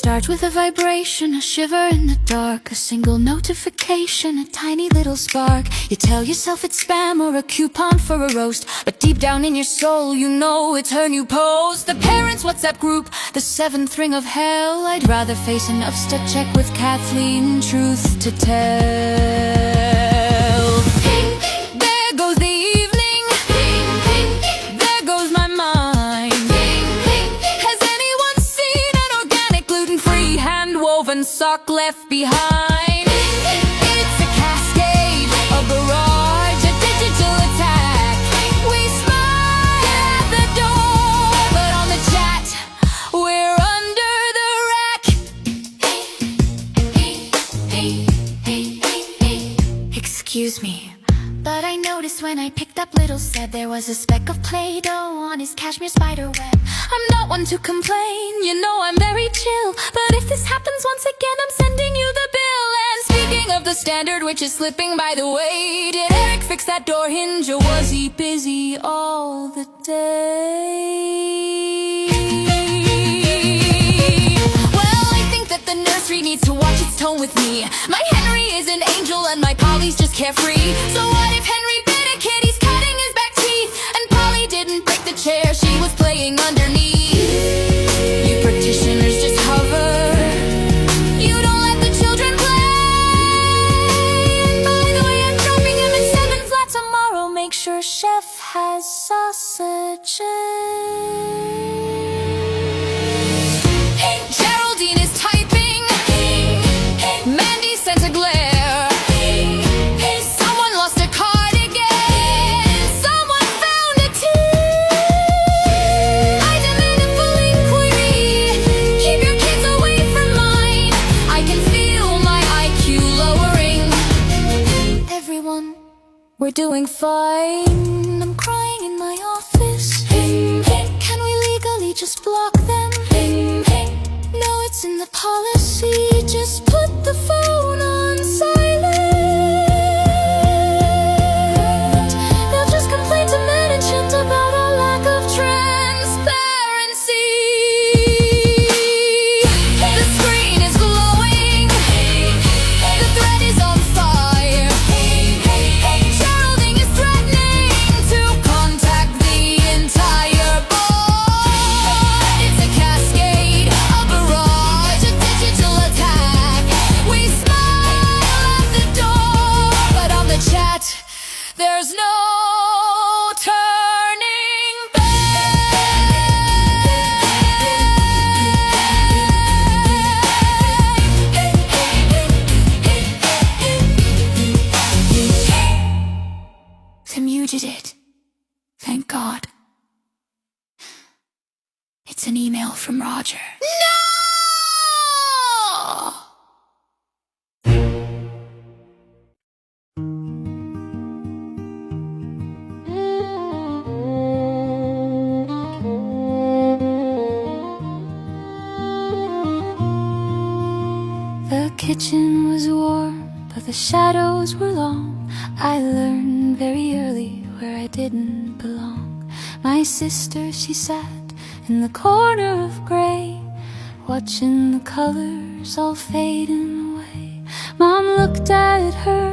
Start with a vibration, a shiver in the dark, a single notification, a tiny little spark. You tell yourself it's spam or a coupon for a roast, but deep down in your soul you know it's her new post. The parents' WhatsApp group, the seventh ring of hell. I'd rather face an upstep check with Kathleen, truth to tell. Ping, there goes the evening. Ping, ping, there goes my mind. Ping, ping, has anyone seen an organic gluten-free hand-woven sock left behind? It's a cascade, a barrage, a digital attack. We smile at the door, but on the chat we're under the rack. Excuse me, but I noticed when I picked up Little said there was a speck of Play-Doh on his cashmere spider web. I'm not one to complain, you know I'm very chill, but if this happens once again I'm sending you the bill. And speaking of the standard, which is slipping by the way, did Eric fix that door hinge or was he busy all the day? Well, I think that the nursery needs to watch its tone with me. My Henry is an angel and my Polly's just carefree. So what if Henry bit a kid, he's cutting his back teeth, and Polly didn't break the chair she was playing underneath? You practitioners just hover, you don't let the children play. And by the way, I'm dropping him at 7 flat tomorrow. Make sure Chef has sausages. Geraldine is typing, Mandy sent a glare. Someone lost a cardigan, someone found a tear. I demand a full inquiry, keep your kids away from mine. I can feel my IQ lowering. Everyone, we're doing fine. I'm crying in my office. Can we legally just block them? No, it's in the policy, just put the phone on silent. They'll just complain to management about our lack of transparency. The screen is glowing, the thread is on fire. Geraldine is threatening to contact the entire board. It's a cascade, a barrage, a digital attack. We smile at the door, but on the chat there's no turning back. They muted it. Thank God. It's an email from Roger. No! The kitchen was warm, but the shadows were long. I learned very early where I didn't belong. My sister, she sat in the corner of gray, watching the colors all fading away. Mom looked at her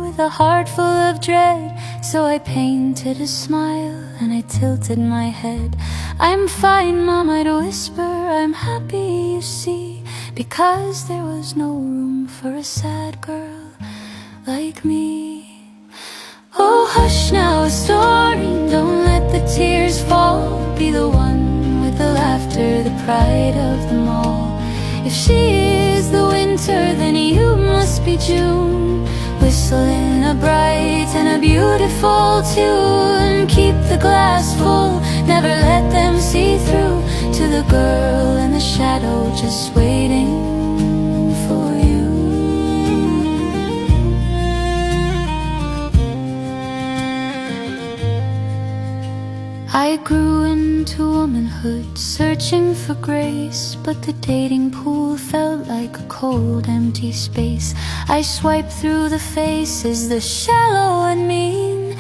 with a heart full of dread, so I painted a smile and I tilted my head. I'm fine, Mom, I'd whisper, I'm happy, you see, because there was no room for a sad girl like me. Oh, hush now, a story, don't let the tears fall. Be the one with the laughter, the pride of them all. If she is the winter, then you must be June, whistling a bright and a beautiful tune. Keep the glass full, never let them see through, to the girl in the shadow just waiting for you. I grew into womanhood, searching for grace, but the dating pool felt like a cold, empty space. I swiped through the faces, the shallow and mean,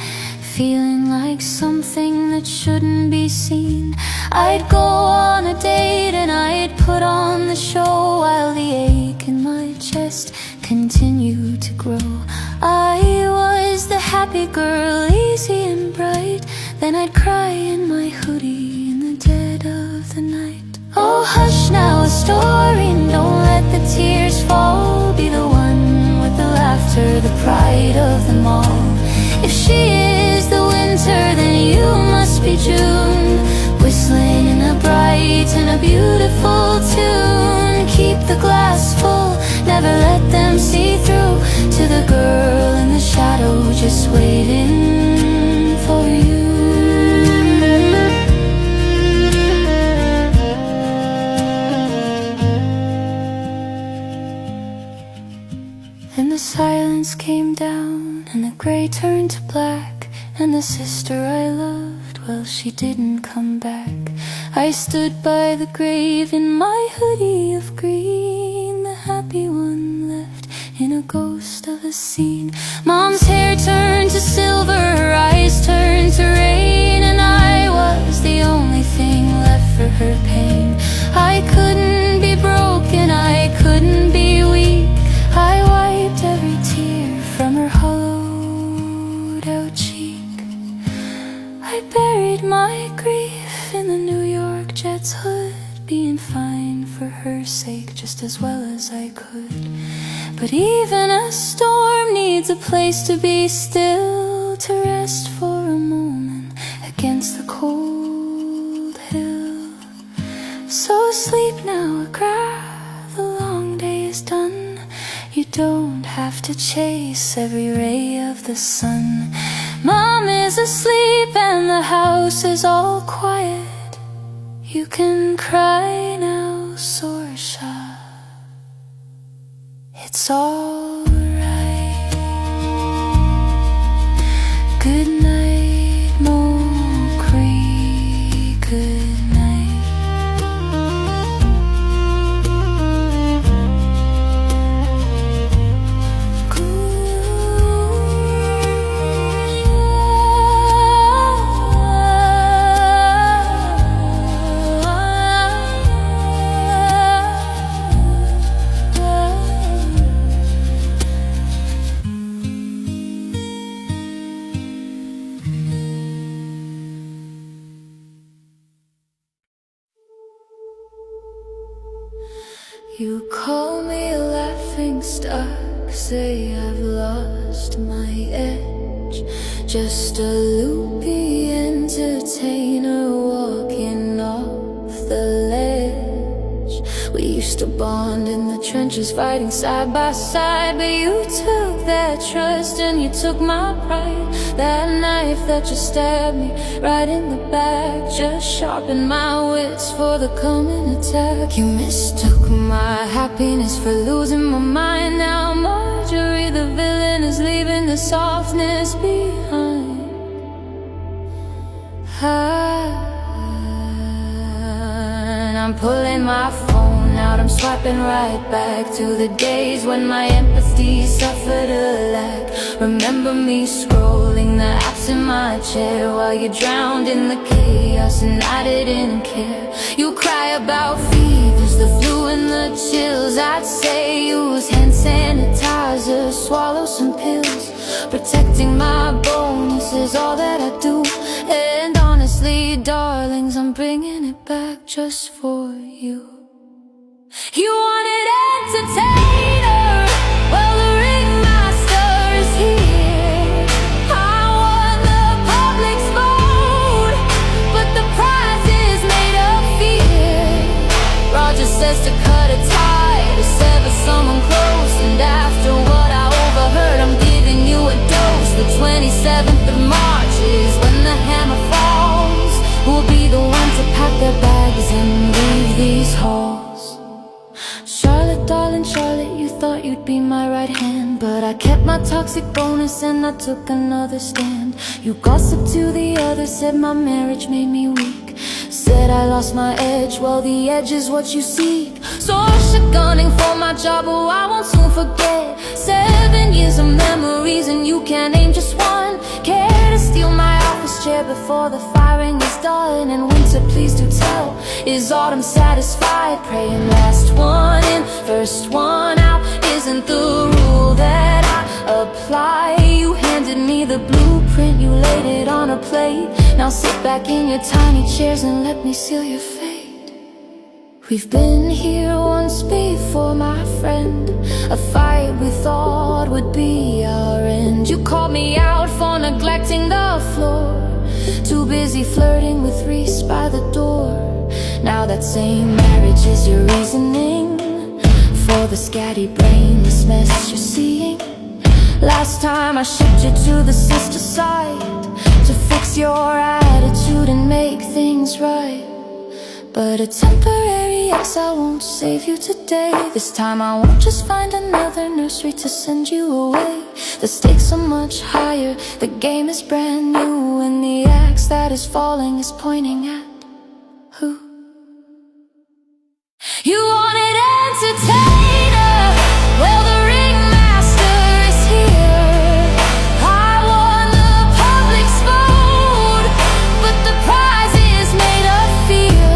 feeling like something that shouldn't be seen. I'd go on a date and I'd put on the show, while the ache in my chest continued to grow. I was the happy girl, easy and bright. Then I'd cry in my hoodie in the dead of the night. Oh hush now, a story, and don't let the tears fall. Be the one with the laughter, the pride of them all. If she is the winter, then you must be June, whistling in a bright and a beautiful tune. Keep the glass full, never let them see through. To the girl in the shadow, just waiting for you. And the silence came down, and the gray turned to black, and the sister I loved, well, she didn't come back. I stood by the grave in my hoodie of green, the happy one left in a ghost of a scene. Mom's hair turned to silver, her eyes turned to rain, and I was the only thing left for her pain. I couldn't be broken, I couldn't be weak. I wiped every tear from her hollowed out cheek. I buried my grief in the New York Jets hood, being fine for her sake just as well as I could. But even a storm needs a place to be still, to rest for a moment against the cold hill. So sleep now, cry, the long day is done. You don't have to chase every ray of the sun. Mom is asleep and the house is all quiet. You can cry now, Sorsha. It's all right. Good night, Mokri. Good night. You call me a laughing stock, say I've lost my edge. Just a loopy entertainer walking off the ledge. We used to bond in the trenches, fighting side by side, but you took that trust and you took my pride. That knife that just stabbed me right in the back just sharpened my wits for the coming attack. You mistook my happiness for losing my mind. Now Marjorie the villain is leaving the softness behind. I'm pulling my phone out, I'm swiping right back to the days when my empathy suffered a lack. Remember me scrolling the apps in my chair while you drowned in the chaos and I didn't care. You cry about fevers, the flu and the chills. I'd say use hand sanitizer, swallow some pills. Protecting my bones is all that I do. And honestly, darlings, I'm bringing it back just for you. You wanted entertainer, well the ringmaster is here. I won the public's vote, but the prize is made of fear. Roger says to cut a tie, to sever someone close, and after what I overheard, I'm giving you a dose. The 27th of March is when the hammer falls. Who'll be the one to pack their bags and leave these halls? Charlotte, darling Charlotte, you thought you'd be my right hand, but I kept my toxic bonus and I took another stand. You gossiped to the others, said my marriage made me weak, said I lost my edge, well the edge is what you seek. So shit gunning for my job, oh I won't soon forget. 7 years of memories and you can't name just one. Care to steal my office chair before the firing is done? And winter, please do tell, is autumn satisfied? Praying last one in, first one out isn't the rule that I apply. You handed me the blueprint, you laid it on a plate. Now sit back in your tiny chairs and let me seal your fate. We've been here once before, my friend, a fight we thought would be our end. You called me out for neglecting the floor, too busy flirting with Reese by the door. Now that same marriage is your reasoning for the scatty brainless mess you're seeing. Last time I shipped you to the sister side to fix your attitude and make things right. But a temporary exile won't save you today. This time I won't just find another nursery to send you away. The stakes are much higher, the game is brand new, and the axe that is falling is pointing at who? You wanted entertainer, well the ringmaster is here. I won the public's vote, but the prize is made of fear.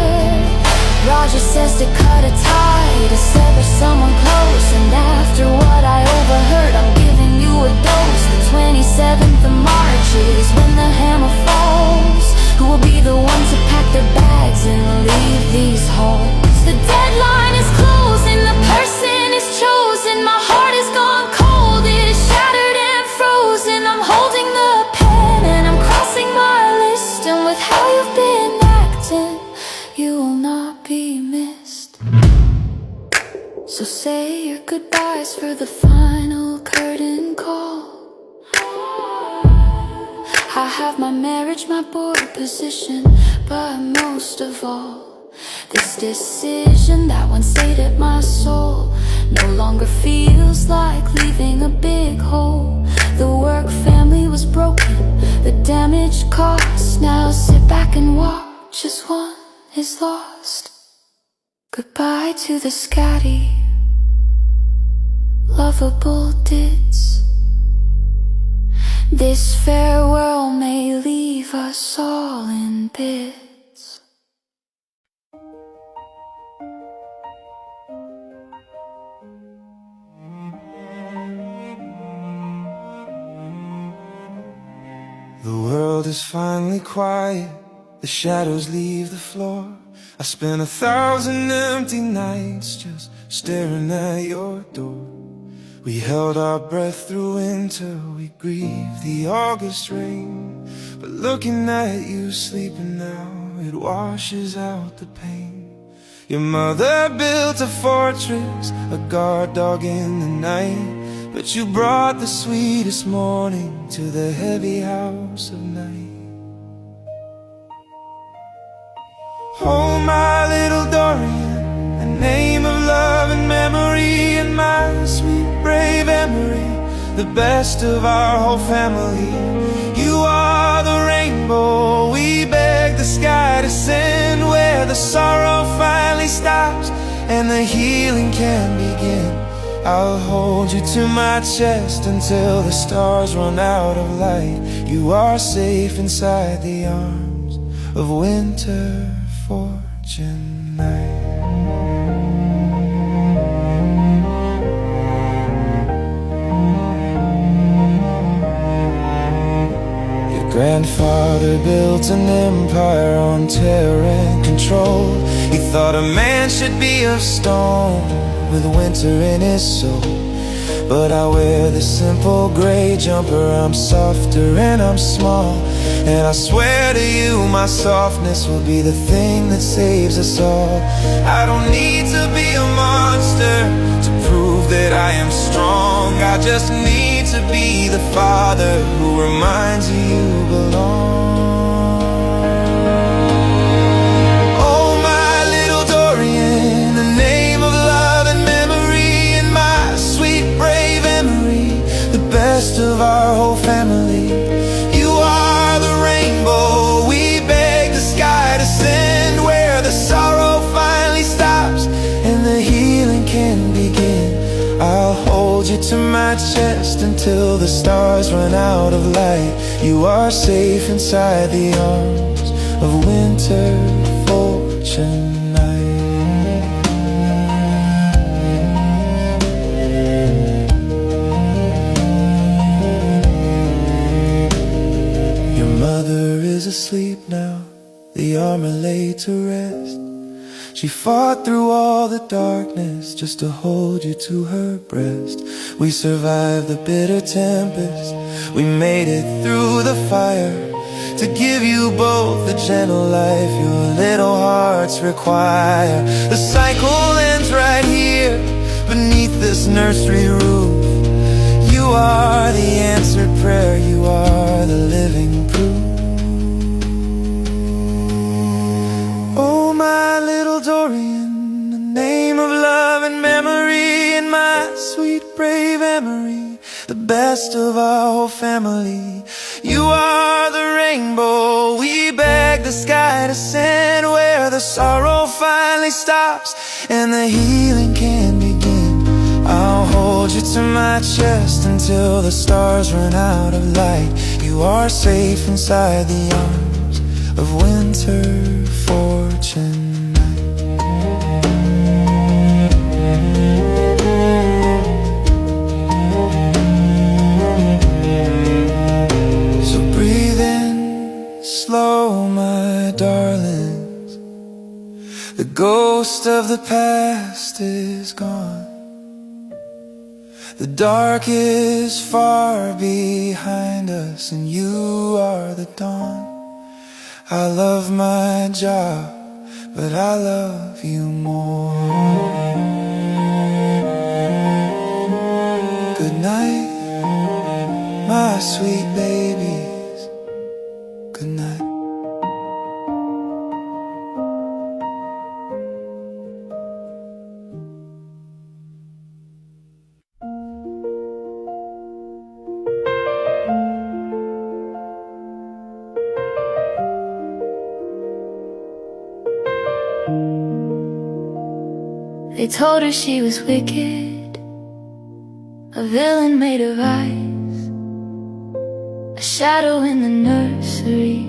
Roger says to cut a tie, to sever someone close, and after what I overheard, I'm giving you a dose. The 27th of March is when the hammer falls. Who will be the one to pack their bags and leave these halls? The deadline is closing, the person is chosen. My heart is gone cold, it is shattered and frozen. I'm holding the pen and I'm crossing my list, and with how you've been acting, you will not be missed. So say your goodbyes for the final curtain call. I have my marriage, my board position, but most of all, this decision that once sated my soul no longer feels like leaving a big hole. The work family was broken, the damage caused. Now sit back and watch as one is lost. Goodbye to the scatty, lovable dits. This farewell may leave us all in bits. The world is finally quiet, the shadows leave the floor. I spent 1,000 empty nights just staring at your door. We held our breath through winter, we grieved the August rain. But looking at you sleeping now, it washes out the pain. Your mother built a fortress, a guard dog in the night, but you brought the sweetest morning to the heavy house of night. Oh, my little Dorian, a name of love and memory, and my sweet brave Emery, the best of our whole family. You are the rainbow we beg the sky to send, where the sorrow finally stops and the healing can begin. I'll hold you to my chest until the stars run out of light. You are safe inside the arms of winter fortune night. Grandfather built an empire on terror and control. He thought a man should be of stone with winter in his soul. But I wear the simple gray jumper, I'm softer and I'm small, and I swear to you my softness will be the thing that saves us all. I don't need to be a monster to prove that I am strong. I just need to be the father who reminds you you belong. Oh, my little Dorian, the name of love and memory, and my sweet brave Emery, the best of our whole family. You are the rainbow we beg the sky to send, where the sorrow finally stops and the healing can begin. I'll hold you to my chest until the stars run out of light. You are safe inside the arms of winter fortune night. Your mother is asleep now, the armor laid to rest. She fought through all the darkness just to hold you to her breast. We survived the bitter tempest, we made it through the fire, to give you both the gentle life your little hearts require. The cycle ends right here, beneath this nursery roof. You are the answered prayer, you are the living proof. Oh, my little Dorian, the name of love and memory, and my sweet brave Emery, the best of our whole family. You are the rainbow we beg the sky to send, where the sorrow finally stops and the healing can begin. I'll hold you to my chest until the stars run out of light. You are safe inside the arms of winter fortune night. So breathe in slow, my darlings. The ghost of the past is gone. The dark is far behind us, and you are the dawn. I love my job, but I love you more. Good night, my sweet babies. Good night. They told her she was wicked, a villain made of ice, a shadow in the nursery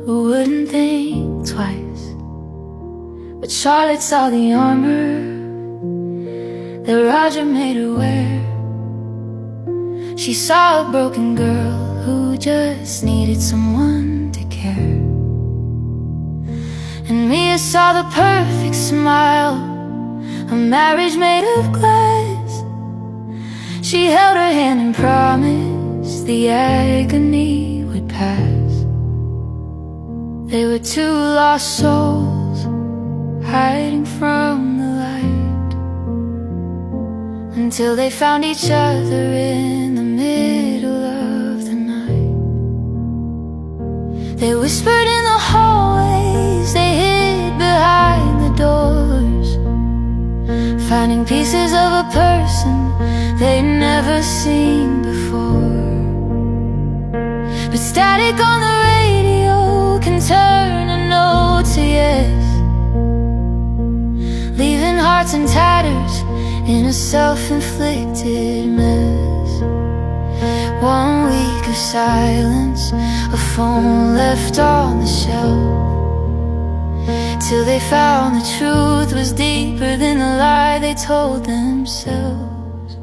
who wouldn't think twice. But Charlotte saw the armor that Roger made her wear. She saw a broken girl who just needed someone to care. And Mia saw the perfect smile, a marriage made of glass. She held her hand and promised the agony would pass. They were two lost souls hiding from the light, until they found each other in the middle of the night. They whispered in the hallways, they hid behind the doors, finding pieces of a person they'd never seen before. But static on the radio can turn a no to yes, leaving hearts in tatters in a self-inflicted mess. 1 week of silence, a phone left on the shelf, till they found the truth was deeper than the lie they told themselves.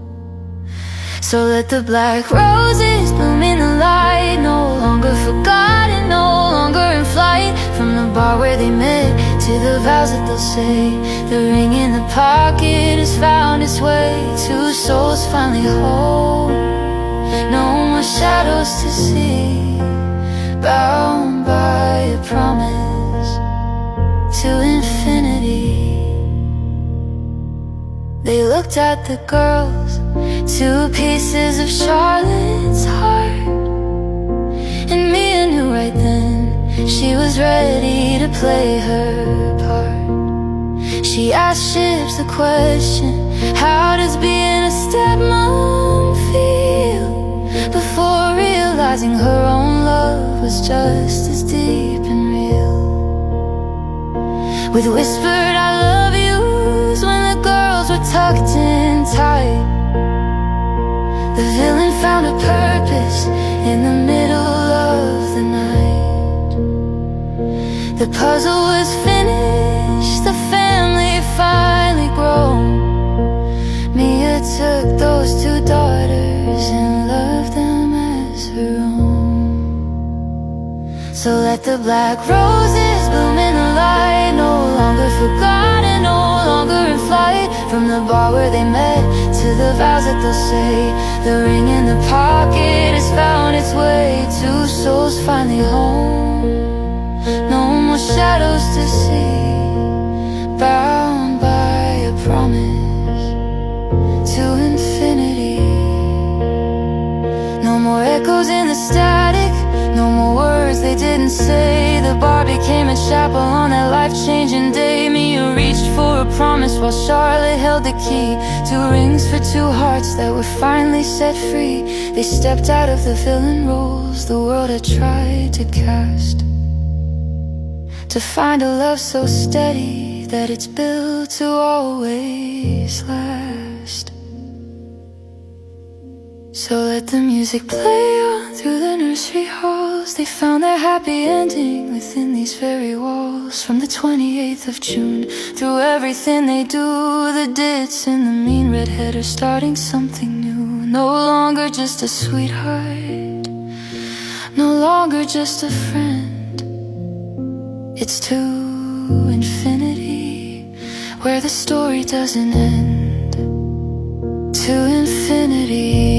So let the black roses bloom in the light, no longer forgotten, no longer in flight. From the bar where they met to the vows that they'll say, the ring in the pocket has found its way. Two souls finally home, no more shadows to see, bound by a promise to infinity. They looked at the girls, two pieces of Charlotte's heart, and Mia knew right then she was ready to play her part. She asked Ships the question, how does being a stepmom feel? Before realizing her own love was just as deep and real. With whispered I love yous when the girls were tucked in tight, The villain found a purpose in the middle of the night. The puzzle was finished, the family finally grown. Mia took those two daughters and loved them as her own. So let the black roses bloom in the light, no longer forgotten, no longer in flight. From the bar where they met to the vows that they'll say, the ring in the pocket has found its way. Two souls finally home, no more shadows to see, bound by a promise to infinity. No more echoes in the static, no more words they didn't say. The bar became a chapel on that life-changing day. Mia reached for a promise while Charlotte held the key. Two rings for two hearts that were finally set free. They stepped out of the villain roles the world had tried to cast, to find a love so steady that it's built to always last. So let the music play on through the nursery halls. They found their happy ending within these very walls. From the 28th of June, through everything they do, the Ditz and the mean redhead are starting something new. No longer just a sweetheart, no longer just a friend. It's to infinity, where the story doesn't end. To infinity,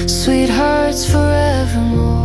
sweethearts forevermore.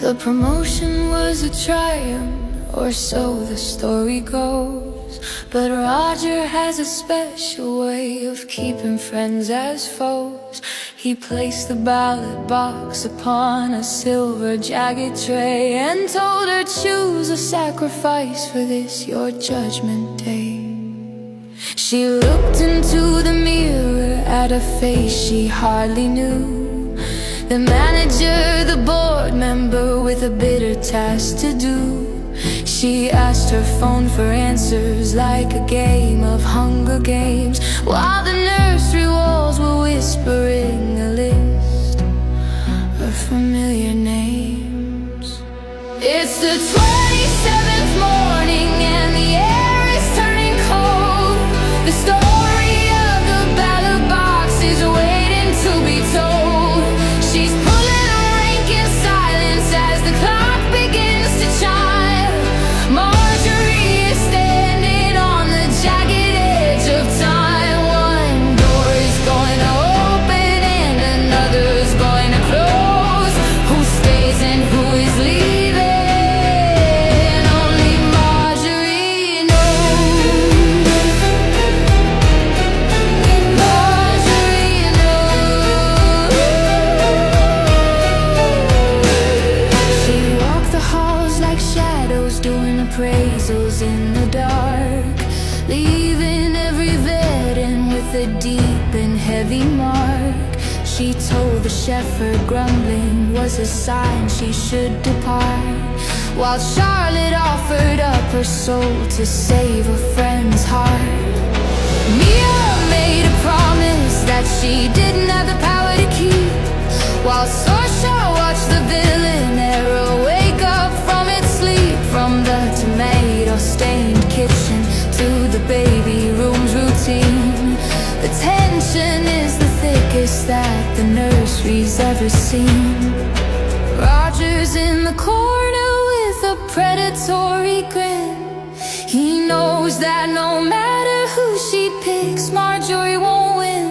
The promotion was a triumph, or so the story goes. But Roger has a special way of keeping friends as foes. He placed the ballot box upon a silver jagged tray and told her, choose a sacrifice for this, your judgment day. She looked into the mirror at a face she hardly knew. The manager, the board member with a bitter task to do. She asked her phone for answers like a game of Hunger Games, while the nursery walls were whispering a list of familiar names. It's the 27th morning and the air is turning cold. The story of the ballot box is waiting to be told. She's pulling a rank in silence as the clock begins to chime. Marjorie is standing on the jagged edge of time. One door is going to open and another's going to close. Who stays and who is leaving? Only Marjorie knows. Marjorie knows. She walked the halls like shadows, doing appraisals in the dark, leaving every veteran with a deep and heavy mark. She told the chef her grumbling was a sign she should depart, while Charlotte offered up her soul to save a friend's heart. Mia made a promise that she didn't have the power to keep, while Saoirse watched the billionaire wake up from its sleep. From the tomato-stained kitchen to the baby room's routine, the tension is the thickest that the nursery's ever seen. Roger's in the corner with a predatory grin. He knows that no matter who she picks, Marjorie won't win.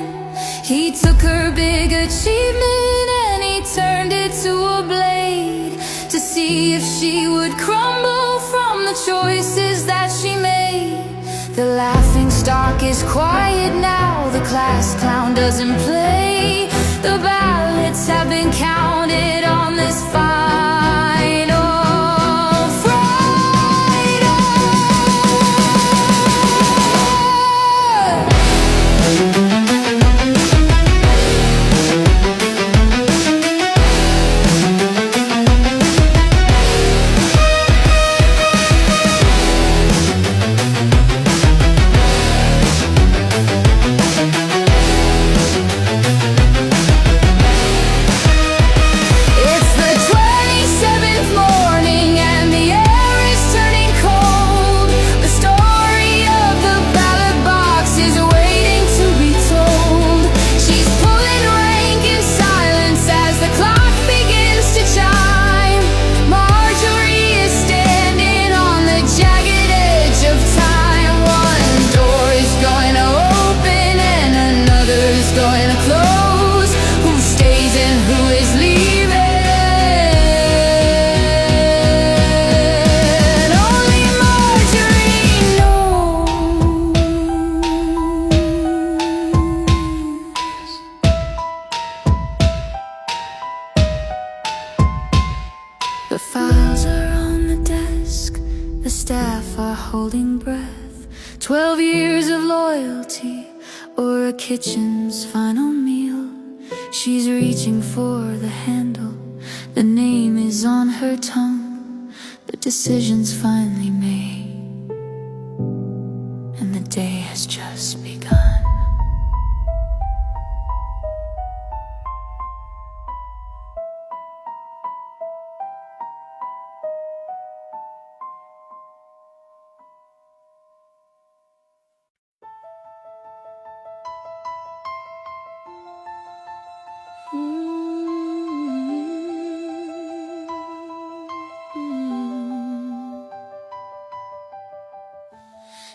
He took her big achievement and he turned it to a blade, to see if she would crumble from the choices that she made. The laughing stock is quiet now, the class clown doesn't play. The ballots have been counted on this final a kitchen's final meal. She's reaching for the handle. The name is on her tongue. The decision's finally made, and the day has just begun.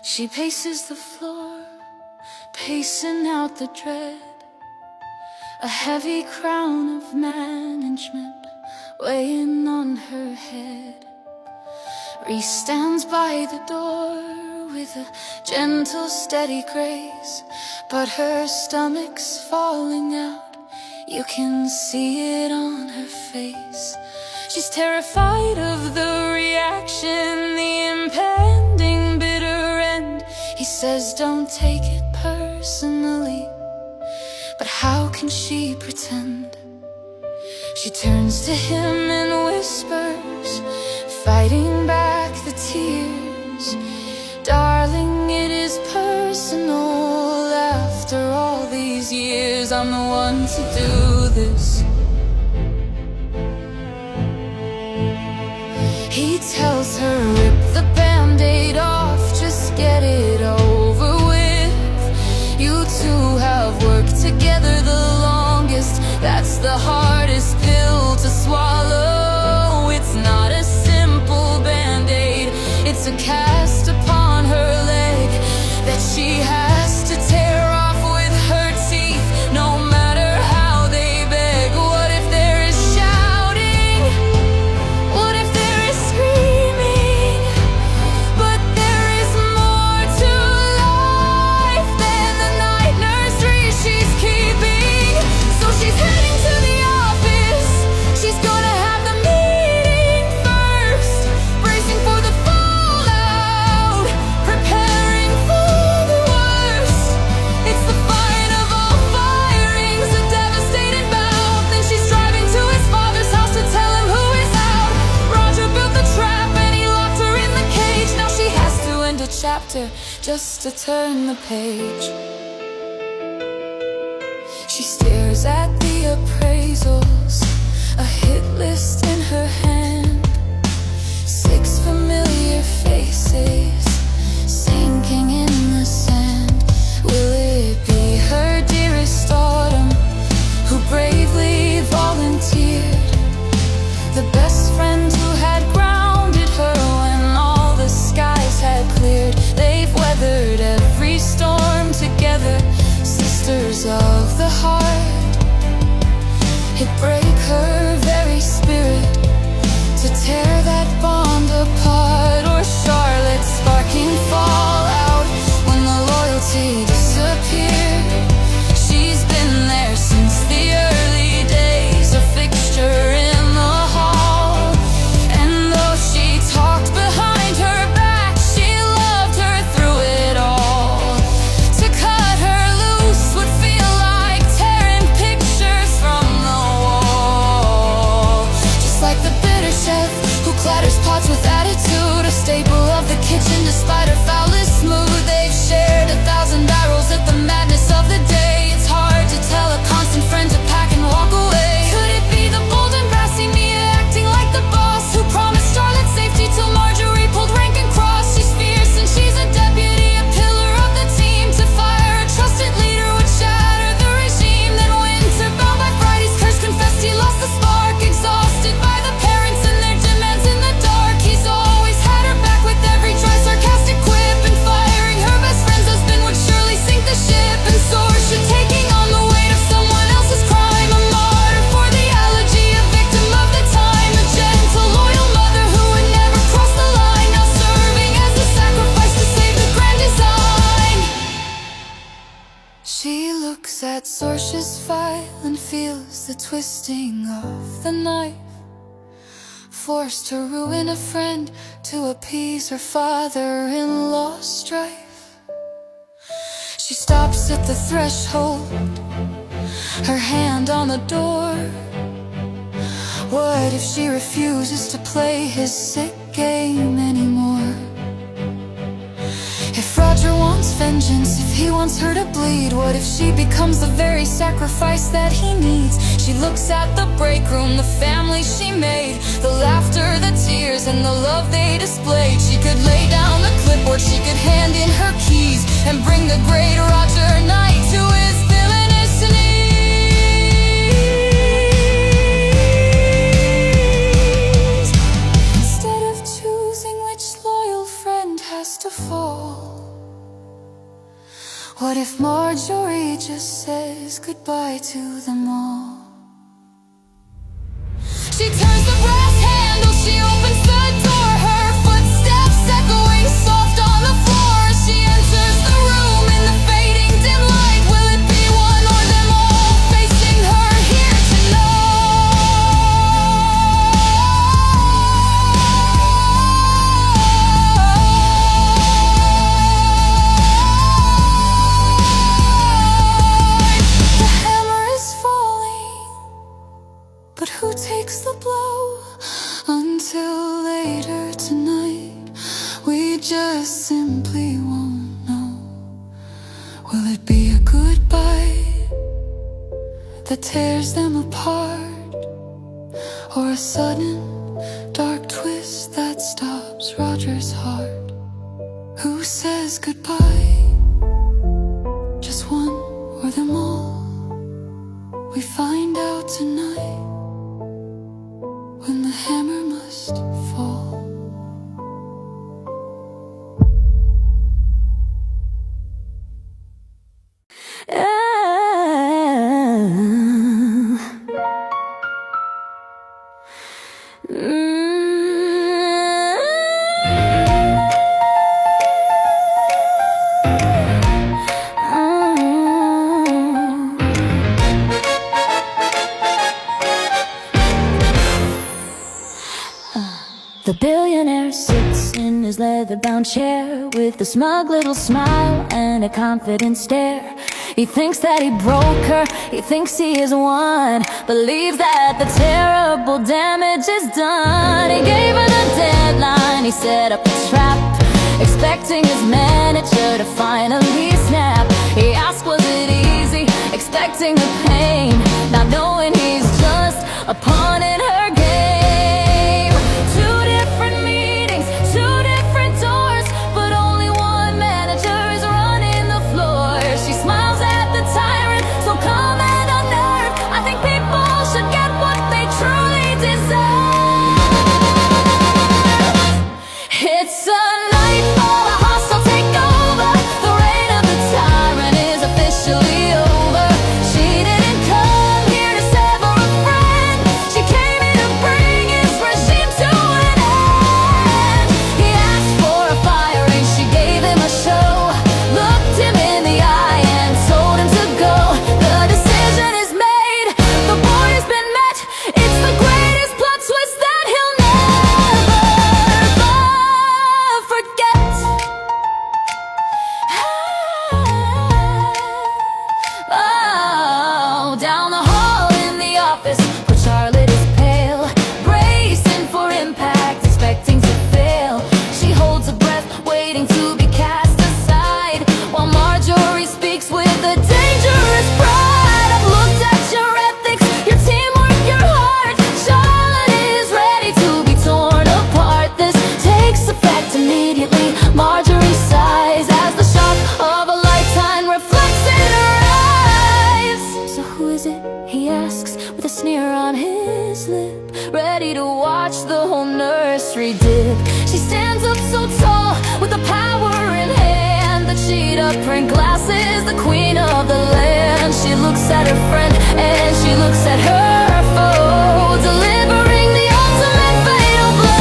She paces the floor, pacing out the dread. A heavy crown of management weighing on her head. Reese stands by the door with a gentle, steady grace, but her stomach's falling out. You can see it on her face. She's terrified of the reaction, the impending bitter end. He says don't take it personally, but how can she pretend? She turns to him and whispers, fighting back the tears. Darling, it is personal. After all these years, I'm the one to do this. He tells her, rip the band-aid off, just get it over with. You two have worked together the longest. That's the hardest pill to swallow. It's not a simple band-aid, it's a cast upon her leg that she has to tear off with her teeth, no matter how they beg. What if there is shouting? What if there is screaming? But there is more to life than the night nursery she's keeping. So she's heading to the office. She's gonna have the meeting first, bracing for the fallout, preparing for the worst. It's the fight of all firings, a devastating bout. Then she's driving to his father's house to tell him who is out. Roger built the trap and he locked her in the cage. Now she has to end a chapter just to turn the page. She stares at the appraisals, a hit list in her hand. 6 familiar faces sinking in the sand. Will it be her dearest autumn who bravely volunteered? The best friend who had grounded her when all the skies had cleared. They've weathered every storm together, sisters of the heart. It'd break her very spirit to tear that bond apart. Or Charlotte's sparking fallout when the loyalty disappeared. She's been there since the early days, a fixture in the hall. And though she talked behind her back, she loved her through it all. To cut her loose would feel like tearing pictures from the wall. Just like the bitter chef who clatters pots with attitude, a staple of the kitchen despite her foulest mood. They've shared 1,000 barrels at the madness of the day. It's hard to tell a constant friend to pack and walk away. Could it be the bold and brassy Mia acting like the boss who promised Charlotte safety till Marjorie pulled rank and cross? She's fierce and she's a deputy, a pillar of the team. To fire a trusted leader would shatter the regime. Then Winter, bound by Friday's curse, confessed he lost the spark. Exhausted by the parents and their demands in the dark, he's always had her back with every dry sarcastic quip. And firing her best friend's husband would surely sink the ship. And so should taking on the weight of someone else's crime. A martyr for the allergy, a victim of the time. A gentle, loyal mother who would never cross the line, now serving as a sacrifice to save the grand design. She looks at Sorcia's file and feels the twisting of the knife. Forced to ruin a friend to appease her father-in-law's strife. She stopped stops at the threshold, her hand on the door. What if she refuses to play his sick game anymore? If Roger wants vengeance, if he wants her to bleed, what if she becomes the very sacrifice that he needs? She looks at the break room, the family she made, the laughter, the tears, and the love they displayed. She could lay down the clipboard, she could hand in her keys, and bring the great Roger Knight to his villainous knees. Instead of choosing which loyal friend has to fall, what if Marjorie just says goodbye to them all? She turns the brass handle, she opens the door, her footsteps echoing soft on the floor. She enters the room in the fading dim light. Will it be one or them all facing her here tonight? The hammer is falling, but who takes the blow? Until later tonight, we just simply won't know. Will it be a goodbye that tears them apart, or a sudden dark twist that stops Roger's heart? Who says goodbye? Just one or them all? We find out tonight, when the hammer must fall. The billionaire sits in his leather-bound chair with a smug little smile and a confident stare. He thinks that he broke her, he thinks he has won, believes that the terrible damage is done. He gave her the deadline, he set up a trap, expecting his manager to finally snap. He asked, was it easy, expecting the pain, not knowing he's just a pawn in her game. Two different meetings, two different doors, but only one manager is running the floor. She smiles at the tyrant, so calm and unnerved. I think people should get what they truly deserve. It's a night for a hostile takeover. The reign of the tyrant is officially over. She didn't come here to sever a friend, she came here to bring his regime to an end. He asked for a firing, she gave him a show, looked him in the eye and told him to go. The decision is made, the board has been met. It's the greatest plot twist that he'll never forget. Oh, down the hall in the office where Charlotte is pale, bracing for impact, expecting to fail. She holds her breath, waiting to be cast aside, while Marjorie speaks with a dangerous pride. I've looked at your ethics, your teamwork, your heart. Charlotte is ready to be torn apart. This takes effect immediately. Marjorie sighs as the shock of a lifetime reflects in her eyes. So who is it, he asks, with a sneer on his lip, ready to watch the whole nursery dip. She stands up so tall, with the power in hand, the cheetah print glasses, the queen of the land. She looks at her friend and she looks at her foe, delivering the ultimate fatal blow.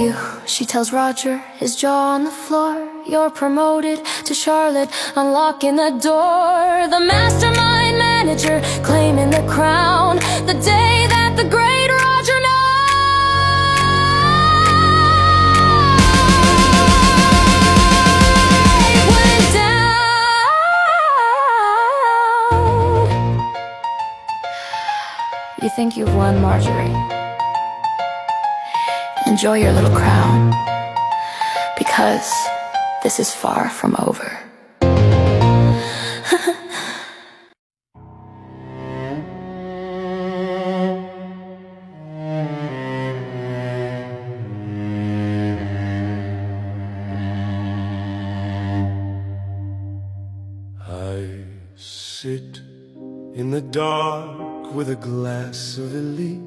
you. She tells Roger, his jaw on the floor. You're promoted to Charlotte, unlocking the door. The mastermind manager, claiming the crown. The day that the great Roger Knight went down. You think you've won, Marjorie? Enjoy your little crown, because this is far from over. I sit in the dark with a glass of elite,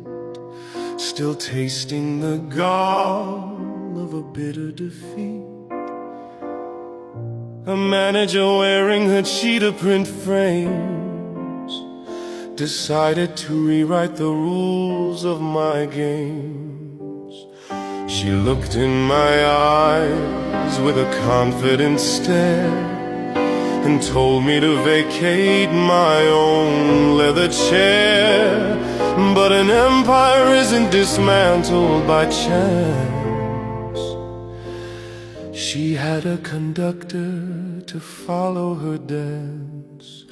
still tasting the gall of a bitter defeat. A manager wearing her cheetah print frames decided to rewrite the rules of my games. She looked in my eyes with a confident stare and told me to vacate my own leather chair. But an empire isn't dismantled by chance. She had a conductor to follow her dance.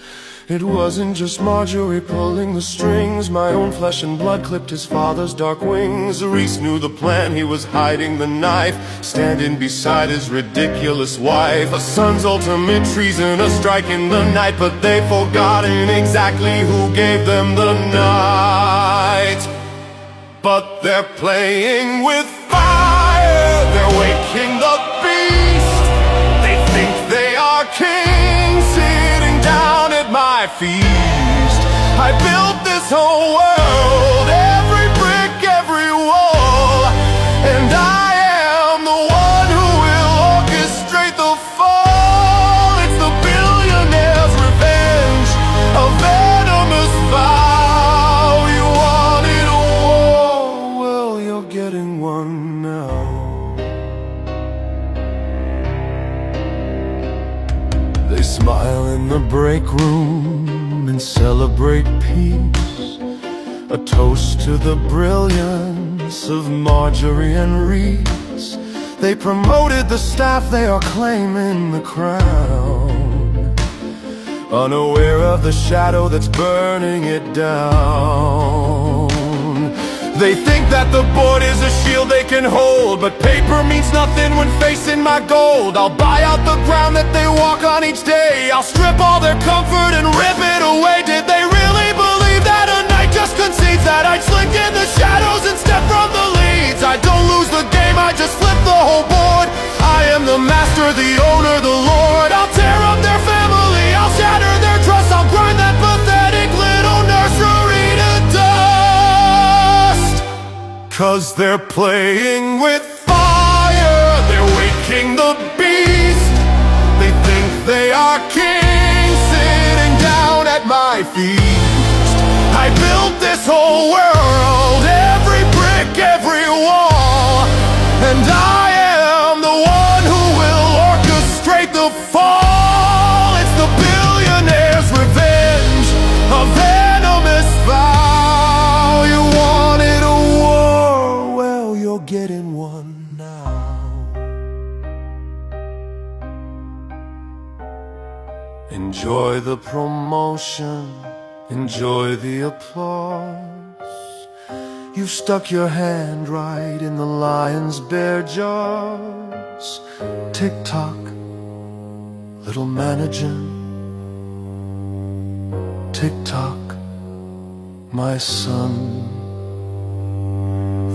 It wasn't just Marjorie pulling the strings. My own flesh and blood clipped his father's dark wings. Reese knew the plan, he was hiding the knife, standing beside his ridiculous wife. A son's ultimate treason, a strike in the night. But they've forgotten exactly who gave them the night. But they're playing with fire, they're waking the beast. They think they are kings, sitting down at my feast. I built this whole world, every brick, every wall, and I am the one who will orchestrate the fall. It's the billionaire's revenge, a venomous vow. You wanted a war, well, you're getting one now. They smile in the break room and celebrate peace, a toast to the brilliance of Marjorie and Reese. They promoted the staff, they are claiming the crown, unaware of the shadow that's burning it down. They think that the board is a shield they can hold, but paper means nothing when facing my gold. I'll buy out the ground that they walk on each day. I'll strip all their comfort and rip it away. Did they really believe that a knight just concedes that I'd slink in the shadows and step from the leads? I don't lose the game, I just flip the whole board. I am the master, the owner, the lord. I'll tear up their family, I'll shatter their trust. I'll grind that pathetic little nursery to dust. 'Cause they're playing with fire, they're waking the beast. They think they are kings, sitting down at my feast. I built this whole world, every brick, every wall, and I am the one who will orchestrate the fall. It's the billionaire's revenge, a venomous vow. You wanted a war, well, you're getting one now. Enjoy the promotion, enjoy the applause. You've stuck your hand right in the lion's bare jaws. Tick-tock, little manager. Tick-tock, my son.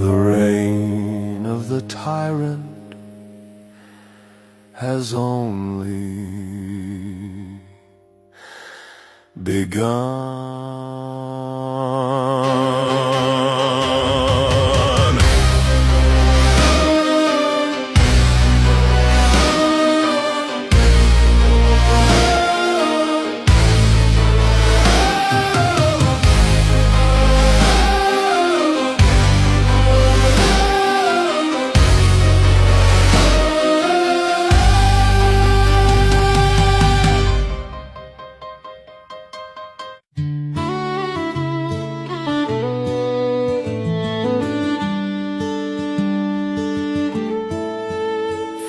The reign of the tyrant has only begun.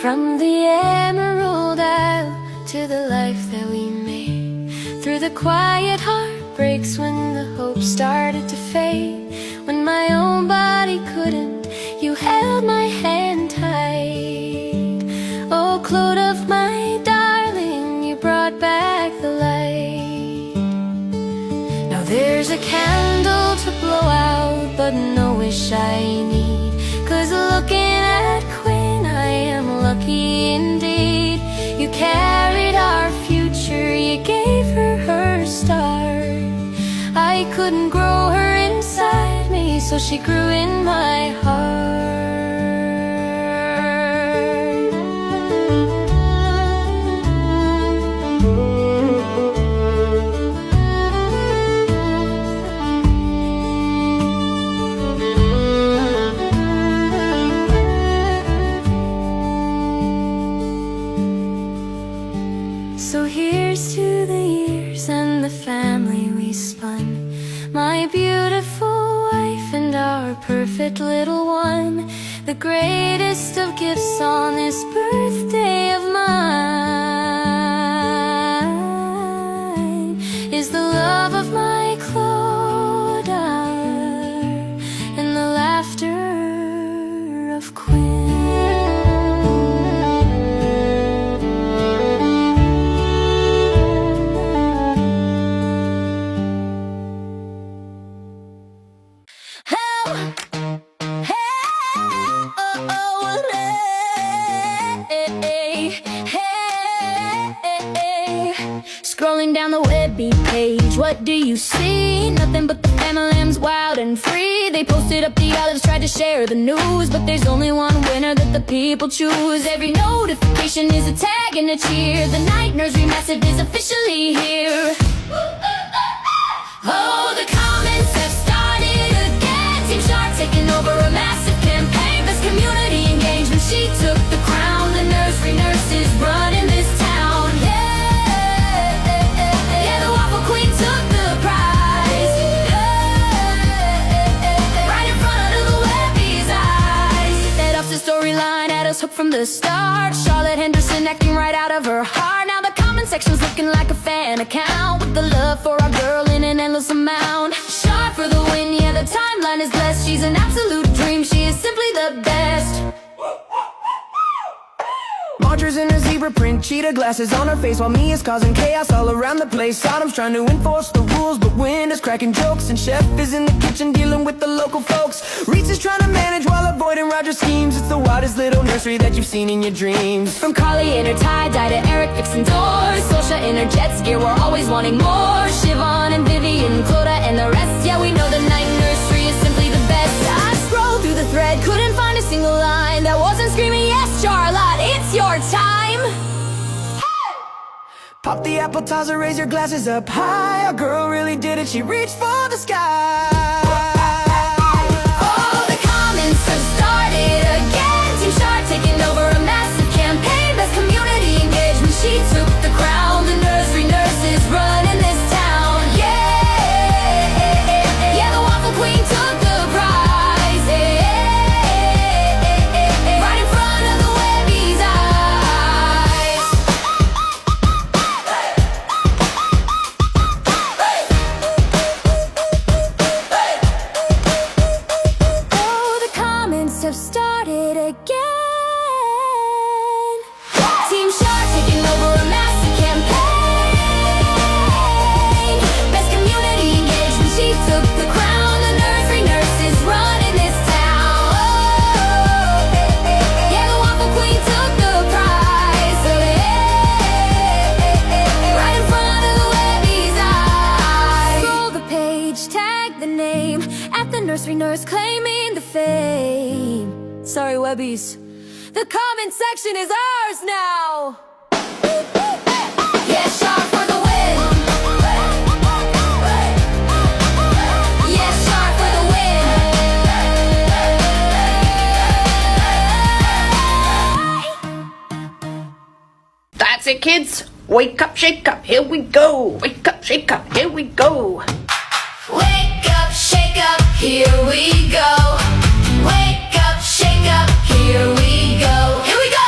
From the Emerald Isle to the life that we made, through the quiet heartbreaks when the hope started to fade, when my own body couldn't, you held my hand tight. Oh, Claude of my darling, you brought back the light. Now there's a candle to blow out, but no wish I need, 'cause looking at Quinn, I am lucky indeed. You carried our future, you gave her her start. I couldn't grow her inside me, so she grew in my heart. So here's to the years and the family we spun, my beautiful wife and our perfect little one. The greatest of gifts on this birthday of mine is the love of my Claude and the laughter of Quinn. Scrolling down the Webby page, what do you see? Nothing but the MLM's wild and free. They posted up the olives, tried to share the news, but there's only one winner that the people choose. Every notification is a tag and a cheer. The night nursery massive is officially here. Oh, the comments have started again. Team Shark taking over a massive campaign. Best community engagement, she took the crown. The nursery nurses running this town. Yeah, the Waffle Queen took the prize. Right in front of the Webby's eyes. That off the storyline had us hooked from the start. Charlotte Henderson acting right out of her heart. Now the comment section's looking like a fan account, with the love for our girl in an endless amount. Shot for the win, yeah, the timeline is blessed. She's an absolute dream, she is simply the best. Marjorie's in her zebra print, cheetah glasses on her face, while Mia's causing chaos all around the place. Sodom's trying to enforce the rules, but Winter's cracking jokes, and Chef is in the kitchen dealing with the local folks. Reese is trying to manage while avoiding Roger's schemes. It's the wildest little nursery that you've seen in your dreams. From Carly in her tie-dye to Eric fixing doors, Sosha in her jet ski, we're always wanting more. Siobhan and Vivian, Clodagh and the rest, yeah, we know the night nursery is simply the best. I scrolled through the thread, couldn't find a single line that wasn't screaming, yes, Charlotte, it's your time. Pop the appetizer, raise your glasses up high. Our girl really did it, she reached for the sky. Oh, the comments have started again. Team Shark taking over a massive campaign. Best community engagement, she took the crown. The nursery nurses running this town. Yeah, yeah, the Waffle Queen took the prize. Right in front of the Webby's eyes. Oh, the comments have started again. Team Shark taking over a massive campaign. Best community engagement, she took the crown. The nursery nurses running this town. Yeah, the Waffle Queen took the prize. Right in front of the Webby's eyes. Scroll the page, tag the name, at the nursery nurse claiming the fame. Sorry, Webbies, the comment section is ours now. Yeah, Shark for the win. Yeah, Shark for the win. That's it, kids. Wake up, shake up, here we go. Wake up, shake up, here we go. Wake up, shake up, here we go. Wake up, shake up, here we go. Here we go!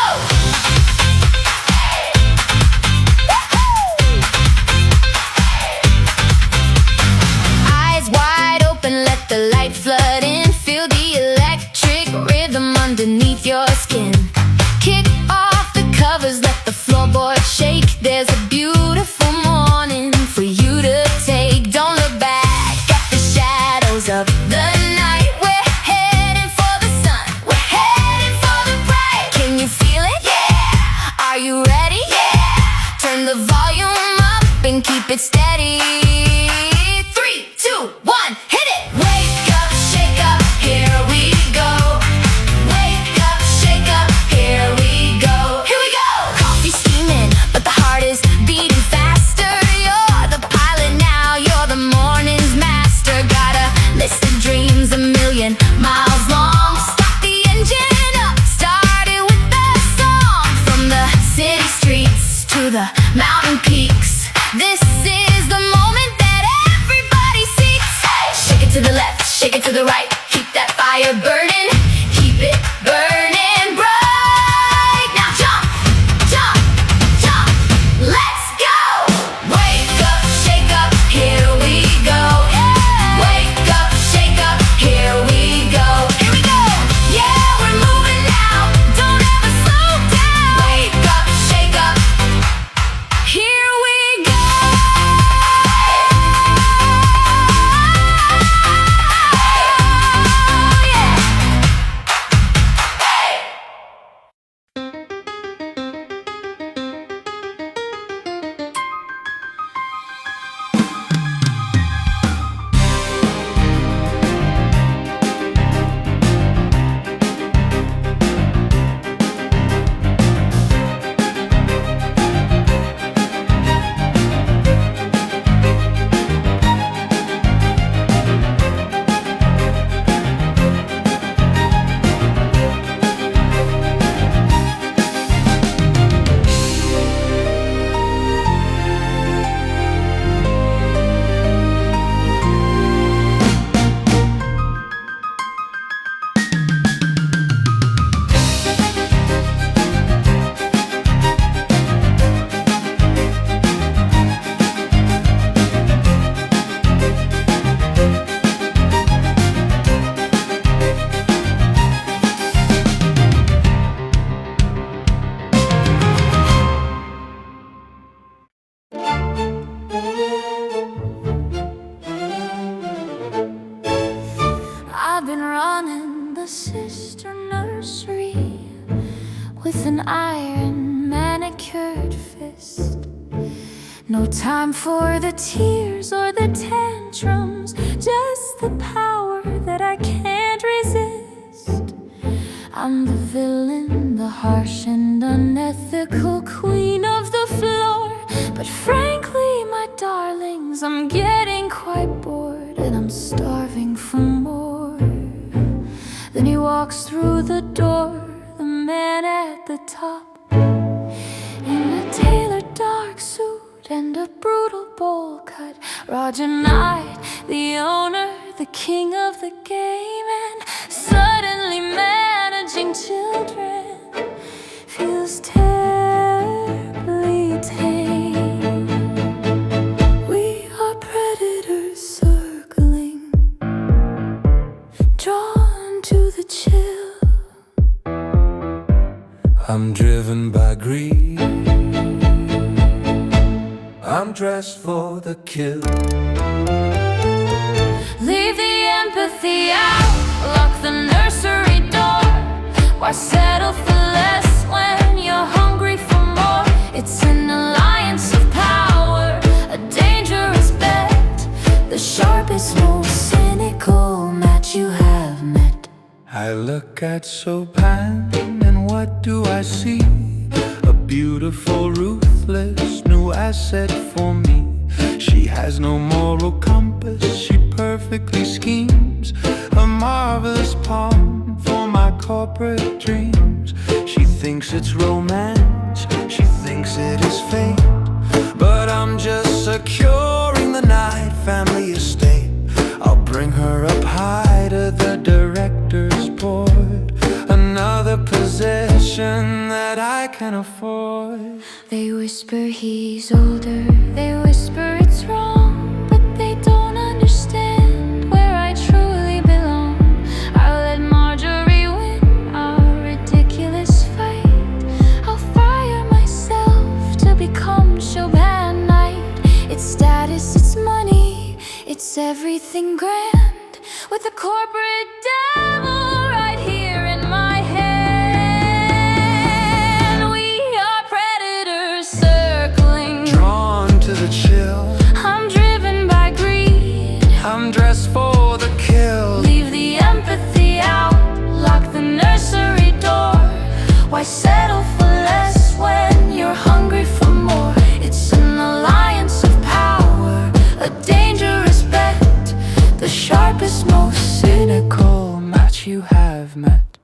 with an iron manicured fist. No time for the tears or the tantrums, just the power that I can't resist. I'm the villain, the harsh and unethical queen of the floor. But frankly, my darlings, I'm getting quite bored, and I'm starving for more. Then he walks through the door, the man at the top, in a tailored dark suit and a brutal bowl cut. Roger Knight, the owner, the king of the game, and suddenly managing children feels terribly tame. We are predators circling, drawn to the chill. I'm driven by greed, I'm dressed for the kill. Leave the empathy out, lock the nursery door. Why settle for less when you're hungry for more? It's an alliance of power, a dangerous bet, the sharpest, most cynical match you have met. I look at Sopan and what do I see? A beautiful, ruthless new asset for me. She has no moral compass, she perfectly schemes. A marvelous pawn for my corporate dreams. She thinks it's romance, she thinks it is fate, but I'm just securing the Knight family estate. I'll bring her up high to the director's board, another possession that I can afford. They whisper he's older, they whisper it's wrong, but they don't understand where I truly belong. I'll let Marjorie win our ridiculous fight. I'll fire myself to become Chopin Knight. It's status, it's money, it's everything grand, with the corporate devil right here in my hand. We are predators circling, Drawn to the chill, I'm driven by greed. I'm dressed for the kill. Leave the empathy out, lock the nursery door. Why settle for less when you're hungry for more? It's an alliance of power, a dangerous bet, the sharpest, most cynical match you have met.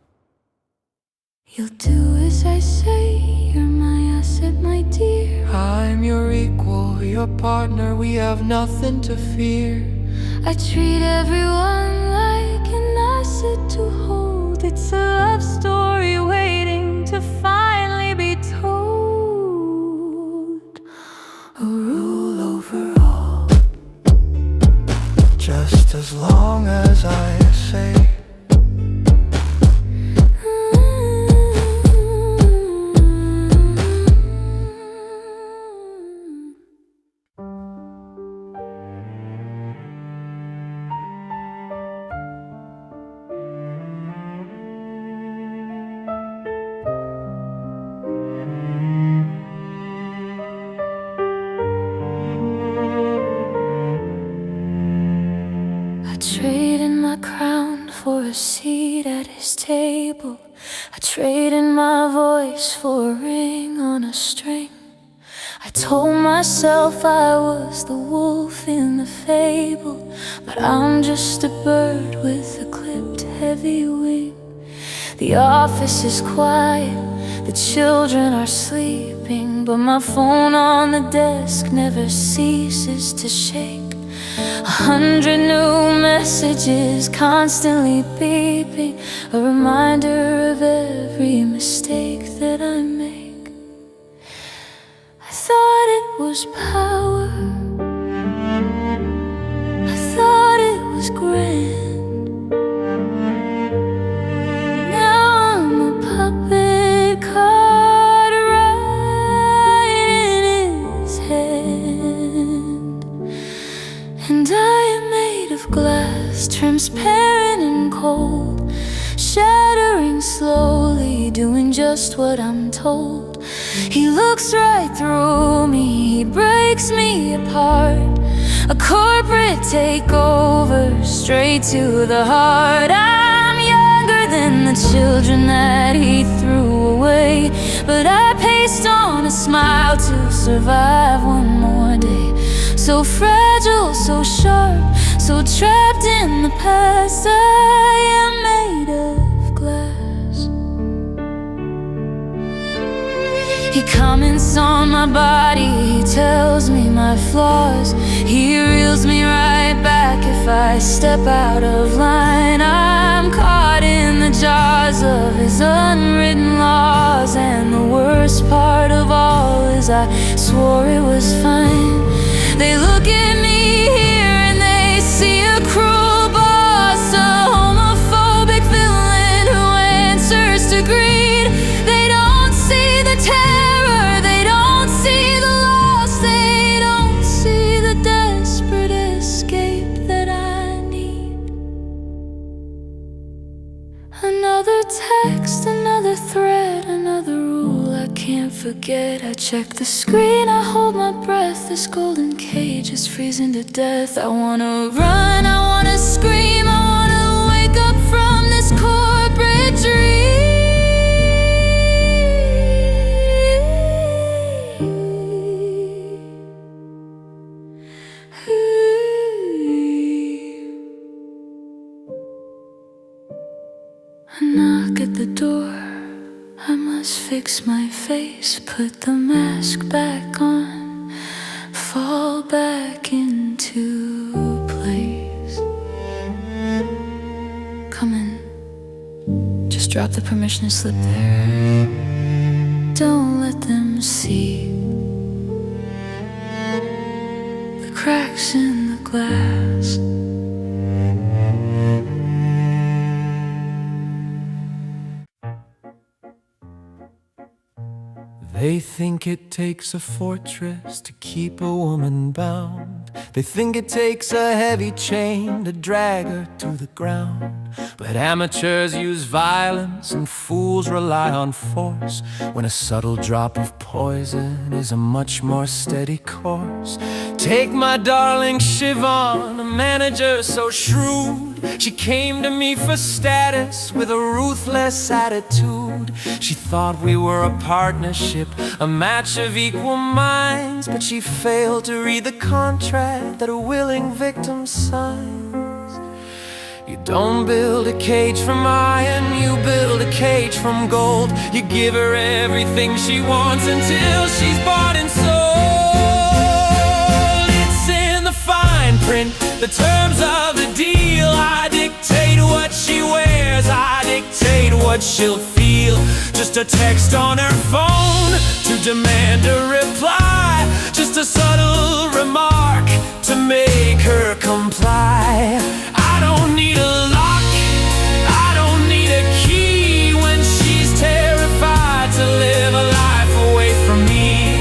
You'll do as I say, you're my asset, my dear. I'm your equal, your partner, we have nothing to fear. I treat everyone like an asset to hold. It's a love story waiting to finally be told. A rule over all, Just as long as I say. I trade in my crown for a seat at his table. I trade in my voice for a ring on a string. I told myself I was the wolf in the fable, but I'm just a bird with a clipped heavy wing. The office is quiet, the children are sleeping, but my phone on the desk never ceases to shake. 100 new messages constantly beeping, a reminder of every mistake that I make. I thought it was power, I thought it was grand. Now I'm a puppet caught right in his hand. And I am made of glass, transparent and cold, shattering slowly, doing just what I'm told. He looks right through me, he breaks me apart. A corporate takeover, straight to the heart. I'm younger than the children that he threw away, but I pasted on a smile to survive one more day. So fragile, so sharp, so trapped in the past. I am made of glass. He comments on my body, he tells me my flaws. He reels me right back if I step out of line. I'm caught in the jaws of his unwritten laws, and the worst part of all is I swore it was fine. They look at me here and they see a cruel boss, a homophobic villain who answers to greed. They don't see the terror, they don't see the loss, they don't see the desperate escape that I need. Another text, another thread, another rule I can't forget. I check the screen, I hold my breath. This golden cage is freezing to death. I wanna run, I wanna scream, I wanna wake up from this corporate dream. I knock at the door, I must fix my face, put the mask back on, fall back into place. Come in, just drop the permission slip there. Don't let them see the cracks in the glass. They think it takes a fortress to keep a woman bound. They think it takes a heavy chain to drag her to the ground. But amateurs use violence and fools rely on force, when a subtle drop of poison is a much more steady course. Take my darling Siobhan, a manager so shrewd. She came to me for status with a ruthless attitude. She thought we were a partnership, a match of equal minds, but she failed to read the contract that a willing victim signs. You don't build a cage from iron, you build a cage from gold. You give her everything she wants until she's bought and sold. It's in the fine print, the terms of the deal. I dictate what she wears, I dictate what she'll feel. Just a text on her phone to demand a reply, just a subtle remark to make her comply. I don't need a lock, I don't need a key when she's terrified to live a life away from me.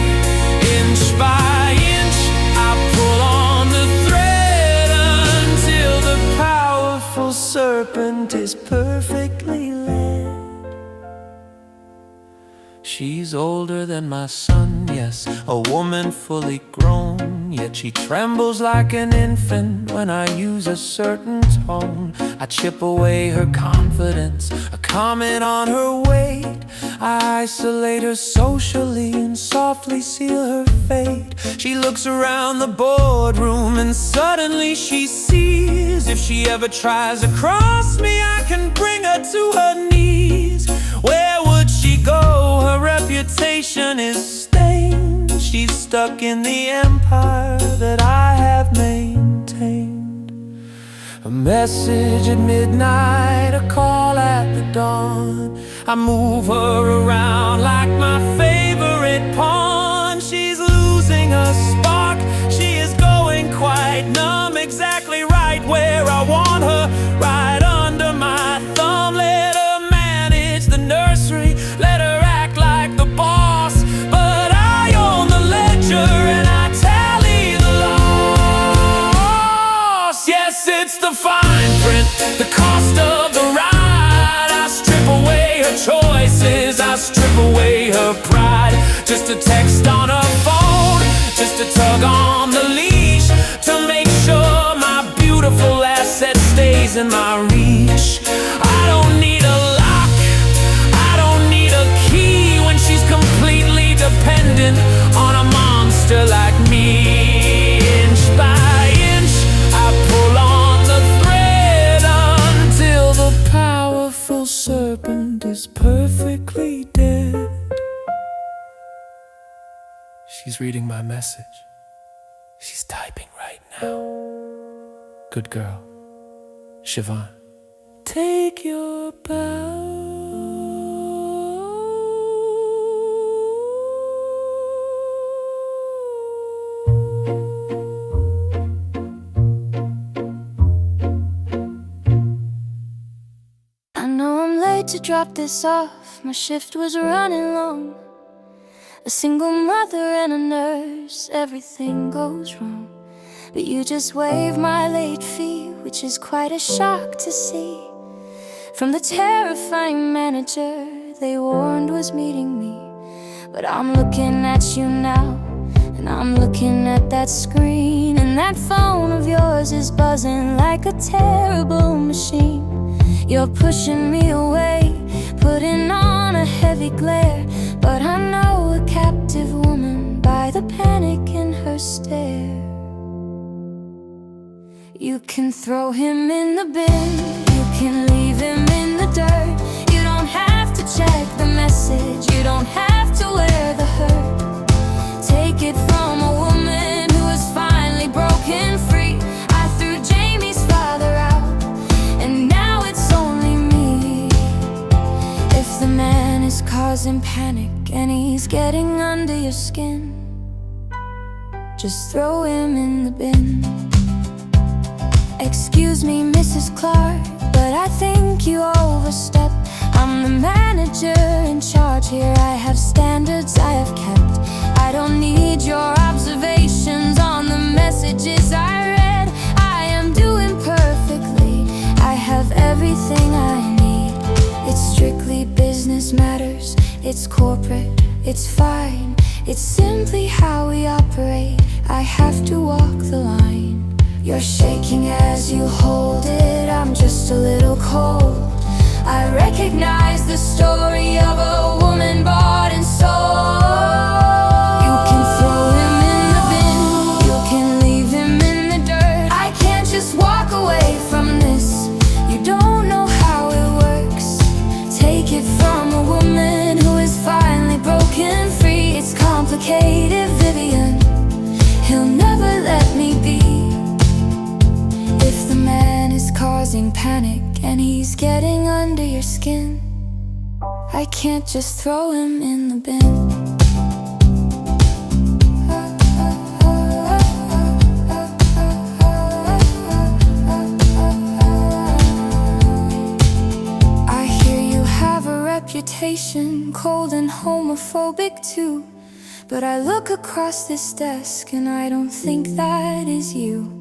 Inch by inch, I pull on the thread until the powerful serpent is perfectly led. She's older than my son, yes, a woman fully grown, yet she trembles like an infant when I use a certain tone. I chip away her confidence, a comment on her weight. I isolate her socially and softly seal her fate. She looks around the boardroom and suddenly she sees, if she ever tries to cross me, I can bring her to her knees. Where would she go? Her reputation is stained. She's stuck in the empire that I have maintained. A message at midnight, a call at the dawn. I move her around like my favorite pawn. She's losing her spark, she is going quite numb. Exactly right where I want her, right under my thumb. Let her manage the nursery, let her act like the boss, but I own the ledger and I tally the loss. Yes, it's the fine print, the cost of the ride. I strip away her choices her pride. Just a text on her phone, just a tug on the leash, to make sure my beautiful asset stays in my reach. I don't need a lock, I don't need a key, when she's completely dependent on a monster like me. Inch by inch, I pull on the thread until the powerful serpent is perfectly dead. She's reading my message. She's typing right now. Good girl. Siobhan. Take your bow. I know I'm late to drop this off. My shift was running long. A single mother and a nurse, everything goes wrong. But you just waive my late fee, which is quite a shock to see. From the terrifying manager they warned was meeting me. But I'm looking at you now, and I'm looking at that screen, and that phone of yours is buzzing like a terrible machine. You're pushing me away, putting on a heavy glare, but I know a captive woman by the panic in her stare. You can throw him in the bin, you can leave him in the dirt. You don't have to check the message, you don't have to wear the hurt. Take it from a woman who is finally broken free. I threw Jamie's father out, and now it's only me. If the man is causing panic and he's getting under your skin, just throw him in the bin. Excuse me, Mrs. Clark, but I think you overstepped. I'm the manager in charge here. I have standards I have kept. I don't need your observations on the messages I read. I am doing perfectly, I have everything I need. It's strictly business matters, it's corporate, it's fine. It's simply how we operate, I have to walk the line. You're shaking as you hold it, I'm just a little cold. I recognize the story of a woman bought and sold. You can throw him in the bin, you can leave him in the dirt. I can't just walk away from this, you don't know how it works. Take it from a woman who is finally broken free. It's complicated, Vivian, he'll never let me be. If the man is causing panic and he's getting under your skin, I can't just throw him in the bin. I hear you have a reputation, cold and homophobic too. But I look across this desk and I don't think that is you.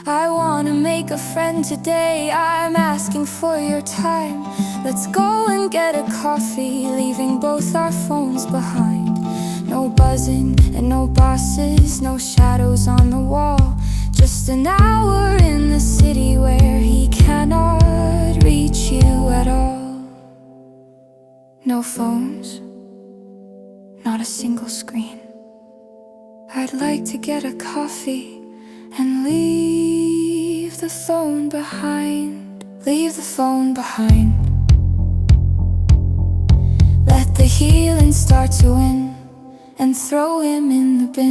I wanna make a friend today, I'm asking for your time. Let's go and get a coffee, leaving both our phones behind. No buzzing and no bosses, no shadows on the wall. Just an hour in the city where he cannot reach you at all. No phones, not a single screen. I'd like to get a coffee and leave the phone behind. Leave the phone behind. Let the healing start to win, and throw him in the bin.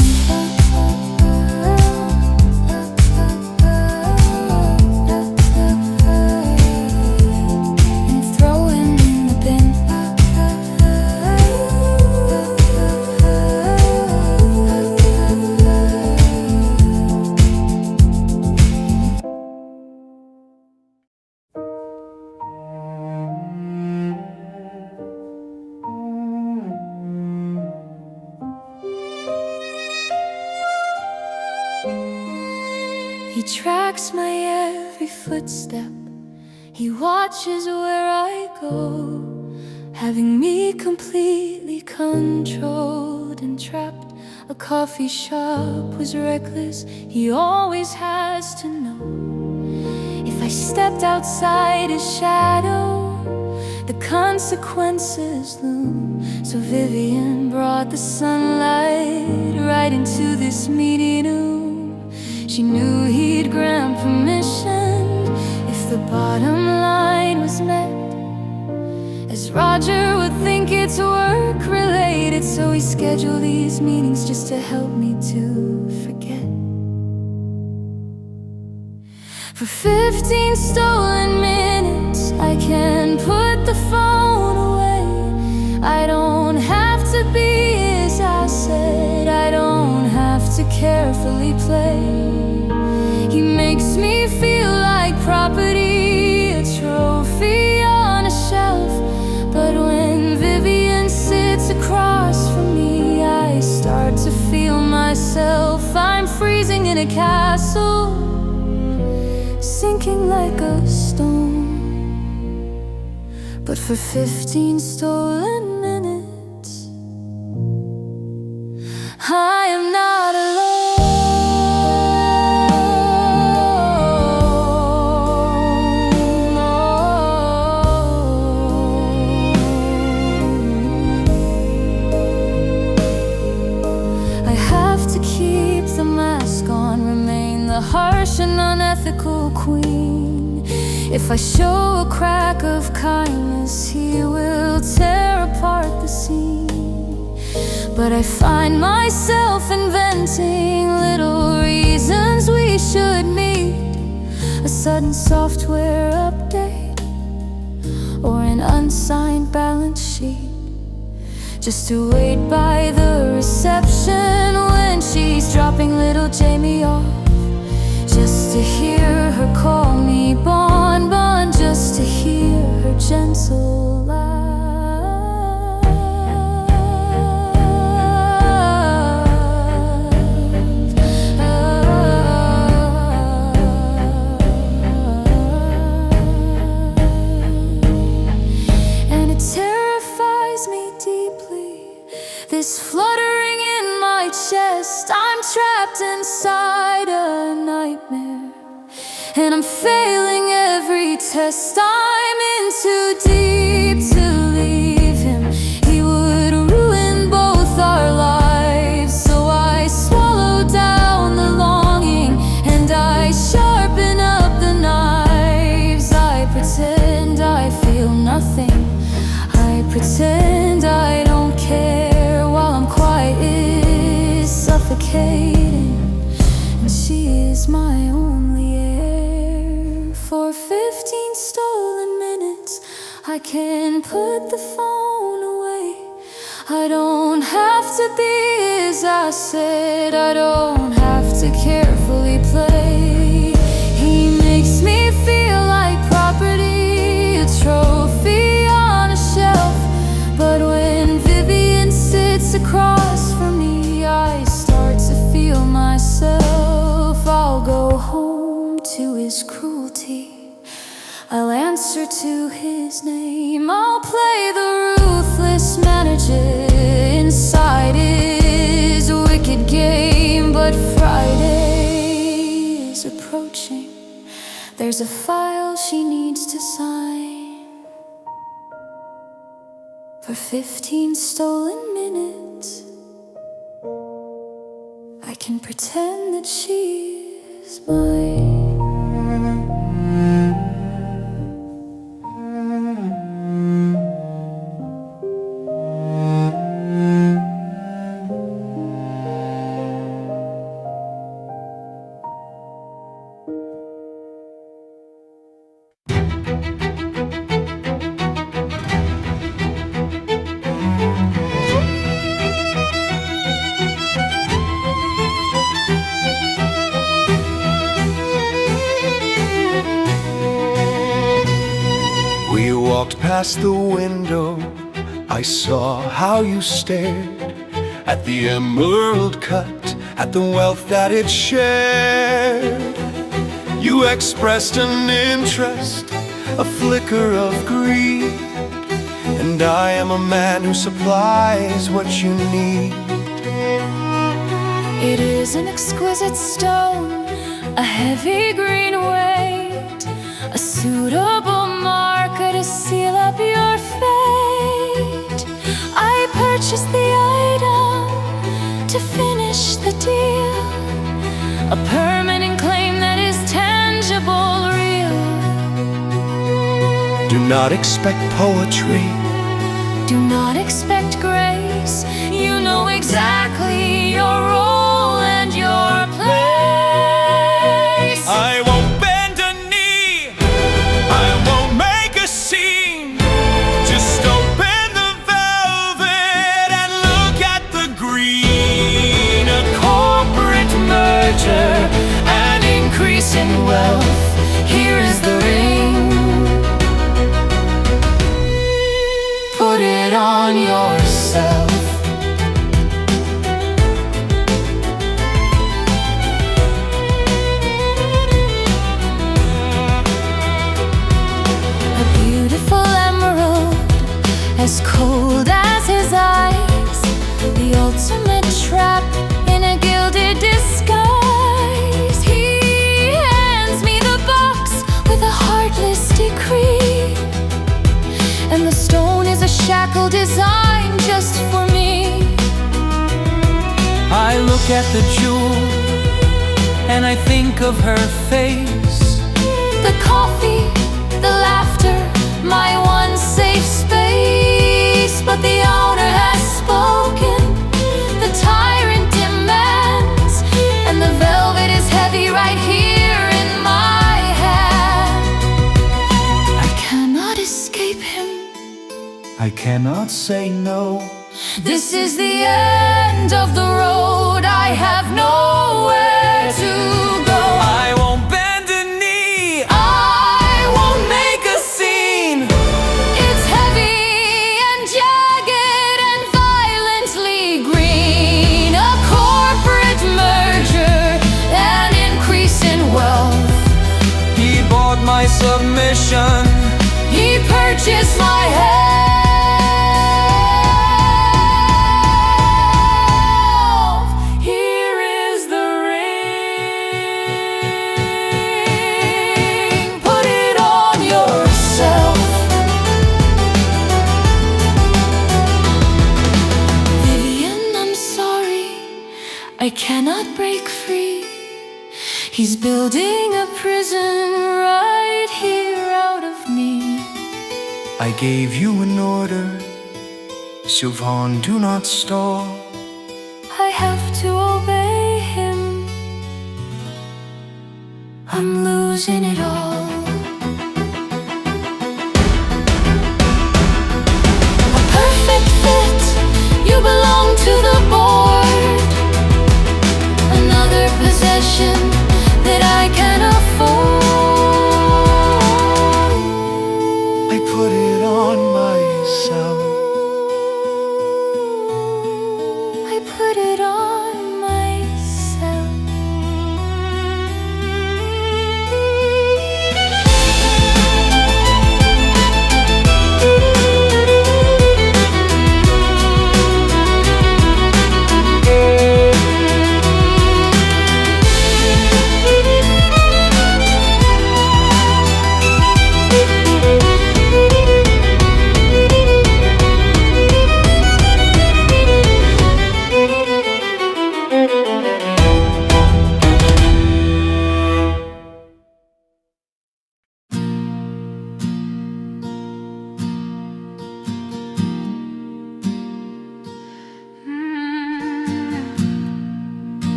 He tracks my every footstep, he watches where I go. having me completely controlled and trapped. A coffee shop was reckless, he always has to know. If I stepped outside his shadow, the consequences loom. So Vivian brought the sunlight right into this meeting room. She knew he'd grant permission if the bottom line was met, as Roger would think it's work-related. So he scheduled these meetings just to help me to forget. For 15 stolen minutes, I can put the phone away. I don't have to be his asset, I don't have to carefully play. He makes me feel like property, a trophy on a shelf. But when Vivian sits across from me, I start to feel myself. I'm freezing in a castle, sinking like a stone. But for 15 stolen minutes, I am not alone. I have to keep the mask on, remain the harsh and unethical queen. If I show a crack of kindness, he will tear apart the scene. But I find myself inventing little reasons we should meet. A sudden software update, or an unsigned balance sheet, just to wait by the reception when she's dropping little Jamie off. Just to hear her call me Bon Bon, just to hear her gentle laugh. And it terrifies me deeply, this fluttering in my chest. I'm trapped inside a nightmare, and I'm failing every test. I'm in too deep to leave him. He would ruin both our lives. So I swallow down the longing, and I sharpen up the knives. I pretend I feel nothing, I pretend I don't care, while I'm quiet, suffocating, and she is my only air. For 15 stolen minutes, I can put the phone away. I don't have to be his asset, I don't have to carefully play. He makes me feel like property, a trophy on a shelf. But when Vivian sits across from me, I start to feel myself. I'll go home to his cruelty, I'll answer to his name. I'll play the ruthless manager inside his wicked game. But Friday is approaching, there's a file she needs to sign. For 15 stolen minutes, I can pretend that she's mine. We walked past the window, I saw how you stared at the emerald cut, at the wealth that it shared. You expressed an interest, a flicker of greed, and I am a man who supplies what you need. It is an exquisite stone, a heavy green weight, a suitable marker to seal up your fate. I purchased the item to finish the deal, a permanent claim that is tangible, real. Do not expect poetry, do not expect grace. You know exactly your role and your place. I won't bend a knee, I won't make a scene. Just open the velvet and look at the green. A corporate merger, an increase in wealth. Here is the ring. Put it on yourself. A beautiful emerald, as cold as his eyes, the ultimate trap in a gilded disguise. He hands me the box with a heartless decree, and the stone is a shackle designed just for me. I look at the jewel and I think of her face. The coffee, the laughter, my one safe space. But the owner has spoken, the tyrant demands, and the velvet is heavy right here in my hand. I cannot escape him, I cannot say no. this is the end of the road. I have nowhere to go. I won't bend a knee, I won't make a scene. It's heavy and jagged and violently green, a corporate merger, an increase in wealth. He bought my submission, He purchased my health. Here is the ring. Put it on yourself. Vivian, I'm sorry, I cannot break free. He's building a prison right here out of me. I gave you an order, Sylvan, do not stall. I have to obey him. I'm losing it all. A perfect fit, you belong to the board. Another possession that I can afford. I put it on myself. I put it on myself.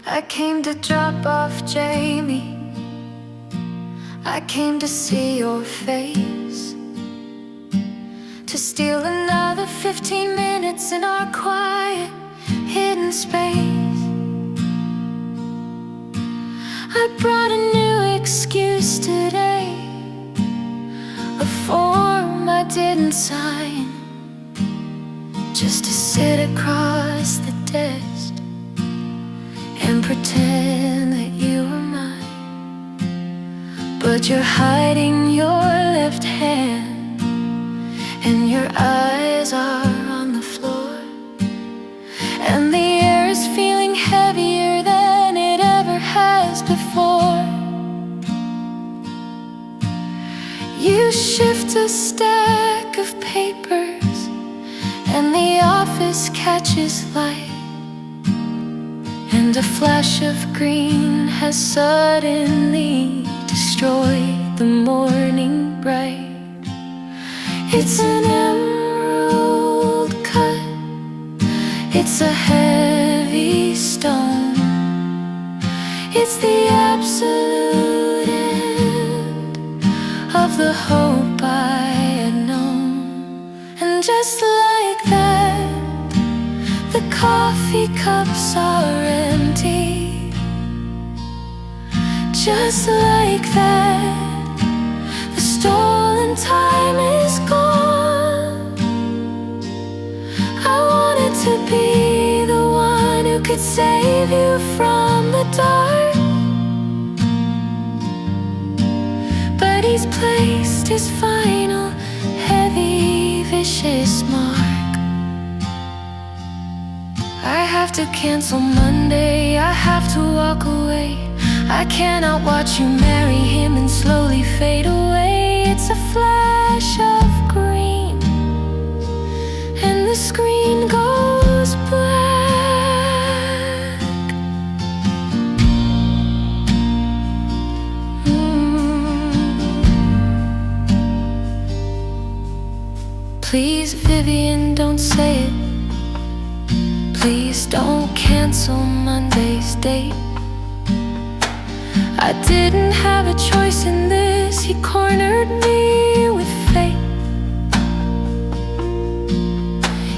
I came to drop off Jamie. I came to see your face, to steal another 15 minutes in our quiet, hidden space. I brought a new excuse today, a form I didn't sign, just to sit across the desk and pretend that you were mine. but you're hiding your left hand, and your eyes are on the floor, and the air is feeling heavier than it ever has before. You shift a stack of papers, and the office catches light, and a flash of green has suddenly destroyed the morning bright. It's an emerald cut, it's a heavy stone, it's the absolute end of the hope I had known. And just like that, the coffee cups are empty. Just like that, the stolen time is gone. I wanted to be the one who could save you from the dark, but he's placed his final heavy, vicious mark. I have to cancel Monday, I have to walk away. I cannot watch you marry him and slowly fade away. It's a flash of green, and the screen goes black. Please, Vivian, don't say it. Please don't cancel Monday's date. I didn't have a choice in this. He cornered me with fate.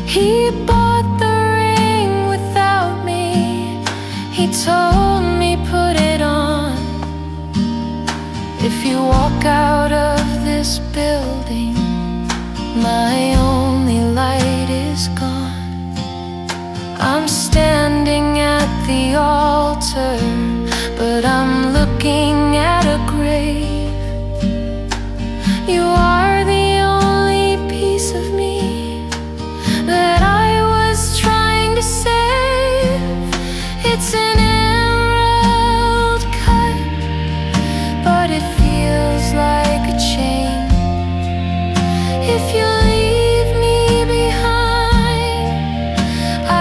He bought the ring without me. He told me put it on. If you walk out of this building, my only light is gone. I'm standing at the altar, but I'm looking at a grave. You are the only piece of me that I was trying to save. It's an emerald cut, but it feels like a chain. If you leave me behind,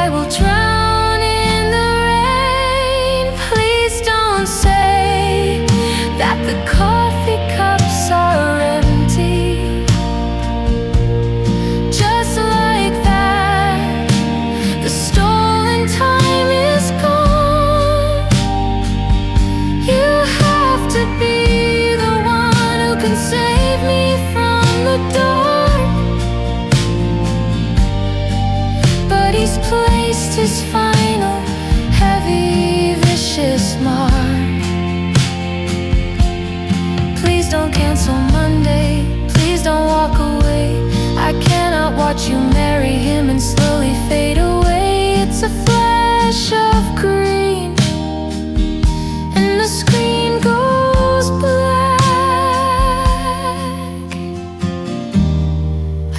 I will drown in the rain. Please don't say that the coffee cups are empty. Just like that, the stolen time is gone. You have to be the one who can save me from the dark, but he's placed his final heavy, vicious mark. Please don't cancel Monday, please don't walk away. I cannot watch you marry him and slowly fade away. It's a flash of green, and the screen goes black.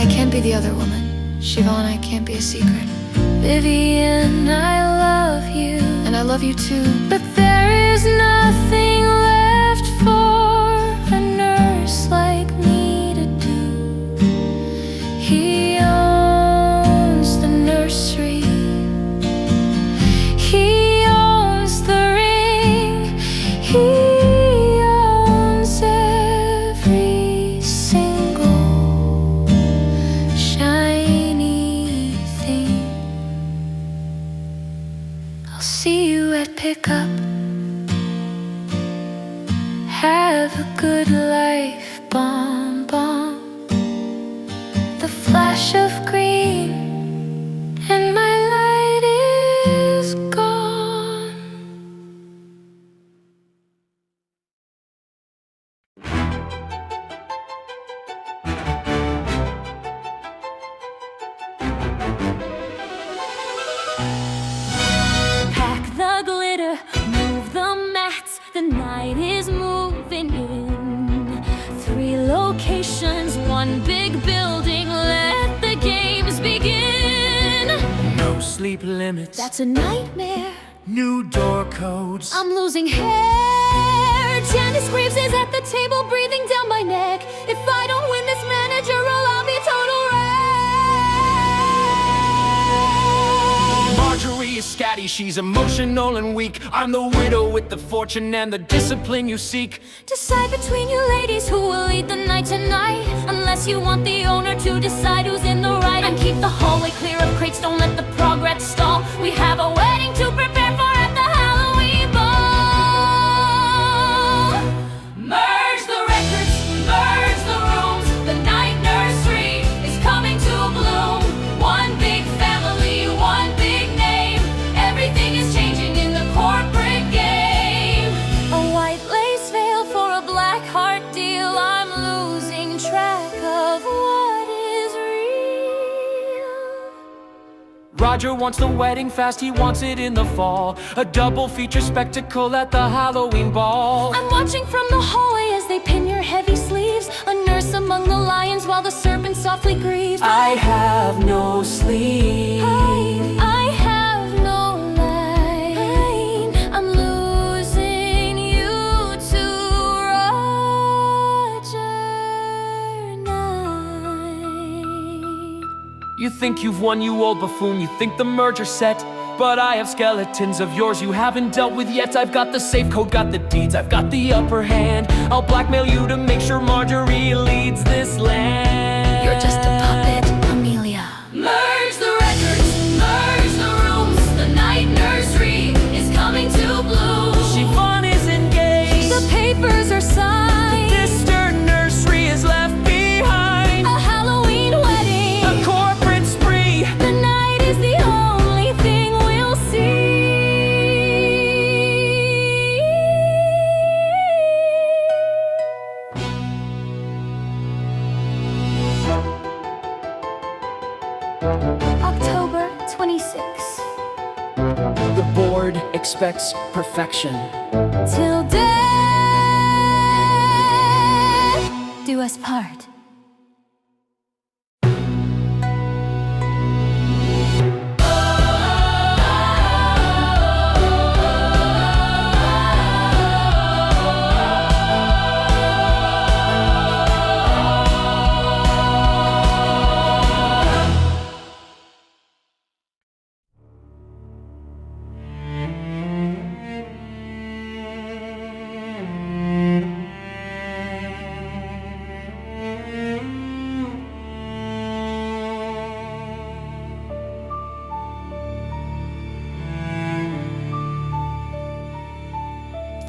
I can't be the other woman, Siobhan, I can't be a secret. Vivian, I love you, and I love you too, but there is nothing left for a nurse like me to do. He owns the nursery, he owns the ring, he owns every single shiny thing. I'll see you at pickup. locations, one big building. Let the games begin. No sleep limits, That's a nightmare. new door codes. I'm losing hair. Janice Greaves is at the table, breathing down my neck. If I don't win this manager role, I'll be total wreck. Marjorie is scatty, she's emotional and weak. I'm the widow with the fortune and the discipline you seek. Decide between you ladies who will lead the night tonight. Unless you want the owner to decide who's in the right. And keep the hallway clear of crates, don't let the progress stall. We have a wedding to prepare for at the Halloween ball. Merge the records, merge the rooms. The night nursery is coming to bloom. One big family, one big name. Everything is changing in the corporate game. A white lace veil for a black heart deal. I'm losing track of what is real. Roger wants the wedding fast, he wants it in the fall. A double feature spectacle at the Halloween ball. I'm watching from the hallway as they pin your heavy sleeves. A nurse among the lions while the serpent softly grieves. I have no sleep. I have no line. I'm losing you to Roger Knight. You think you've won, you old buffoon, you think the merger's set. But I have skeletons of yours you haven't dealt with yet. I've got the safe code, got the deeds, I've got the upper hand. I'll blackmail you to make sure Marjorie leads this land. You're just a puppet, Amelia. Merge the records, merge the rooms. The night nursery is coming to bloom. Siobhan is engaged, The papers are signed. this stern nursery is left behind. A Halloween wedding. A corporate spree. The night is the only thing we'll see. October 26. The board expects perfection. Till death do us part.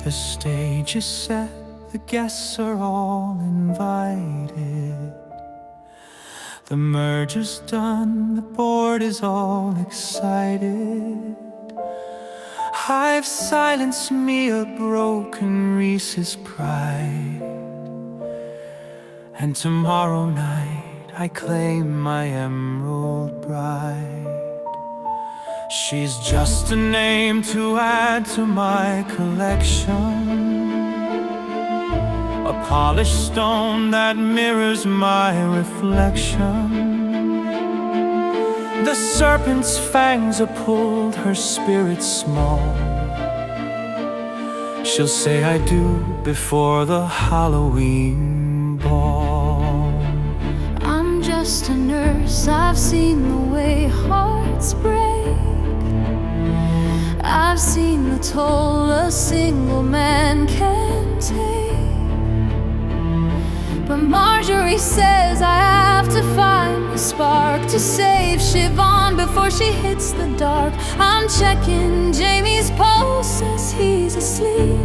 The stage is set, the guests are all invited. The merger's done, the board is all excited. I've silenced me a broken Reese's pride, and tomorrow night I claim my emerald bride. She's just a name to add to my collection, a polished stone that mirrors my reflection. The serpent's fangs are pulled, her spirit small. She'll say I do before the Halloween ball. I'm just a nurse, I've seen the way hearts break. I've seen the toll a single man can take. But Marjorie says I have to find the spark to save Siobhan before she hits the dark. I'm checking Jamie's pulse, says he's asleep,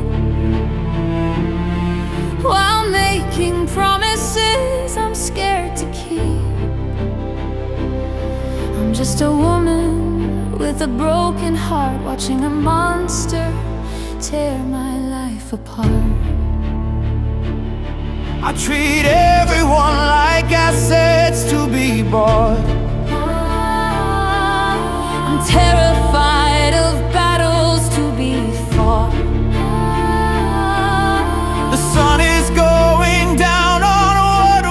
while making promises I'm scared to keep. I'm just a woman with a broken heart, watching a monster tear my life apart. I treat everyone like assets to be bought. I'm terrified of battles to be fought. The sun is going down on what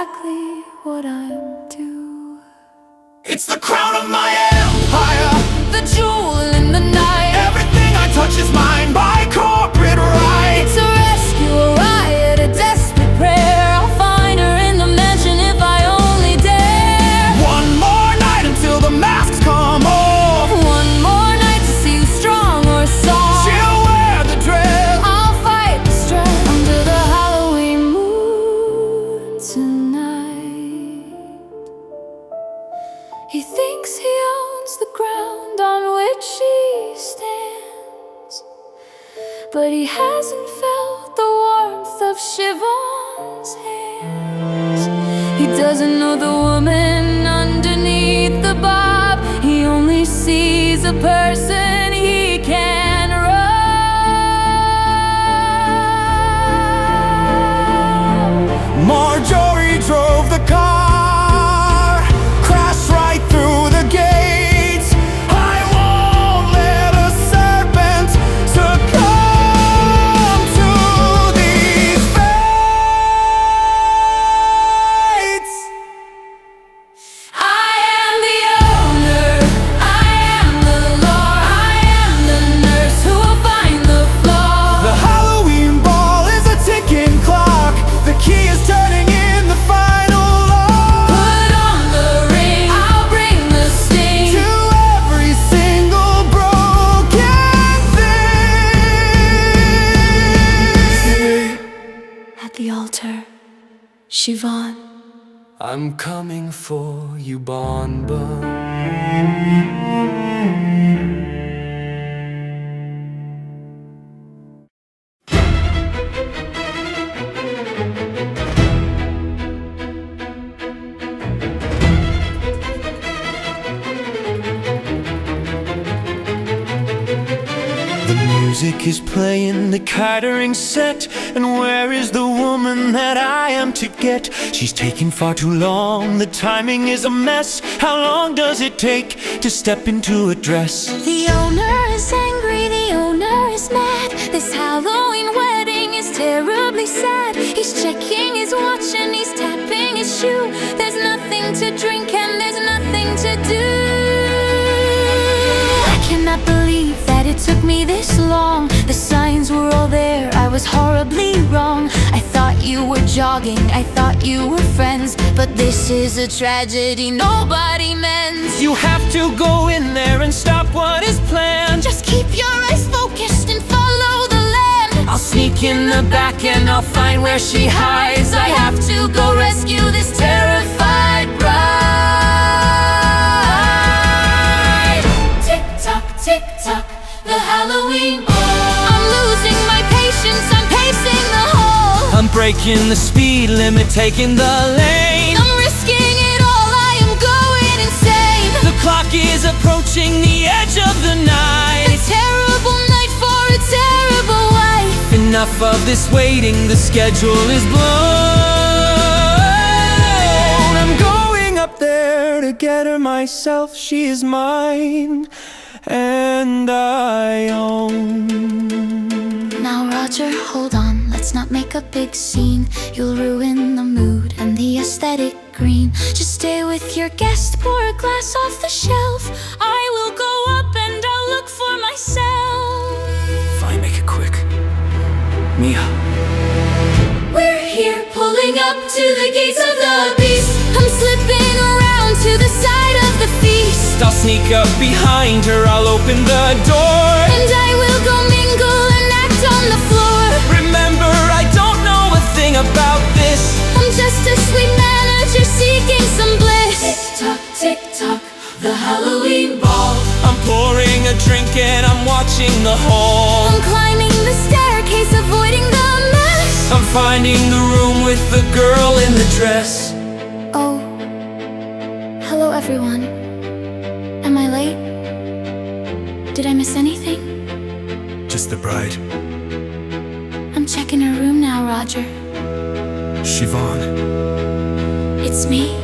exactly what I'm due. It's the crown of my empire, The jewel in the night. everything I touch is mine by corporate right. It's a rescue, a riot, a desperate prayer. I'll find her in the mansion if I only dare. One more night until the masks come off. One more night to see who's strong or soft. She'll wear the dress. I'll fight the stress under the Halloween moon tonight. He thinks he owns the ground on which he stands, but he hasn't felt the warmth of Siobhan's hands. He doesn't know the woman underneath the bob. He only sees a person he can rob. Marjorie drove the car, crashed right through the gates. I won't let a serpent succumb to these fates. I am the owner, I am the law, I am the nurse who will find the flaw. The Halloween ball is a ticking clock. The key is turning in the final lock. Put on the ring, I'll bring the sting. To every single broken thing. At the altar, Siobhan. I'm coming for you, Bonbon. The music is playing, the catering set. And where is the woman that I am to get? She's taking far too long, the timing is a mess. How long does it take to step into a dress? The owner is angry, the owner is mad. This Halloween wedding is terribly sad. He's checking his watch and he's tapping his shoe. There's nothing to drink and there's nothing to do. I cannot believe that it took me this long. The signs were all there, I was horribly wrong. I thought you were jogging, I thought you were friends, but this is a tragedy nobody mends. You have to go in there and stop what is planned. Just keep your eyes focused and follow the land. I'll sneak in the back and I'll find where she hides. I have to go rescue this terrified bride. Tick tock, the Halloween ball. I'm losing my patience, I'm pacing the hall. I'm breaking the speed limit, taking the lane. I'm risking it all, I am going insane. The clock is approaching the edge of the A night. terrible night for a terrible wife. Enough of this waiting, the schedule is blown. I'm going up there to get her myself. She is mine, and I own. Now Roger, hold on, let's not make a big scene. You'll ruin the mood and the aesthetic green. Just stay with your guest, pour a glass off the shelf. I will go up and I'll look for myself. Fine, make it quick. Mia. We're here pulling up to the gates of the beast. I'm slipping around to the side of the feast. I'll sneak up behind her, I'll open the door. And I will go mingle and act on the floor. Remember, I don't know a thing about this. I'm just a sweet manager seeking some bliss. Tick tock, the Halloween ball. I'm pouring a drink and I'm watching the hall. I'm climbing the staircase, avoiding the mess. I'm finding the room with the girl in the dress. Oh, hello everyone. Am I late? Did I miss anything? Just the bride. I'm checking her room now, Roger. Siobhan. It's me.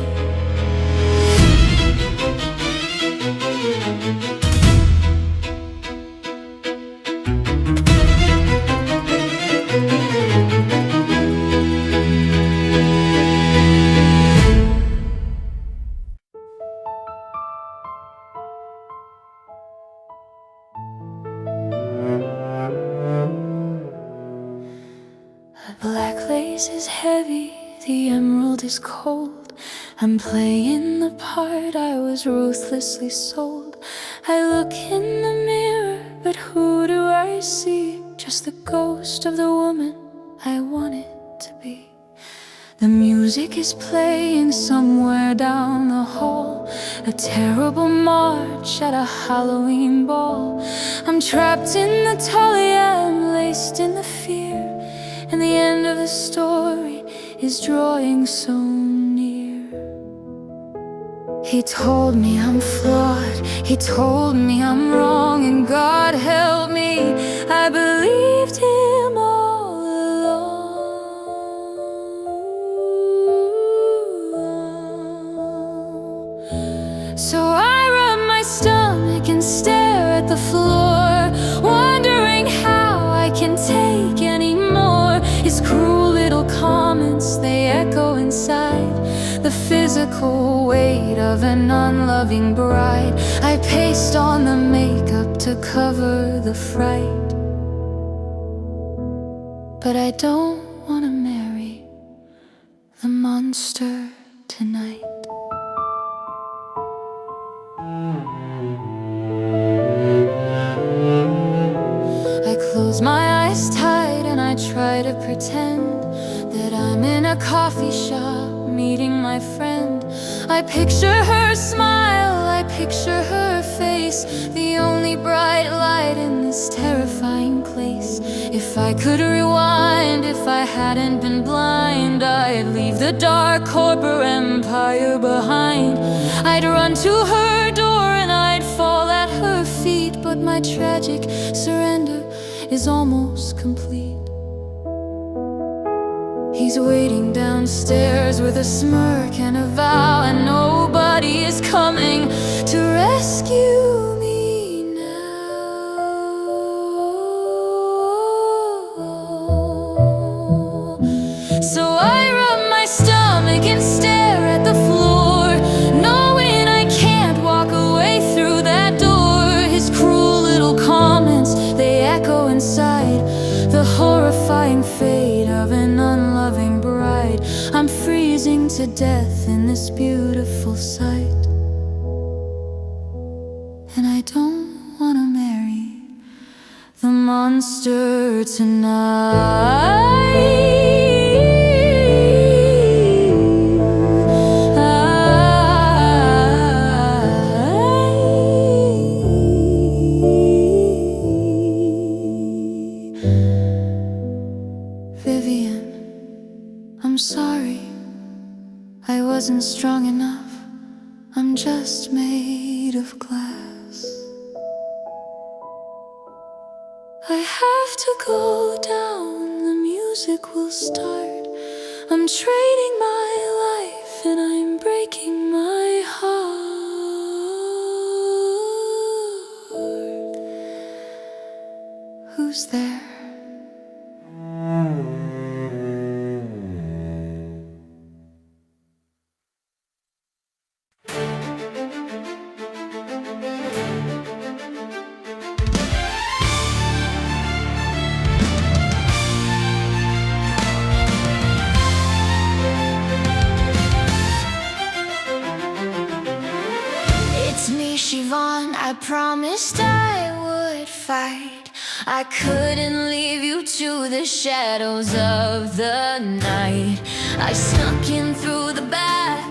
gaze is heavy, the emerald is cold. I'm playing the part I was ruthlessly sold. I look in the mirror, but who do I see? Just the ghost of the woman I wanted to be. The music is playing somewhere down the hall, a terrible march at a Halloween ball. I'm trapped in the tully, I'm laced in the fear, and the end of the story is drawing so near. He told me I'm flawed, he told me I'm wrong, and God help me, I believed him all along. So I rub my stomach and stare at the floor, wondering how I can take any more. His cruel little comments, they echo inside, the physical weight of an unloving bride. I paste on the makeup to cover the fright, but I don't want to marry the monster tonight. I close my eyes tight and I try to pretend that I'm in a coffee shop meeting my friend. I picture her smile, I picture her face, the only bright light in this terrifying place. If I could rewind, if I hadn't been blind, I'd leave the dark corporate empire behind. I'd run to her door and I'd fall at her feet, but my tragic surrender is almost complete. He's waiting downstairs with a smirk and a vow, and nobody is coming to rescue me now. So I rub my stomach and stare at the floor, knowing I can't walk away through that door. His cruel little comments, they echo inside, the horrifying fate of an unloving bride. I'm freezing to death in this beautiful sight, and I don't want to marry the monster tonight. I'm sorry, I wasn't strong enough. I'm just made of glass. I have to go down, the music will start. I'm trading my life and I'm breaking my heart. Who's there? I promised I would fight. I couldn't leave you to the shadows of the night. I snuck in through the back,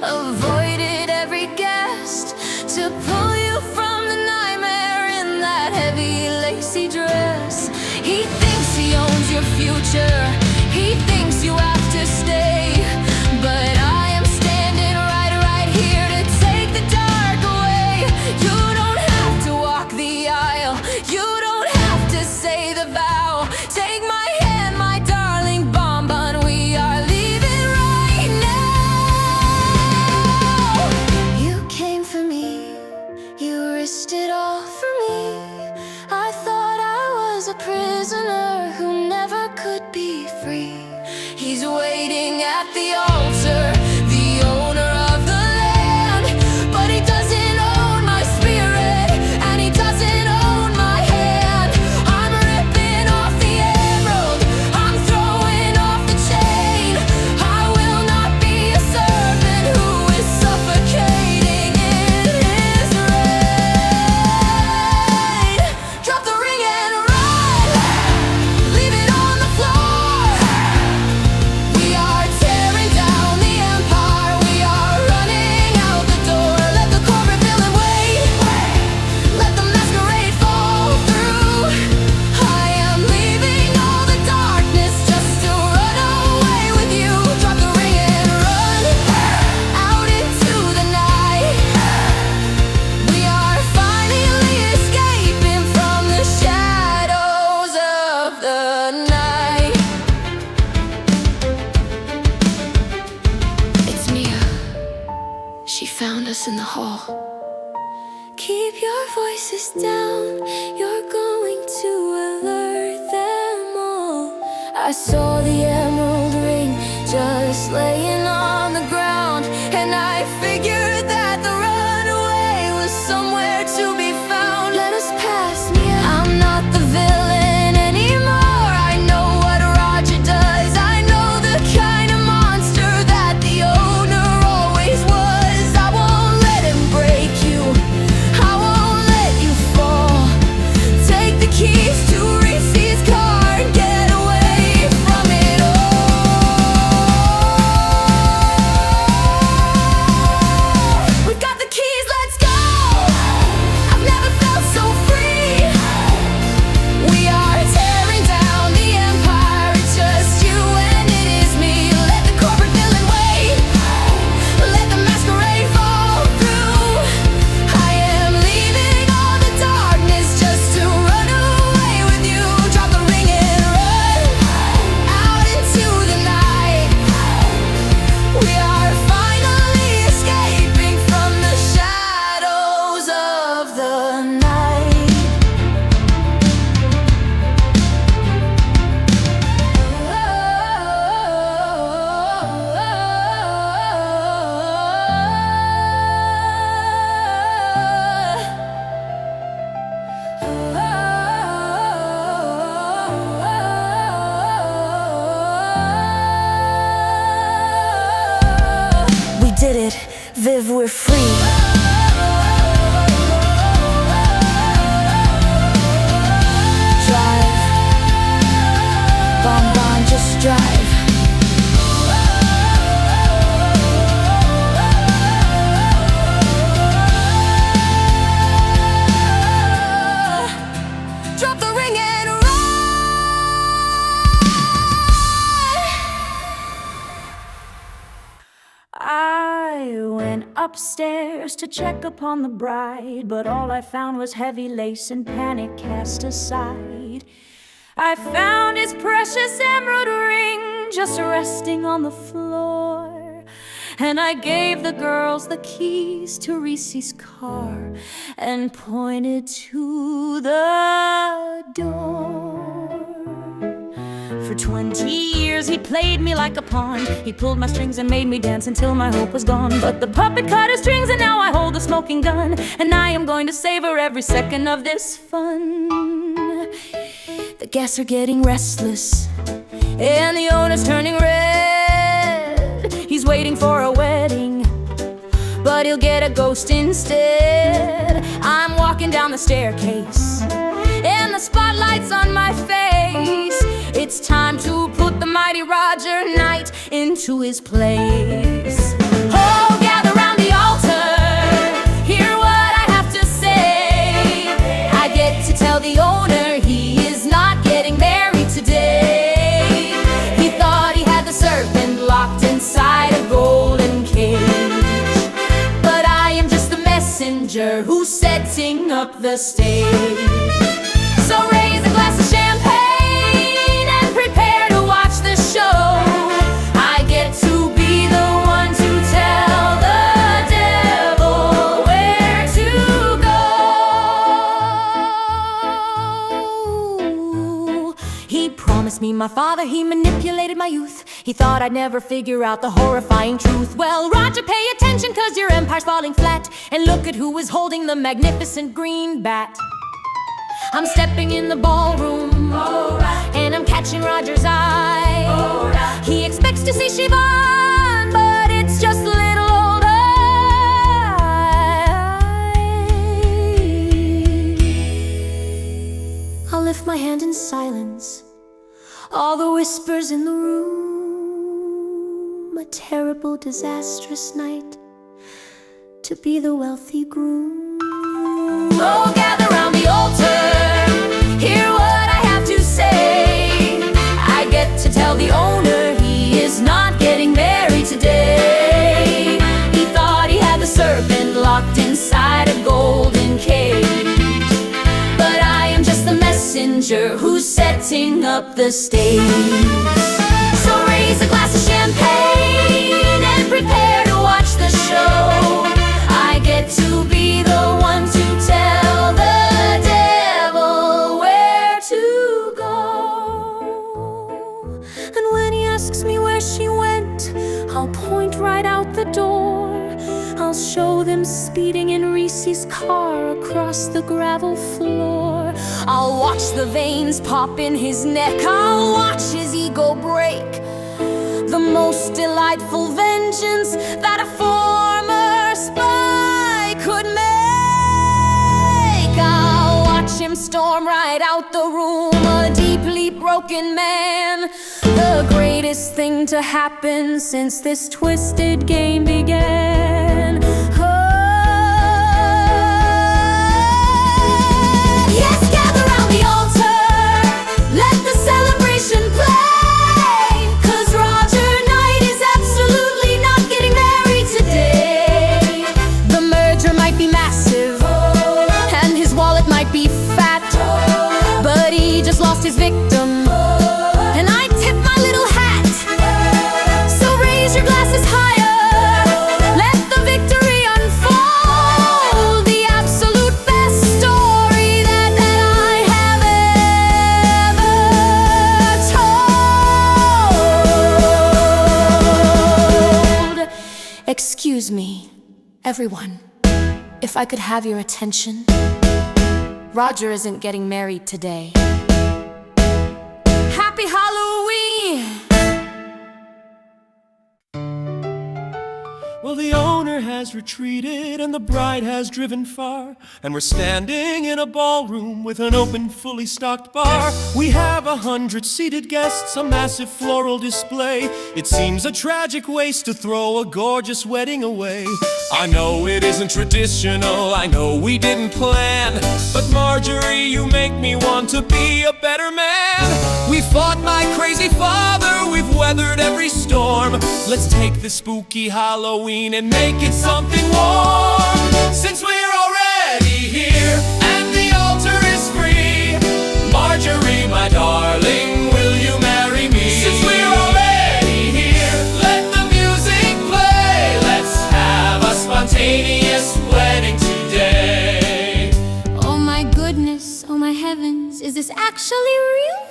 avoided every guest, to pull you from the nightmare in that heavy lacy dress. He thinks he owns your future, he thinks you have to stay, but I am standing right here to take the dark away. You don't have to walk the aisle, you don't have to say the vow. Take my hand, my darling bonbon, we are leaving right now. You came for me, you risked it all for me. I thought I was a prisoner who never could be free. He's waiting at the altar, the owner of the land, but he doesn't own my spirit, and he doesn't own my hand. I'm ripping off the emerald, I'm throwing off the chain. us in the hall. Keep your voices down, you're going to alert them all. I saw the emerald ring just laying on the ground, and I figured that the runaway was somewhere to be found. Let us pass me up. I'm not the villain anymore. I know what Roger does. I know the kind of monster that the owner always was. I won't let him break you, I won't let you fall. Take the keys to Reese's car and get away from it all. We've got the keys, let's go. I've never felt so free. We are tearing down the empire. It's just you and it is me. Let the corporate villain wait. Let the masquerade fall through. I am leaving all the darkness just to run away with you. Drop the ring and run out into the night. We are finally escaping from the shadows of the night. We did it, Viv, we're free. Drive, Bon Bon, just drive. Drop the ring and run. I went upstairs to check upon the bride, but all I found was heavy lace and panic cast aside. I found his precious emerald ring just resting on the floor, and I gave the girls the keys to Reese's car and pointed to the door. For 20 years he played me like a pawn. He pulled my strings and made me dance until my hope was gone. But the puppet cut his strings and now I hold a smoking gun, and I am going to savor every second of this fun. The guests are getting restless and the owner's turning red. He's waiting for a wedding, but he'll get a ghost instead. I'm walking down the staircase and the spotlight's on my face. It's time to put the mighty Roger Knight into his place. Oh, gather round the altar, hear what I have to say. I get to tell the owner he is not getting married today. He thought he had the serpent locked inside a golden cage, but I am just the messenger who's setting up the stage. So raise a glass of champagne and prepare to watch the show. I get to be the one to tell the devil where to go. He promised me my father, he manipulated my youth. He thought I'd never figure out the horrifying truth. Well, Roger, pay attention, 'cause your empire's falling flat. And look at who is holding the magnificent green bat. I'm stepping in the ballroom, and I'm catching Roger's eye. He expects to see Siobhan, but it's just a little old I. I'll lift my hand in silence, all the whispers in the room. A terrible, disastrous night to be the wealthy groom. Oh, gather round the altar, hear what I have to say. I get to tell the owner he is not getting married today. He thought he had the serpent locked inside a golden cage, but I am just the messenger who's setting up the stage. So raise a glass of champagne and prepare to watch the show. asks me where she went, I'll point right out the door. I'll show them speeding in Reese's car across the gravel floor. I'll watch the veins pop in his neck, I'll watch his ego break. The most delightful vengeance that a former spy could make. I'll watch him storm right out the room, a deeply broken man. The greatest thing to happen since this twisted game began. Oh, yes, gather round the altar, let the celebration play. 'Cause Roger Knight is absolutely not getting married today. The merger might be massive, and his wallet might be fat, but he just lost his victim. Excuse me, everyone, if I could have your attention. Roger isn't getting married today. Happy Halloween! Well, the owner has retreated and the bride has driven far, and we're standing in a ballroom with an open, fully stocked bar. We have 100 seated guests, a massive floral display. It seems a tragic waste to throw a gorgeous wedding away. I know it isn't traditional, I know we didn't plan, but Marjorie, you make me want to be a better man. We fought my crazy father, we've weathered every storm. Let's take this spooky Halloween and make it something warm. Since we're already here and the altar is free, Marjorie, my darling, will you marry me? Since we're already here, let the music play. Let's have a spontaneous wedding today. Oh my goodness, oh my heavens, is this actually real?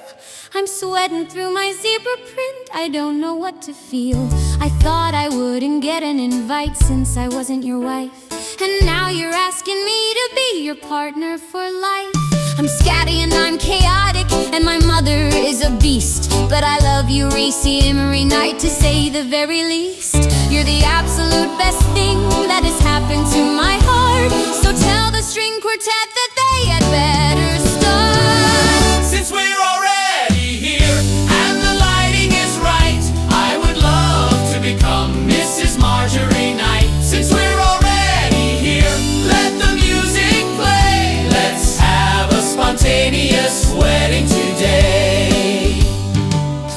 I'm sweating through my zebra print, I don't know what to feel. I thought I wouldn't get an invite since I wasn't your wife, and now you're asking me to be your partner for life. I'm scatty and I'm chaotic, and my mother is a beast, but I love you, Reese Emery Knight, to say the very least. You're the absolute best thing that has happened to my heart, so tell the string quartet that they had better start. Since we're already here and the lighting is right, I would love to become Mrs. Marjorie Knight. Since we're already here, let the music play. Let's have a spontaneous wedding today.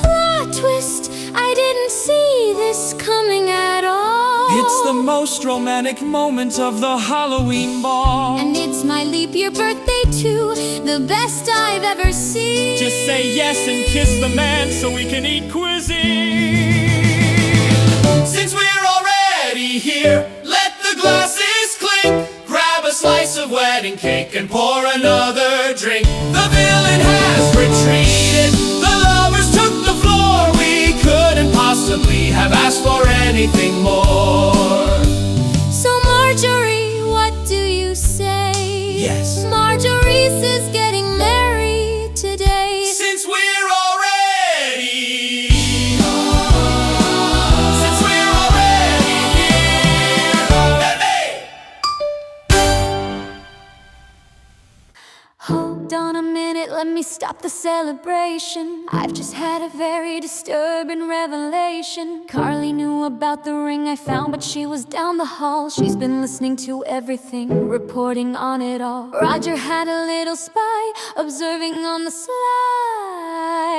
Plot twist, I didn't see this coming at all. It's the most romantic moment of the Halloween ball. And it's my leap year birthday too, the best I've ever seen. Just say yes and kiss the man so we can eat cuisine. Since we're already here, let the glasses clink. Grab a slice of wedding cake and pour another drink. The villain has retreated, the lovers took the floor. We couldn't possibly have asked for anything more. So Marjorie, what do you say? Yes. Marjorie's is getting married today. Since we're already Since we're already here, hey! Hold on a minute, let me stop the celebration. I've just had a very disturbing revelation. Carly knew about the ring I found, but she was down the hall. She's been listening to everything, reporting on it all. Roger had a little spy, observing on the sly.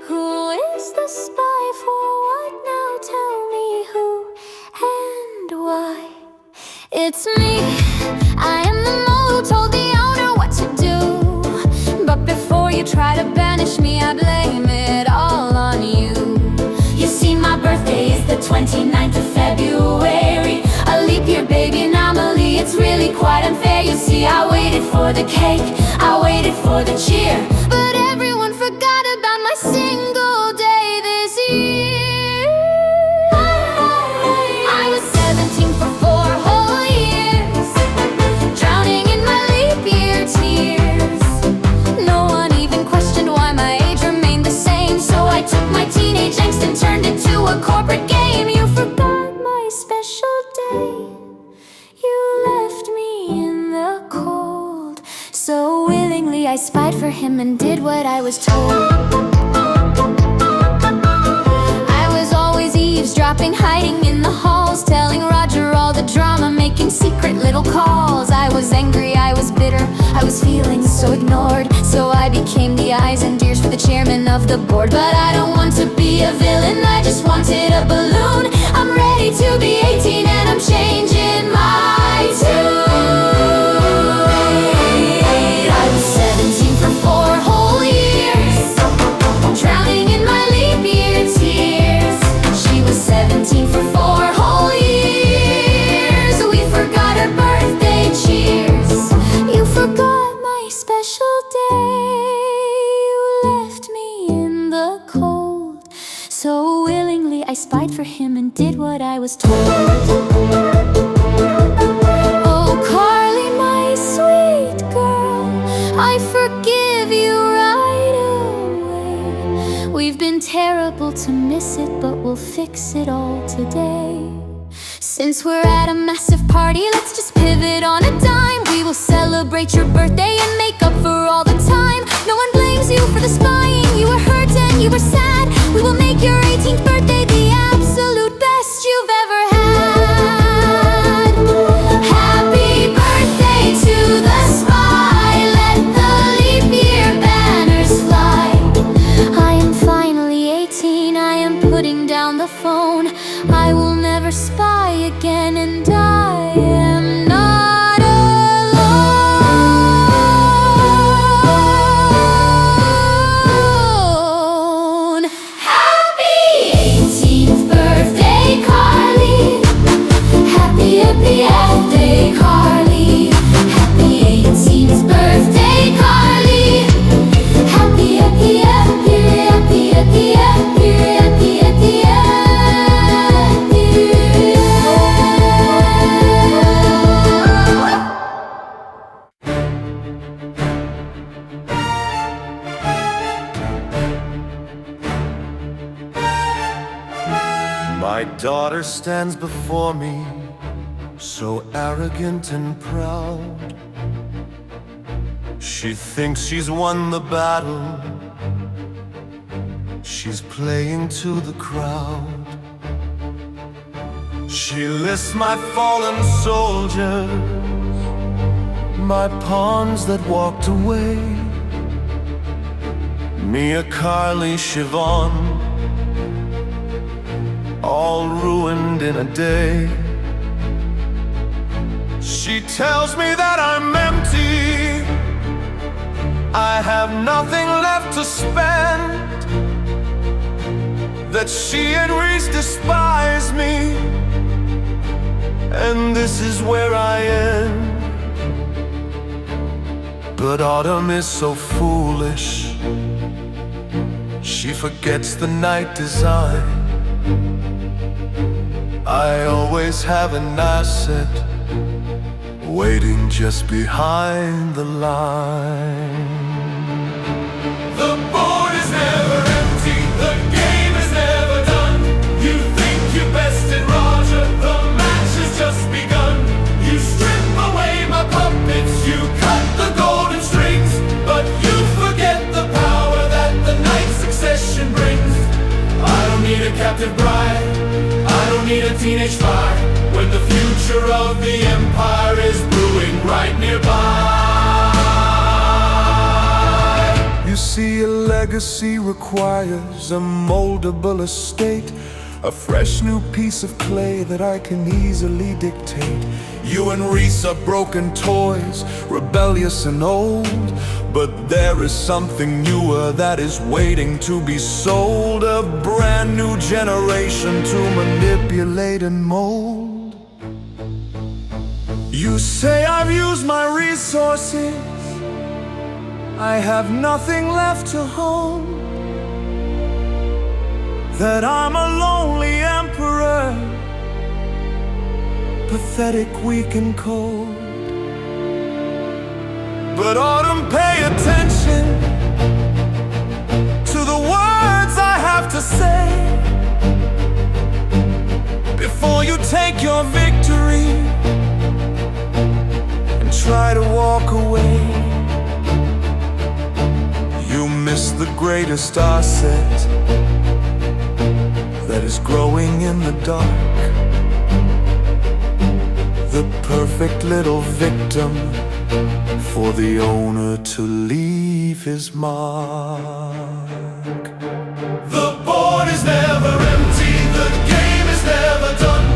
Who is the spy for what now? Tell me who and why. It's me, I am the mole who told the owner what to do. But before you try to banish me, I blame it all on you. You see, my birthday is the 29th of February, a leap year baby anomaly. It's really quite unfair. You see, I waited for the cake, I waited for the cheer, but everyone forgot about my single day. was told. I was always eavesdropping, hiding in the halls, telling Roger all the drama, making secret little calls. I was angry, I was bitter, I was feeling so ignored. So I became the eyes and ears for the chairman of the board. But I don't want to be a villain, I just wanted a balloon. I'm ready to be 18 and I'm changing my tune. I was 17 for 4 whole years, drowning in my leap year tears. She was 17 for 4 whole years. We forgot her birthday cheers. You forgot my special day. You left me in the cold. So willingly I spied for him and did what I was told. Oh, Carly, my sweet girl, I forgive you right away. We've been terrible to miss it, but we'll fix it all today. Since we're at a massive party, let's just pivot on a dime. We will celebrate your birthday and make up for all the time. No one blames you for the spying. You were hurt and you were sad. We will make your 18th birthday the absolute best you've ever had. Happy birthday to the spy. Let the leap year banners fly. I am finally 18. I am putting down the phone. I will never spy again, and I am not alone. Happy 18th birthday, Carly. Happy birthday, Carly. Happy 18th birthday, Carly. Happy My daughter stands before me, so arrogant and proud. She thinks she's won the battle. She's playing to the crowd. She lists my fallen soldiers, my pawns that walked away. Mia, Carly, Siobhan, all ruined in a day. She tells me that I'm empty, I have nothing left to spend, that she and Reese despise me, and this is where I end. But Autumn is so foolish, she forgets the night design. I always have an asset waiting just behind the line. The board is never empty, the game is never done. You think you bested Roger, the match has just begun. You strip away my puppets, you cut the golden strings, but you forget the power that the night succession brings. I don't need a captive bride, I don't need a teenage fire, when the future of the empire is brewing right nearby. You see, a legacy requires a moldable estate, a fresh new piece of clay that I can easily dictate. You and Reese are broken toys, rebellious and old, but there is something newer that is waiting to be sold. A brand new generation to manipulate and mold. You say I've used my resources, I have nothing left to hold, that I'm a lonely emperor, pathetic, weak and cold. But Autumn, pay attention to the words I have to say before you take your victory and try to walk away. You missed the greatest asset that is growing in the dark. The perfect little victim for the owner to leave his mark. The board is never empty, the game is never done.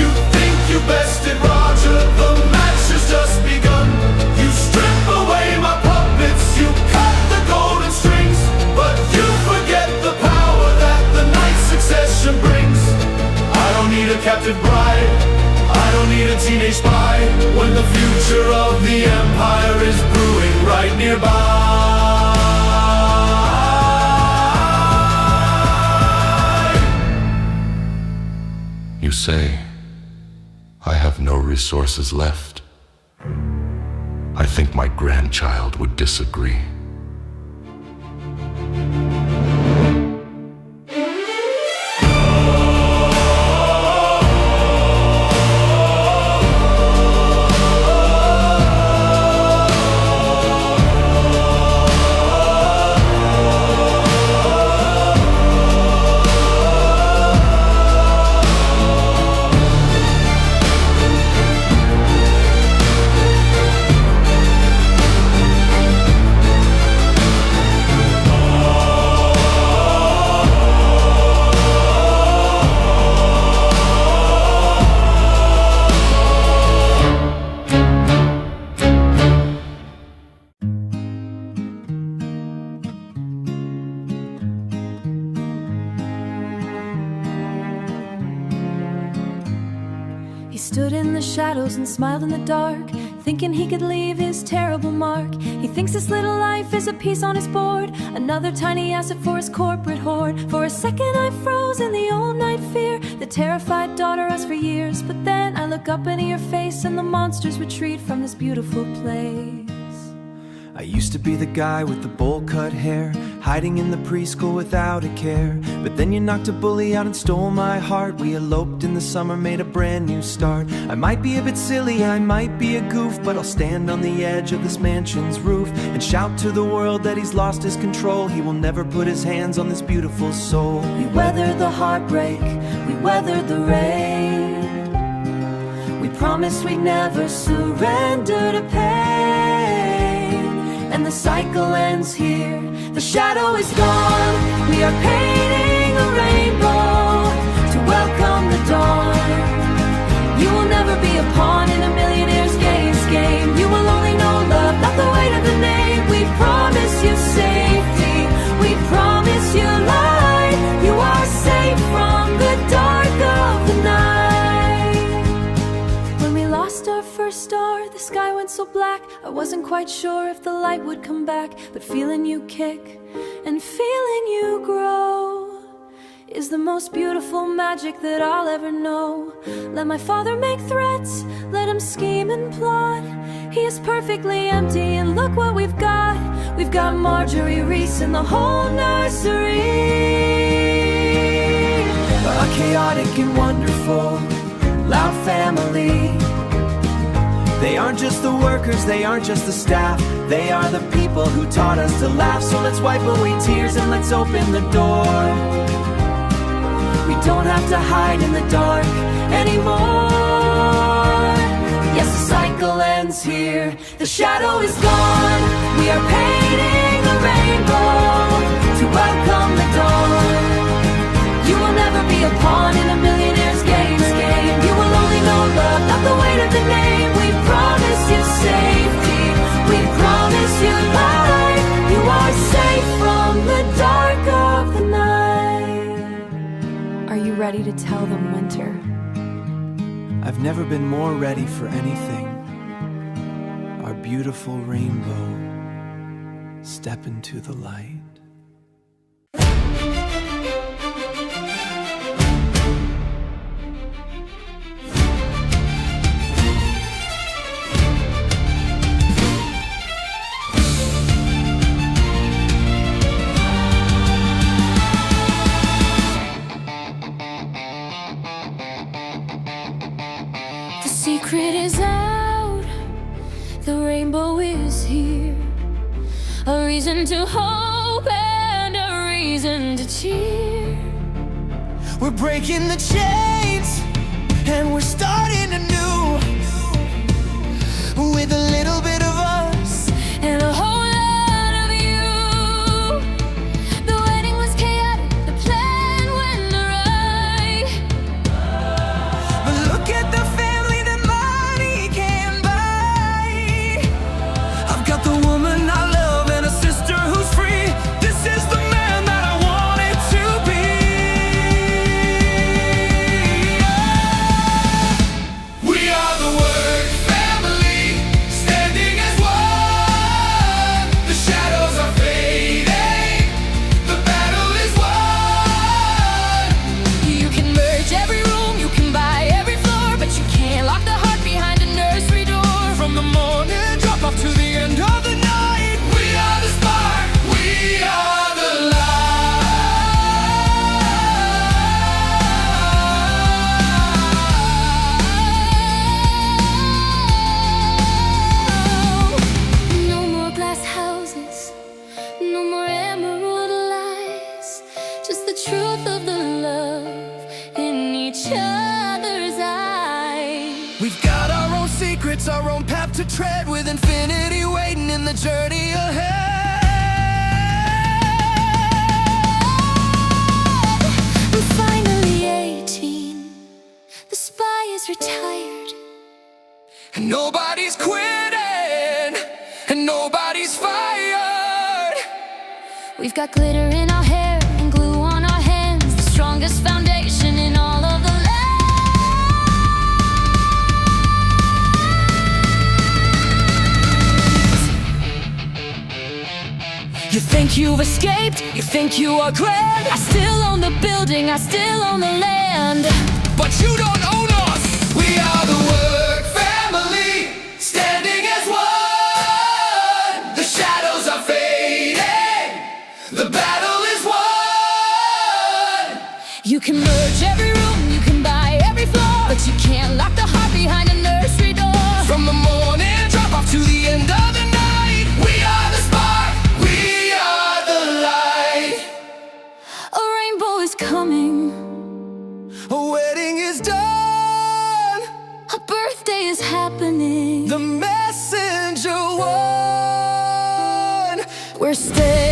You think you bested Roger, the match has just begun. You strip away my puppets, you cut the golden strings, but you forget the power that the night's succession brings. I don't need a captive bride, I don't need a teenage spy, when the future of the empire is brewing right nearby. You say, I have no resources left. I think my grandchild would disagree. He stood in the shadows and smiled in the dark, thinking he could leave his terrible mark. He thinks this little life is a piece on his board, another tiny asset for his corporate hoard. For a second I froze in the old night fear that terrified daughter us for years. But then I look up into your face and the monsters retreat from this beautiful place. I used to be the guy with the bowl cut hair, hiding in the preschool without a care. But then you knocked a bully out and stole my heart. We eloped in the summer, made a brand new start. I might be a bit silly, I might be a goof, but I'll stand on the edge of this mansion's roof and shout to the world that he's lost his control. He will never put his hands on this beautiful soul. We weathered the heartbreak, we weathered the rain. We promised we'd never surrender to pain. And the cycle ends here, the shadow is gone. We are painting a rainbow to welcome the dawn. You will never be a pawn in a millionaire's games game. You will only know love, not the weight of the name. We promise you safety, we promise you light. You are safe from the dark of the night. When we lost our first star, the sky went so black, I wasn't quite sure if the light would come back. But feeling you kick and feeling you grow is the most beautiful magic that I'll ever know. Let my father make threats, let him scheme and plot. He is perfectly empty and look what we've got. We've got Marjorie, Reese, and the whole nursery. A chaotic and wonderful, loud family. They aren't just the workers, they aren't just the staff. They are the people who taught us to laugh. So let's wipe away tears and let's open the door. We don't have to hide in the dark anymore. Yes, the cycle ends here, the shadow is gone. We are painting a rainbow to welcome the dawn. You will never be a pawn in a millionaire's games game. You will only know love, not the weight of the name. We promise you safety, we promise you light. You are safe from the dark of the night. Are you ready to tell them, Winter? I've never been more ready for anything. Our beautiful rainbow, step into the light. The secret is out, the rainbow is here, a reason to hope cheer. We're breaking the chains, and we're starting anew, with a little bit of us And a whole lot of you. The wedding was chaotic, the plan went awry. but look at the family that money can buy. I've got the woman I love and a sister who's free. This is the man that I wanted to be. We are the work family, standing as one. The shadows are fading, the battle is won. You can merge every room, you can buy every floor, but you can't lock the heart behind a nursery door. From the morning drop off to the end of the night, We are the spark, we are the No more glass houses, no more emerald lies, just the truth of the love in each other's eyes. we've got our own secrets, our own path to tread, with infinity waiting in the journey ahead. I'm finally 18, the spy is retired. And nobody's quitting, and nobody's fired. We've got glitter in our hair and glue on our hands, the strongest foundation in all of the land. You think you've escaped, you think you are grand, I still own the building, I still own the land. but you don't own us. We are the work family, standing as one. The shadows are fading, the battle is won. You can merge every room, you can buy every floor, but you can't lock the heart behind a nursery door. From the morning drop off to the end of the night, We are the spark, we are the light. A rainbow is coming, a wedding is done, a birthday is happening. the messenger won. We're staying